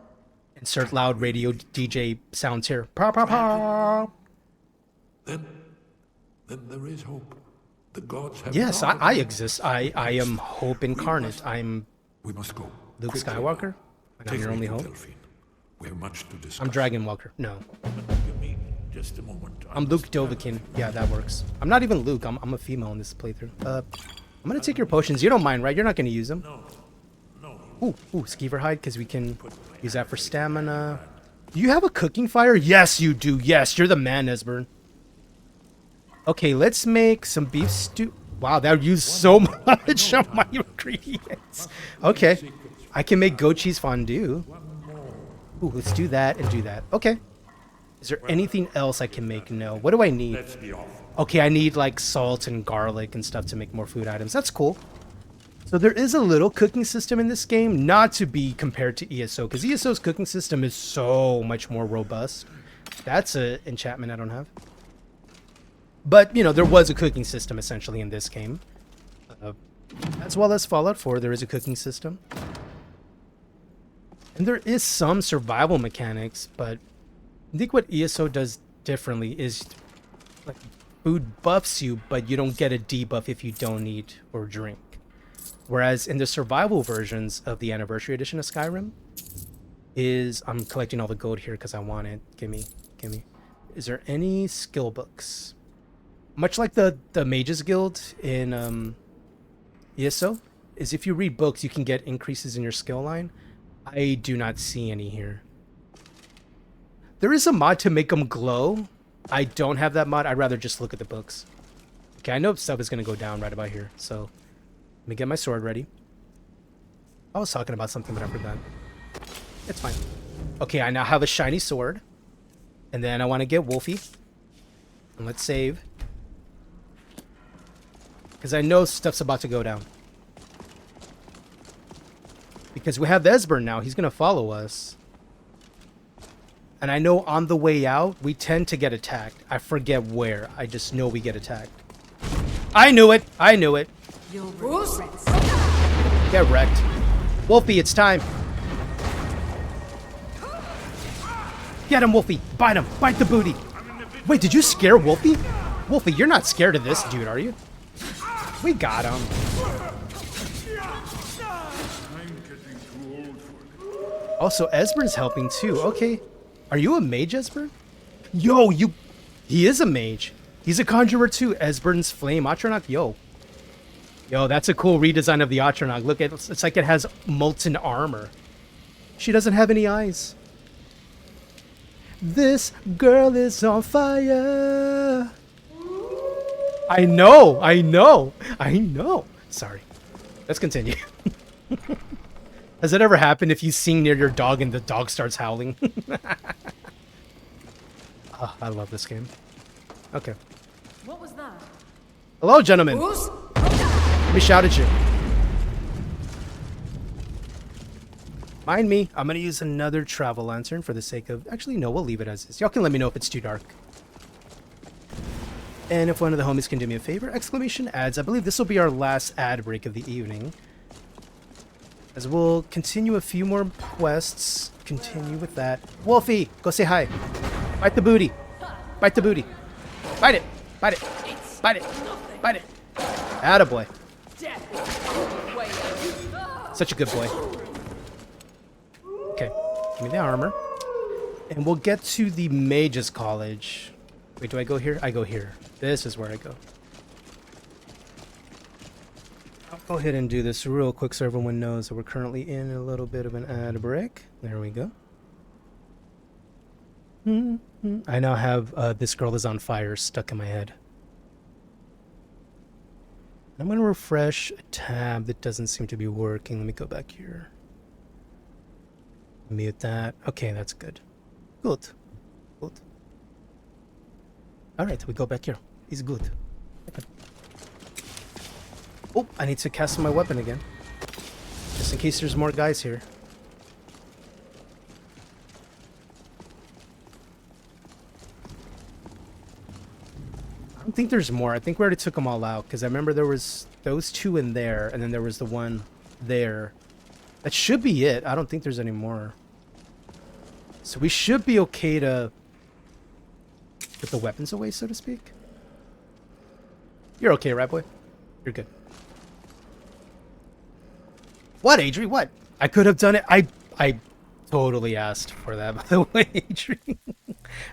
Insert loud radio DJ sounds here. Pa pa pa. Then there is hope. The gods have Yes, not I exist. I am hope incarnate. I'm We must go. Luke Quickly. Skywalker. And I'm Take your me only to hope. Delphine. We have much to discuss. I'm Dragon Walker. No, Give me just a moment. I'm Luke Dovahkiin. Yeah, that works. I'm not even Luke. I'm a female in this playthrough. I'm gonna take your potions. You don't mind, right? You're not gonna use them. No. Ooh, Skeever hide, because we can use that for stamina. Do you have a cooking fire? Yes, you do. Yes, you're the man, Esbern. Okay, let's make some beef stew. Wow, that used so much of my ingredients. Okay, I can make goat cheese fondue. Ooh, let's do that and do that. Okay. Is there anything else I can make? No. What do I need? Let's be off. Okay, I need like salt and garlic and stuff to make more food items. That's cool. So there is a little cooking system in this game, not to be compared to ESO, because ESO's cooking system is so much more robust. That's an enchantment I don't have. But, you know, there was a cooking system essentially in this game. As well as Fallout 4, there is a cooking system. And there is some survival mechanics, but I think what ESO does differently is like food buffs you, but you don't get a debuff if you don't eat or drink. Whereas in the survival versions of the Anniversary Edition of Skyrim, I'm collecting all the gold here because I want it. Gimme. Is there any skill books? Much like the Mages Guild in ESO, is if you read books, you can get increases in your skill line. I do not see any here. There is a mod to make them glow. I don't have that mod. I'd rather just look at the books. Okay, I know stuff is going to go down right about here, so let me get my sword ready. I was talking about something, but I forgot. It's fine. Okay, I now have a shiny sword. And then I want to get Wolfie. And let's save. Because I know stuff's about to go down. Because we have Esbern now. He's going to follow us. And I know on the way out, we tend to get attacked. I forget where. I just know we get attacked. I knew it. Get wrecked. Wolfie, it's time. Get him, Wolfie. Bite him. Bite the booty. Wait, did you scare Wolfie? Wolfie, you're not scared of this dude, are you? We got him. Also, Esbern's helping too. Okay. Are you a mage, Esbern? Yo, he is a mage. He's a conjurer too. Esbern's Flame Atronach. Yo, that's a cool redesign of the Atronach. Look, it's like it has molten armor. She doesn't have any eyes. This girl is on fire. I know. Sorry. Let's continue. Has it ever happened if you sing near your dog and the dog starts howling? Oh, I love this game. Okay. What was that? Hello, gentlemen. Let me shout at you. Mind me, I'm gonna use another travel lantern for the sake of... Actually, no, we'll leave it as is. Y'all can let me know if it's too dark. And if one of the homies can do me a favor, exclamation ads. I believe this will be our last ad break of the evening. As we'll continue a few more quests. Continue with that. Wolfie, go say hi. Bite the booty. Bite the booty. Bite it. Bite it. Bite it. Bite it. Attaboy. Such a good boy. Okay, give me the armor. And we'll get to the Mage's College. Wait, do I go here? I go here. This is where I go. I'll go ahead and do this real quick so everyone knows that we're currently in a little bit of an ad break. There we go. I now have This Girl Is on Fire stuck in my head. I'm going to refresh a tab that doesn't seem to be working. Let me go back here. Mute that. Okay, that's good. Good. Good. Alright, we go back here. It's good. Okay. Oh, I need to cast my weapon again. Just in case there's more guys here. I don't think there's more. I think we already took them all out, because I remember there was those two in there, and then there was the one there. That should be it. I don't think there's any more. So we should be okay to put the weapons away, so to speak. You're okay, right, boy? You're good. What, Adri? What? I could have done it. I totally asked for that, by the way, Adri.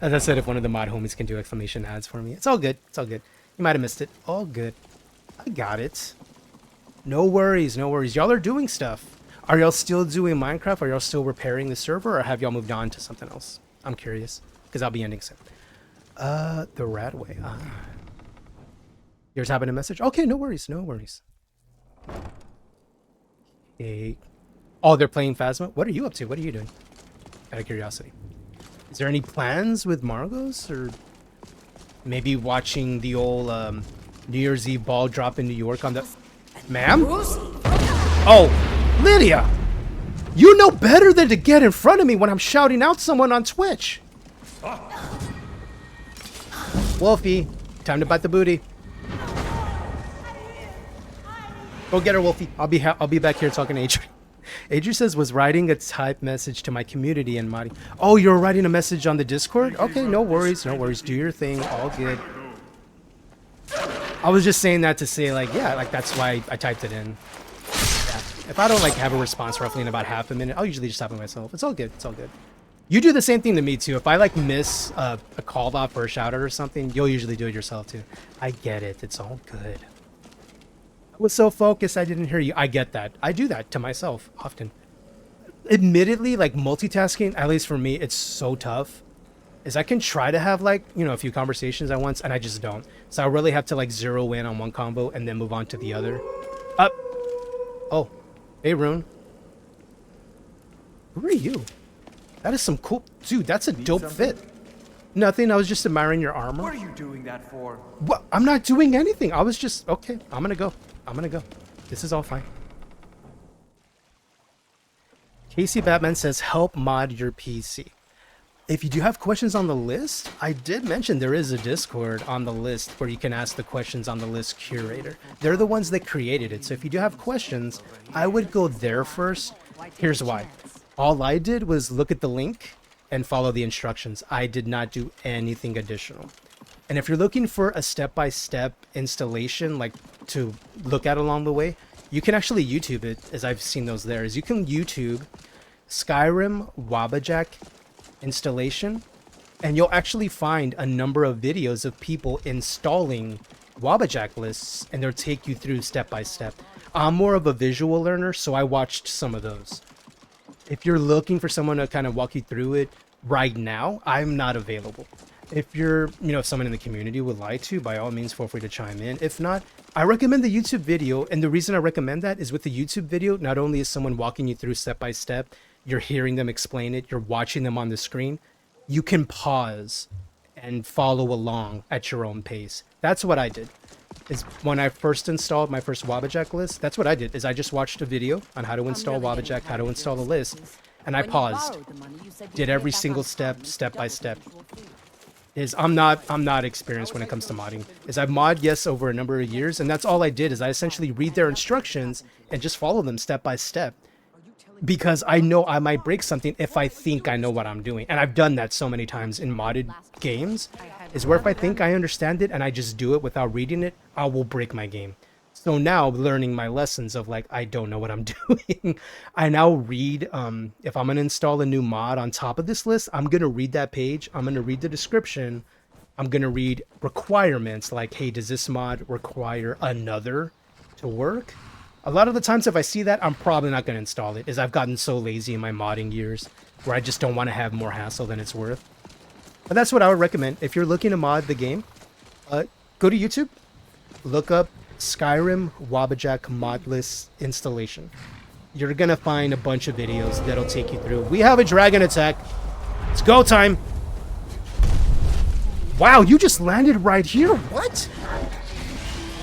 As I said, if one of the mod homies can do exclamation ads for me. It's all good. It's all good. You might have missed it. All good. I got it. No worries. No worries. Y'all are doing stuff. Are y'all still doing Minecraft? Are y'all still repairing the server? Or have y'all moved on to something else? I'm curious. Because I'll be ending soon. The Radway. You're tapping a message? Okay, no worries. No worries. Okay. Oh, they're playing Phasma? What are you up to? What are you doing? Out of curiosity. Is there any plans with Margos? Or maybe watching the old New Year's Eve ball drop in New York on the... Ma'am? Oh, Lydia! You know better than to get in front of me when I'm shouting out someone on Twitch. Wolfie, time to bite the booty. Go get her, Wolfie. I'll be back here talking to Adrian. Adrian says, was writing a type message to my community and modding. Oh, you're writing a message on the Discord? Okay, no worries, no worries. Do your thing, all good. I was just saying that to say, like, yeah, like that's why I typed it in. Yeah. If I don't like have a response roughly in about half a minute, I'll usually just type it myself. It's all good. It's all good. You do the same thing to me too. If I like miss a call off or a shout out or something, you'll usually do it yourself too. I get it. It's all good. I was so focused I didn't hear you. I get that. I do that to myself often. Admittedly, like multitasking, at least for me, it's so tough. Is I can try to have like, you know, a few conversations at once and I just don't. So I really have to like zero in on one combo and then move on to the other. Up. Oh. Hey, Rune. Who are you? That is some cool... Dude, that's a dope fit. Nothing. I was just admiring your armor. What are you doing that for? What? I'm not doing anything. I was just... Okay, I'm gonna go. I'm gonna go. This is all fine. Casey Batman says, help mod your PC. If you do have questions on the list, I did mention there is a Discord on the list where you can ask the questions on the list curator. They're the ones that created it. So if you do have questions, I would go there first. Here's why. All I did was look at the link and follow the instructions. I did not do anything additional. And if you're looking for a step-by-step installation, like to look at along the way, you can actually YouTube it, as I've seen those there. Is you can YouTube Skyrim Wabbajack installation, and you'll actually find a number of videos of people installing Wabbajack lists, and they'll take you through step-by-step. I'm more of a visual learner, so I watched some of those. If you're looking for someone to kind of walk you through it, right now, I'm not available. If you're, if someone in the community would like to, by all means, feel free to chime in. If not, I recommend the YouTube video. And the reason I recommend that is with the YouTube video, not only is someone walking you through step by step, you're hearing them explain it, you're watching them on the screen, you can pause and follow along at your own pace. That's what I did. Is when I first installed my first Wabbajack list, that's what I did, is I just watched a video on how to install Wabbajack, how to install the list, and I paused, did every single step by step. I'm not experienced when it comes to modding. I've modded, yes, over a number of years, and that's all I did, is I essentially read their instructions and just follow them step by step. Because I know I might break something if I think I know what I'm doing. And I've done that so many times in modded games, is where if I think I understand it and I just do it without reading it, I will break my game. So now, learning my lessons of like, I don't know what I'm doing, I now read, if I'm going to install a new mod on top of this list, I'm going to read that page, I'm going to read the description, I'm going to read requirements, like, hey, does this mod require another to work? A lot of the times if I see that, I'm probably not going to install it, as I've gotten so lazy in my modding years, where I just don't want to have more hassle than it's worth. But that's what I would recommend. If you're looking to mod the game, go to YouTube, look up Skyrim Wabbajack mod list installation. You're going to find a bunch of videos that'll take you through. We have a dragon attack. It's go time. Wow, you just landed right here. What?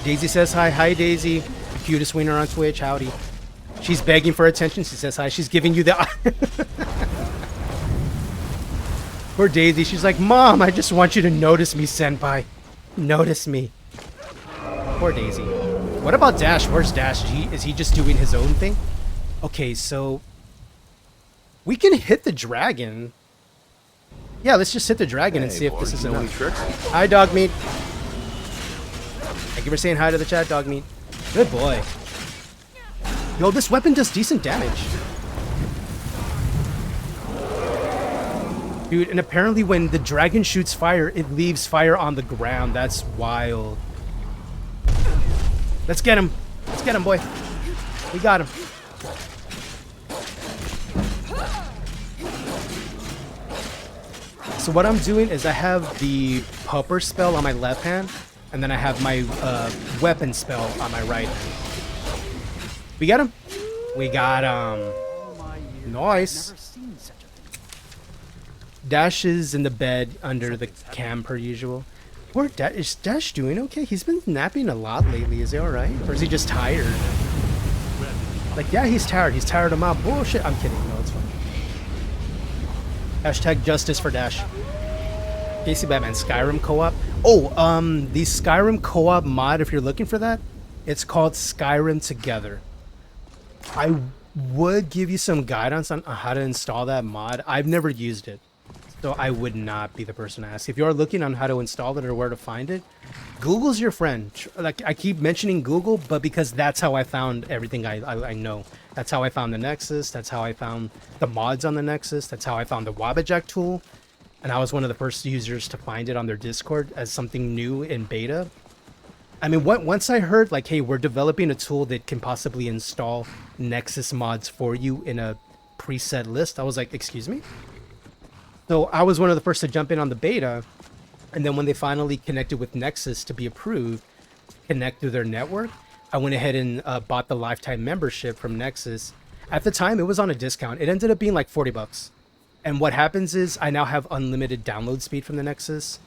Daisy says hi. Hi, Daisy. Cutest wiener on Twitch. Howdy. She's begging for attention. She says hi. She's giving you the Poor Daisy. She's like, Mom, I just want you to notice me, senpai. Notice me. Poor Daisy. What about Dash? Where's Dash? Is he just doing his own thing? Okay, so we can hit the dragon. Yeah, let's just hit the dragon and see if this is enough. Hi, Dog Meat. Thank you for saying hi to the chat, Dog Meat. Good boy. Yo, this weapon does decent damage. Dude, and apparently when the dragon shoots fire, it leaves fire on the ground. That's wild. Let's get him. Let's get him, boy. We got him. So what I'm doing is I have the pupper spell on my left hand, and then I have my weapon spell on my right hand. We got him? We got him. Nice. Dash is in the bed under the cam per usual. Poor Dash. Is Dash doing okay? He's been napping a lot lately. Is he alright? Or is he just tired? Like, yeah, he's tired. He's tired of my bullshit. I'm kidding. No, it's fine. Hashtag justice for Dash. Casey Batman, Skyrim co-op. Oh, the Skyrim co-op mod, if you're looking for that, it's called Skyrim Together. I would give you some guidance on how to install that mod. I've never used it, so I would not be the person to ask. If you are looking on how to install it or where to find it, Google's your friend. Like, I keep mentioning Google, but because that's how I found everything I know. That's how I found the Nexus. That's how I found the mods on the Nexus. That's how I found the Wabbajack tool. And I was one of the first users to find it on their Discord as something new in beta. I mean, once I heard, like, hey, we're developing a tool that can possibly install Nexus mods for you in a preset list, I was like, excuse me? So I was one of the first to jump in on the beta. And then when they finally connected with Nexus to be approved, connect through their network, I went ahead and bought the lifetime membership from Nexus. At the time, it was on a discount. It ended up being like $40. And what happens is I now have unlimited download speed from the Nexus.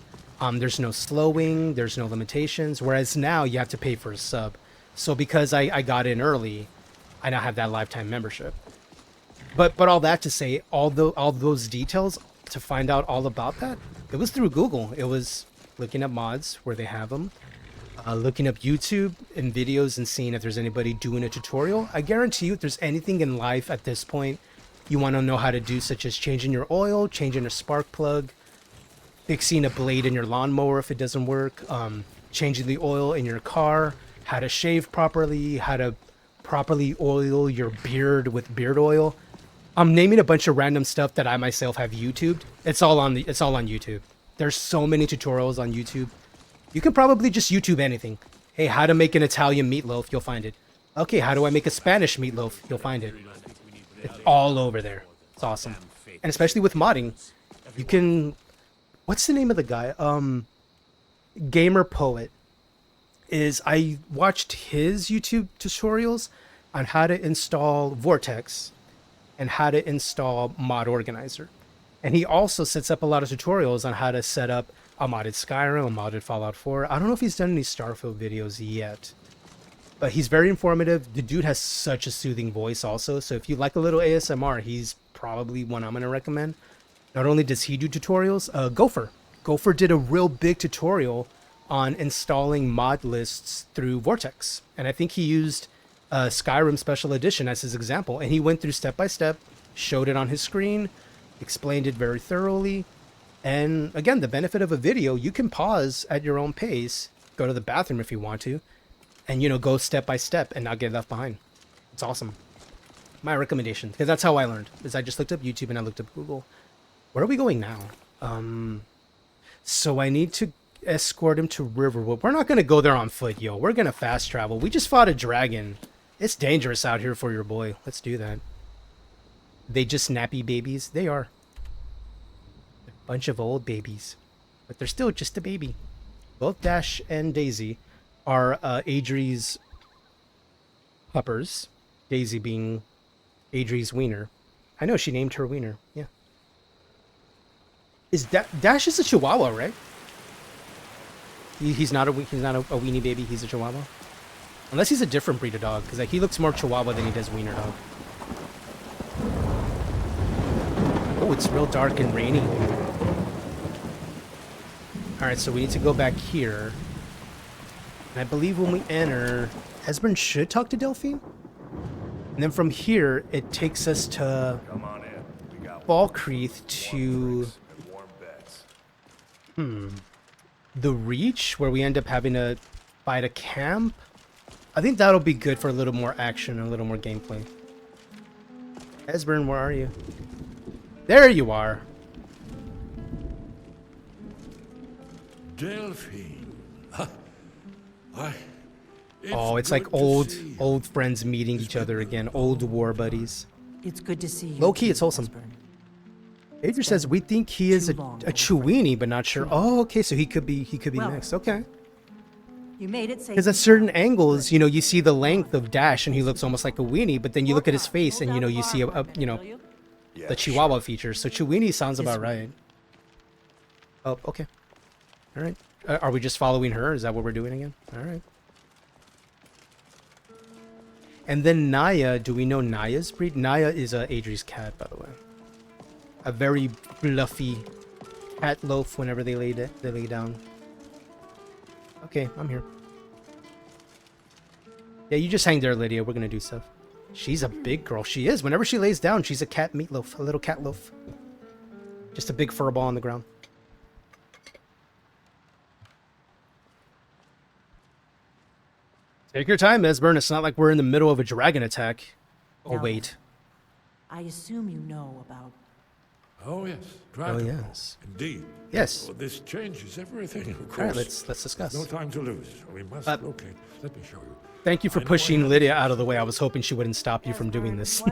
There's no slowing, there's no limitations, whereas now you have to pay for a sub. So because I got in early, I now have that lifetime membership. But all that to say, all those details, to find out all about that, it was through Google. It was looking up mods where they have them, looking up YouTube and videos and seeing if there's anybody doing a tutorial. I guarantee you if there's anything in life at this point you want to know how to do, such as changing your oil, changing a spark plug, fixing a blade in your lawnmower if it doesn't work, changing the oil in your car, how to shave properly, how to properly oil your beard with beard oil. I'm naming a bunch of random stuff that I myself have YouTubed. It's all on YouTube. There's so many tutorials on YouTube. You can probably just YouTube anything. Hey, how to make an Italian meatloaf, you'll find it. Okay, how do I make a Spanish meatloaf? You'll find it. It's all over there. It's awesome. And especially with modding, You can, what's the name of the guy? Gamer Poet. I watched his YouTube tutorials on how to install Vortex and how to install Mod Organizer. And he also sets up a lot of tutorials on how to set up a modded Skyrim, a modded Fallout 4. I don't know if he's done any Starfield videos yet, but he's very informative. The dude has such a soothing voice also. So if you like a little ASMR, he's probably one I'm going to recommend. Not only does he do tutorials, Gopher did a real big tutorial on installing mod lists through Vortex. And I think he used Skyrim Special Edition as his example. And he went through step by step, showed it on his screen, explained it very thoroughly. And again, the benefit of a video, you can pause at your own pace, go to the bathroom if you want to, and, you know, go step by step and not get left behind. It's awesome. My recommendation, because that's how I learned, is I just looked up YouTube and I looked up Google. Where are we going now? So I need to escort him to Riverwood. We're not going to go there on foot, yo. We're going to fast travel. We just fought a dragon. It's dangerous out here for your boy. Let's do that. They just nappy babies? They are. They're a bunch of old babies. But they're still just a baby. Both Dash and Daisy are Adri's puppers. Daisy being Adri's wiener. I know she named her wiener. Yeah. Dash is a Chihuahua, right? He's not a weenie baby. He's a Chihuahua, unless he's a different breed of dog, because like, he looks more Chihuahua than he does wiener dog. Oh, it's real dark and rainy. All right, so we need to go back here, and I believe when we enter, Esbern should talk to Delphine, and then from here it takes us to Falkreath to the Reach, where we end up having to fight a camp. I think that'll be good for a little more action and a little more gameplay. Esbern, where are you? There you are. Delphine. Oh, it's like old friends meeting each other again. Old war buddies. It's good to see you. Low key, it's wholesome. Adrian says we think he is a Chewini, but not sure. Oh, okay, so he could be mixed. Okay. You made it safe. Because at certain angles, you know, you see the length of Dash, and he looks almost like a weenie. But then you look at his face, and you know, you see the Chihuahua features. So Chewini sounds about right. Oh, okay. All right. Are we just following her? Is that what we're doing again? All right. And then Naya. Do we know Naya's breed? Naya is Adri's cat, by the way. A very fluffy cat loaf whenever they lay down. Okay, I'm here. Yeah, you just hang there, Lydia. We're gonna do stuff. She's a big girl. She is. Whenever she lays down, she's a cat meatloaf. A little cat loaf. Just a big fur ball on the ground. Take your time, Esbern. It's not like we're in the middle of a dragon attack. Oh, wait. I assume you know about... Oh, yes. Dragon. Oh, yes. Indeed. Yes. Well, this changes everything, of course. All right, let's discuss. No time to lose. We must locate. Let me show you. Thank you for pushing Lydia out of the way. I was hoping she wouldn't stop you from doing this.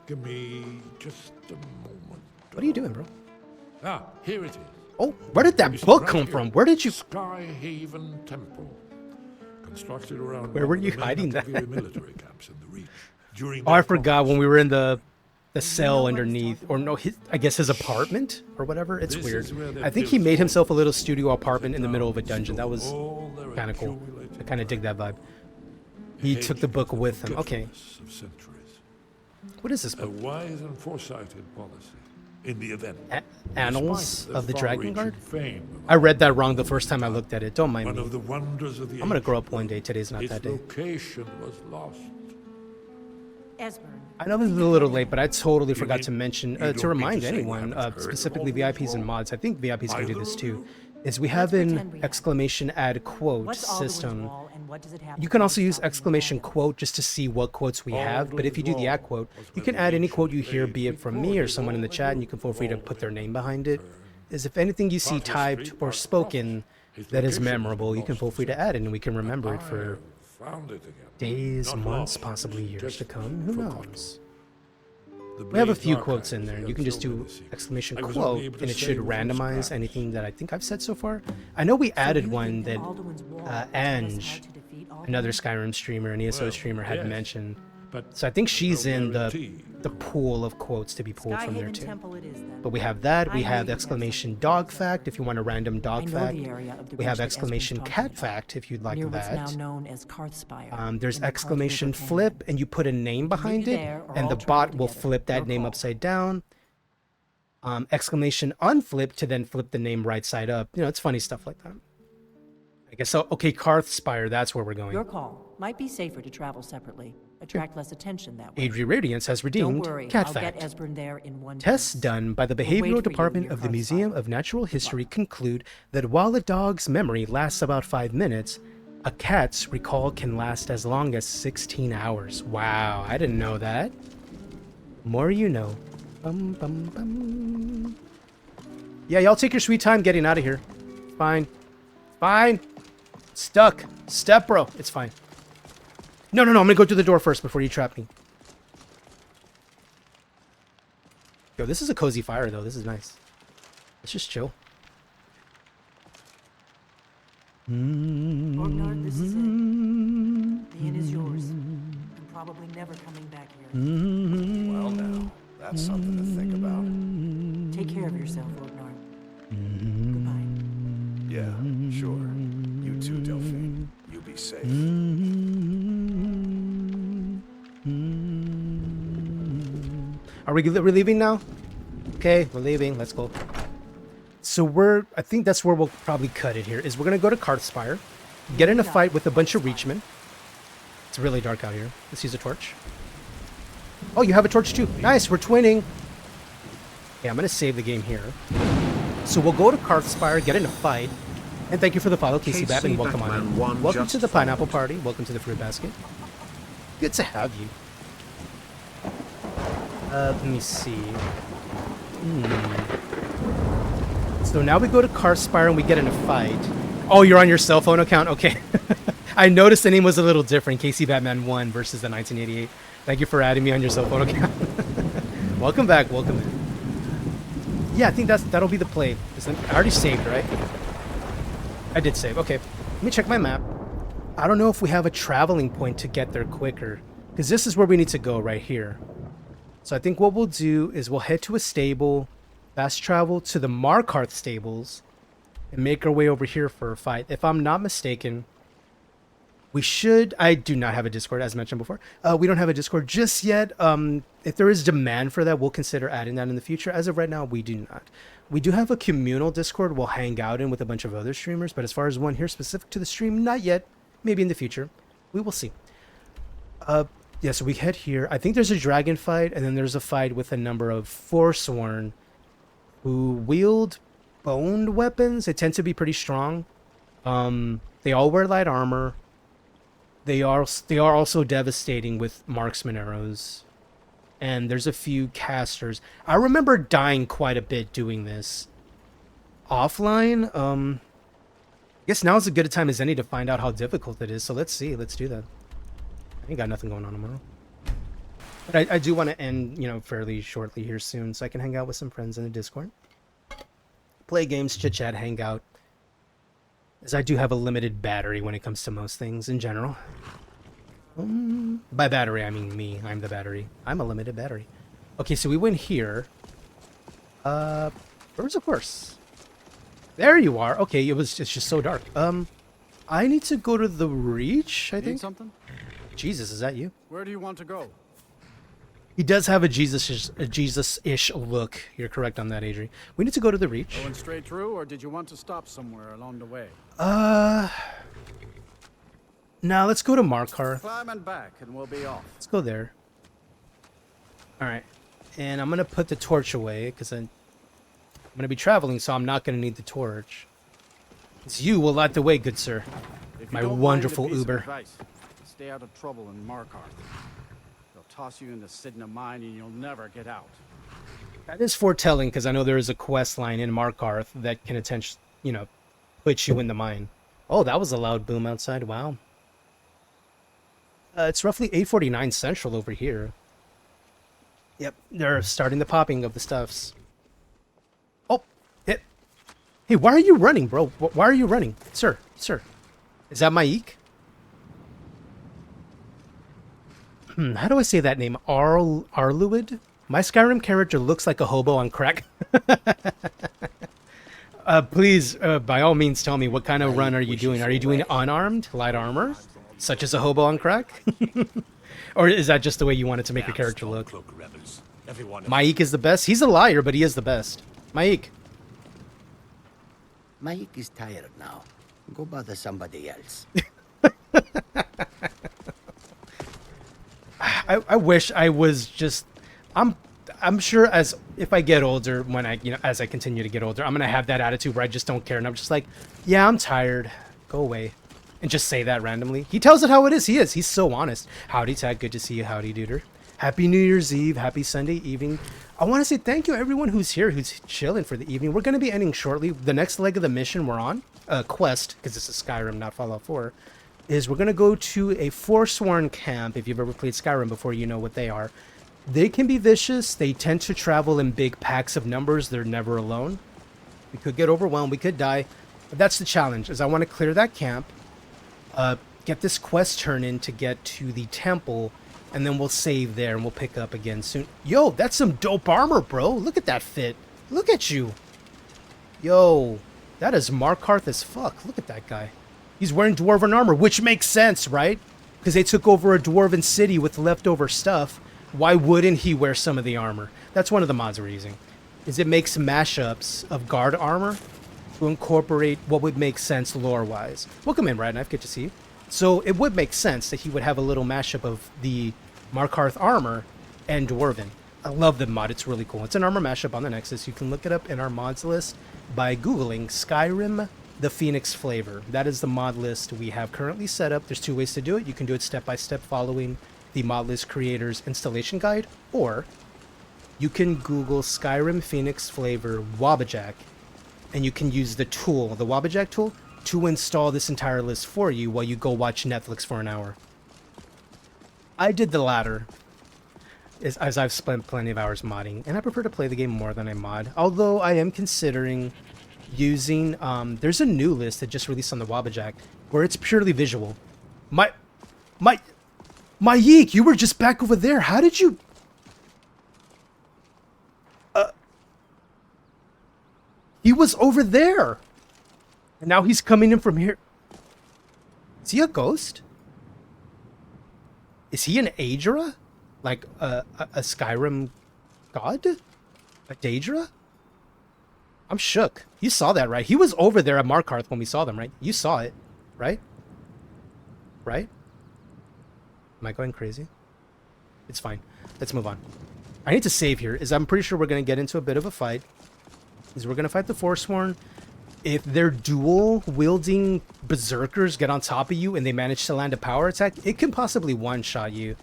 Give me just a moment. What are you doing, bro? Ah, here it is. Oh, where did that book come from? Where did you... Skyhaven Temple. Constructed around... Where were you hiding that? Military camps in the Reach. During Oh, I forgot when we were in the cell underneath, or no, I guess his apartment or whatever. It's weird. I think he made himself a little studio apartment in the middle of a dungeon. That was kind of cool. I kind of dig that vibe. He took the book with him. Okay. What is this book? A wise and foresighted policy. In the event. Annals of the Dragon Guard? I read that wrong the first time I looked at it. Don't mind me. One of the wonders of the I'm gonna grow up one day. Today's not that day. Location was lost. Esbern. I know this is a little late, but I totally forgot to mention, to remind anyone, specifically VIPs and mods, I think VIPs can do this too, is we have an exclamation add quote system. You can also use exclamation quote just to see what quotes we have, but if you do the add quote, you can add any quote you hear, be it from me or someone in the chat, and you can feel free to put their name behind it. Is if anything you see typed or spoken that is memorable, you can feel free to add it, and we can remember it for days, months, possibly years to come. Who knows? We have a few quotes in there. You can just do exclamation quote, and it should randomize anything that I think I've said so far. I know we added one that Ange, another Skyrim streamer, an ESO streamer, had mentioned. So I think she's in the pool of quotes to be pulled from there too. But we have that. We have exclamation dog fact if you want a random dog fact. We have exclamation cat fact if you'd like that. There's exclamation flip, and you put a name behind it, and the bot will flip that name upside down. Exclamation unflip to then flip the name right side up. You know, it's funny stuff like that. I guess so. Okay, Karthspire, that's where we're going. Your call. Might be safer to travel separately. Attract less attention that way. Adri Radiance has redeemed Don't worry, Cat I'll Fact. get Esbern there in one Tests piece. done by the We'll wait Behavioral for you Department in your of the Museum of Natural History conclude that while a dog's memory lasts about 5 minutes, a cat's recall can last as long as 16 hours. Wow, I didn't know that. More you know. Bum, bum, bum. Yeah, y'all take your sweet time getting out of here. Fine. Fine. Stuck. Step, bro. It's fine. No, I'm gonna go through the door first before you trap me. Yo, this is a cozy fire, though. This is nice. Let's just chill. Orgnar, this is it. The inn is yours. I'm probably never coming back here. Well, now, that's something to think about. Take care of yourself, Orgnar. Yeah, sure. You too, Delphine. You be safe. Are we leaving now? Okay, we're leaving. Let's go. So I think that's where we'll probably cut it here, is we're going to go to Karthspire, get in a fight with a bunch of Reachmen. It's really dark out here. Let's use a torch. Oh, you have a torch too. Nice, we're twinning. Yeah, I'm going to save the game here. So we'll go to Karthspire, get in a fight, and thank you for the follow, Casey Batman. Welcome on in. Welcome to the Pineapple Party. Welcome to the Fruit Basket. Good to have you. Let me see. So now we go to Karthspire and we get in a fight. Oh, you're on your cell phone account? Okay. I noticed the name was a little different. Casey Batman 1 versus the 1988. Thank you for adding me on your cell phone account. Welcome back. Welcome back. Yeah, I think that'll be the play. I already saved, right? I did save. Okay. Let me check my map. I don't know if we have a traveling point to get there quicker, because this is where we need to go right here. So I think what we'll do is we'll head to a stable, fast travel to the Markarth stables, and make our way over here for a fight. If I'm not mistaken, we should... I do not have a Discord, as mentioned before. We don't have a Discord just yet. If there is demand for that, we'll consider adding that in the future. As of right now, we do not. We do have a communal Discord we'll hang out in with a bunch of other streamers, but as far as one here specific to the stream, not yet. Maybe in the future. We will see. Yeah, so we head here. I think there's a dragon fight, and then there's a fight with a number of Forsworn who wield boned weapons. They tend to be pretty strong. They all wear light armor. They are also devastating with marksman arrows. And there's a few casters. I remember dying quite a bit doing this. Offline, I guess now is as good a time as any to find out how difficult it is. So let's see. Let's do that. I ain't got nothing going on tomorrow. But I do want to end, fairly shortly here soon, so I can hang out with some friends in the Discord. Play games, chit-chat, hang out. As I do have a limited battery when it comes to most things in general. By battery, I mean me. I'm the battery. I'm a limited battery. Okay, so we went here. Where's the horse? There you are. Okay, it's just so dark. I need to go to the Reach, I think. Need something? Jesus, is that you? Where do you want to go? He does have a Jesus-ish look. You're correct on that, Adri. We need to go to the Reach. Going straight through, or did you want to stop somewhere along the way? Now let's go to Markarth. Climb and back, and we'll be off. Let's go there. All right, and I'm gonna put the torch away because I'm gonna be traveling, so I'm not gonna need the torch. It's you will light the way, good sir. My wonderful Uber. Stay out of trouble in Markarth. They'll toss you in the Sidna mine, and you'll never get out. That is foretelling, because I know there is a quest line in Markarth that can put you in the mine. Oh, that was a loud boom outside. Wow. It's roughly 8:49 Central over here. Yep, they're starting the popping of the stuffs. Oh, it. Hey, why are you running, bro? Why are you running? Sir, sir. Is that Maik? How do I say that name? Arluid? My Skyrim character looks like a hobo on crack. Please, by all means, tell me, what kind of run are you doing? Are you doing unarmed, light armor, such as a hobo on crack? Or is that just the way you wanted to make your character look? Maik is the best? He's a liar, but he is the best. Maik. Maik is tired now. Go bother somebody else. I wish I was just... I'm sure as if I get older, as I continue to get older, I'm gonna have that attitude where I just don't care, and I'm just like, yeah, I'm tired. Go away. And just say that randomly. He tells it how it is. He's so honest. Howdy, Tag. Good to see you. Howdy, Duder. Happy New Year's Eve. Happy Sunday evening. I want to say thank you everyone who's here, who's chilling for the evening. We're going to be ending shortly. The next leg of the mission we're on, quest, because this is Skyrim, not Fallout 4, is we're going to go to a Forsworn camp. If you've ever played Skyrim before, you know what they are. They can be vicious. They tend to travel in big packs of numbers. They're never alone. We could get overwhelmed. We could die. But that's the challenge, is I want to clear that camp. Get this quest turned in to get to the temple, and then we'll save there and we'll pick up again soon. Yo, that's some dope armor, bro. Look at that fit. Look at you. Yo, that is Markarth as fuck. Look at that guy. He's wearing dwarven armor, which makes sense, right? Because they took over a dwarven city with leftover stuff. Why wouldn't he wear some of the armor? That's one of the mods we're using. Is it makes mashups of guard armor to incorporate what would make sense lore-wise. Welcome in, Radknife. Good to see you. So it would make sense that he would have a little mashup of the Markarth armor and Dwarven. I love the mod. It's really cool. It's an armor mashup on the Nexus. You can look it up in our mods list by Googling Skyrim the Phoenix Flavor. That is the mod list we have currently set up. There's two ways to do it. You can do it step-by-step following the mod list creator's installation guide, or you can Google Skyrim Phoenix Flavor Wabbajack, and you can use the tool, the Wabbajack tool, to install this entire list for you while you go watch Netflix for an hour. I did the latter, as I've spent plenty of hours modding, and I prefer to play the game more than I mod, although I am considering using, there's a new list that just released on the Wabbajack, where it's purely visual. Maik, you were just back over there. How did you... He was over there. And now he's coming in from here. Is he a ghost? Is he an Aedra? Like a Skyrim god? A Daedra? I'm shook. You saw that, right? He was over there at Markarth when we saw them, right? You saw it, right? Right? Am I going crazy? It's fine. Let's move on. I need to save here, as I'm pretty sure we're going to get into a bit of a fight. Is we're going to fight the Forsworn. If their dual-wielding berserkers get on top of you and they manage to land a power attack, it can possibly one-shot you.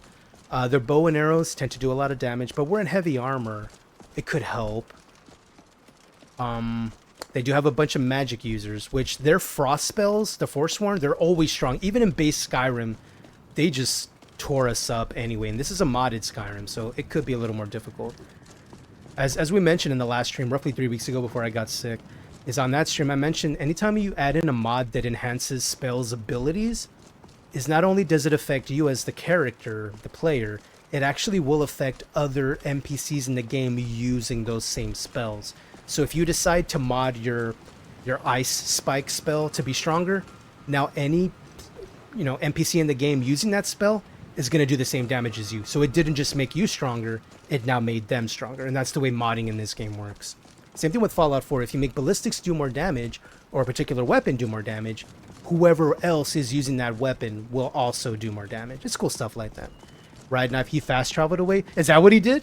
Their bow and arrows tend to do a lot of damage, but we're in heavy armor. It could help. They do have a bunch of magic users, which their frost spells, the Forsworn, they're always strong. Even in base Skyrim, they just tore us up anyway. And this is a modded Skyrim, so it could be a little more difficult. As we mentioned in the last stream, roughly 3 weeks ago before I got sick, is on that stream I mentioned anytime you add in a mod that enhances spells abilities, is not only does it affect you as the character, the player, it actually will affect other NPCs in the game using those same spells. So if you decide to mod your ice spike spell to be stronger, now any NPC in the game using that spell is going to do the same damage as you. So it didn't just make you stronger, it now made them stronger. And that's the way modding in this game works. Same thing with Fallout 4. If you make ballistics do more damage, or a particular weapon do more damage, whoever else is using that weapon will also do more damage. It's cool stuff like that. Radknife, he fast traveled away. Is that what he did?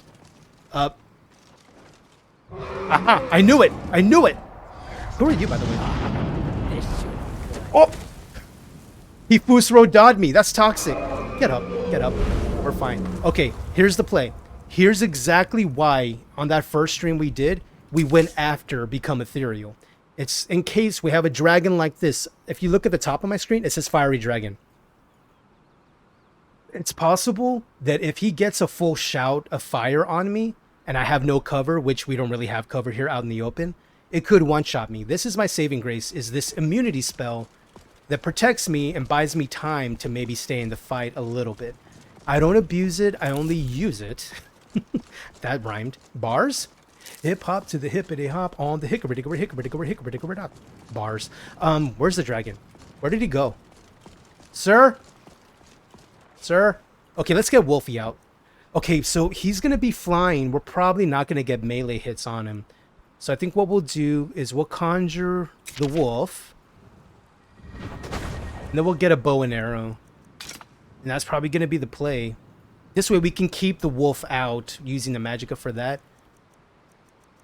Aha! I knew it! I knew it! Who are you, by the way? Oh! He Fusro dodged me. That's toxic. Get up. Get up. We're fine. Okay, here's the play. Here's exactly why, on that first stream we did, we went after Become Ethereal. It's in case we have a dragon like this. If you look at the top of my screen, it says Fiery Dragon. It's possible that if he gets a full shout of fire on me and I have no cover, which we don't really have cover here out in the open, it could one-shot me. This is my saving grace, is this immunity spell that protects me and buys me time to maybe stay in the fight a little bit. I don't abuse it, I only use it. That rhymed. Bars? Hip hop to the hippity hop on the hickory dickory. Bars. Where's the dragon? Where did he go? Sir? Sir? Okay, let's get Wolfie out. Okay, so he's going to be flying. We're probably not going to get melee hits on him. So I think what we'll do is we'll conjure the wolf. And then we'll get a bow and arrow. And that's probably going to be the play. This way we can keep the wolf out using the magicka for that.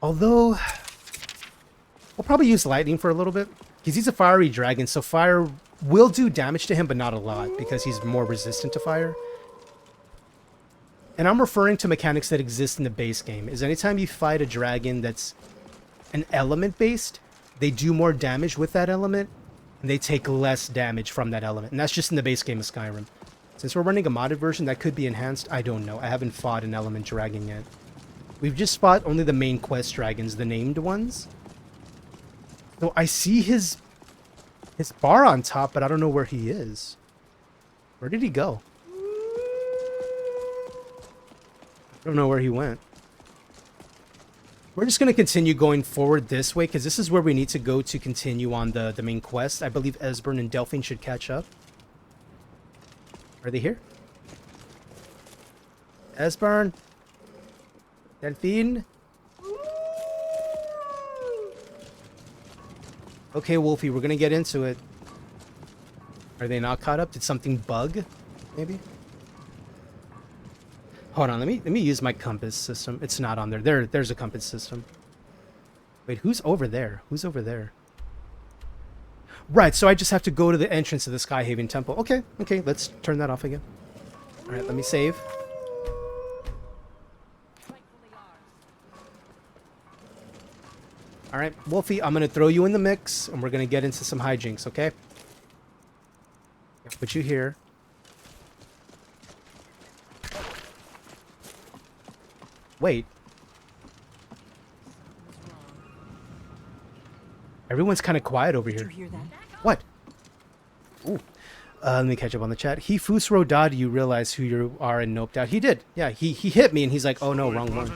Although, we'll probably use lightning for a little bit. Because he's a fiery dragon, so fire will do damage to him, but not a lot. Because he's more resistant to fire. And I'm referring to mechanics that exist in the base game. Is anytime you fight a dragon that's an element based, they do more damage with that element. And they take less damage from that element. And that's just in the base game of Skyrim. Since we're running a modded version that could be enhanced, I don't know. I haven't fought an element dragon yet. We've just fought only the main quest dragons, the named ones. So I see his bar on top, but I don't know where he is. Where did he go? I don't know where he went. We're just going to continue going forward this way, because this is where we need to go to continue on the main quest. I believe Esbern and Delphine should catch up. Are they here? Esbern? Delphine? Okay, Wolfie, we're gonna get into it. Are they not caught up? Did something bug? Maybe? Hold on, let me use my compass system. It's not on there. There's a compass system. Wait, who's over there? Who's over there? Right, so I just have to go to the entrance of the Skyhaven Temple. Okay, let's turn that off again. Alright, let me save. Alright, Wolfie, I'm gonna throw you in the mix, and we're gonna get into some hijinks, okay? I'll put you here. Wait. Everyone's kind of quiet over here. Did you hear that? What? Ooh. Let me catch up on the chat. He Fusro Da, do you realize who you are and noped out? He did. Yeah, he hit me and he's like, oh no, wrong one.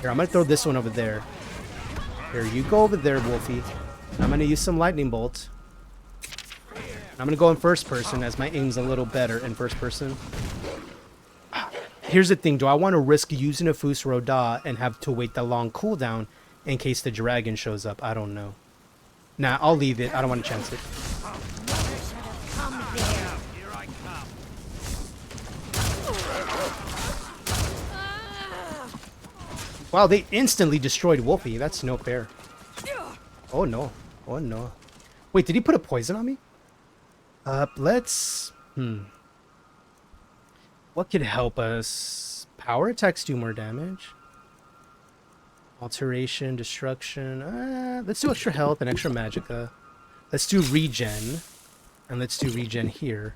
Here, I'm going to throw this one over there. Here, you go over there, Wolfie. I'm going to use some lightning bolt. I'm going to go in first person as my aim's a little better in first person. Here's the thing. Do I want to risk using a Fusro Da and have to wait the long cooldown in case the dragon shows up? I don't know. Nah, I'll leave it. I don't want to chance it. Wow, they instantly destroyed Wolfie. That's no fair. Oh no. Oh no. Wait, did he put a poison on me? Let's... What could help us? Power attacks do more damage. Alteration, destruction. Let's do extra health and extra magicka. Let's do regen. And let's do regen here.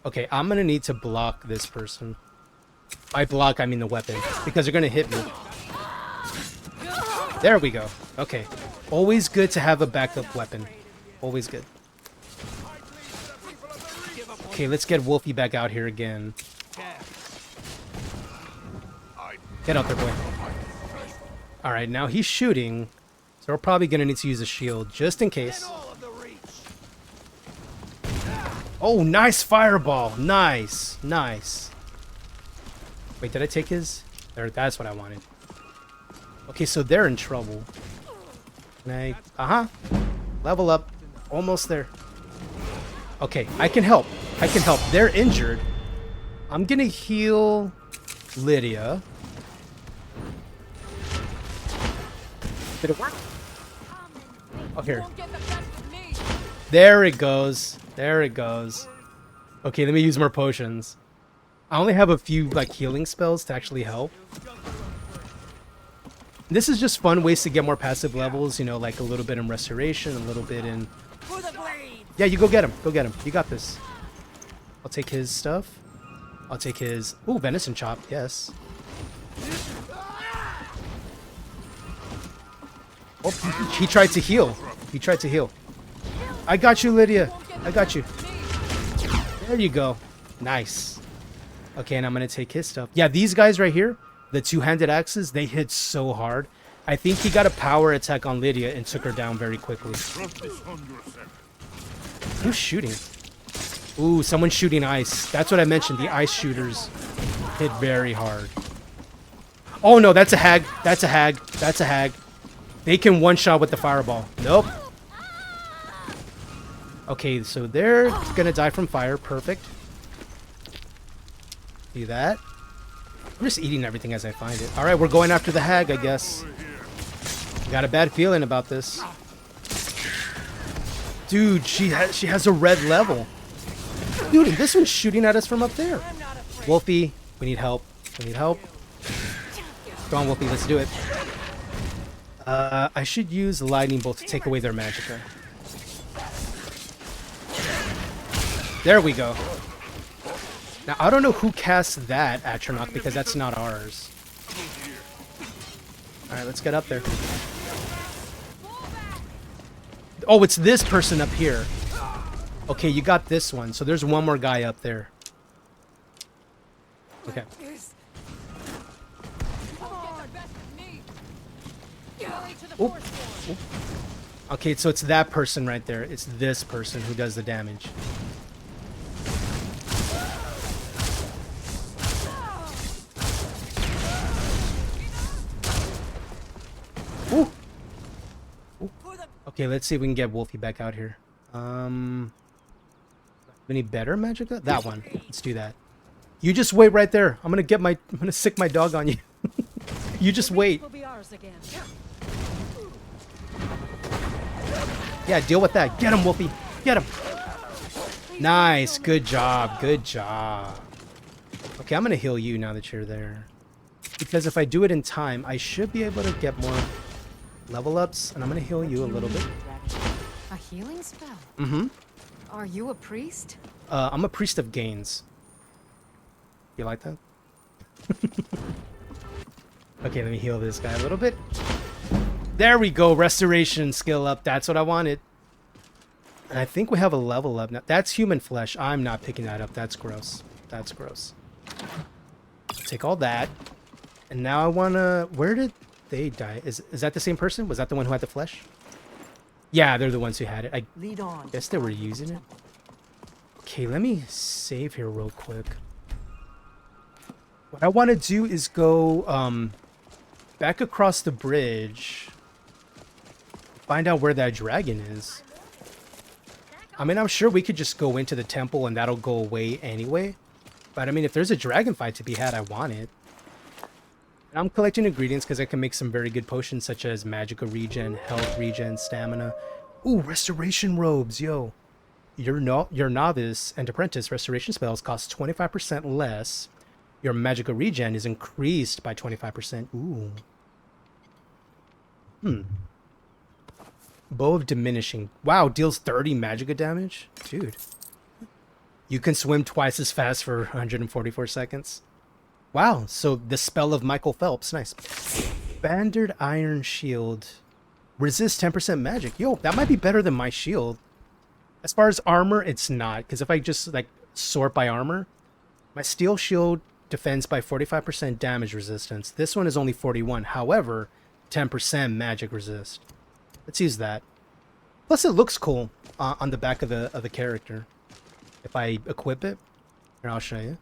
Okay, I'm gonna need to block this person. By block, I mean the weapon. Because they're gonna hit me. There we go. Okay. Always good to have a backup weapon. Always good. Okay, let's get Wolfie back out here again. Get out there, boy. Alright, now he's shooting. So we're probably going to need to use a shield, just in case. Oh, nice fireball. Nice. Nice. Wait, did I take his? There, that's what I wanted. Okay, so they're in trouble. Can I... Level up. Almost there. Okay, I can help. I can help. They're injured. I'm going to heal Lydia. Did it work? Oh, here. There it goes. There it goes. Okay, let me use more potions. I only have a few, like, healing spells to actually help. This is just fun ways to get more passive levels, you know, like a little bit in restoration, a little bit in... Yeah, you go get him. Go get him. You got this. I'll take his stuff. I'll take his... Ooh, venison chop, yes. Oh, he tried to heal. He tried to heal. I got you, Lydia. I got you. There you go. Nice. Okay, and I'm going to take his stuff. Yeah, these guys right here, the two-handed axes, they hit so hard. I think he got a power attack on Lydia and took her down very quickly. Who's shooting? Ooh, someone's shooting ice. That's what I mentioned. The ice shooters hit very hard. Oh, no, that's a hag. That's a hag. That's a hag. They can one-shot with the fireball. Nope. Okay, so they're gonna die from fire. Perfect. See that? I'm just eating everything as I find it. All right, we're going after the hag, I guess. Got a bad feeling about this. Dude, she has a red level. Dude, and this one's shooting at us from up there. Wolfie, we need help. We need help. Come on, Wolfie, let's do it. I should use lightning bolt to take away their magicka. There we go. Now, I don't know who cast that, Atronach, because that's not ours. Alright, let's get up there. Oh, it's this person up here. Okay, you got this one. So there's one more guy up there. Okay. Oop. Oop. Okay, so it's that person right there. It's this person who does the damage. Ooh. Ooh. Okay, let's see if we can get Wolfie back out here. Any better magicka? That one. Let's do that. You just wait right there. I'm gonna sick my dog on you. You just wait. Yeah, deal with that. Get him, Wolfie. Get him. Nice. Good job. Good job. Okay, I'm gonna heal you now that you're there. Because if I do it in time, I should be able to get more level ups, and I'm gonna heal you a little bit. A healing spell? Mm-hmm. Are you a priest? I'm a priest of gains. You like that? Okay, let me heal this guy a little bit. There we go. Restoration skill up. That's what I wanted. And I think we have a level up now. That's human flesh. I'm not picking that up. That's gross. That's gross. Take all that. And now I wanna... Where did they die? Is that the same person? Was that the one who had the flesh? Yeah, they're the ones who had it. I guess they were using it. Okay, let me save here real quick. What I want to do is go back across the bridge. Find out where that dragon is. I mean, I'm sure we could just go into the temple and that'll go away anyway. But I mean, if there's a dragon fight to be had, I want it. And I'm collecting ingredients because I can make some very good potions such as magicka regen, health regen, stamina. Ooh, restoration robes, yo. Your novice and apprentice restoration spells cost 25% less. Your magicka regen is increased by 25%. Ooh. Bow of diminishing. Wow, deals 30 magicka damage? Dude. You can swim twice as fast for 144 seconds. Wow, so the spell of Michael Phelps. Nice. Banded iron shield. Resist 10% magic. Yo, that might be better than my shield. As far as armor, it's not. Because if I just, like, sort by armor, my steel shield defends by 45% damage resistance. This one is only 41. However, 10% magic resist. Let's use that. Plus, it looks cool on the back of the character. If I equip it, here, I'll show you.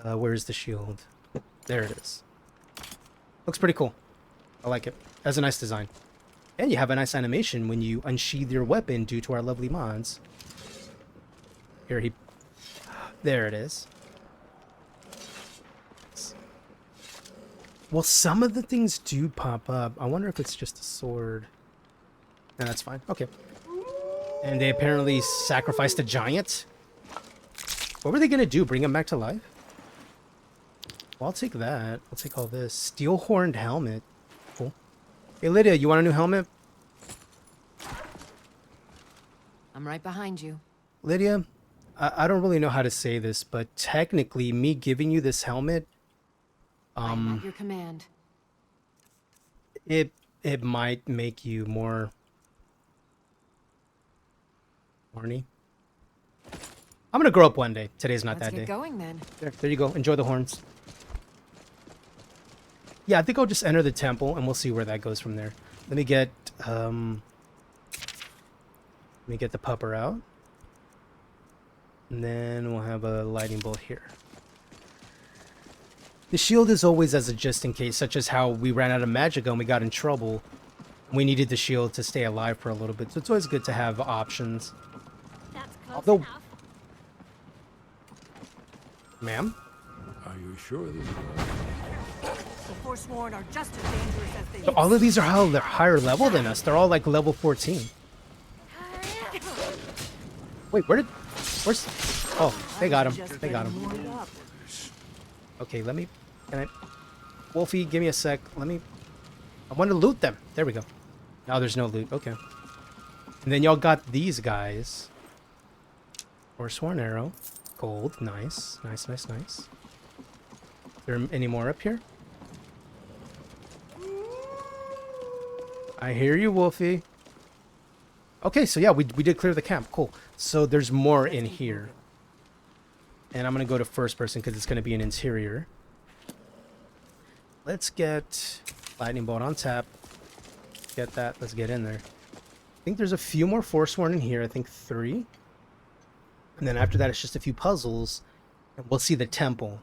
Where's the shield? There it is. Looks pretty cool. I like it. Has a nice design. And you have a nice animation when you unsheath your weapon due to our lovely mods. Here, there it is. Well, some of the things do pop up. I wonder if it's just a sword. No, that's fine. Okay. And they apparently sacrificed a giant. What were they going to do? Bring him back to life? Well, I'll take that. I'll take all this. Steel horned helmet. Cool. Hey, Lydia, you want a new helmet? I'm right behind you. Lydia, I don't really know how to say this, but technically, me giving you this helmet, I'm at your command. it might make you more horny. I'm gonna grow up one day. Today's not Let's that get day. going then. There you go. Enjoy the horns. Yeah, I think I'll just enter the temple and we'll see where that goes from there. Let me get the pupper out. And then we'll have a lightning bolt here. The shield is always as a just in case, such as how we ran out of magic and we got in trouble. We needed the shield to stay alive for a little bit, so it's always good to have options. That's close Although, enough. ma'am? Are you sure this is The Forsworn are just as dangerous as they So all of these are higher level than us. They're all like level 14. Wait, where's... Oh, they got him. They got him. Okay, can I... Wolfie, give me a sec. I want to loot them. There we go. Now there's no loot. Okay. And then y'all got these guys. Forsworn arrow. Gold. Nice. Nice. Is there any more up here? I hear you, Wolfie. Okay, so yeah, we did clear the camp. Cool. So there's more in here. And I'm going to go to first person because it's going to be an interior. Let's get lightning bolt on tap. Get that. Let's get in there. I think there's a few more Forsworn in here. I think 3. And then after that, it's just a few puzzles. And we'll see the temple.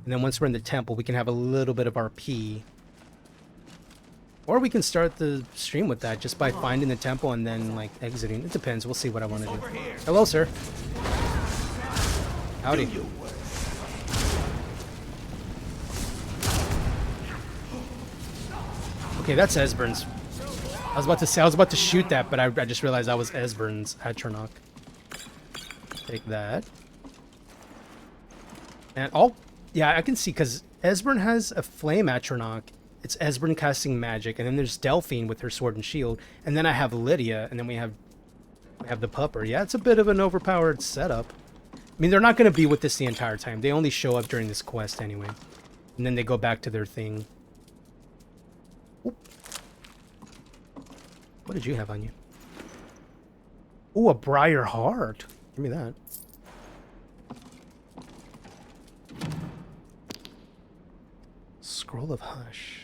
And then once we're in the temple, we can have a little bit of RP. Or we can start the stream with that just by finding the temple and then like exiting. It depends. We'll see what I want to do. Hello, sir. Howdy. Okay, that's Esbern's. I was about to shoot that, but I just realized that was Esbern's Atronach. Take that. And yeah, I can see because Esbern has a flame Atronach. It's Esbern casting magic, and then there's Delphine with her sword and shield, and then I have Lydia, and then we have the pupper. Yeah, it's a bit of an overpowered setup. I mean, they're not going to be with this the entire time. They only show up during this quest anyway, and then they go back to their thing. Oop. What did you have on you? Ooh, a Briar Heart. Give me that. Scroll of Hush.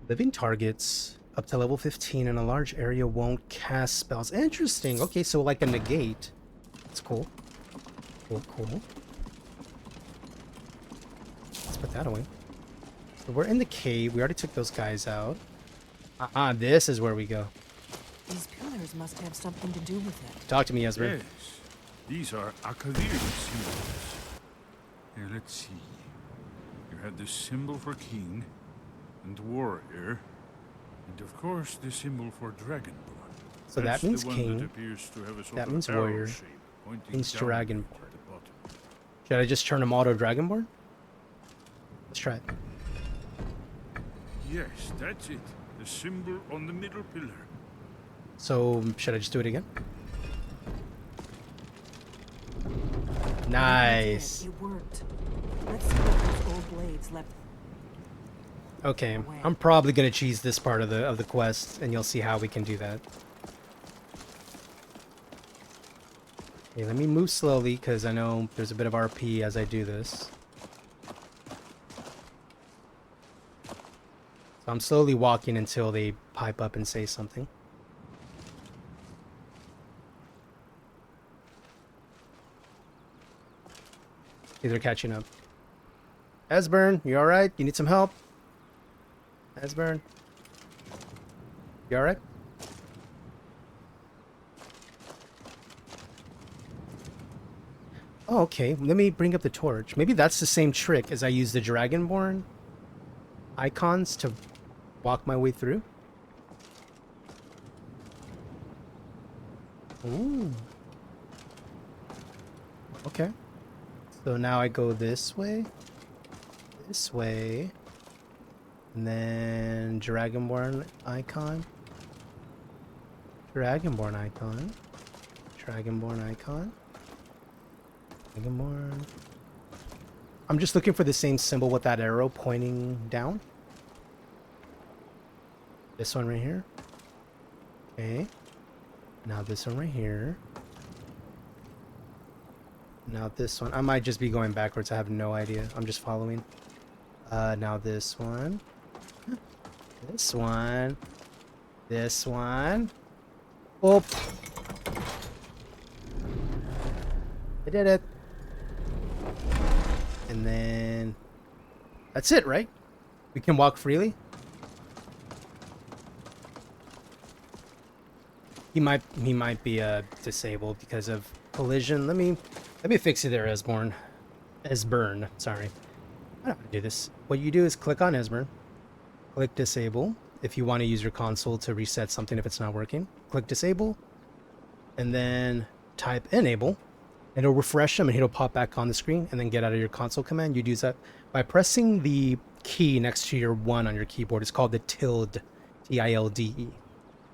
Living targets up to level 15 in a large area won't cast spells. Interesting. Okay, so like a negate. That's cool. Cool. Let's put that away. So we're in the cave. We already took those guys out. This is where we go. These pillars must have something to do with it. Talk to me, Esbern. Yes, these are Akaviri symbols. Here, let's see. You have the symbol for king and warrior, and of course the symbol for dragonborn. So that That's means the one king. That, appears to have a sort That of means arrow warrior. shape pointing Means downward dragonborn. at the bottom. Should I just turn them auto dragonborn? Let's try it. Yes, that's it. The symbol on the middle pillar. So should I just do it again? Nice. It worked. Let's see what those old blades left. Okay, I'm probably gonna cheese this part of the quest, and you'll see how we can do that. Okay, let me move slowly because I know there's a bit of RP as I do this. So I'm slowly walking until they pipe up and say something. See, they're catching up. Esbern, you alright? You need some help? Esbern? You alright? Oh, okay. Let me bring up the torch. Maybe that's the same trick as I use the Dragonborn icons to walk my way through. Ooh. Okay. So now I go this way, and then Dragonborn icon. Dragonborn icon. Dragonborn icon. Dragonborn. I'm just looking for the same symbol with that arrow pointing down. This one right here. Okay. Now this one right here. Now this one. I might just be going backwards. I have no idea. I'm just following. Now this one. This one. This one. Oh. I did it. And then that's it, right? We can walk freely. He might be disabled because of collision. Let me fix you there, Esborn. Esbern, sorry. I don't want to do this. What you do is click on Esbern, click disable if you want to use your console to reset something if it's not working. Click disable, and then type enable, and it'll refresh him and he'll pop back on the screen, and then get out of your console command. You'd use that by pressing the key next to your 1 on your keyboard. It's called the tilde, T-I-L-D-E.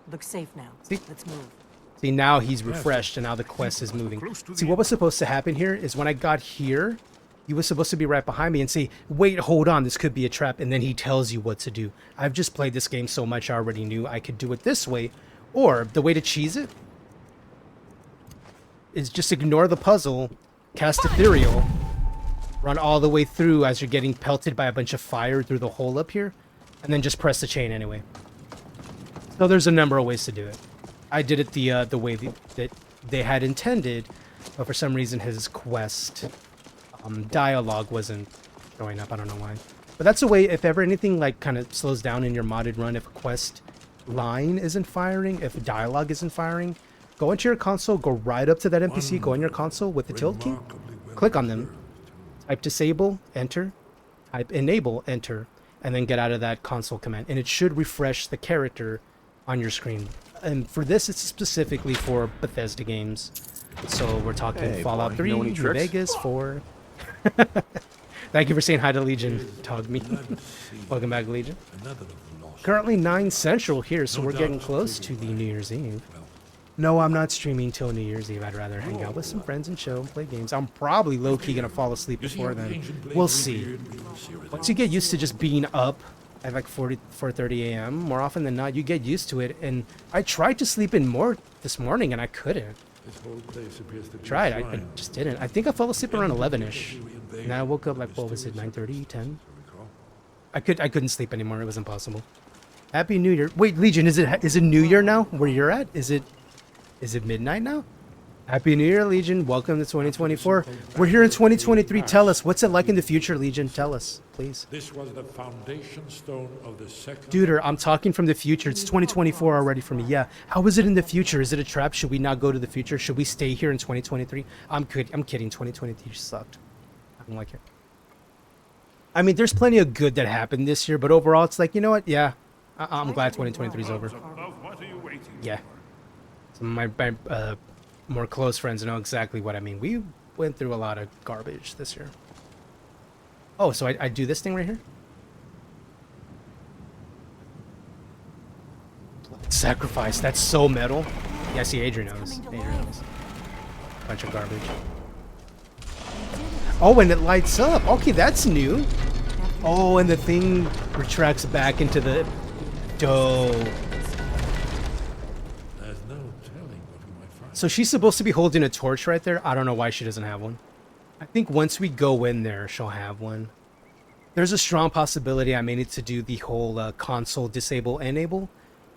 Looks safe now. See? Let's move. See, now he's refreshed and now the quest is moving. See, what was supposed to happen here is when I got here, he was supposed to be right behind me and say, wait, hold on, this could be a trap. And then he tells you what to do. I've just played this game so much I already knew I could do it this way. Or the way to cheese it is just ignore the puzzle, cast Ethereal, run all the way through as you're getting pelted by a bunch of fire through the hole up here, and then just press the chain anyway. So there's a number of ways to do it. I did it the way that they had intended, but for some reason his quest dialogue wasn't showing up. I don't know why. But that's a way, if ever anything like kind of slows down in your modded run, if a quest line isn't firing, if dialogue isn't firing, go into your console, go right up to that NPC, go on your console with the tilde key, click on them, type disable, enter, type enable, enter, and then get out of that console command. And it should refresh the character on your screen. And for this, it's specifically for Bethesda games. So we're talking Fallout 3, New Vegas 4. Thank you for saying hi to Legion, Togme. Welcome back, Legion. Currently 9 Central here, so we're getting close to the New Year's Eve. No, I'm not streaming till New Year's Eve. I'd rather hang out with some friends and chill and play games. I'm probably low-key gonna fall asleep before then. We'll see. Once you get used to just being up at like 4:30 a.m. more often than not, you get used to it. And I tried to sleep in more this morning and I couldn't. Tried, I just didn't. I think I fell asleep around 11ish, and I woke up like, what was it, 9:30, 10? I couldn't sleep anymore. It was impossible. Happy New Year. Wait, Legion, is it New Year now where you're at? Is it midnight now? Happy New Year, Legion. Welcome to 2024. We're here in 2023. Tell us, what's it like in the future, Legion? Tell us, please. This was the foundation stone of the second. Dude, I'm talking from the future. It's 2024 already for me. Yeah. How is it in the future? Is it a trap? Should we not go to the future? Should we stay here in 2023? I'm kidding. 2023 sucked. I don't like it. I mean, there's plenty of good that happened this year, but overall, it's like, you know what? Yeah, I'm glad 2023 is over. Yeah. Some of my more close friends know exactly what I mean. We went through a lot of garbage this year. Oh, so I do this thing right here? Sacrifice. That's so metal. Yeah, see, Adrian knows. Adrian knows. Bunch of garbage. Oh, and it lights up. Okay, that's new. Oh, and the thing retracts back into the dough. So she's supposed to be holding a torch right there. I don't know why she doesn't have one. I think once we go in there, she'll have one. There's a strong possibility I may need to do the whole console disable enable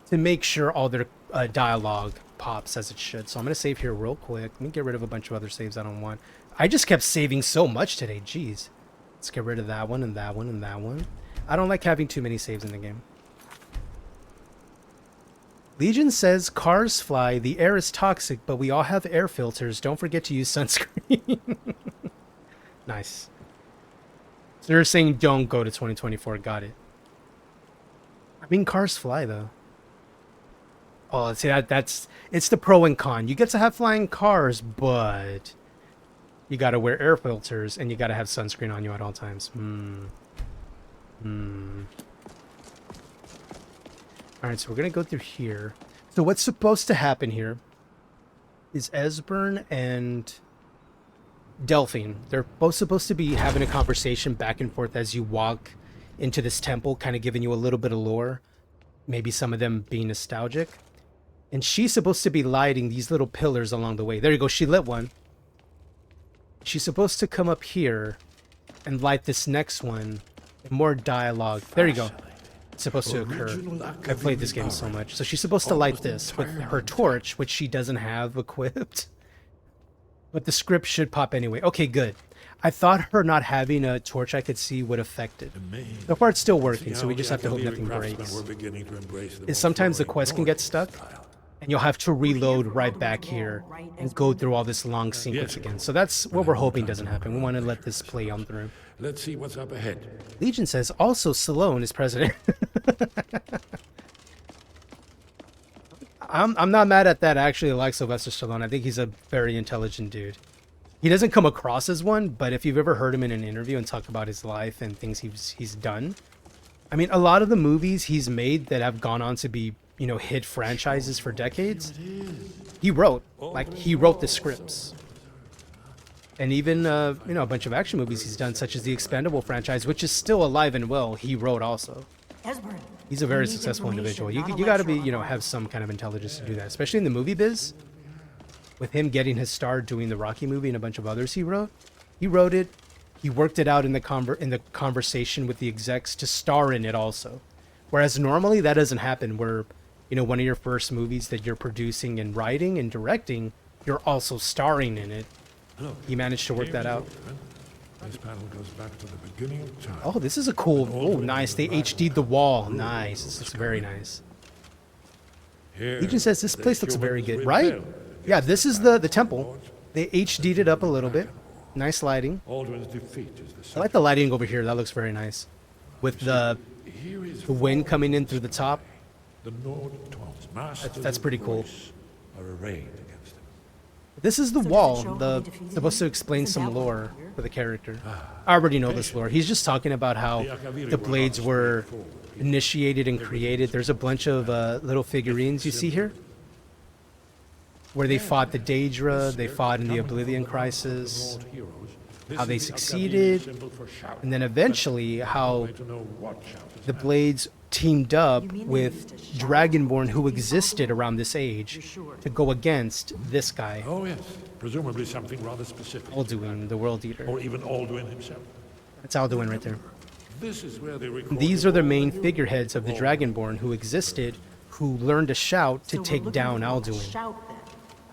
to make sure all their dialogue pops as it should. So I'm going to save here real quick. Let me get rid of a bunch of other saves I don't want. I just kept saving so much today. Jeez. Let's get rid of that one and that one and that one. I don't like having too many saves in the game. Legion says, cars fly, the air is toxic, but we all have air filters. Don't forget to use sunscreen. Nice. So they're saying don't go to 2024. Got it. I mean, cars fly, though. Oh, see, it's the pro and con. You get to have flying cars, but you got to wear air filters, and you got to have sunscreen on you at all times. Alright, so we're going to go through here. So what's supposed to happen here is Esbern and Delphine, they're both supposed to be having a conversation back and forth as you walk into this temple, kind of giving you a little bit of lore, maybe some of them being nostalgic. And she's supposed to be lighting these little pillars along the way. There you go, she lit one. She's supposed to come up here and light this next one. More dialogue. There you go. It's supposed to occur. I've played this game so much. So she's supposed to light this with her torch, which she doesn't have equipped. But the script should pop anyway. Okay, good. I thought her not having a torch I could see would affect it. So far it's still working, so we just have to hope nothing breaks. Is sometimes the quest can get stuck, and you'll have to reload right back here and go through all this long sequence again. So that's what we're hoping doesn't happen. We want to let this play on through. Let's see what's up ahead. Legion says, also Stallone is president. I'm not mad at that. I actually like Sylvester Stallone. I think he's a very intelligent dude. He doesn't come across as one, but if you've ever heard him in an interview and talk about his life and things he's done, I mean, a lot of the movies he's made that have gone on to be, you know, hit franchises for decades, he wrote the scripts. And even, you know, a bunch of action movies he's done, such as the Expendable franchise, which is still alive and well, he wrote also. He's a very successful individual. You got to be, you know, have some kind of intelligence to do that, especially in the movie biz. With him getting his start doing the Rocky movie and a bunch of others he wrote it. He worked it out in the conversation with the execs to star in it also. Whereas normally that doesn't happen, where, you know, one of your first movies that you're producing and writing and directing, you're also starring in it. He managed to work that out. This panel goes back to the beginning of time. Oh, this is a cool. Oh, nice. They HD'd the wall. Nice. This is very nice. Legion says this place looks very good, right? Yeah, this is the temple. They HD'd it up a little bit. Nice lighting. I like the lighting over here. That looks very nice. With the wind coming in through the top. That's pretty cool. This is the wall, supposed to explain some lore for the character. I already know this lore. He's just talking about how the blades were initiated and created. There's a bunch of little figurines you see here, where they fought the Daedra, they fought in the Oblivion Crisis, how they succeeded, and then eventually how the blades teamed up with Dragonborn who existed around this age to go against this guy. Oh yes, presumably something rather specific. Alduin, the World Eater. Or even Alduin himself. That's Alduin right there. This is where they These are the main figureheads of the Dragonborn who existed, who learned to shout to take down Alduin.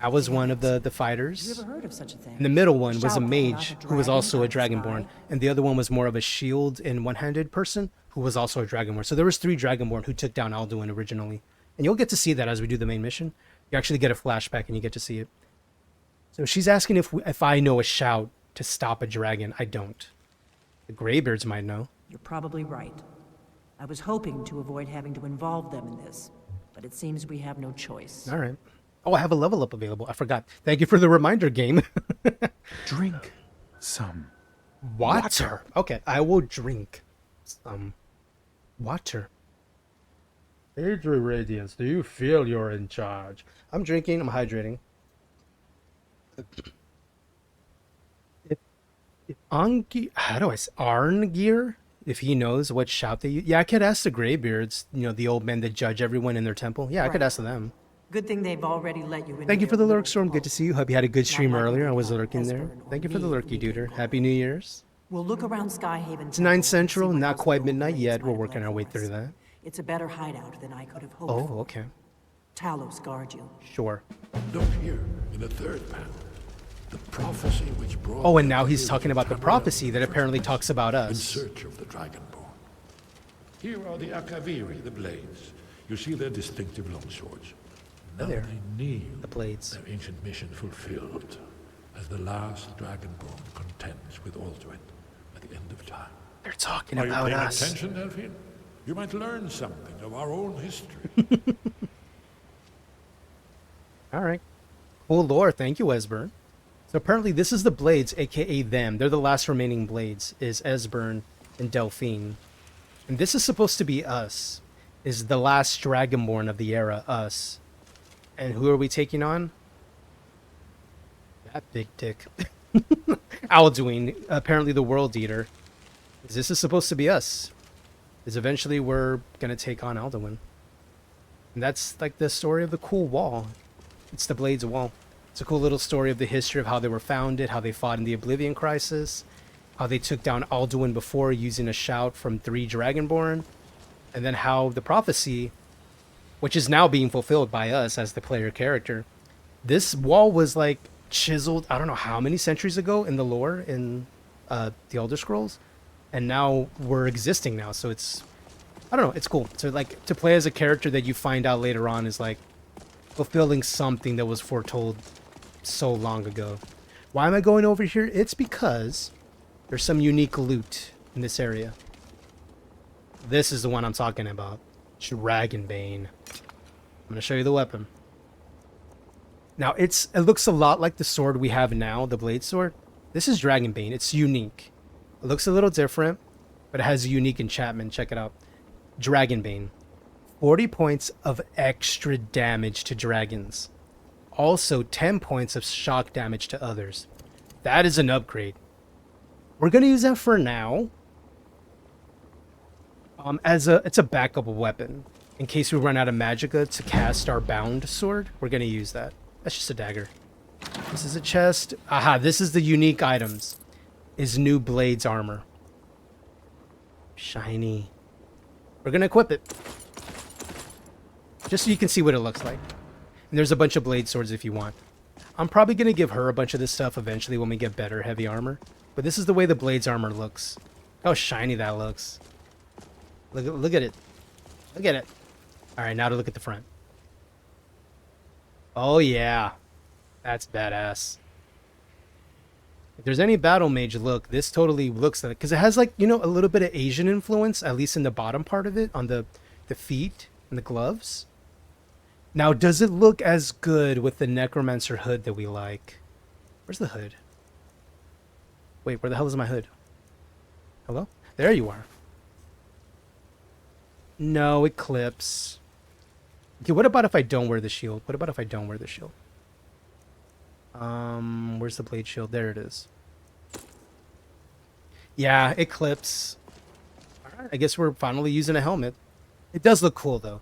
I was one of the fighters. Have you ever heard of such a thing? And the middle one was a mage who was also a Dragonborn, and the other one was more of a shield and one-handed person who was also a Dragonborn. So there was 3 Dragonborn who took down Alduin originally. And you'll get to see that as we do the main mission. You actually get a flashback and you get to see it. So she's asking if I know a shout to stop a dragon. I don't. The Greybeards might know. You're probably right. I was hoping to avoid having to involve them in this, but it seems we have no choice. All right. Oh, I have a level up available. I forgot. Thank you for the reminder, game. Drink some water. Okay, I will drink some water. Adri Radiance, do you feel you're in charge? I'm drinking. I'm hydrating. Arngeir, if he knows what shout they use. Yeah, I could ask the Greybeards, you know, the old men that judge everyone in their temple. Yeah, I could ask them. Good thing they've already let you in. Thank you for the lurk, Storm. Good to see you. Hope you had a good stream earlier. I was lurking there. Thank you for the lurky, duder. Happy New Year's. We'll look around Skyhaven. It's 9 Central, not quite midnight yet. We're working our way through that. It's a better hideout than I could have hoped. Oh, okay. Talos guard you. Sure. Look here, in the third panel. The prophecy which brought... Oh, and now he's talking about the prophecy that apparently talks about us. In search of the Dragonborn. Here are the Akaviri, the blades. You see their distinctive longswords. Now there. They need the blades. Their ancient mission fulfilled, as the last Dragonborn contends with Alduin at the end of time. They're talking Are about you paying us. attention, Delphine? You might learn something of our own history. All right. Cool lore. Thank you, Esbern. So apparently this is the blades, aka them. They're the last remaining blades, is Esbern and Delphine. And this is supposed to be us. Is the last Dragonborn of the era, us. And who are we taking on? That big dick. Alduin, apparently the World Eater. This is supposed to be us. Is eventually we're gonna take on Alduin. And that's like the story of the cool wall. It's the Blades Wall. It's a cool little story of the history of how they were founded, how they fought in the Oblivion Crisis, how they took down Alduin before using a shout from 3 Dragonborn, and then how the prophecy, which is now being fulfilled by us as the player character. This wall was like chiseled, I don't know how many centuries ago in the lore in the Elder Scrolls, and now we're existing now. So it's, I don't know, it's cool. So like to play as a character that you find out later on is like fulfilling something that was foretold so long ago. Why am I going over here? It's because there's some unique loot in this area. This is the one I'm talking about. Dragonbane. I'm going to show you the weapon. Now, it looks a lot like the sword we have now, the blade sword. This is Dragonbane. It's unique. It looks a little different, but it has a unique enchantment. Check it out. Dragonbane. 40 points of extra damage to dragons. Also, 10 points of shock damage to others. That is an upgrade. We're going to use that for now. It's a backup weapon. In case we run out of magicka to cast our bound sword, we're going to use that. That's just a dagger. This is a chest. Aha, this is the unique items. Is new Blades armor. Shiny. We're going to equip it. Just so you can see what it looks like. And there's a bunch of blade swords if you want. I'm probably going to give her a bunch of this stuff eventually when we get better heavy armor. But this is the way the Blades armor looks. How shiny that looks. Look at it. Look at it. Alright, now to look at the front. Oh yeah. That's badass. If there's any battle mage look, this totally looks like it. Because it has like, you know, a little bit of Asian influence, at least in the bottom part of it, on the feet and the gloves. Now, does it look as good with the Necromancer hood that we like? Where's the hood? Wait, where the hell is my hood? Hello? There you are. No, it clips. Okay, what about if I don't wear the shield? What about if I don't wear the shield? Where's the blade shield? There it is. Yeah, it clips. Alright, I guess we're finally using a helmet. It does look cool, though.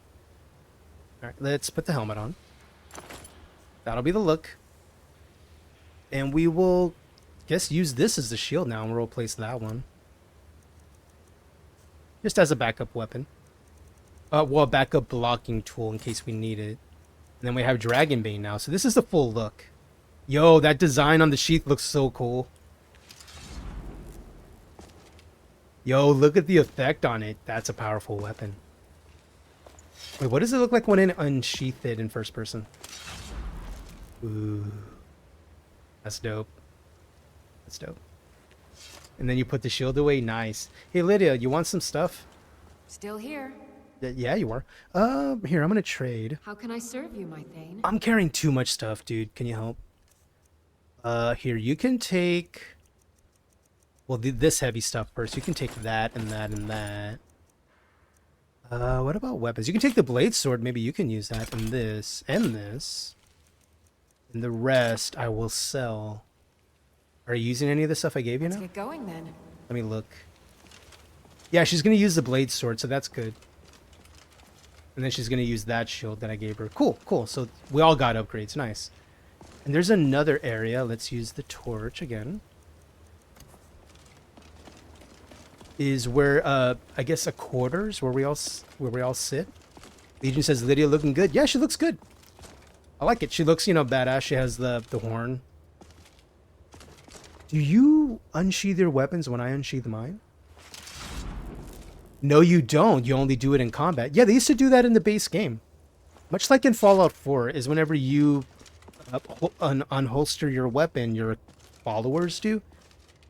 Alright, let's put the helmet on. That'll be the look. And we will, guess, use this as the shield now, and we'll replace that one. Just as a backup weapon. Well, a backup blocking tool in case we need it. And then we have Dragonbane now, so this is the full look. Yo, that design on the sheath looks so cool. Yo, look at the effect on it. That's a powerful weapon. Wait, what does it look like when it unsheathed it in first person? Ooh. That's dope. That's dope. And then you put the shield away. Nice. Hey, Lydia, you want some stuff? Still here. Yeah, you are. Here, I'm gonna trade. How can I serve you, my Thane? I'm carrying too much stuff, dude. Can you help? Here, you can take... Well, this heavy stuff first. You can take that and that and that. What about weapons? You can take the blade sword. Maybe you can use that. And this. And this. And the rest I will sell. Are you using any of the stuff I gave you now? Let's get going, then. Let me look. Yeah, she's going to use the blade sword, so that's good. And then she's going to use that shield that I gave her. Cool, cool. So we all got upgrades. Nice. And there's another area. Let's use the torch again. Is where, I guess, a quarters where we all sit. Legion says, Lydia looking good. Yeah, she looks good. I like it. She looks, you know, badass. She has the horn. Do you unsheath your weapons when I unsheath mine? No, you don't. You only do it in combat. Yeah, they used to do that in the base game. Much like in Fallout 4, is whenever you unholster your weapon, your followers do.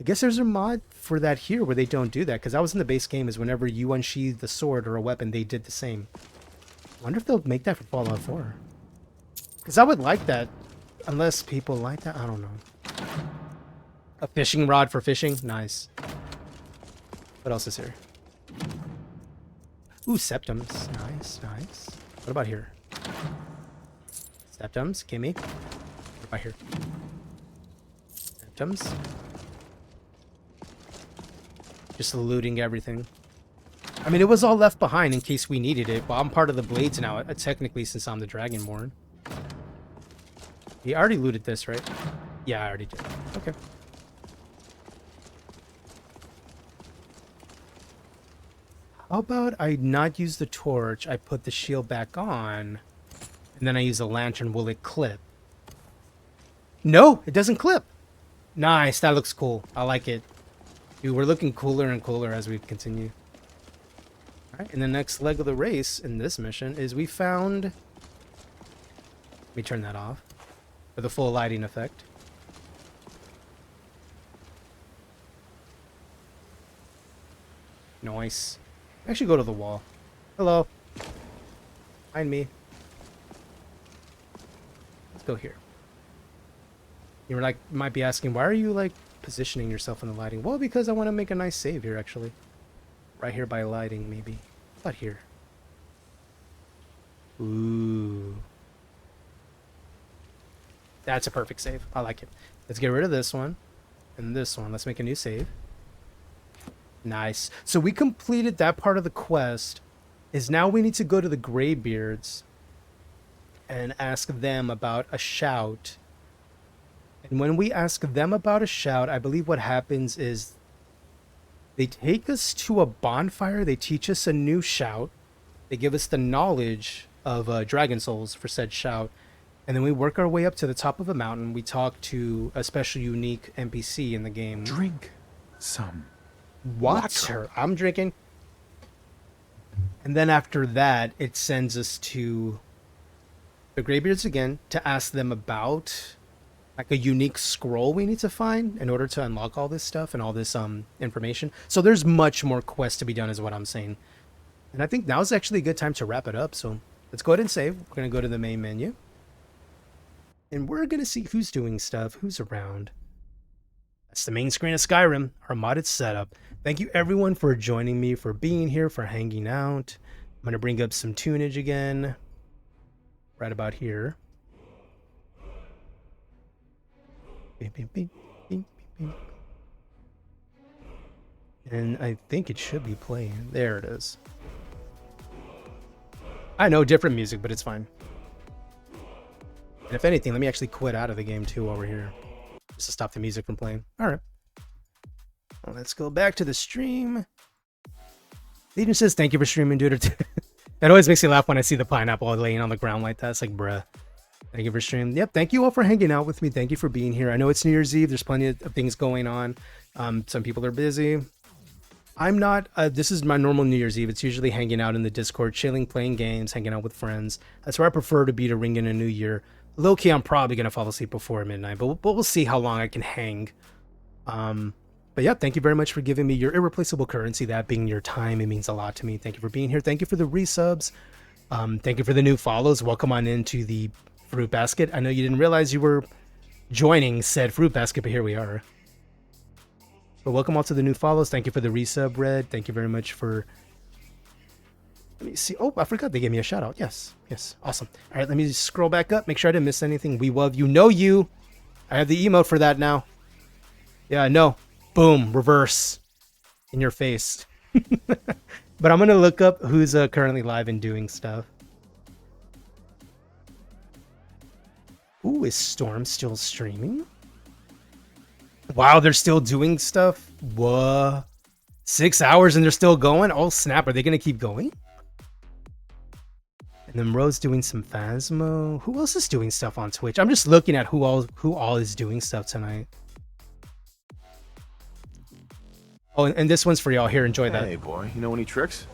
I guess there's a mod for that here where they don't do that, because that was in the base game, is whenever you unsheath the sword or a weapon, they did the same. I wonder if they'll make that for Fallout 4. Because I would like that, unless people like that. I don't know. A fishing rod for fishing? Nice. What else is here? Ooh, septums. Nice, nice. What about here? Septums, gimme. Right here. Septums. Just looting everything. I mean, it was all left behind in case we needed it. Well, I'm part of the Blades now, technically, since I'm the Dragonborn. He already looted this, right? Yeah, I already did. Okay. How about I not use the torch, I put the shield back on, and then I use a lantern. Will it clip? No, it doesn't clip. Nice, that looks cool. I like it. Dude, we're looking cooler and cooler as we continue. Alright, and the next leg of the race in this mission is we found... Let me turn that off for the full lighting effect. Nice. Actually go to the wall. Hello. Find me. Let's go here. You were like, might be asking, why are you like positioning yourself in the lighting? Well, because I want to make a nice save here, actually. Right here by lighting, maybe. How about here? Ooh. That's a perfect save. I like it. Let's get rid of this one. And this one. Let's make a new save. Nice. So we completed that part of the quest. Is now we need to go to the Greybeards and ask them about a shout. And when we ask them about a shout, I believe what happens is they take us to a bonfire. They teach us a new shout. They give us the knowledge of dragon souls for said shout. And then we work our way up to the top of a mountain. We talk to a special unique NPC in the game. Drink some water. I'm drinking. And then after that, it sends us to the Greybeards again to ask them about like a unique scroll we need to find in order to unlock all this stuff and all this information. So there's much more quest to be done is what I'm saying. And I think now is actually a good time to wrap it up. So let's go ahead and save. We're going to go to the main menu. And we're going to see who's doing stuff, who's around. That's the main screen of Skyrim, our modded setup. Thank you everyone for joining me, for being here, for hanging out. I'm going to bring up some tunage again. Right about here. Beep, beep, beep, beep, beep. And I think it should be playing. There it is. I know, different music, but it's fine. And if anything, let me actually quit out of the game too while we're here. Just to stop the music from playing. Alright. Well, let's go back to the stream. Legion says, thank you for streaming, dude. That always makes me laugh when I see the pineapple laying on the ground like that. It's like, bruh. Thank you for streaming. Yep, thank you all for hanging out with me. Thank you for being here. I know it's New Year's Eve. There's plenty of things going on. Some people are busy. I'm not. This is my normal New Year's Eve. It's usually hanging out in the Discord, chilling, playing games, hanging out with friends. That's where I prefer to be to ring in a new year. Low-key, I'm probably going to fall asleep before midnight, but we'll see how long I can hang. But yeah, thank you very much for giving me your irreplaceable currency, that being your time. It means a lot to me. Thank you for being here. Thank you for the resubs. Thank you for the new follows. Welcome on into the Fruit Basket. I know you didn't realize you were joining said Fruit Basket, but here we are. But welcome all to the new follows. Thank you for the resub, Red. Thank you very much for... Let me see. Oh, I forgot they gave me a shout out. Yes. Yes. Awesome. All right, let me just scroll back up. Make sure I didn't miss anything. We love you. Know you. I have the emote for that now. Yeah, I know. Boom. Reverse. In your face. But I'm going to look up who's currently live and doing stuff. Ooh, is Storm still streaming? Wow, they're still doing stuff? What? 6 hours and they're still going? Oh, snap. Are they going to keep going? And then Rose doing some Phasmo. Who else is doing stuff on Twitch? I'm just looking at who all is doing stuff tonight. Oh, and this one's for y'all. Here, enjoy that. Hey, boy. You know any tricks?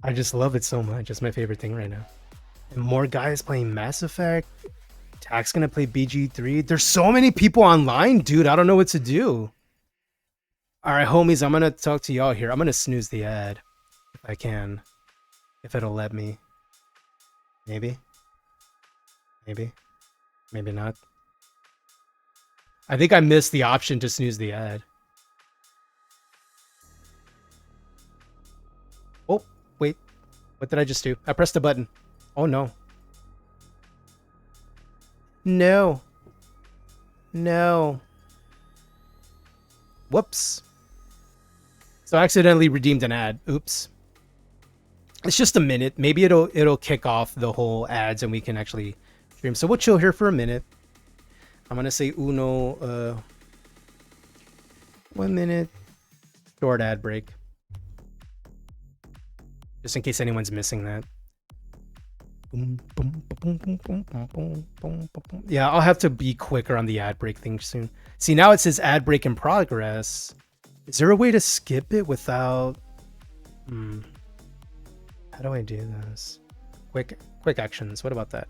I just love it so much. It's my favorite thing right now. And more guys playing Mass Effect. Tack's gonna play BG3. There's so many people online, dude. I don't know what to do. All right, homies, I'm gonna talk to y'all here. I'm gonna snooze the ad if I can, if it'll let me. Maybe. Maybe. Maybe not. I think I missed the option to snooze the ad. Oh, wait. What did I just do? I pressed a button. Oh no. No. No. Whoops. So I accidentally redeemed an ad. Oops. It's just a minute. Maybe it'll kick off the whole ads and we can actually stream. So we'll chill here for a minute. I'm gonna say 1 minute short ad break. Just in case anyone's missing that. Yeah, I'll have to be quicker on the ad break thing soon. See, now it says ad break in progress. Is there a way to skip it without... How do I do this? Quick actions. What about that?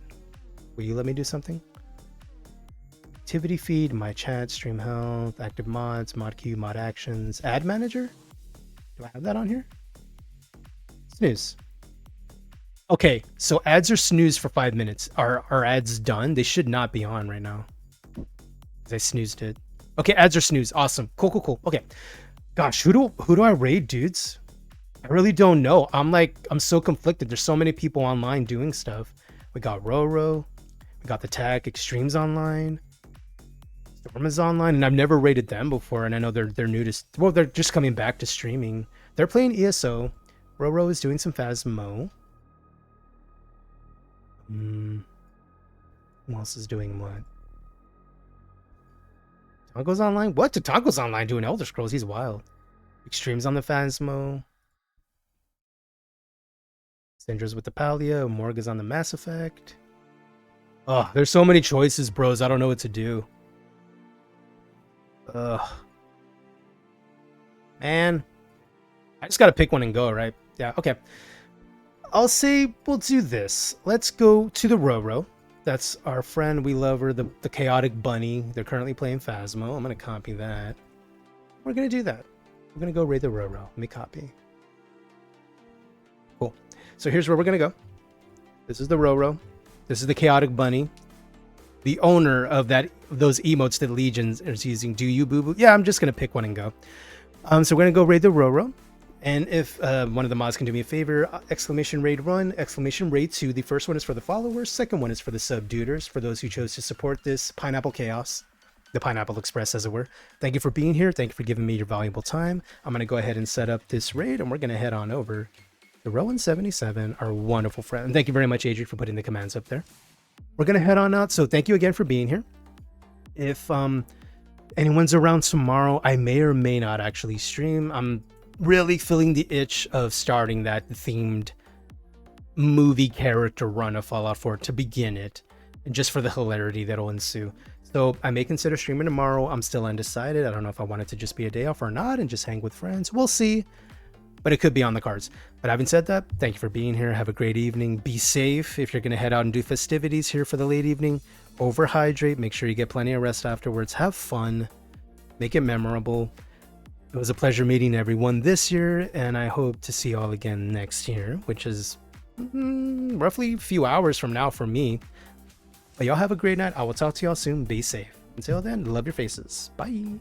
Will you let me do something? Activity feed, my chat, stream health, active mods, mod queue, mod actions, ad manager? Do I have that on here? Snooze. Okay, so ads are snooze for 5 minutes. Are ads done? They should not be on right now. I snoozed it. Okay, ads are snooze. Awesome. Cool. Okay. Gosh, who do I raid, dudes? I really don't know. I'm so conflicted. There's so many people online doing stuff. We got Roro. We got the Tag Extremes online. Storm is online, and I've never rated them before, and I know they're new to... Well, they're just coming back to streaming. They're playing ESO. Roro is doing some Phasmo. Who else is doing what? Tatango's online? What? Tatango's online doing Elder Scrolls. He's wild. Extremes on the Phasmo. Syndra's with the Palia. Morga's on the Mass Effect. Oh, there's so many choices, bros. I don't know what to do. Ugh. Man. I just gotta pick one and go, right? Yeah, okay. I'll say we'll do this. Let's go to the Roro. That's our friend. We love her, the Chaotic Bunny. They're currently playing Phasmo. I'm going to copy that. We're going to do that. We're going to go raid the Roro. Let me copy. Cool. So here's where we're going to go. This is the Roro. This is the Chaotic Bunny. The owner of those emotes that Legions is using. Do you, boo-boo? Yeah, I'm just going to pick one and go. So we're going to go raid the Roro. And if one of the mods can do me a favor, exclamation raid 1, exclamation raid 2. The first one is for the followers. Second one is for the sub-duders, for those who chose to support this Pineapple Chaos, the Pineapple Express, as it were. Thank you for being here. Thank you for giving me your valuable time. I'm going to go ahead and set up this raid, and we're going to head on over to Rowan77, our wonderful friend. And thank you very much, Adri, for putting the commands up there. We're going to head on out. So thank you again for being here. If anyone's around tomorrow, I may or may not actually stream. I'm really feeling the itch of starting that themed movie character run of Fallout 4 to begin it, and just for the hilarity that'll ensue. So I may consider streaming tomorrow. I'm still undecided. I don't know if I want it to just be a day off or not and just hang with friends. We'll see, but it could be on the cards. But having said that, thank you for being here. Have a great evening. Be safe if you're going to head out and do festivities here for the late evening. Overhydrate. Make sure you get plenty of rest afterwards. Have fun. Make it memorable. It was a pleasure meeting everyone this year, and I hope to see you all again next year, which is roughly a few hours from now for me. But y'all have a great night. I will talk to y'all soon. Be safe. Until then, love your faces. Bye.